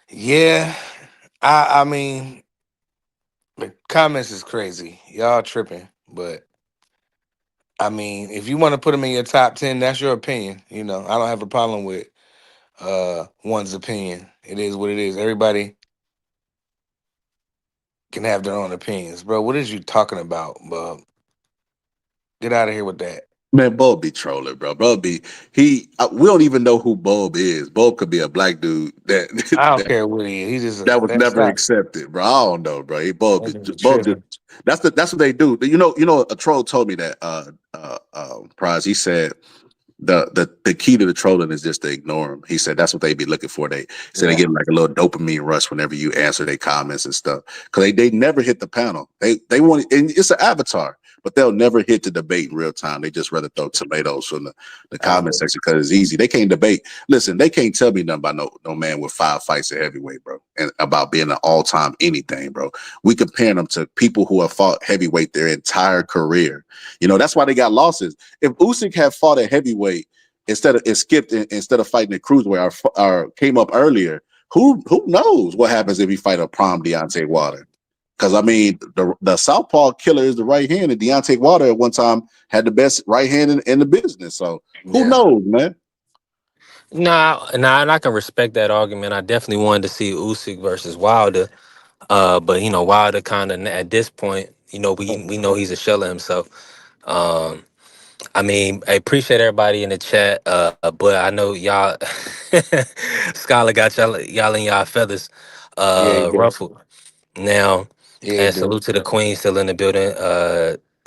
Yeah, I mean, the comments is crazy. Y'all tripping, but I mean, if you want to put them in your top 10, that's your opinion. You know, I don't have a problem with one's opinion. It is what it is. Everybody can have their own opinions, bro. What is you talking about, bub? Get out of here with that. Man, Bob be trolling, bro. Bob be we don't even know who Bob is. Bob could be a black dude that I don't that, care what he is. He just that was that's never not. accepted, bro. I don't know, bro. Bob, That nigga Bob just tripping. that's what they do. A troll told me that Prize. He said the key to the trolling is just to ignore them. He said that's what they be looking for. They said they Yeah. get like a little dopamine rush whenever you answer their comments and stuff, because they never hit the panel. They want, and it's an avatar, but they'll never hit the debate in real time. They just rather throw tomatoes from the I comment know. section because it's easy. They can't debate. Listen, they can't tell me nothing about no man with 5 fights at heavyweight, bro, and about being an all time anything, bro. We compare them to people who have fought heavyweight their entire career. That's why they got losses. If Usyk had fought at heavyweight instead of fighting at cruiserweight or came up earlier, who knows what happens if he fight a prime Deontay Wilder? Because I mean, the southpaw killer is the right hand, and Deontay Wilder at one time had the best right hand in the business. So who Yeah. knows, man? Nah, and I can respect that argument. I definitely wanted to see Usyk versus Wilder. But Wilder kind of at this point, we know he's a shell of himself. Um, I mean, I appreciate everybody in the chat. But I know y'all, Scholar got y'all in y'all feathers, Yeah, he do. ruffled now. Yeah, he And do. salute to the Queen still in the building.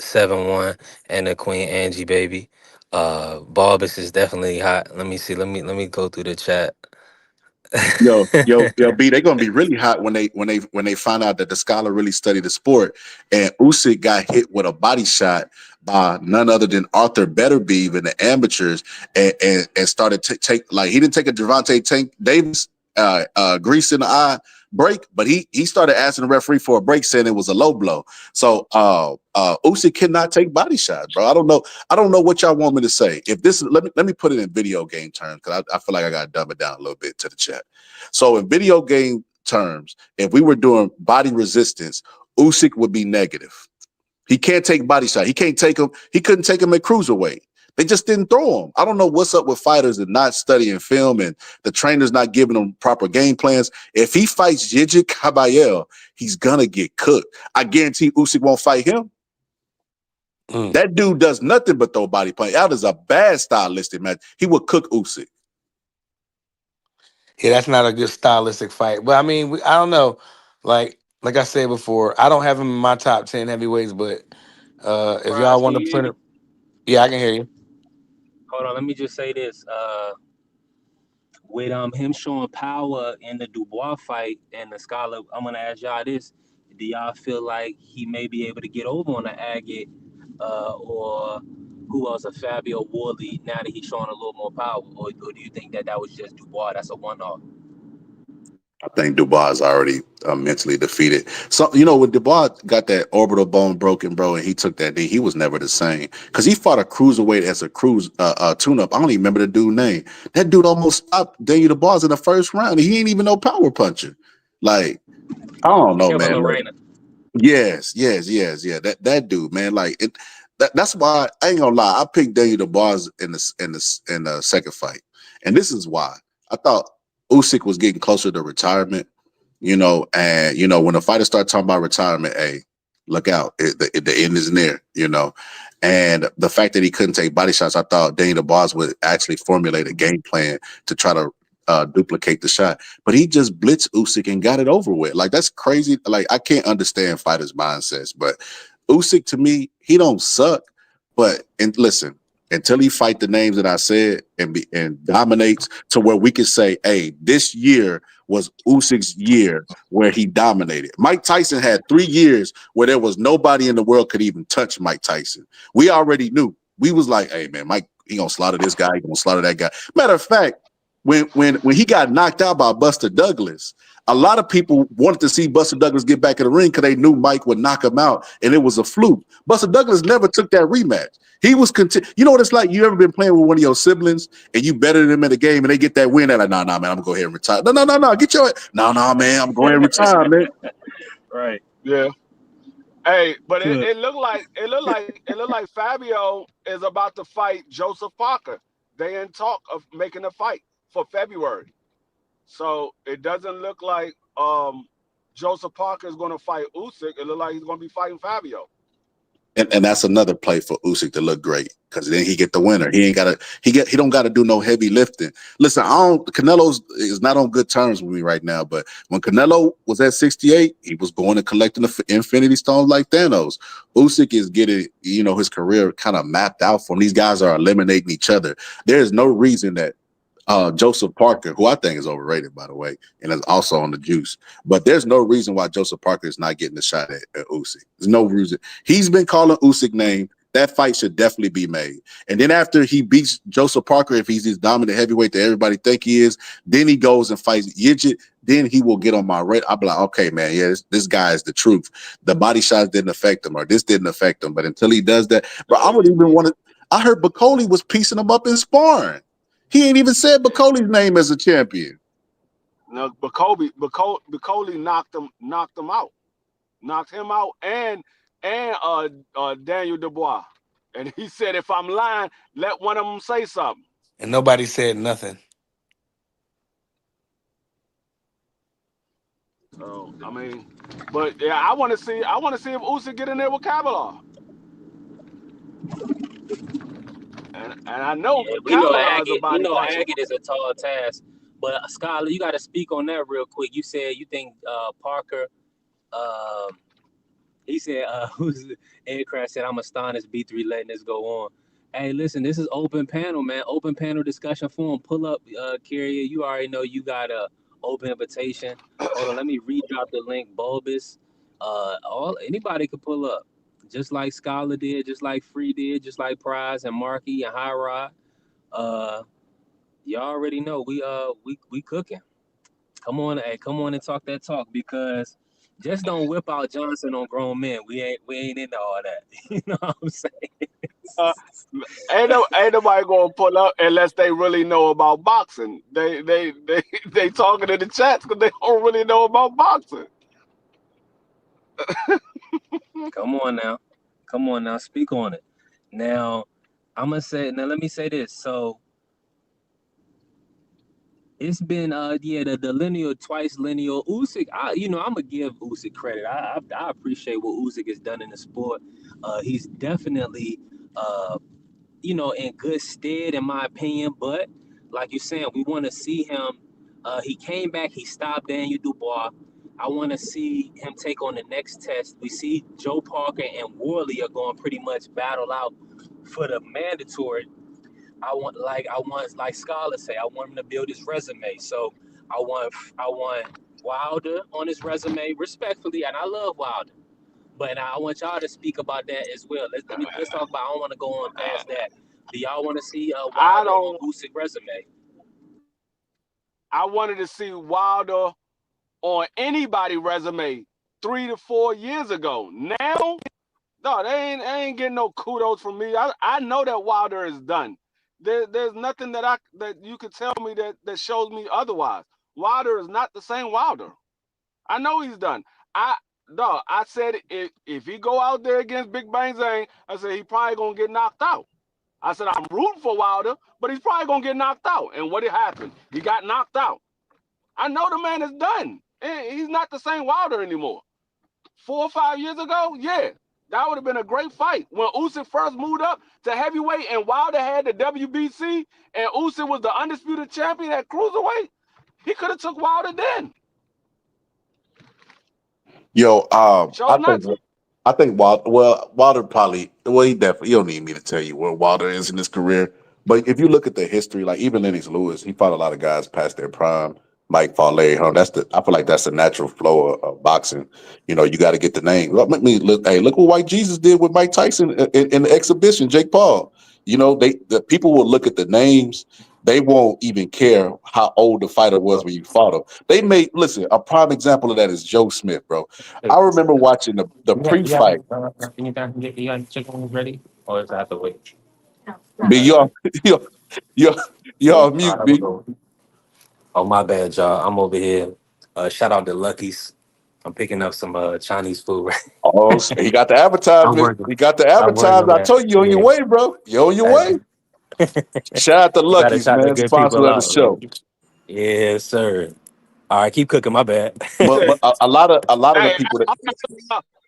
7-1 and the Queen Angie baby. Barbus is definitely hot. Let me see. Let me go through the chat. Yo, B, they're gonna be really hot when they find out that the scholar really studied the sport, and Usyk got hit with a body shot by none other than Arthur Betterbeeve in the amateurs, and started to take, like, he didn't take a Gervonta Tank Davis grease in the eye break, but he started asking the referee for a break, saying it was a low blow. So Usyk cannot take body shots, bro. I don't know what y'all want me to say. If this is, let me put it in video game terms, because I feel like I gotta dumb it down a little bit to the chat. So in video game terms, if we were doing body resistance, Usyk would be negative. He can't take body shot. He can't take him. He couldn't take him at cruiserweight. They just didn't throw him. I don't know what's up with fighters and not studying film, and the trainers not giving them proper game plans. If he fights Jijik Kabayel, he's gonna get cooked. I guarantee Usyk won't fight him. That dude does nothing but throw body punch. That is a bad stylistic match. He would cook Usyk. Yeah, that's not a good stylistic fight. But I mean, I don't know. Like I said before, I don't have him in my top 10 heavyweights. But if Prize, y'all can want to you hear put me? it, yeah, I can hear you. Hold on, let me just say this. With him showing power in the Dubois fight and the Scholar, I'm gonna ask y'all this: do y'all feel like he may be able to get over on the Agate, or who else, a Fabio Wardley, now that he's showing a little more power, or do you think that was just Dubois? That's a one-off. I think Dubois is already mentally defeated. So, when Dubois got that orbital bone broken, bro, and he took that knee, he was never the same. Because he fought a cruiserweight as a tune-up. I don't even remember the dude's name. That dude almost stopped Daniel Dubois in the first round. He ain't even no power puncher. Like, I don't know, Kevin man. Like, Lorena. yes. Yeah. That dude, man. Like, that's why I ain't gonna lie. I picked Daniel Dubois in the second fight, and this is why. I thought Usyk was getting closer to retirement, and when the fighters start talking about retirement, hey, look out, the end is near, and the fact that he couldn't take body shots, I thought Daniel Dubois would actually formulate a game plan to try to duplicate the shot, but he just blitzed Usyk and got it over with. Like, that's crazy. Like, I can't understand fighters' mindsets, but Usyk, to me, he don't suck, But and listen, until he fight the names that I said and dominates to where we can say, hey, this year was Usyk's year where he dominated. Mike Tyson had 3 years where there was nobody in the world could even touch Mike Tyson. We already knew. We was like, hey man, Mike, he gonna slaughter this guy, he gonna slaughter that guy. Matter of fact, when he got knocked out by Buster Douglas, a lot of people wanted to see Buster Douglas get back in the ring because they knew Mike would knock him out, and it was a fluke. Buster Douglas never took that rematch. He was you know what it's like? You ever been playing with one of your siblings and you better than them in the game and they get that win? They're like, nah, man, I'm gonna go ahead and retire. No, get your no, man, I'm going to retire, man. Right. Yeah. Hey, but Good. it looked like Fabio is about to fight Joseph Parker. They in talk of making a fight for February. So it doesn't look like Joseph Parker is going to fight Usyk. It looks like he's going to be fighting Fabio. And that's another play for Usyk to look great because then he get the winner. He don't got to do no heavy lifting. Listen, Canelo's is not on good terms with me right now, but when Canelo was at 68, he was going and collecting the Infinity Stones like Thanos. Usyk is getting, his career kind of mapped out for him. These guys are eliminating each other. There's no reason that Joseph Parker, who I think is overrated, by the way, and is also on the juice. But there's no reason why Joseph Parker is not getting a shot at Usyk. There's no reason. He's been calling Usyk name. That fight should definitely be made. And then after he beats Joseph Parker, if he's this dominant heavyweight that everybody think he is, then he goes and fights Yigit. Then he will get on my radar. I'll be like, okay, man, yeah, this guy is the truth. The body shots didn't affect him, or this didn't affect him. But until he does that, but I would even want to. I heard Bacoli was piecing him up in sparring. He ain't even said Bacoli's name as a champion. No, Bacoli knocked him out, and Daniel Dubois. And he said, if I'm lying, let one of them say something. And nobody said nothing. So I mean, but yeah, I want to see if Usyk get in there with Kavanaugh. And I know we know Agate is a tall task, but Skyler, you got to speak on that real quick. You said you think Parker. He said, Aircraft said, I'm astonished B3 letting this go on. Hey, listen, this is open panel, man. Open panel discussion forum. Pull up, Carrier. You already know you got a open invitation. Hold on, let me redrop the link. Bulbous. Anybody could pull up. Just like Scholar did, just like Free did, just like Prize and Marky and High Rod. Y'all already know we cooking. Come on and talk that talk, because just don't whip out Johnson on grown men. We ain't into all that. You know what I'm saying? Ain't nobody gonna pull up unless they really know about boxing. They talking in the chats because they don't really know about boxing. Come on now, speak on it. Now, let me say this. So it's been the lineal, twice lineal Usyk. I'm gonna give Usyk credit. I appreciate what Usyk has done in the sport. He's definitely in good stead, in my opinion. But like you're saying, we want to see him. He came back. He stopped Daniel Dubois. I want to see him take on the next test. We see Joe Parker and Worley are going pretty much battle out for the mandatory. I want, like scholars say, I want him to build his resume. So I want Wilder on his resume, respectfully, and I love Wilder. But I want y'all to speak about that as well. Let's talk about. I don't want to go on past that. Do y'all want to see Wilder on Usyk resume? I wanted to see Wilder on anybody's resume 3 to 4 years ago. Now, no, they ain't getting no kudos from me. I know that Wilder is done. There's nothing that you could tell me that shows me otherwise. Wilder is not the same Wilder. I know he's done. I said if he go out there against Big Bang Zane, I said he probably gonna get knocked out. I said I'm rooting for Wilder, but he's probably gonna get knocked out. And what happened? He got knocked out. I know the man is done. He's not the same Wilder anymore. 4 or 5 years ago, yeah, that would have been a great fight. When Usyk first moved up to heavyweight and Wilder had the WBC and Usyk was the undisputed champion at cruiserweight, he could have took Wilder then. Yo, I think I think Wilder probably, he definitely, you don't need me to tell you where Wilder is in his career. But if you look at the history, like even Lennox Lewis, he fought a lot of guys past their prime. Mike fought Larry Holmes. I feel like that's the natural flow of boxing. You got to get the name. Let me look. Hey, look what White Jesus did with Mike Tyson in the exhibition. Jake Paul. The people will look at the names. They won't even care how old the fighter was when you fought him. Listen. A prime example of that is Joe Smith, bro. I remember watching the pre-fight. You got chicken wings ready, or is I have to wait? B, you're, you're on All mute, right, I'm gonna B. go. Oh, my bad, y'all. I'm over here. Shout out to Lucky's. I'm picking up some Chinese food. Oh, he got the I'm advertisement. working. He got the I'm working advertisement. on I that. told you, you're on your Yeah. way, bro. You're on your way. Shout out to You gotta Lucky's, shout the man, good sponsor people of the out, man. show. Yes, sir. All right, keep cooking. My bad. But a lot of the Hey, people that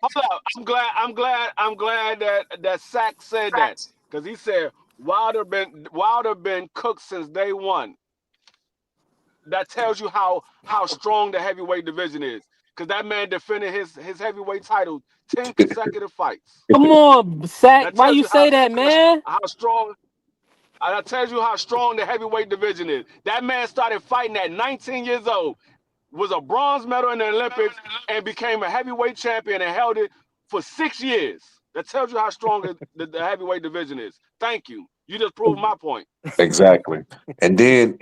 hold up. I'm glad that Sack said that because he said Wilder been cooked since day one. That tells you how strong the heavyweight division is. Because that man defended his heavyweight title 10 consecutive fights. Come on, Sack. That Why tells you you how say that, man? how strong. That tells you how strong the heavyweight division is. That man started fighting at 19 years old, was a bronze medal in the Olympics, and became a heavyweight champion and held it for 6 years. That tells you how strong the heavyweight division is. Thank you. You just proved my point. exactly. And then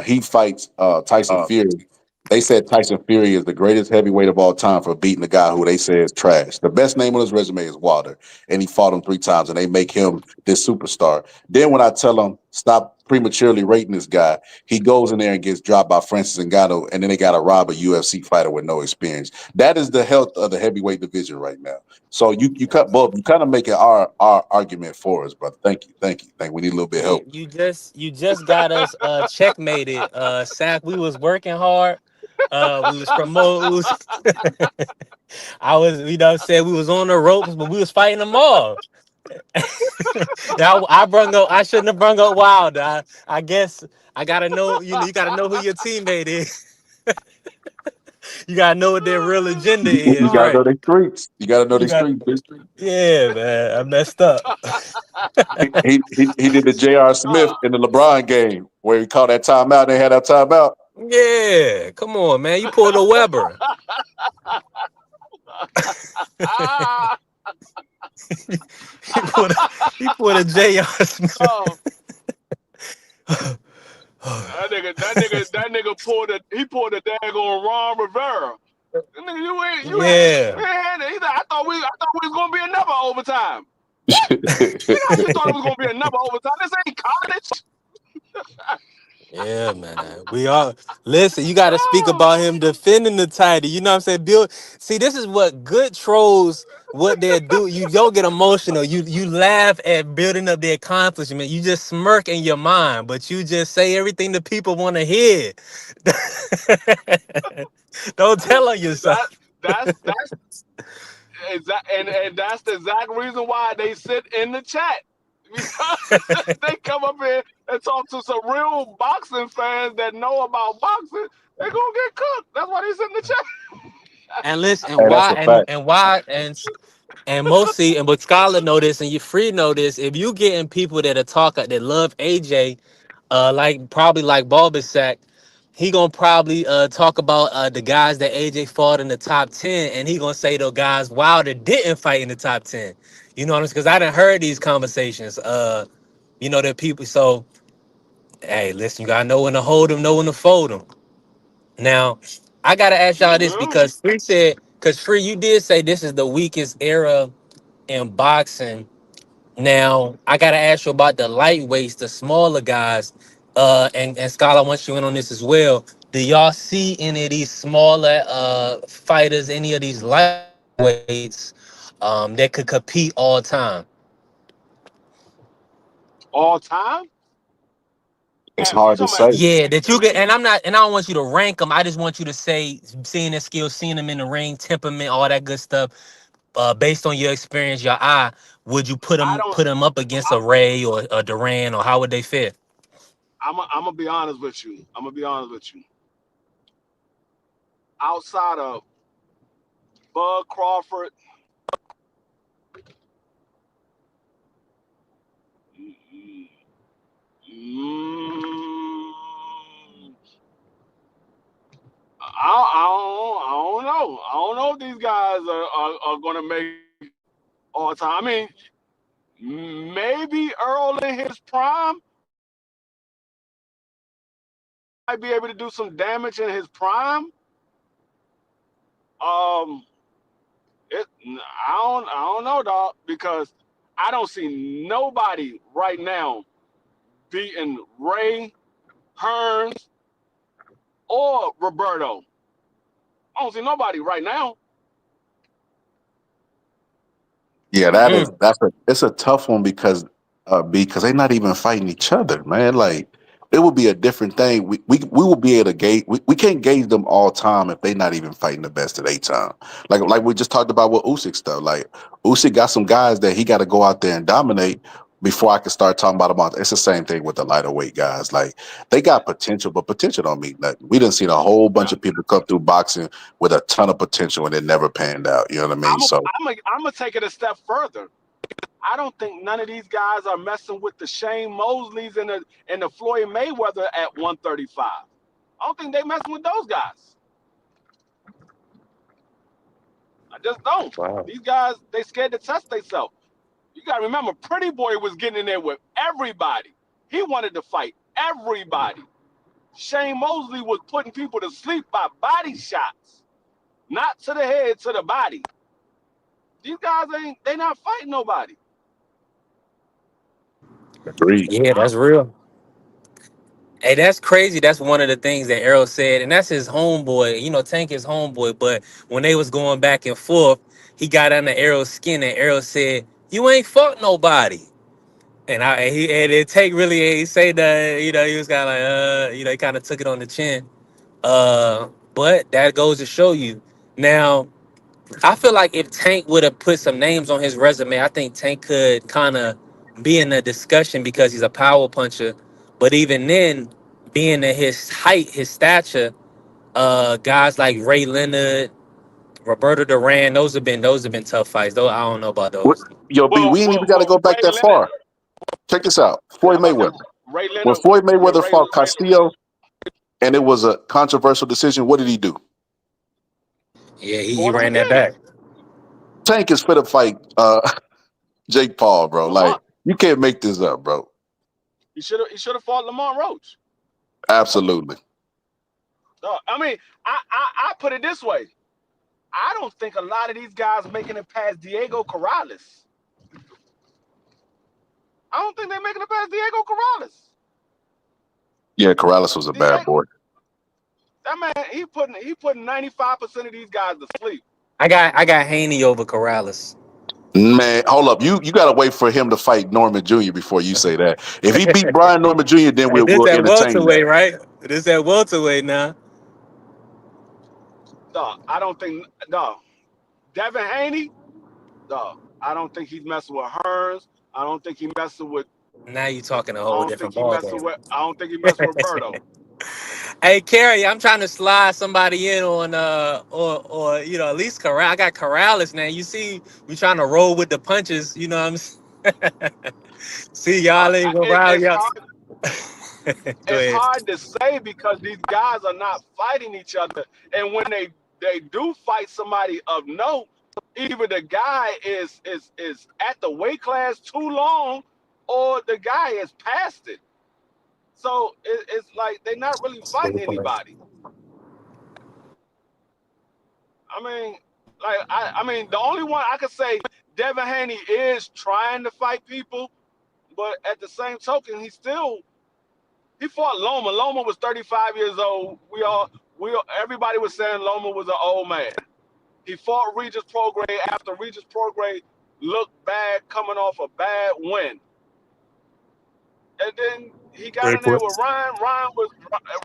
he fights Tyson Fury. They said Tyson Fury is the greatest heavyweight of all time for beating the guy who they say is trash. The best name on his resume is Wilder, and he fought him 3 times, and they make him this superstar. Then when I tell him stop prematurely rating this guy, he goes in there and gets dropped by Francis Ngannou, and then they got to rob a UFC fighter with no experience. That is the health of the heavyweight division right now. So you cut both. You kind of making our argument for us, brother. Thank you, thank you, thank you. We need a little bit of Yeah, help. you just got us checkmated. Sack, we was working hard. We was promoting. I was, said we was on the ropes, but we was fighting them all. Now I brung up. I shouldn't have brung up Wilder. I guess I gotta know. You gotta know who your teammate is. You gotta know what their real agenda You is, gotta know right? their streets. You gotta know You their got. streets, bitch. Yeah, man. I messed up. He did the J.R. Smith in the LeBron game where he called that timeout. They had that timeout. Yeah, come on, man. You pulled a Weber. he pulled a J.R. Smith. Oh, that nigga pulled a daggone Ron Rivera. That nigga, Yeah. you ain't had it either. I thought we was gonna be another overtime. What? Nigga, you thought it was gonna be another overtime? This ain't college. Yeah, man. We are listen, you gotta speak Oh, about him defending the title. You know what I'm saying? Bill, see, this is what good trolls what they do. You don't get emotional. You laugh at building up their accomplishment. You just smirk in your mind, but you just say everything the people want to hear. Don't tell on that yourself. that's exact, and that's the exact reason why they sit in the chat because they come up here and talk to some real boxing fans that know about boxing. They gonna get cooked. That's why they sit in the chat. And listen, and Hey, that's why, a and fact. and why, and mostly, and but Scholar know this, and you free know this. If you getting people that are talker that love AJ, like probably like Barbersack, he gonna probably talk about the guys that AJ fought in the top 10, and he gonna say those guys Wilder didn't fight in the top 10. You know what I'm saying? Because I done heard these conversations. That people. So hey, listen, you gotta know when to hold them, know when to fold them. Now, I gotta ask y'all this Mhm. because Free, you did say this is the weakest era in boxing. Now, I gotta ask you about the lightweights, the smaller guys. And Scholar, I want you in on this as well. Do y'all see any of these smaller fighters, any of these lightweights, that could compete all time? All time. It's And you hard to talking about? say. Yeah, that you get, and I don't want you to rank them. I just want you to say, seeing their skills, seeing them in the ring, temperament, all that good stuff. Based on your experience, your eye, would you put I them don't. put them up against a Ray or a Duran, or how would they fit? I'm gonna be honest with you. I'm gonna be honest with you. Outside of Bud Crawford, Mm, I don't know. I don't know if these guys are going to make all time. I mean, maybe Earl in his prime might be able to do some damage in his prime. Um, I don't know, dog, because I don't see nobody right now beating Ray, Hearns, or Roberto. I don't see nobody right now. Yeah, Mm. it's a tough one because they're not even fighting each other, man. Like it would be a different thing. We will be able to gauge. We can't gauge them all time if they're not even fighting the best of their time. Like we just talked about with Usyk stuff. Like Usyk got some guys that he got to go out there and dominate before I can start talking about them. It's the same thing with the lighter weight guys. Like they got potential, but potential don't mean nothing. We done seen a whole bunch of people come through boxing with a ton of potential and it never panned out. You know what I mean? So I'm gonna take it a step further. I don't think none of these guys are messing with the Shane Mosleys and the Floyd Mayweather at 135. I don't think they messing with those guys. I just don't. Wow. These guys, they scared to test themselves. You gotta remember, Pretty Boy was getting in there with everybody. He wanted to fight everybody. Shane Mosley was putting people to sleep by body shots, not to the head, to the body. These guys they not fighting nobody. agreed. Yeah, that's real. Hey, that's crazy. That's one of the things that Errol said, and that's his homeboy. You know, Tank is homeboy. But when they was going back and forth, he got under Errol's skin, and Errol said, "You ain't fought nobody." And it Tank really ain't say that. You know, he was kind of like, he kind of took it on the chin. But that goes to show you. Now, I feel like if Tank would have put some names on his resume, I think Tank could kind of be in the discussion because he's a power puncher. But even then, being at his height, his stature, guys like Ray Leonard, Roberto Duran, those have been tough fights. Though I don't know about What, those. yo, B, we ain't even got to go back Ray that Leonard. far. Check this out. Yeah, Floyd I'm about to say Mayweather. Ray When Leonard. Floyd Yeah, Mayweather Ray. fought Castillo and it was a controversial decision, what did he do? Yeah, He he fought him ran that again. back. Tank is fit to fight Jake Paul, bro. Like, Lamont. you can't make this up, bro. He should have fought Lamont Roach. Absolutely. I mean, I put it this way. I don't think a lot of these guys making it past Diego Corrales. I don't think they're making it past Diego Corrales. Yeah, Corrales was a bad Diego, boy. that man, he putting 95% of these guys to sleep. I got Haney over Corrales. Man, hold up. You got to wait for him to fight Norman Jr. before you say that. If he beat Brian Norman Jr., then Hey, this we'll that entertain that. welterweight, right? This that welterweight now. Dog, I don't think dog. Devin Haney, dog. I don't think he's messing with Hearns. I don't think he messing with. Now you talking a I whole don't think different he messing ballgame. with. I don't think he messing with Roberto. Hey, Kerry, I'm trying to slide somebody in on or at least Corral. I got Corrales now. You see, we trying to roll with the punches. You know what I'm saying? See, y'all ain't gonna rile It's y'all. hard. Go It's ahead. hard to say because these guys are not fighting each other, and when they do fight somebody of note, either the guy is at the weight class too long, or the guy is past it. So it's like they're not really fighting anybody. I mean, I mean, the only one I could say Devin Haney is trying to fight people, but at the same token, he fought Loma. Loma was 35 years old. Everybody was saying Loma was an old man. He fought Regis Prograis after Regis Prograis looked bad coming off a bad win. And then he got in there with Ryan.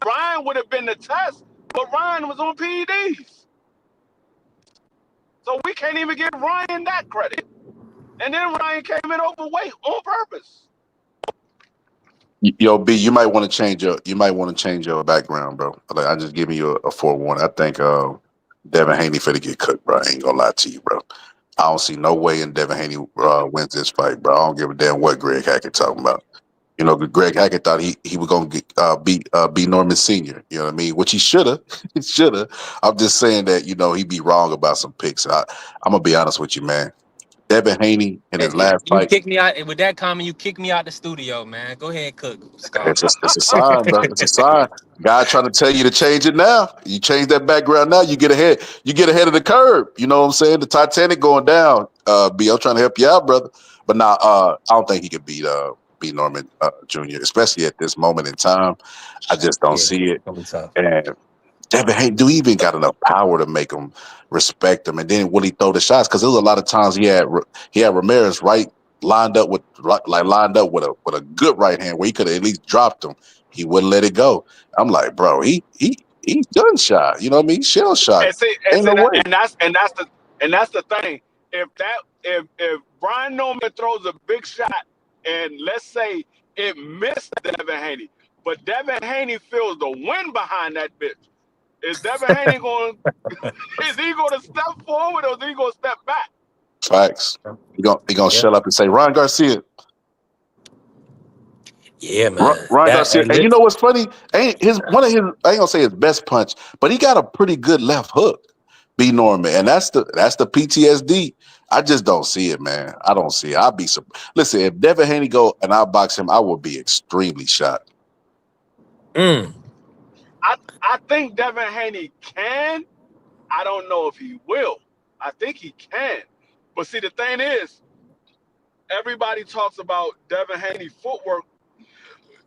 Ryan would have been the test, but Ryan was on PEDs. So we can't even give Ryan that credit. And then Ryan came in overweight on purpose. Yo, B, you might want to change your background, bro. Like, I just giving you a forewarning. I think Devin Haney finna get cooked, bro. I ain't gonna lie to you, bro. I don't see no way in Devin Haney wins this fight, bro. I don't give a damn what Greg Hackett talking about. You know, Greg Hackett thought he was gonna beat Norman Senior. You know what I mean? Which he should have. He should have. I'm just saying that he'd be wrong about some picks. I'm gonna be honest with you, man. Devin Haney in his last You fight. kick me out with that comment. You kick me out the studio, man. Go ahead, cook, Scholar. It's a sign, bro. It's a sign. God trying to tell you to change it now. You change that background now, you get ahead. You get ahead of the curve. You know what I'm saying? The Titanic going down. B, I'm trying to help you out, brother. But now, I don't think he could beat Norman Jr., especially at this moment in time. I just don't Yeah, see it. gonna be tough. And Devin Haney, do he even got enough power to make him respect him? And then will he throw the shots? Because there was a lot of times he had Ramirez lined up with a good right hand where he could have at least dropped him. He wouldn't let it go. I'm like, bro, he's gun shot. You know what I mean? Shell shot. Ain't no way. And that's the thing. If Brian Norman throws a big shot and let's say it missed Devin Haney, but Devin Haney feels the wind behind that bitch, is Devin Haney going? Is he going to step forward or is he going to step back? Facts. He gonna Yeah, shut up and say Ron Garcia. yeah, man. Ryan That Garcia, and and you this, know what's funny? Ain't his one of his I ain't gonna say his best punch, but he got a pretty good left hook. B Norman, and that's the PTSD. I just don't see it, man. I don't see it. I'll be listen. If Devin Haney go and I box him, I would be extremely shocked. I think Devin Haney can. I don't know if he will. I think he can. But see, the thing is, everybody talks about Devin Haney footwork.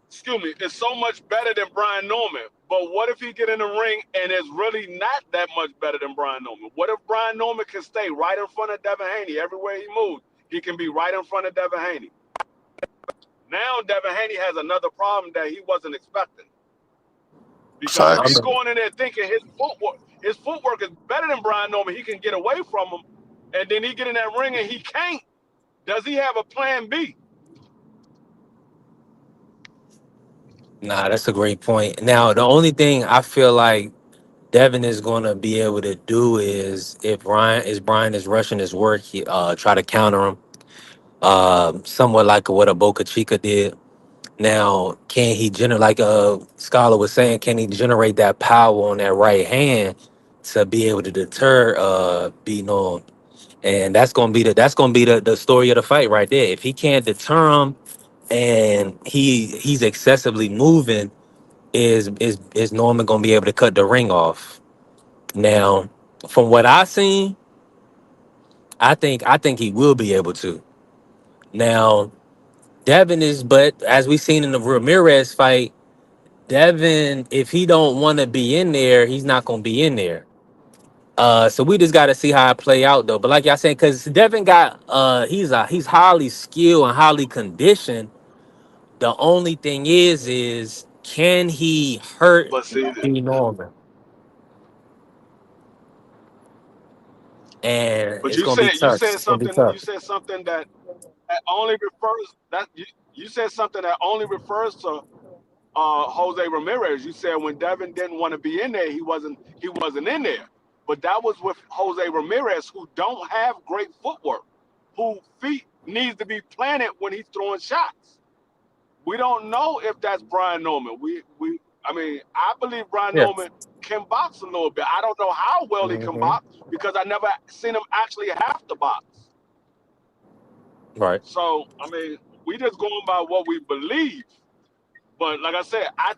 Excuse me, is so much better than Brian Norman. But what if he get in the ring and it's really not that much better than Brian Norman? What if Brian Norman can stay right in front of Devin Haney everywhere he moves? He can be right in front of Devin Haney. Now Devin Haney has another problem that he wasn't expecting. Because if Facts. he's going in there thinking his footwork is better than Brian Norman, he can get away from him, and then he get in that ring and he can't. Does he have a plan B? nah, that's a great point. Now, the only thing I feel like Devin is going to be able to do is if Brian is rushing his work, he try to counter him, somewhat like what a Boca Chica did. Now, can he generate, like Scholar was saying, can he generate that power on that right hand to be able to deter beating on? And that's gonna be the story of the fight right there. If he can't deter him and he's excessively moving, is Norman gonna be able to cut the ring off? Now, from what I seen, I think he will be able to. Now, Devin is, but as we seen in the Ramirez fight, Devin, if he don't want to be in there, he's not gonna be in there. So we just got to see how it play out though. But like y'all saying, because Devin got he's highly skilled and highly conditioned. The only thing is can he hurt But see, B Norman? And but it's gonna be you tough. said It's gonna be something. tough. You said something that only refers that you said something that only refers to Jose Ramirez. You said when Devin didn't want to be in there, he wasn't in there. But that was with Jose Ramirez, who don't have great footwork, who feet needs to be planted when he's throwing shots. We don't know if that's Brian Norman. I mean, I believe Brian Yeah. Norman can box a little bit. I don't know how well he can Hmm. box because I never seen him actually have to box. Right. So I mean, we just going by what we believe. But like I said, I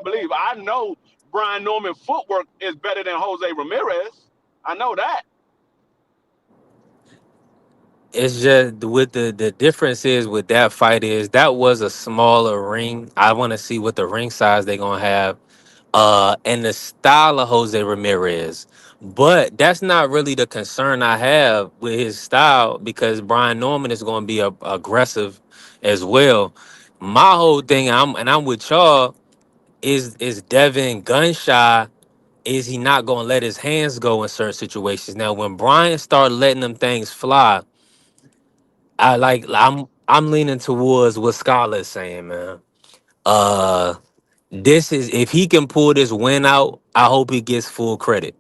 believe I know Brian Norman footwork is better than Jose Ramirez. I know that. It's just with the difference is with that fight is that was a smaller ring. I want to see what the ring size they're gonna have, and the style of Jose Ramirez. But that's not really the concern I have with his style because Brian Norman is going to be aggressive as well. My whole thing, I'm with y'all. Is Devin gun shy? Is he not going to let his hands go in certain situations? Now, when Brian started letting them things fly, I'm leaning towards what Scarlett's is saying, man. Uh, this is if he can pull this win out, I hope he gets full credit.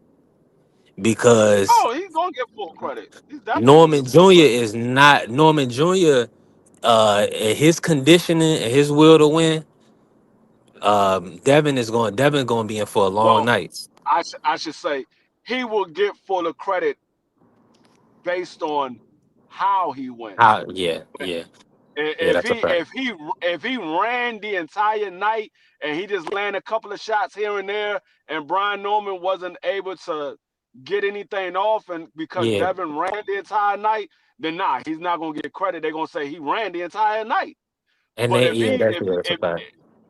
because Oh, he's gonna get full credit. He's definitely gonna Norman get full Jr. credit. is not Norman Jr. His conditioning and his will to win. Devin going to be in for a long Well, night. I should say he will get full of credit based on how he wins. Yeah, that's a fact. If he ran the entire night and he just landed a couple of shots here and there, and Brian Norman wasn't able to get anything off, and because Yeah, Devin ran the entire night, then nah, he's not gonna get credit. They're gonna say he ran the entire night. and But that's a fact.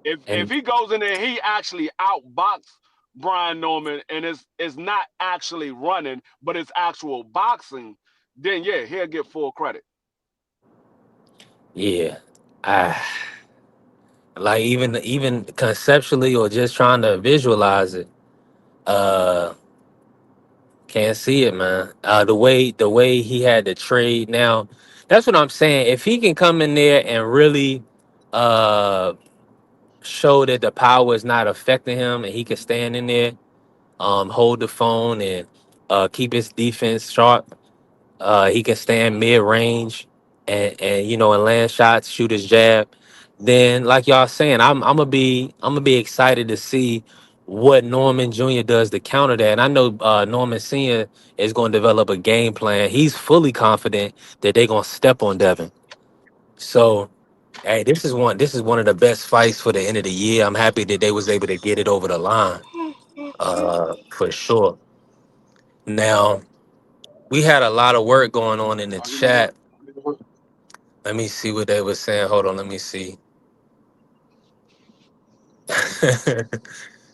if And he goes in there, he actually outboxed Brian Norman, and it's not actually running, but it's actual boxing. Then yeah, he'll get full credit. yeah, I like even conceptually or just trying to visualize it. Uh, can't see it, man. The way he had to trade now. That's what I'm saying. If he can come in there and really uh show that the power is not affecting him, and he can stand in there, hold the phone, and keep his defense sharp. He can stand mid range and and land shots, shoot his jab. Then, like y'all saying, I'm gonna be excited to see what Norman Jr. does to counter that. And I know Norman Sr. is going to develop a game plan. He's fully confident that they're gonna step on Devin. So, hey, this is one of the best fights for the end of the year. I'm happy that they was able to get it over the line, for sure. Now, we had a lot of work going on in the chat. Let me see what they were saying. Hold on, let me see.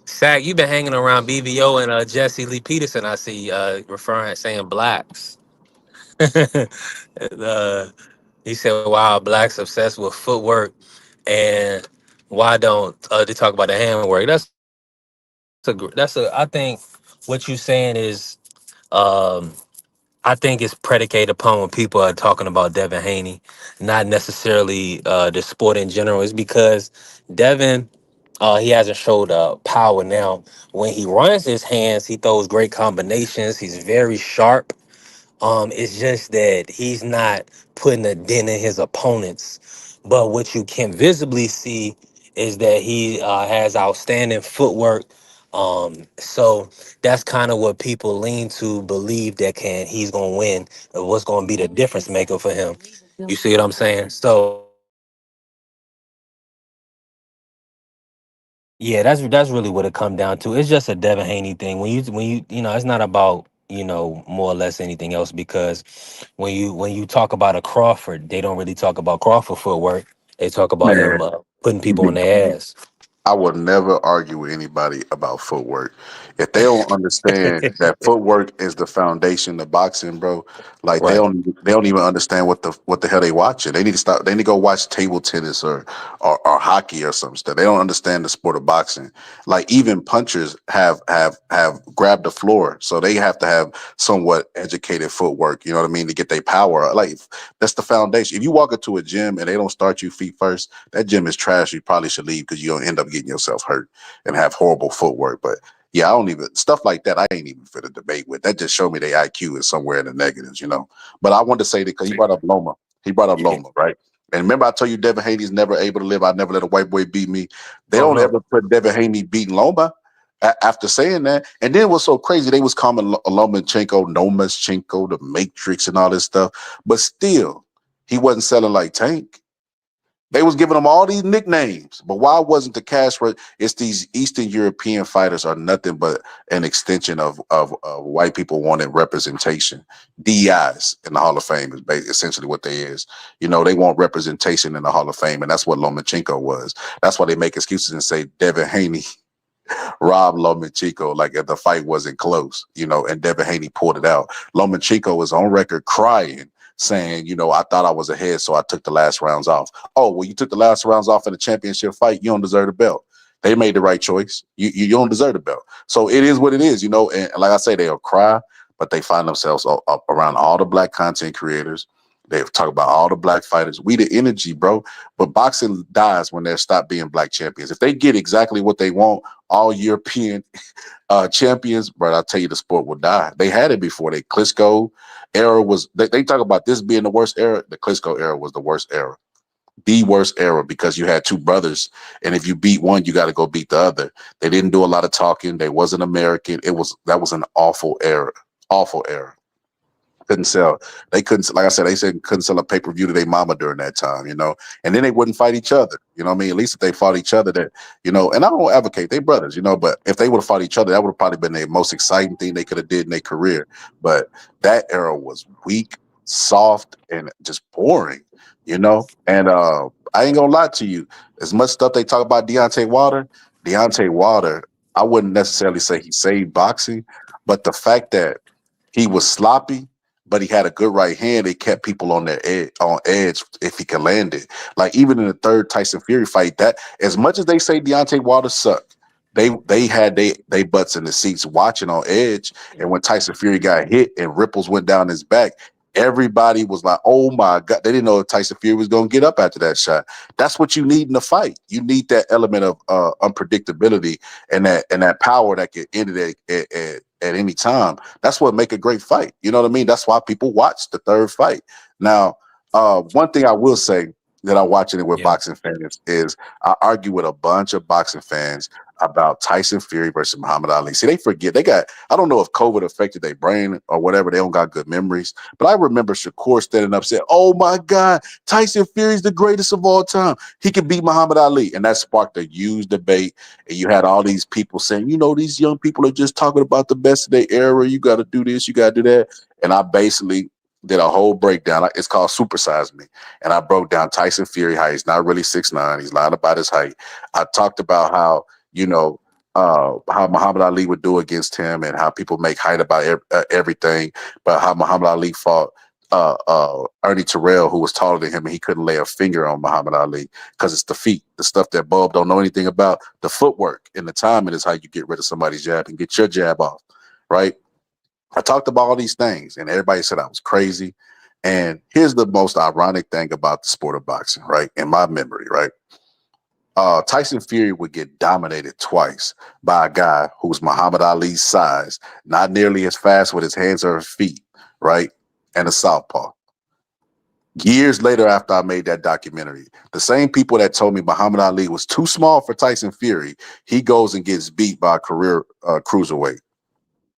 Sack, you've been hanging around BBO and Jesse Lee Peterson. I see saying blacks. uh, he said, "Wow, blacks obsessed with footwork, and why don't they talk about the handwork?" I think what you're saying is, um, I think it's predicated upon when people are talking about Devin Haney, not necessarily the sport in general. It's because Devin, he hasn't showed power now. When he runs his hands, he throws great combinations. He's very sharp. It's just that he's not putting a dent in his opponents. But what you can visibly see is that he has outstanding footwork. So that's kind of what people lean to believe that he's gonna win. What's gonna be the difference maker for him? You see what I'm saying? So yeah, that's really what it come down to. It's just a Devin Haney thing. When you it's not about more or less anything else, because when you talk about a Crawford, they don't really talk about Crawford footwork. They talk about him Man, putting people on their ass. I would never argue with anybody about footwork. If they don't understand that footwork is the foundation of boxing, bro, like Right. they don't even understand what the hell they watching. They need to stop. They need to go watch table tennis or hockey or some stuff. They don't understand the sport of boxing. Like even punchers have grabbed the floor, so they have to have somewhat educated footwork. You know what I mean, to get their power. Like that's the foundation. If you walk into a gym and they don't start you feet first, that gym is trash. You probably should leave because you'll end up getting yourself hurt and have horrible footwork. But yeah, I don't even stuff like that. I ain't even fit a debate with. That just showed me their IQ is somewhere in the negatives. But I wanted to say that because he brought up Loma. He brought up Loma, right? And remember, I told you Devin Haney's never able to live. I never let a white boy beat me. They Oh don't no. ever put Devin Haney beating Loma after saying that. And then it was so crazy. They was calling Lomachenko, Nomaschenko, the Matrix, and all this stuff. But still, he wasn't selling like Tank. They was giving them all these nicknames, but why wasn't the cash rate? It's these Eastern European fighters are nothing but an extension of white people wanting representation. DEIs in the Hall of Fame is essentially what they is. They want representation in the Hall of Fame, and that's what Lomachenko was. That's why they make excuses and say Devin Haney Rob Lomachenko like if the fight wasn't close, and Devin Haney pulled it out. Lomachenko was on record crying, saying, I thought I was ahead, so I took the last rounds off. Oh, well, you took the last rounds off in a championship fight. You don't deserve the belt. They made the right choice. You don't deserve the belt. So it is what it is, and like I say, they'll cry, but they find themselves up around all the black content creators. They talk about all the black fighters. We the energy, bro. But boxing dies when they stop being black champions. If they get exactly what they want, all European champions, bro, I'll tell you the sport will die. They had it before. The Klitschko era was, they talk about this being the worst era. The Klitschko era was the worst era. The worst era, because you had two brothers, and if you beat one, you got to go beat the other. They didn't do a lot of talking. They wasn't American. That was an awful era. Awful era. Couldn't sell. They couldn't, like I said, they said couldn't sell a pay-per-view to their mama during that time, and then they wouldn't fight each other. You know what I mean? At least if they fought each other, that, and I don't advocate they brothers, but if they would have fought each other, that would have probably been the most exciting thing they could have did in their career. But that era was weak, soft, and just boring, and I ain't gonna lie to you, as much stuff they talk about Deontay Wilder, I wouldn't necessarily say he saved boxing, but the fact that he was sloppy, but he had a good right hand. It kept people on edge if he could land it. Like even in the third Tyson Fury fight, that as much as they say Deontay Wilder sucked, they had they butts in the seats watching on edge. And when Tyson Fury got hit and ripples went down his back, everybody was like, "Oh my God!" They didn't know if Tyson Fury was going to get up after that shot. That's what you need in a fight. You need that element of unpredictability and that power that can end it at any time. That's what make a great fight. You know what I mean? That's why people watch the third fight. Now, one thing I will say that I'm watching it with boxing fans is I argue with a bunch of boxing fans about Tyson Fury versus Muhammad Ali. See, they forget I don't know if COVID affected their brain or whatever. They don't got good memories. But I remember Shakur standing up saying, "Oh my God, Tyson Fury's the greatest of all time. He can beat Muhammad Ali." And that sparked a huge debate. And you had all these people saying, these young people are just talking about the best of their era. You got to do this, you got to do that. And I basically did a whole breakdown. It's called Supersize Me. And I broke down Tyson Fury, how he's not really 6'9". He's lying about his height. I talked about how, how Muhammad Ali would do against him and how people make height about everything, but how Muhammad Ali fought Ernie Terrell, who was taller than him, and he couldn't lay a finger on Muhammad Ali because it's the feet, the stuff that Bub don't know anything about. The footwork and the timing is how you get rid of somebody's jab and get your jab off, right? I talked about all these things, and everybody said I was crazy. And here's the most ironic thing about the sport of boxing, right? In my memory, right? Tyson Fury would get dominated twice by a guy who's Muhammad Ali's size, not nearly as fast with his hands or his feet, right? And a southpaw. Years later, after I made that documentary, the same people that told me Muhammad Ali was too small for Tyson Fury, he goes and gets beat by a career cruiserweight.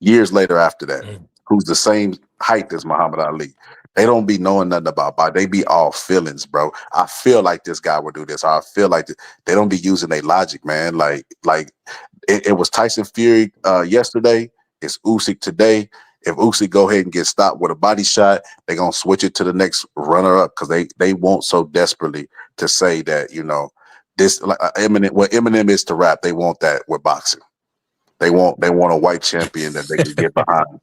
Years later after that, who's the same height as Muhammad Ali. They don't be knowing nothing about body. They be all feelings, bro. I feel like this guy would do this. Or I feel like they don't be using their logic, man. Like it was Tyson Fury yesterday. It's Usyk today. If Usyk go ahead and get stopped with a body shot, they're gonna switch it to the next runner-up because they want so desperately to say that, this like Eminem, what Eminem is to rap, they want that with boxing. They want a white champion that they can get behind.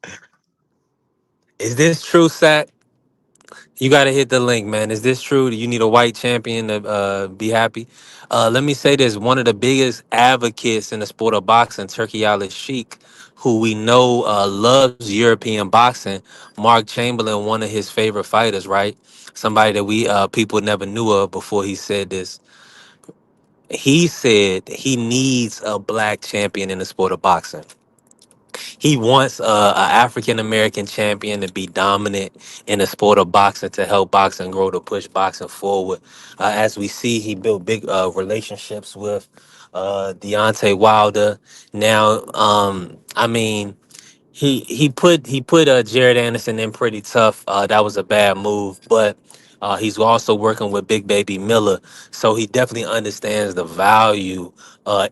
Is this true, Sack? You got to hit the link, man. Is this true? Do you need a white champion to be happy? Let me say this. One of the biggest advocates in the sport of boxing, Turkey Sheik, who we know loves European boxing, Mark Chamberlain, one of his favorite fighters, right? Somebody that we people never knew of before he said this. He said he needs a black champion in the sport of boxing. He wants a African American champion to be dominant in the sport of boxing to help boxing grow, to push boxing forward. As we see, he built big relationships with Deontay Wilder. Now, I mean, he put Jared Anderson in pretty tough. That was a bad move, but he's also working with Big Baby Miller, so he definitely understands the value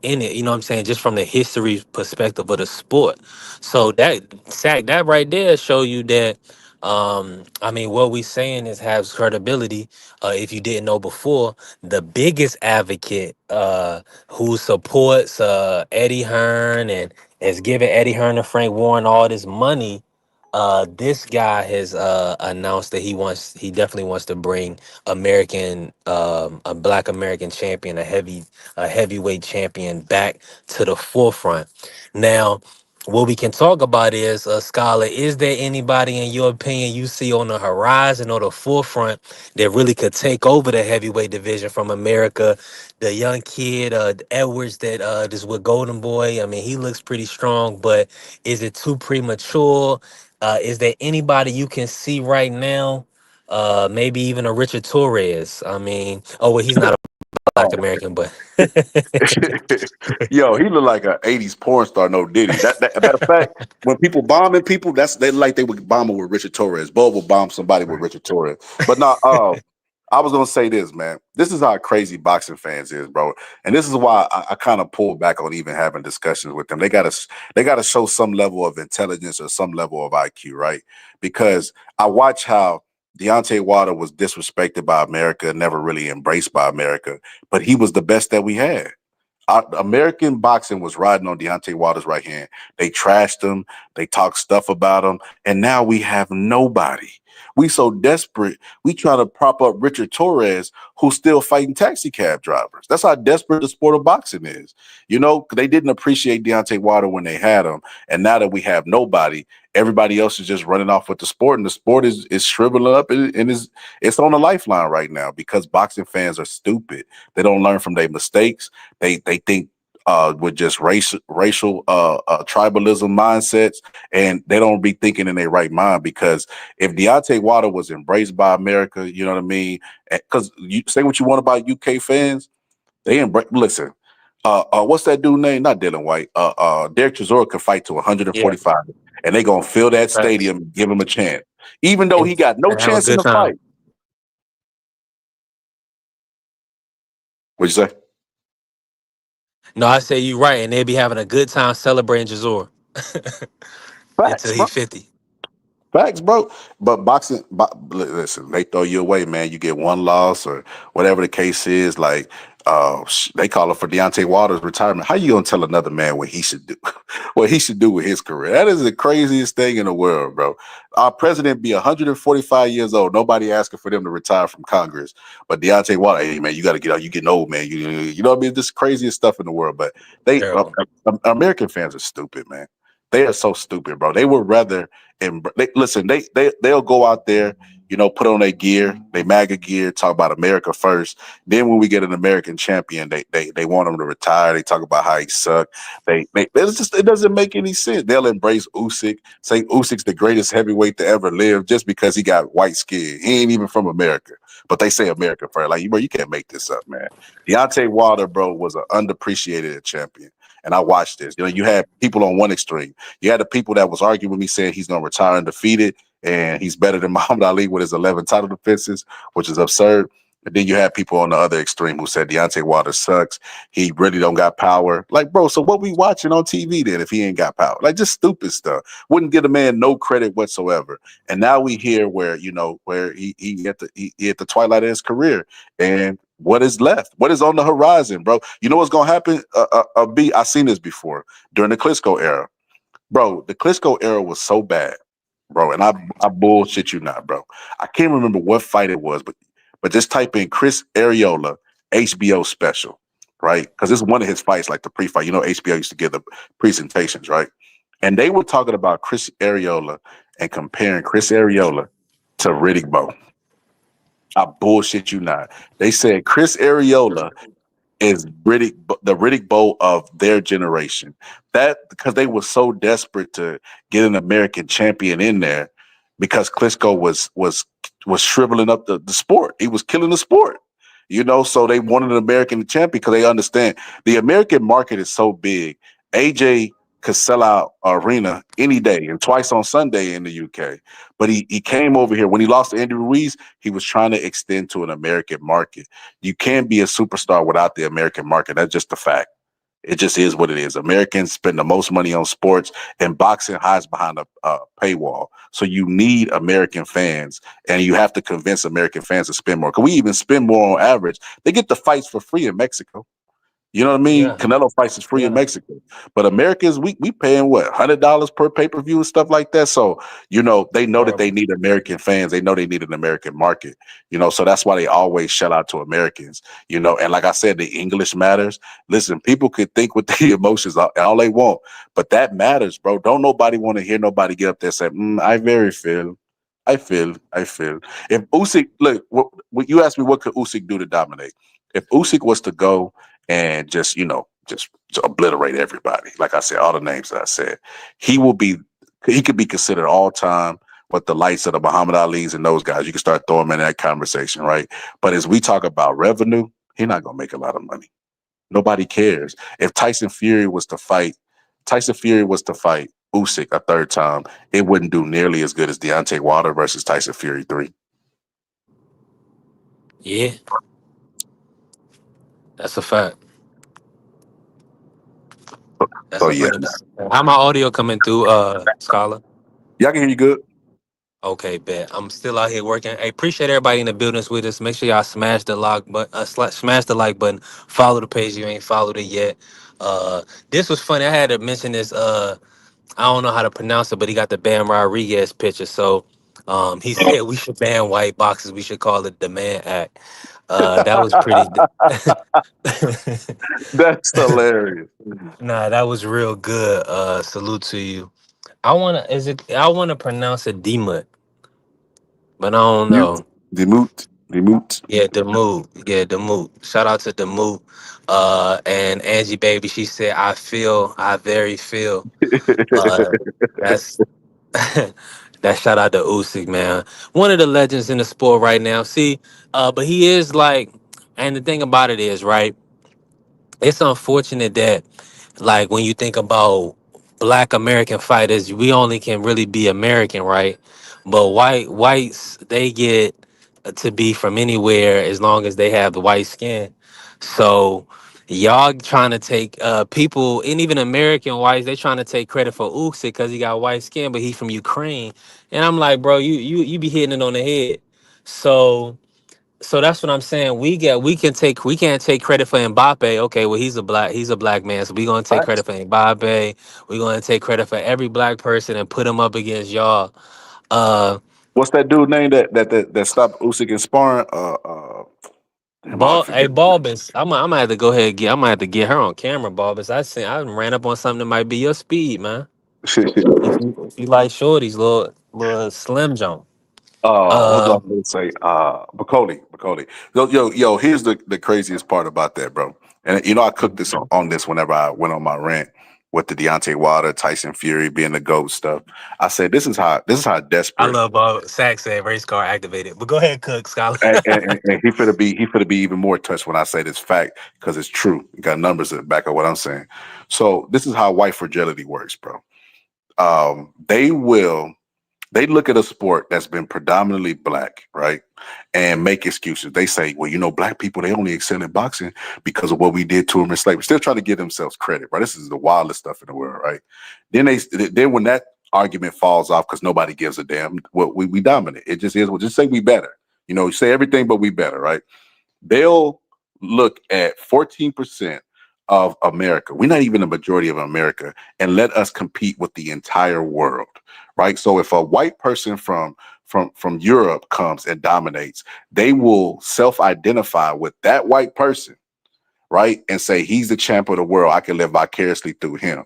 in it. You know what I'm saying? Just from the history perspective of the sport. So that right there show you that. I mean, what we saying is has credibility. If you didn't know before, the biggest advocate who supports Eddie Hearn and is giving Eddie Hearn and Frank Warren all this money. This guy has announced that he definitely wants to bring a black American champion, a heavyweight champion back to the forefront. Now, what we can talk about is, Scholar, is there anybody in your opinion you see on the horizon or the forefront that really could take over the heavyweight division from America? The young kid, Edwards, that is with Golden Boy. I mean, he looks pretty strong, but is it too premature? Is there anybody you can see right now? Maybe even a Richard Torres. I mean, oh well, he's not a Black Oh, American, but yo, he look like an '80s porn star. No Diddy. Matter of fact, when people bombing people, they would bomb with Richard Torres. Bo will bomb somebody with Richard Torres. But now, I was gonna say this, man. This is how crazy boxing fans is, bro. And this is why I kind of pulled back on even having discussions with them. They gotta show some level of intelligence or some level of IQ, right? Because I watch how Deontay Wilder was disrespected by America, never really embraced by America, but he was the best that we had. American boxing was riding on Deontay Wilder's right hand. They trashed him. They talked stuff about him. And now we have nobody. We so desperate. We try to prop up Richard Torres, who's still fighting taxi cab drivers. That's how desperate the sport of boxing is. You know, 'cause they didn't appreciate Deontay Wilder when they had him. And now that we have nobody, everybody else is just running off with the sport. And the sport is shriveling up and it's on the lifeline right now because boxing fans are stupid. They don't learn from their mistakes. They think with just racial tribalism mindsets, and they don't be thinking in their right mind. Because if Deontay Wilder was embraced by America, you know what I mean? Because you say what you want about UK fans, they embrace. Listen, what's that dude name? Not Dylan White. Derek Chisora could fight to yeah, 145, and they gonna fill that facts. stadium, and give him a chance, even though he got no And have a chance in good the time. fight. What'd you say? No, I say you right, and they'll be having a good time celebrating Jazor Facts, until bro. he's 50. Facts, bro. But boxing, listen, they throw you away, man. You get one loss or whatever the case is. Like, they call it for Deontay Wilder's retirement. How you gonna tell another man what he should do, what he should do with his career? That is the craziest thing in the world, bro. Our president be 145 years old. Nobody asking for them to retire from Congress, but Deontay Wilder, hey man, you got to get out. You getting old, man. You know what I mean? This craziest stuff in the world. But Terrible. American fans are stupid, man. They are so stupid, bro. They would rather and listen, they'll go out there, you know, put on their gear, they MAGA gear, talk about America first. Then when we get an American champion, they want him to retire. They talk about how he sucked. It doesn't make any sense. They'll embrace Usyk, say Usyk's the greatest heavyweight to ever live just because he got white skin. He ain't even from America, but they say America first. Like, bro, you can't make this up, man. Deontay Wilder, bro, was an underappreciated champion. And I watched this. You know, you had people on one extreme. You had the people that was arguing with me saying he's going to retire undefeated and he's better than Muhammad Ali with his 11 title defenses, which is absurd. And then you had people on the other extreme who said Deontay Wilder sucks. He really don't got power. Like, bro, so what we watching on TV then if he ain't got power? Like, just stupid stuff. Wouldn't give a man no credit whatsoever. And now we hear where, you know, where he at the twilight of his career. And what is left? What is on the horizon, bro? You know what's gonna happen? I seen this before during the Klitschko era. Bro, the Klitschko era was so bad, bro, and I bullshit you not, bro. I can't remember what fight it was, but just type in Chris Areola HBO special, right? Because it's one of his fights, like the pre-fight. You know, HBO used to give the presentations, right? And they were talking about Chris Areola and comparing Chris Areola to Riddick Bowe. I bullshit you not. They said Chris Areola is the Riddick Bowe of their generation. That because they were so desperate to get an American champion in there because Klitschko was shriveling up the sport. He was killing the sport. You know, so they wanted an American champion because they understand the American market is so big. AJ could sell out arena any day and twice on Sunday in the UK. But he came over here when he lost to Andy Ruiz. He was trying to extend to an American market. You can't be a superstar without the American market. That's just a fact. It just is what it is. Americans spend the most money on sports, and boxing hides behind a paywall. So you need American fans, and you have to convince American fans to spend more. Because we even spend more on average. They get the fights for free in Mexico. You know what I mean? Yeah, Canelo fights is free in yeah. Mexico, but Americans we paying what $100 per pay per view and stuff like that. So they know that they Horrible. need American fans. They know they need an American market. So that's why they always shell out to Americans. And like I said, the English matters. Listen, people could think with the emotions all they want, but that matters, bro. Don't nobody want to hear nobody get up there and say, "I very feel." I feel. If Usyk, look, what you asked me, what could Usyk do to dominate? If Usyk was to go and just obliterate everybody, like I said, all the names that I said, he could be considered all time with the lights of the Muhammad Ali's and those guys. You can start throwing them in that conversation, right? But as we talk about revenue, he's not gonna make a lot of money. Nobody cares. If Tyson Fury was to fight Usyk a third time, it wouldn't do nearly as good as Deontay Wilder versus Tyson Fury 3. Yeah, that's a fact. That's So yeah, 100%. How my audio coming through, Scholar? y'all can hear you good. Okay, bet. I'm still out here working. Hey, appreciate everybody in the buildings with us. Make sure y'all smash the smash the like button. Follow the page if you ain't followed it yet. This was funny. I had to mention this. I don't know how to pronounce it, but he got the Bam Rodriguez picture. So, he said we should ban white boxes. We should call it the Man Act. That was pretty. That's hilarious. Nah, that was real good. Salute to you. I wanna pronounce it Demut, but I don't Mute, know. demoot. Yeah, the move. Yeah, the move. Shout out to the move. And Angie baby, she said, I very feel. Uh that's that shout out to Usyk, man. One of the legends in the sport right now. See, but he is like, and the thing about it is, right? It's unfortunate that, like, when you think about black American fighters, we only can really be American, right? But whites, they get to be from anywhere as long as they have the white skin. So y'all trying to take people, and even American whites, they trying to take credit for Usyk because he got white skin, but he from Ukraine. And I'm like, bro, you be hitting it on the head. So that's what I'm saying. We can't take credit for Mbappe. Okay, well he's a black man, so we gonna take credit for Mbappe. We're gonna take credit for every black person and put him up against y'all. Uh What's that dude name that stopped Usyk and sparring? Damn, I forget. Balbus. I'm gonna have to go ahead and I'm gonna have to get her on camera, Balbus. I ran up on something that might be your speed, man. If you like shorties, little slim jump. What do I Uh want to say? Bacoli. Yo, here's the craziest part about that, bro. And I cooked this on this whenever I went on my rant with the Deontay Wilder, Tyson Fury being the GOAT stuff. I said this is how I desperate. love Sack said race car activated. But go ahead, Cook, Scholar. And he finna be even more touched when I say this fact because it's true. You got numbers that back up what I'm saying. So this is how white fragility works, bro. They look at a sport that's been predominantly black, right? And make excuses. They say, well, black people, they only excel in boxing because of what we did to them in slavery. Still trying to give themselves credit, right? This is the wildest stuff in the world, right? Then when that argument falls off because nobody gives a damn, well, we dominate. It just is. Well, just say we better. Say everything but we better, right? They'll look at 14% of America. We're not even the majority of America, and let us compete with the entire world, right? So if a white person from Europe comes and dominates, they will self-identify with that white person, right? And say he's the champ of the world. I can live vicariously through him.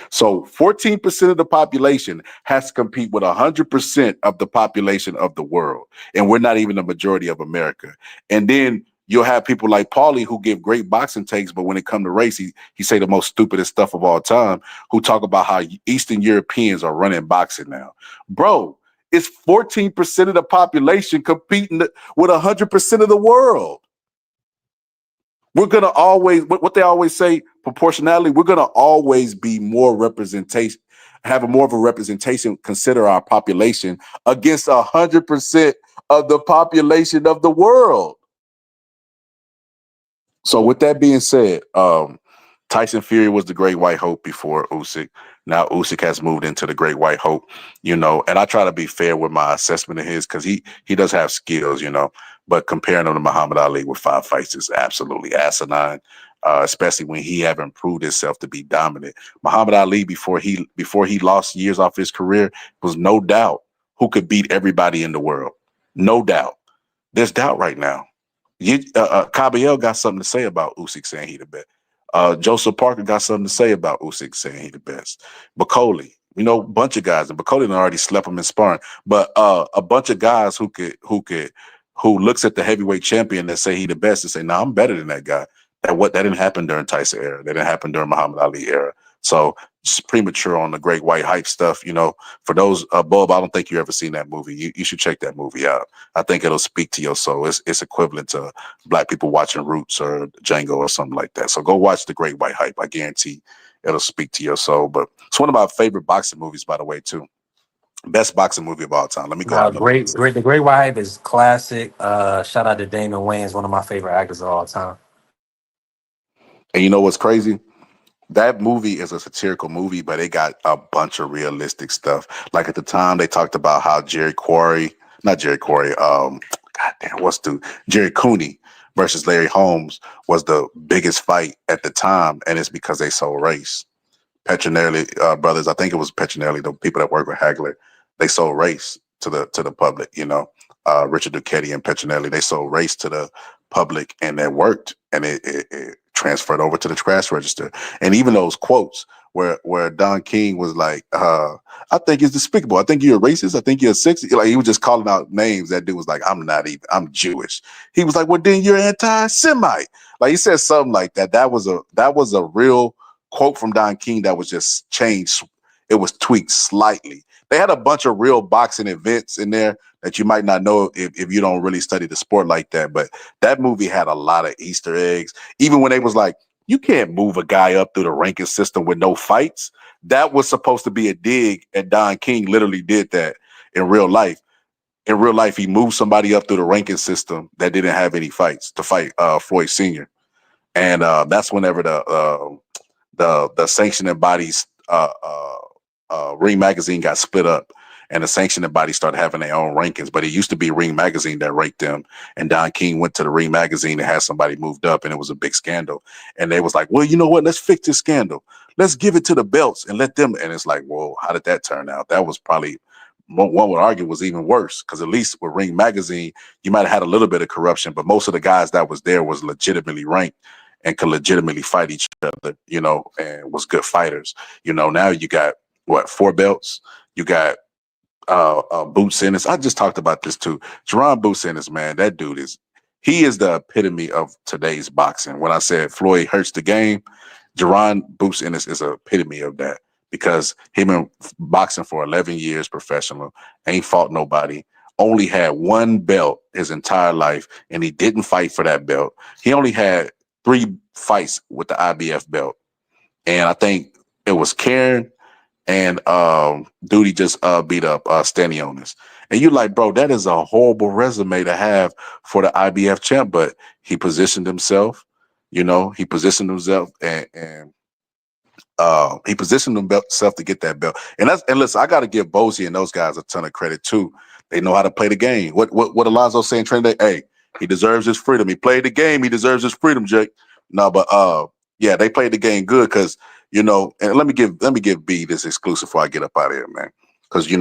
So 14% of the population has to compete with 100% of the population of the world. And we're not even the majority of America. And then you'll have people like Paulie who give great boxing takes, but when it comes to race, he say the most stupidest stuff of all time, who talk about how Eastern Europeans are running boxing now. Bro, it's 14% of the population competing with 100% of the world. We're going to always, what they always say, proportionality, we're going to always be more representation, have a more of a representation, consider our population against 100% of the population of the world. So with that being said, Tyson Fury was the great white hope before Usyk. Now Usyk has moved into the great white hope, and I try to be fair with my assessment of his because he does have skills, but comparing him to Muhammad Ali with 5 fights is absolutely asinine. especially when he haven't proved himself to be dominant. Muhammad Ali, before he lost years off his career, was no doubt who could beat everybody in the world. No doubt. There's doubt right now. Caballero got something to say about Usyk saying he the best. Joseph Parker got something to say about Usyk saying he the best. Bacoli, a bunch of guys, and Bacoli done already slept him in sparring. But a bunch of guys who looks at the heavyweight champion that say he the best and say, "No, I'm better than that guy." That didn't happen during Tyson era. That didn't happen during Muhammad Ali era. So just premature on the great white hype stuff. For those, Bob, I don't think you ever seen that movie. You should check that movie out. I think it'll speak to your soul. It's equivalent to Black people watching Roots or Django or something like that. So go watch the great white hype. I guarantee it'll speak to your soul. But it's one of my favorite boxing movies, by the way, too. Best boxing movie of all time. Let me go out. The Great White Hype is classic. Shout out to Damon Wayans, one of my favorite actors of all time. And you know what's crazy? That movie is a satirical movie, but it got a bunch of realistic stuff. Like at the time, they talked about how Jerry Cooney versus Larry Holmes was the biggest fight at the time, and it's because they sold race. Petronelli brothers, I think it was Petronelli, the people that work with Hagler, they sold race to the public. Richard Ducetti and Petronelli, they sold race to the public, and that worked, and it transferred over to the cash register. And even those quotes where Don King was like, "I think it's despicable. I think you're a racist. I think you're a sexist." Like he was just calling out names. That dude was like, I'm Jewish." He was like, "Well, then you're anti-Semite." Like he said something like that. That was a real quote from Don King that was just changed. It was tweaked slightly. They had a bunch of real boxing events in there that you might not know if you don't really study the sport like that. But that movie had a lot of Easter eggs. Even when they was like, you can't move a guy up through the ranking system with no fights. That was supposed to be a dig, and Don King literally did that in real life. In real life, he moved somebody up through the ranking system that didn't have any fights to fight Floyd Sr. And that's whenever the sanctioning bodies Ring Magazine got split up, and the sanctioning body started having their own rankings. But it used to be Ring Magazine that ranked them, and Don King went to the Ring Magazine and had somebody moved up, and it was a big scandal. And they was like, "Well, you know what? Let's fix this scandal. Let's give it to the belts and let them." And it's like, well, how did that turn out? That was probably, one would argue, was even worse, because at least with Ring Magazine, you might have had a little bit of corruption, but most of the guys that was there was legitimately ranked and could legitimately fight each other, and was good fighters. Now you got 4 belts. You got Boots Ennis. I just talked about this too. Jerron Boots Ennis, man, that dude is the epitome of today's boxing. When I said Floyd hurts the game, Jerron Boots Ennis is an epitome of that, because he been boxing for 11 years professional, ain't fought nobody, only had 1 belt his entire life, and he didn't fight for that belt. He only had 3 fights with the IBF belt. And I think it was Karen and Duty just beat up Stanionis. And you're like, bro, that is a horrible resume to have for the IBF champ. But he positioned himself, and he positioned himself to get that belt. And listen, I got to give Bozy and those guys a ton of credit too. They know how to play the game. What Alonzo saying, training day? Hey, he deserves his freedom. He played the game. He deserves his freedom, Jake. No, but yeah, they played the game good, because and let me give B this exclusive before I get up out of here, man. Because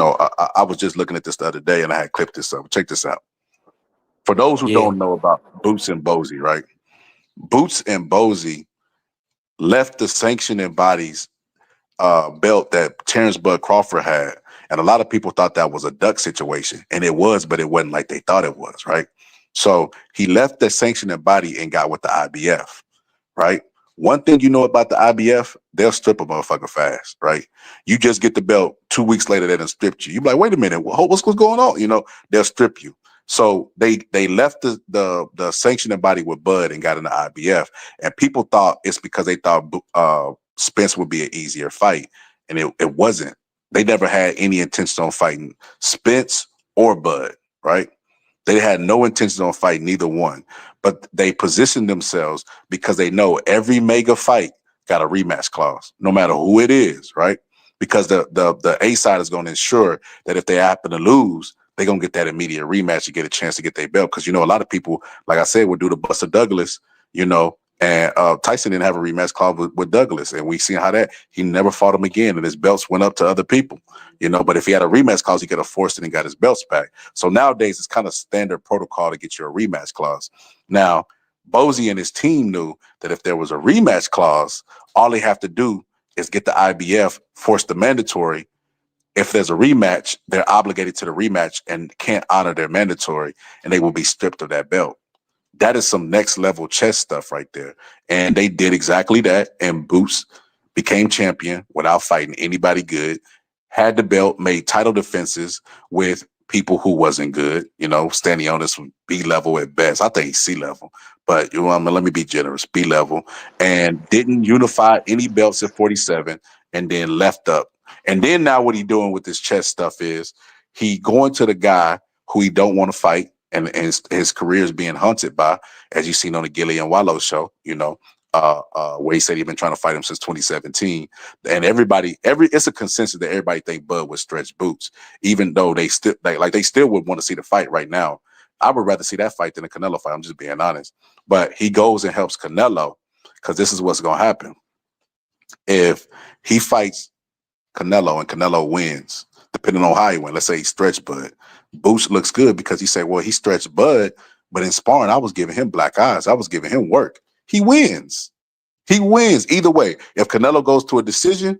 I was just looking at this the other day and I had clipped this up. Check this out. For those who don't know about Boots and Bozy, right? Boots and Bozy left the sanctioning bodies belt that Terrence Bud Crawford had. And a lot of people thought that was a duck situation. And it was, but it wasn't like they thought it was, right? So he left the sanctioning body and got with the IBF, right? One thing you know about the IBF, they'll strip a motherfucker fast, right? You just get the belt, 2 weeks later, they done stripped you. You be like, wait a minute, what's going on? They'll strip you. So they left the sanctioning body with Bud and got in the IBF. And people thought it's because they thought Spence would be an easier fight. And it wasn't. They never had any intention on fighting Spence or Bud, right? They had no intention on fighting neither one, but they positioned themselves because they know every mega fight got a rematch clause, no matter who it is, right? Because the A side is going to ensure that if they happen to lose, they're going to get that immediate rematch and get a chance to get their belt. Because, a lot of people, like I said, would do the Buster Douglas, And Tyson didn't have a rematch clause with Douglas, and we seen how that he never fought him again, and his belts went up to other people, But if he had a rematch clause, he could have forced it and got his belts back. So nowadays, it's kind of standard protocol to get you a rematch clause. Now, Bozy and his team knew that if there was a rematch clause, all they have to do is get the IBF, force the mandatory. If there's a rematch, they're obligated to the rematch and can't honor their mandatory, and they will be stripped of that belt. That is some next level chess stuff right there. And they did exactly that. And Boots became champion without fighting anybody good, had the belt, made title defenses with people who wasn't good. Stanionis was B level at best. I think he's C level, but let me be generous, B level, and didn't unify any belts at 47 and then left up. And then now what he doing with this chess stuff is he going to the guy who he don't want to fight, and his career is being hunted by, as you've seen on the Gillian Wallow show, where he said he'd been trying to fight him since 2017. And it's a consensus that everybody think Bud would stretch Boots, even though they still they still would want to see the fight right now. I would rather see that fight than a Canelo fight. I'm just being honest. But he goes and helps Canelo because this is what's going to happen. If he fights Canelo and Canelo wins, depending on how he went, let's say he stretched Bud, Boots looks good because he said, well, he stretched Bud, but in sparring, I was giving him black eyes. I was giving him work. He wins. He wins either way. If Canelo goes to a decision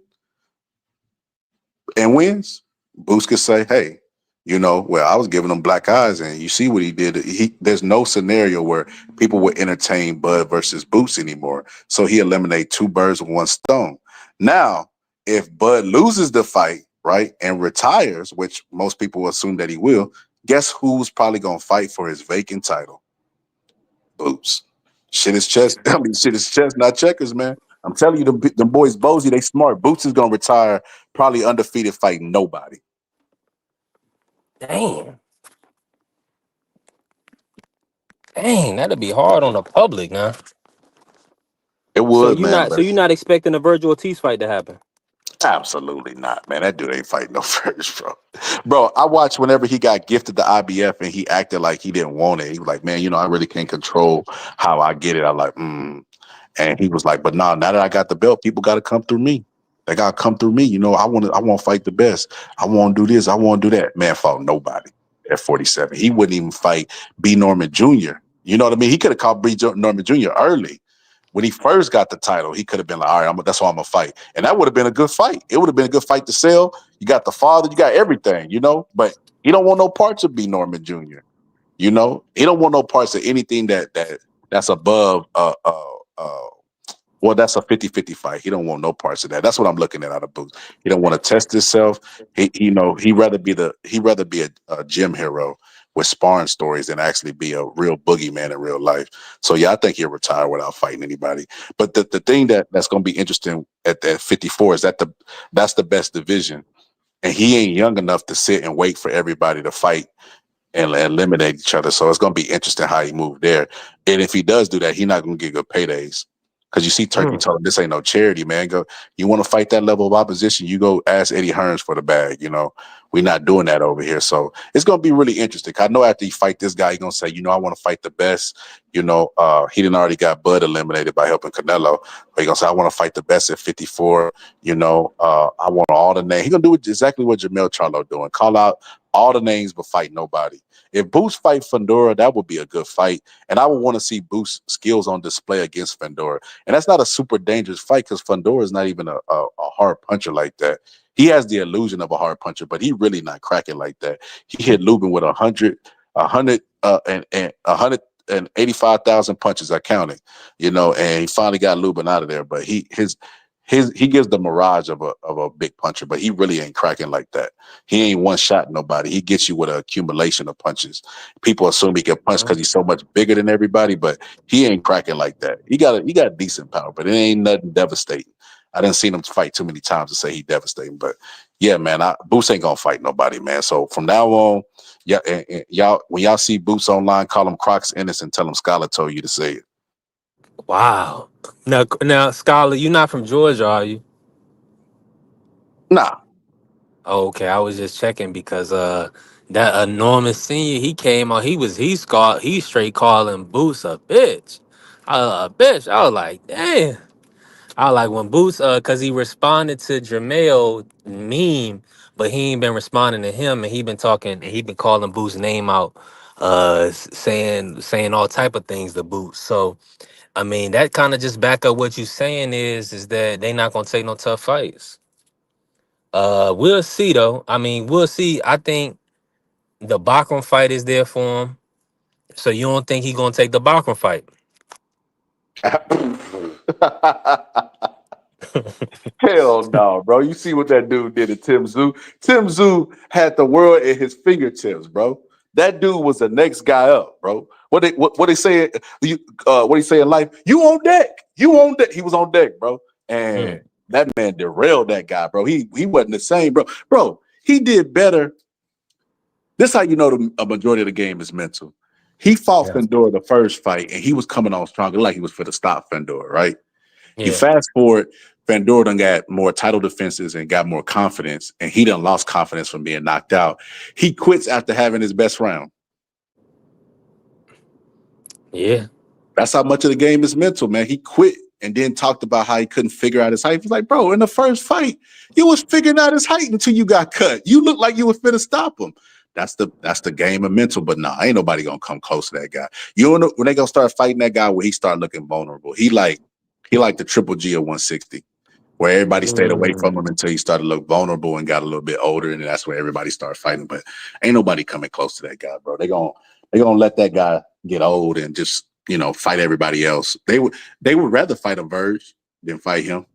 and wins, Boots could say, hey, well, I was giving him black eyes, and you see what he did. There's no scenario where people would entertain Bud versus Boots anymore. So he eliminated two birds with one stone. Now, if Bud loses the fight, right, and retires, which most people assume that he will, guess who's probably going to fight for his vacant title? Boots. Shit is chess. Shit is chess, not checkers, man. I'm telling you, the boys Bozy, they smart. Boots is going to retire probably undefeated, fighting nobody. Dang, that'd be hard on the public now. It would, man. So you're not expecting a Virgil Ortiz fight to happen? Absolutely not, man. That dude ain't fighting no first, bro. Bro, I watched whenever he got gifted the IBF and he acted like he didn't want it. He was like, man, I really can't control how I get it. I'm like, And he was like, but now that I got the belt, people got to come through me. They got to come through me. I want to fight the best. I want to do this. I want to do that. Man fought nobody at 47. He wouldn't even fight B. Norman Jr. You know what I mean? He could have caught B. Norman Jr. early. When he first got the title, he could have been like, all right, that's why I'm going to fight. And that would have been a good fight. It would have been a good fight to sell. You got the father, you got everything, but he don't want no parts of B. Norman Jr. He don't want no parts of anything that's above that's a 50-50 fight. He don't want no parts of that. That's what I'm looking at out of Boots. He don't want to test himself. He'd rather be a gym hero with sparring stories than actually be a real boogeyman in real life. So yeah, I think he'll retire without fighting anybody. But the thing that's going to be interesting at that 54 is that's the best division, and he ain't young enough to sit and wait for everybody to fight and eliminate each other. So it's going to be interesting how he moved there. And if he does do that, he's not going to get good paydays. Because you see Turki told him, this ain't no charity, man. You want to fight that level of opposition, you go ask Eddie Hearns for the bag. We're not doing that over here. So it's going to be really interesting. I know after you fight this guy, he's going to say, I want to fight the best. He didn't already got Bud eliminated by helping Canelo. But he's going to say, I want to fight the best at 54. I want all the names. He's going to do exactly what Jamel Charlo doing. Call out all the names but fight nobody. If Boots fight Fundora, that would be a good fight. And I would want to see Boots' skills on display against Fundora. And that's not a super dangerous fight because Fundora is not even a hard puncher like that. He has the illusion of a hard puncher, but he really not cracking like that. He hit Lubin with 185,000 punches, I counted, and he finally got Lubin out of there. But he gives the mirage of a big puncher, but he really ain't cracking like that. He ain't one shot nobody. He gets you with an accumulation of punches. People assume he can punch because he's so much bigger than everybody, but he ain't cracking like that. He got decent power, but it ain't nothing devastating. I didn't see him fight too many times to say he devastating, but yeah, man, Boots ain't gonna fight nobody, man. So from now on, yeah, and y'all, when y'all see Boots online, call him Crocs Ennis and tell him Scholar told you to say it. Wow. Now, Scholar, you're not from Georgia, are you? Nah. Oh, okay, I was just checking because that Norman Senior, he came on, he straight calling Boots a bitch. Bitch, I was like, damn. I like when Boots, cause he responded to Jamel meme, but he ain't been responding to him, and he been talking, and he been calling Boots name out, saying all type of things to Boots. So I mean, that kind of just back up what you saying is that they not gonna take no tough fights. We'll see though. I mean, we'll see. I think the Bachram fight is there for him. So you don't think he gonna take the Bachram fight? Hell no, bro. You see what that dude did to Tim Zoo? Tim Zoo had the world at his fingertips, bro. That dude was the next guy up, bro. What they say? What he say in life? You on deck? You on deck? He was on deck, bro. And Mm, that man derailed that guy, bro. He wasn't the same, bro. Bro, he did better. This how you know a majority of the game is mental. He fought yeah, Fedor the first fight, and he was coming on stronger, like he was for to stop Fedor, right? You yeah, fast forward, Fedor done got more title defenses and got more confidence, and he done lost confidence from being knocked out. He quits after having his best round. yeah. That's how much of the game is mental, man. He quit and then talked about how he couldn't figure out his height. He's like, bro, in the first fight, you was figuring out his height until you got cut. You looked like you was finna stop him. That's the game of mental. But nah, ain't nobody gonna come close to that guy. You know when they gonna start fighting that guy when he start looking vulnerable. He like the triple G of 160. Where everybody stayed away from him Mm, until he started to look vulnerable and got a little bit older, and that's where everybody started fighting. But ain't nobody coming close to that guy, bro. They gonna let that guy get old and just fight everybody else. They would rather fight a Verge than fight him.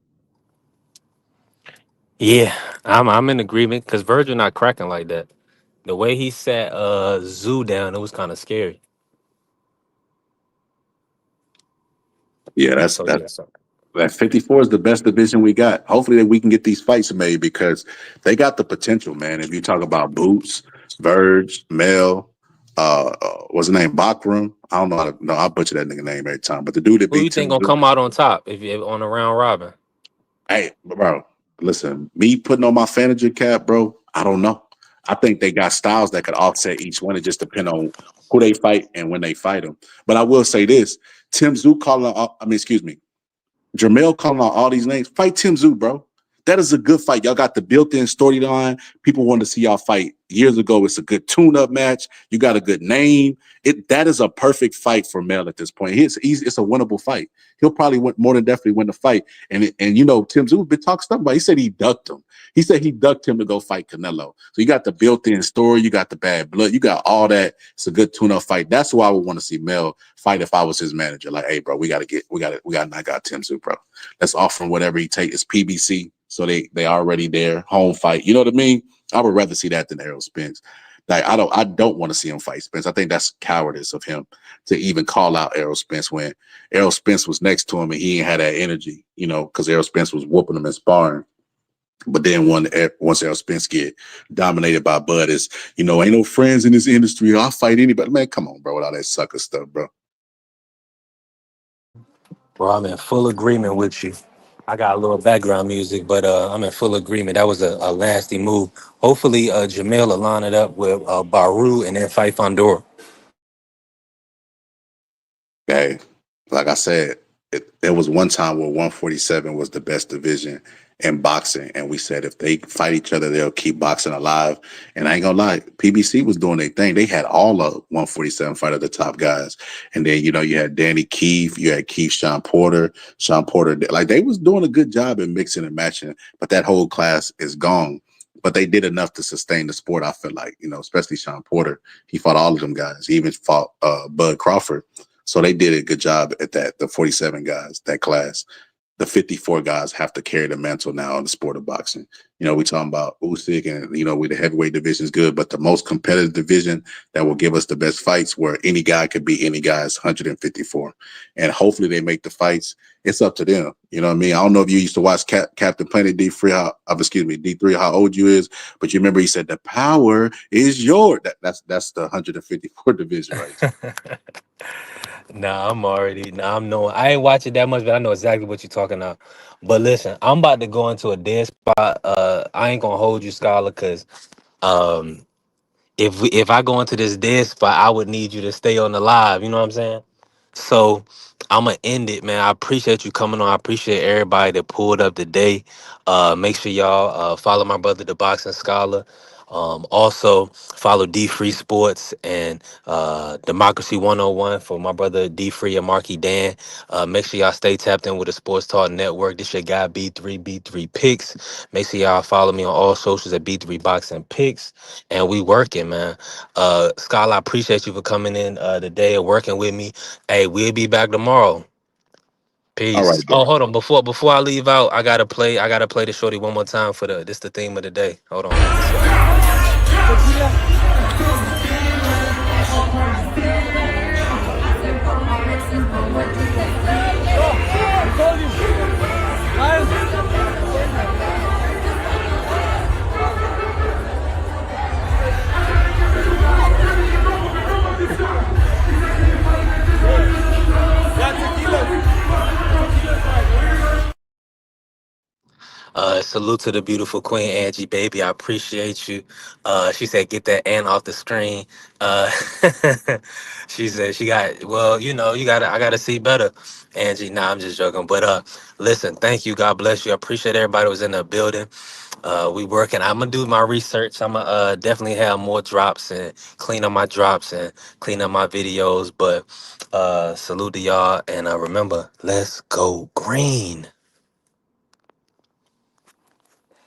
yeah, I'm in agreement because Virgil not cracking like that. The way he sat Zoo down, it was kind of scary. Yeah, that's So that yeah, so that 54 is the best division we got. Hopefully that we can get these fights made because they got the potential, man. If you talk about Boots, Verge, Mel, what's his name, Bakram. I don't know how to no, I butcher that nigga name every time. But the dude that who beat you think Tim. gonna come out on top if you on a round robin? Hey, bro, listen, me putting on my Fanager cap, bro, I don't know. I think they got styles that could offset each one. It just depends on who they fight and when they fight them. But I will say this: Tim Zoo calling, excuse me, Jamel calling out all these names. Fight Tim Zoo, bro. That is a good fight. Y'all got the built-in storyline. People wanted to see y'all fight years ago. It's a good tune-up match. You got a good name. That is a perfect fight for Mel at this point. It's a winnable fight. He'll probably more than definitely win the fight. And Tim Zoo been talking stuff about. He said he ducked him. He said he ducked him to go fight Canelo. So you got the built-in story. You got the bad blood. You got all that. It's a good tune-up fight. That's who I would want to see Mel fight if I was his manager. Like, hey, bro, we got to knock out Tim Zoo, bro. Let's offer him whatever he take. It's PBC, so they already there. Home fight. You know what I mean? I would rather see that than Errol Spence. Like I don't want to see him fight Spence. I think that's cowardice of him to even call out Errol Spence when Errol Spence was next to him and he ain't had that energy, because Errol Spence was whooping him and sparring. But then once Errol Spence get dominated by Bud, ain't no friends in this industry. I'll fight anybody. Man, come on, bro, with all that sucker stuff, bro. Bro, I'm in full agreement with you. I got a little background music, but I'm in full agreement. That was a nasty move. Hopefully, Jamel will line it up with Baru and then fight Fandor. Okay. Like I said, there was one time where 147 was the best division in boxing. And we said if they fight each other, they'll keep boxing alive. And I ain't gonna lie, PBC was doing their thing. They had all of 147 fight of the top guys. And then, you had Danny Keefe, you had Keefe, Sean Porter. Like they was doing a good job in mixing and matching, but that whole class is gone. But they did enough to sustain the sport, I feel like, especially Sean Porter. He fought all of them guys. He even fought Bud Crawford. So they did a good job at that. The 47 guys, that class, the 54 guys have to carry the mantle now in the sport of boxing. We talking about Usyk and, we the heavyweight division is good, but the most competitive division that will give us the best fights where any guy could beat any guy is 154. And hopefully they make the fights. It's up to them. You know what I mean? I don't know if you used to watch Captain Planet D3, how old you is, but you remember he said the power is yours. That's the 154 division right there. I'm knowing. I ain't watching that much, but I know exactly what you're talking about. But listen, I'm about to go into a dead spot. I ain't gonna hold you, Scholar, because um, if I go into this dead spot, I would need you to stay on the live. You know what I'm saying? So I'm gonna end it, man. I appreciate you coming on. I appreciate everybody that pulled up today. Make sure y'all follow my brother, the Boxing Scholar. Also follow D Free Sports and Democracy 101 for my brother D Free and Marky Dan. Make sure y'all stay tapped in with the Sports Talk Network. This your guy B3 Picks. Make sure y'all follow me on all socials at B3 Boxing Picks. And we working, man. Scholar, I appreciate you for coming in today and working with me. Hey, we'll be back tomorrow. All Peace. right, Oh, bro. hold on. Before I leave out, I gotta play the shorty one more time for the theme of the day. Hold on. One second. Salute to the beautiful Queen Angie, baby. I appreciate you. She said, get that Ant off the screen. Uh, she said she got, well, you gotta, I gotta see better. Angie, nah, I'm just joking. But listen, thank you. God bless you. I appreciate everybody who was in the building. We working. I'm gonna do my research. I'm gonna definitely have more drops and clean up my drops and clean up my videos. But salute to y'all and remember, let's go green.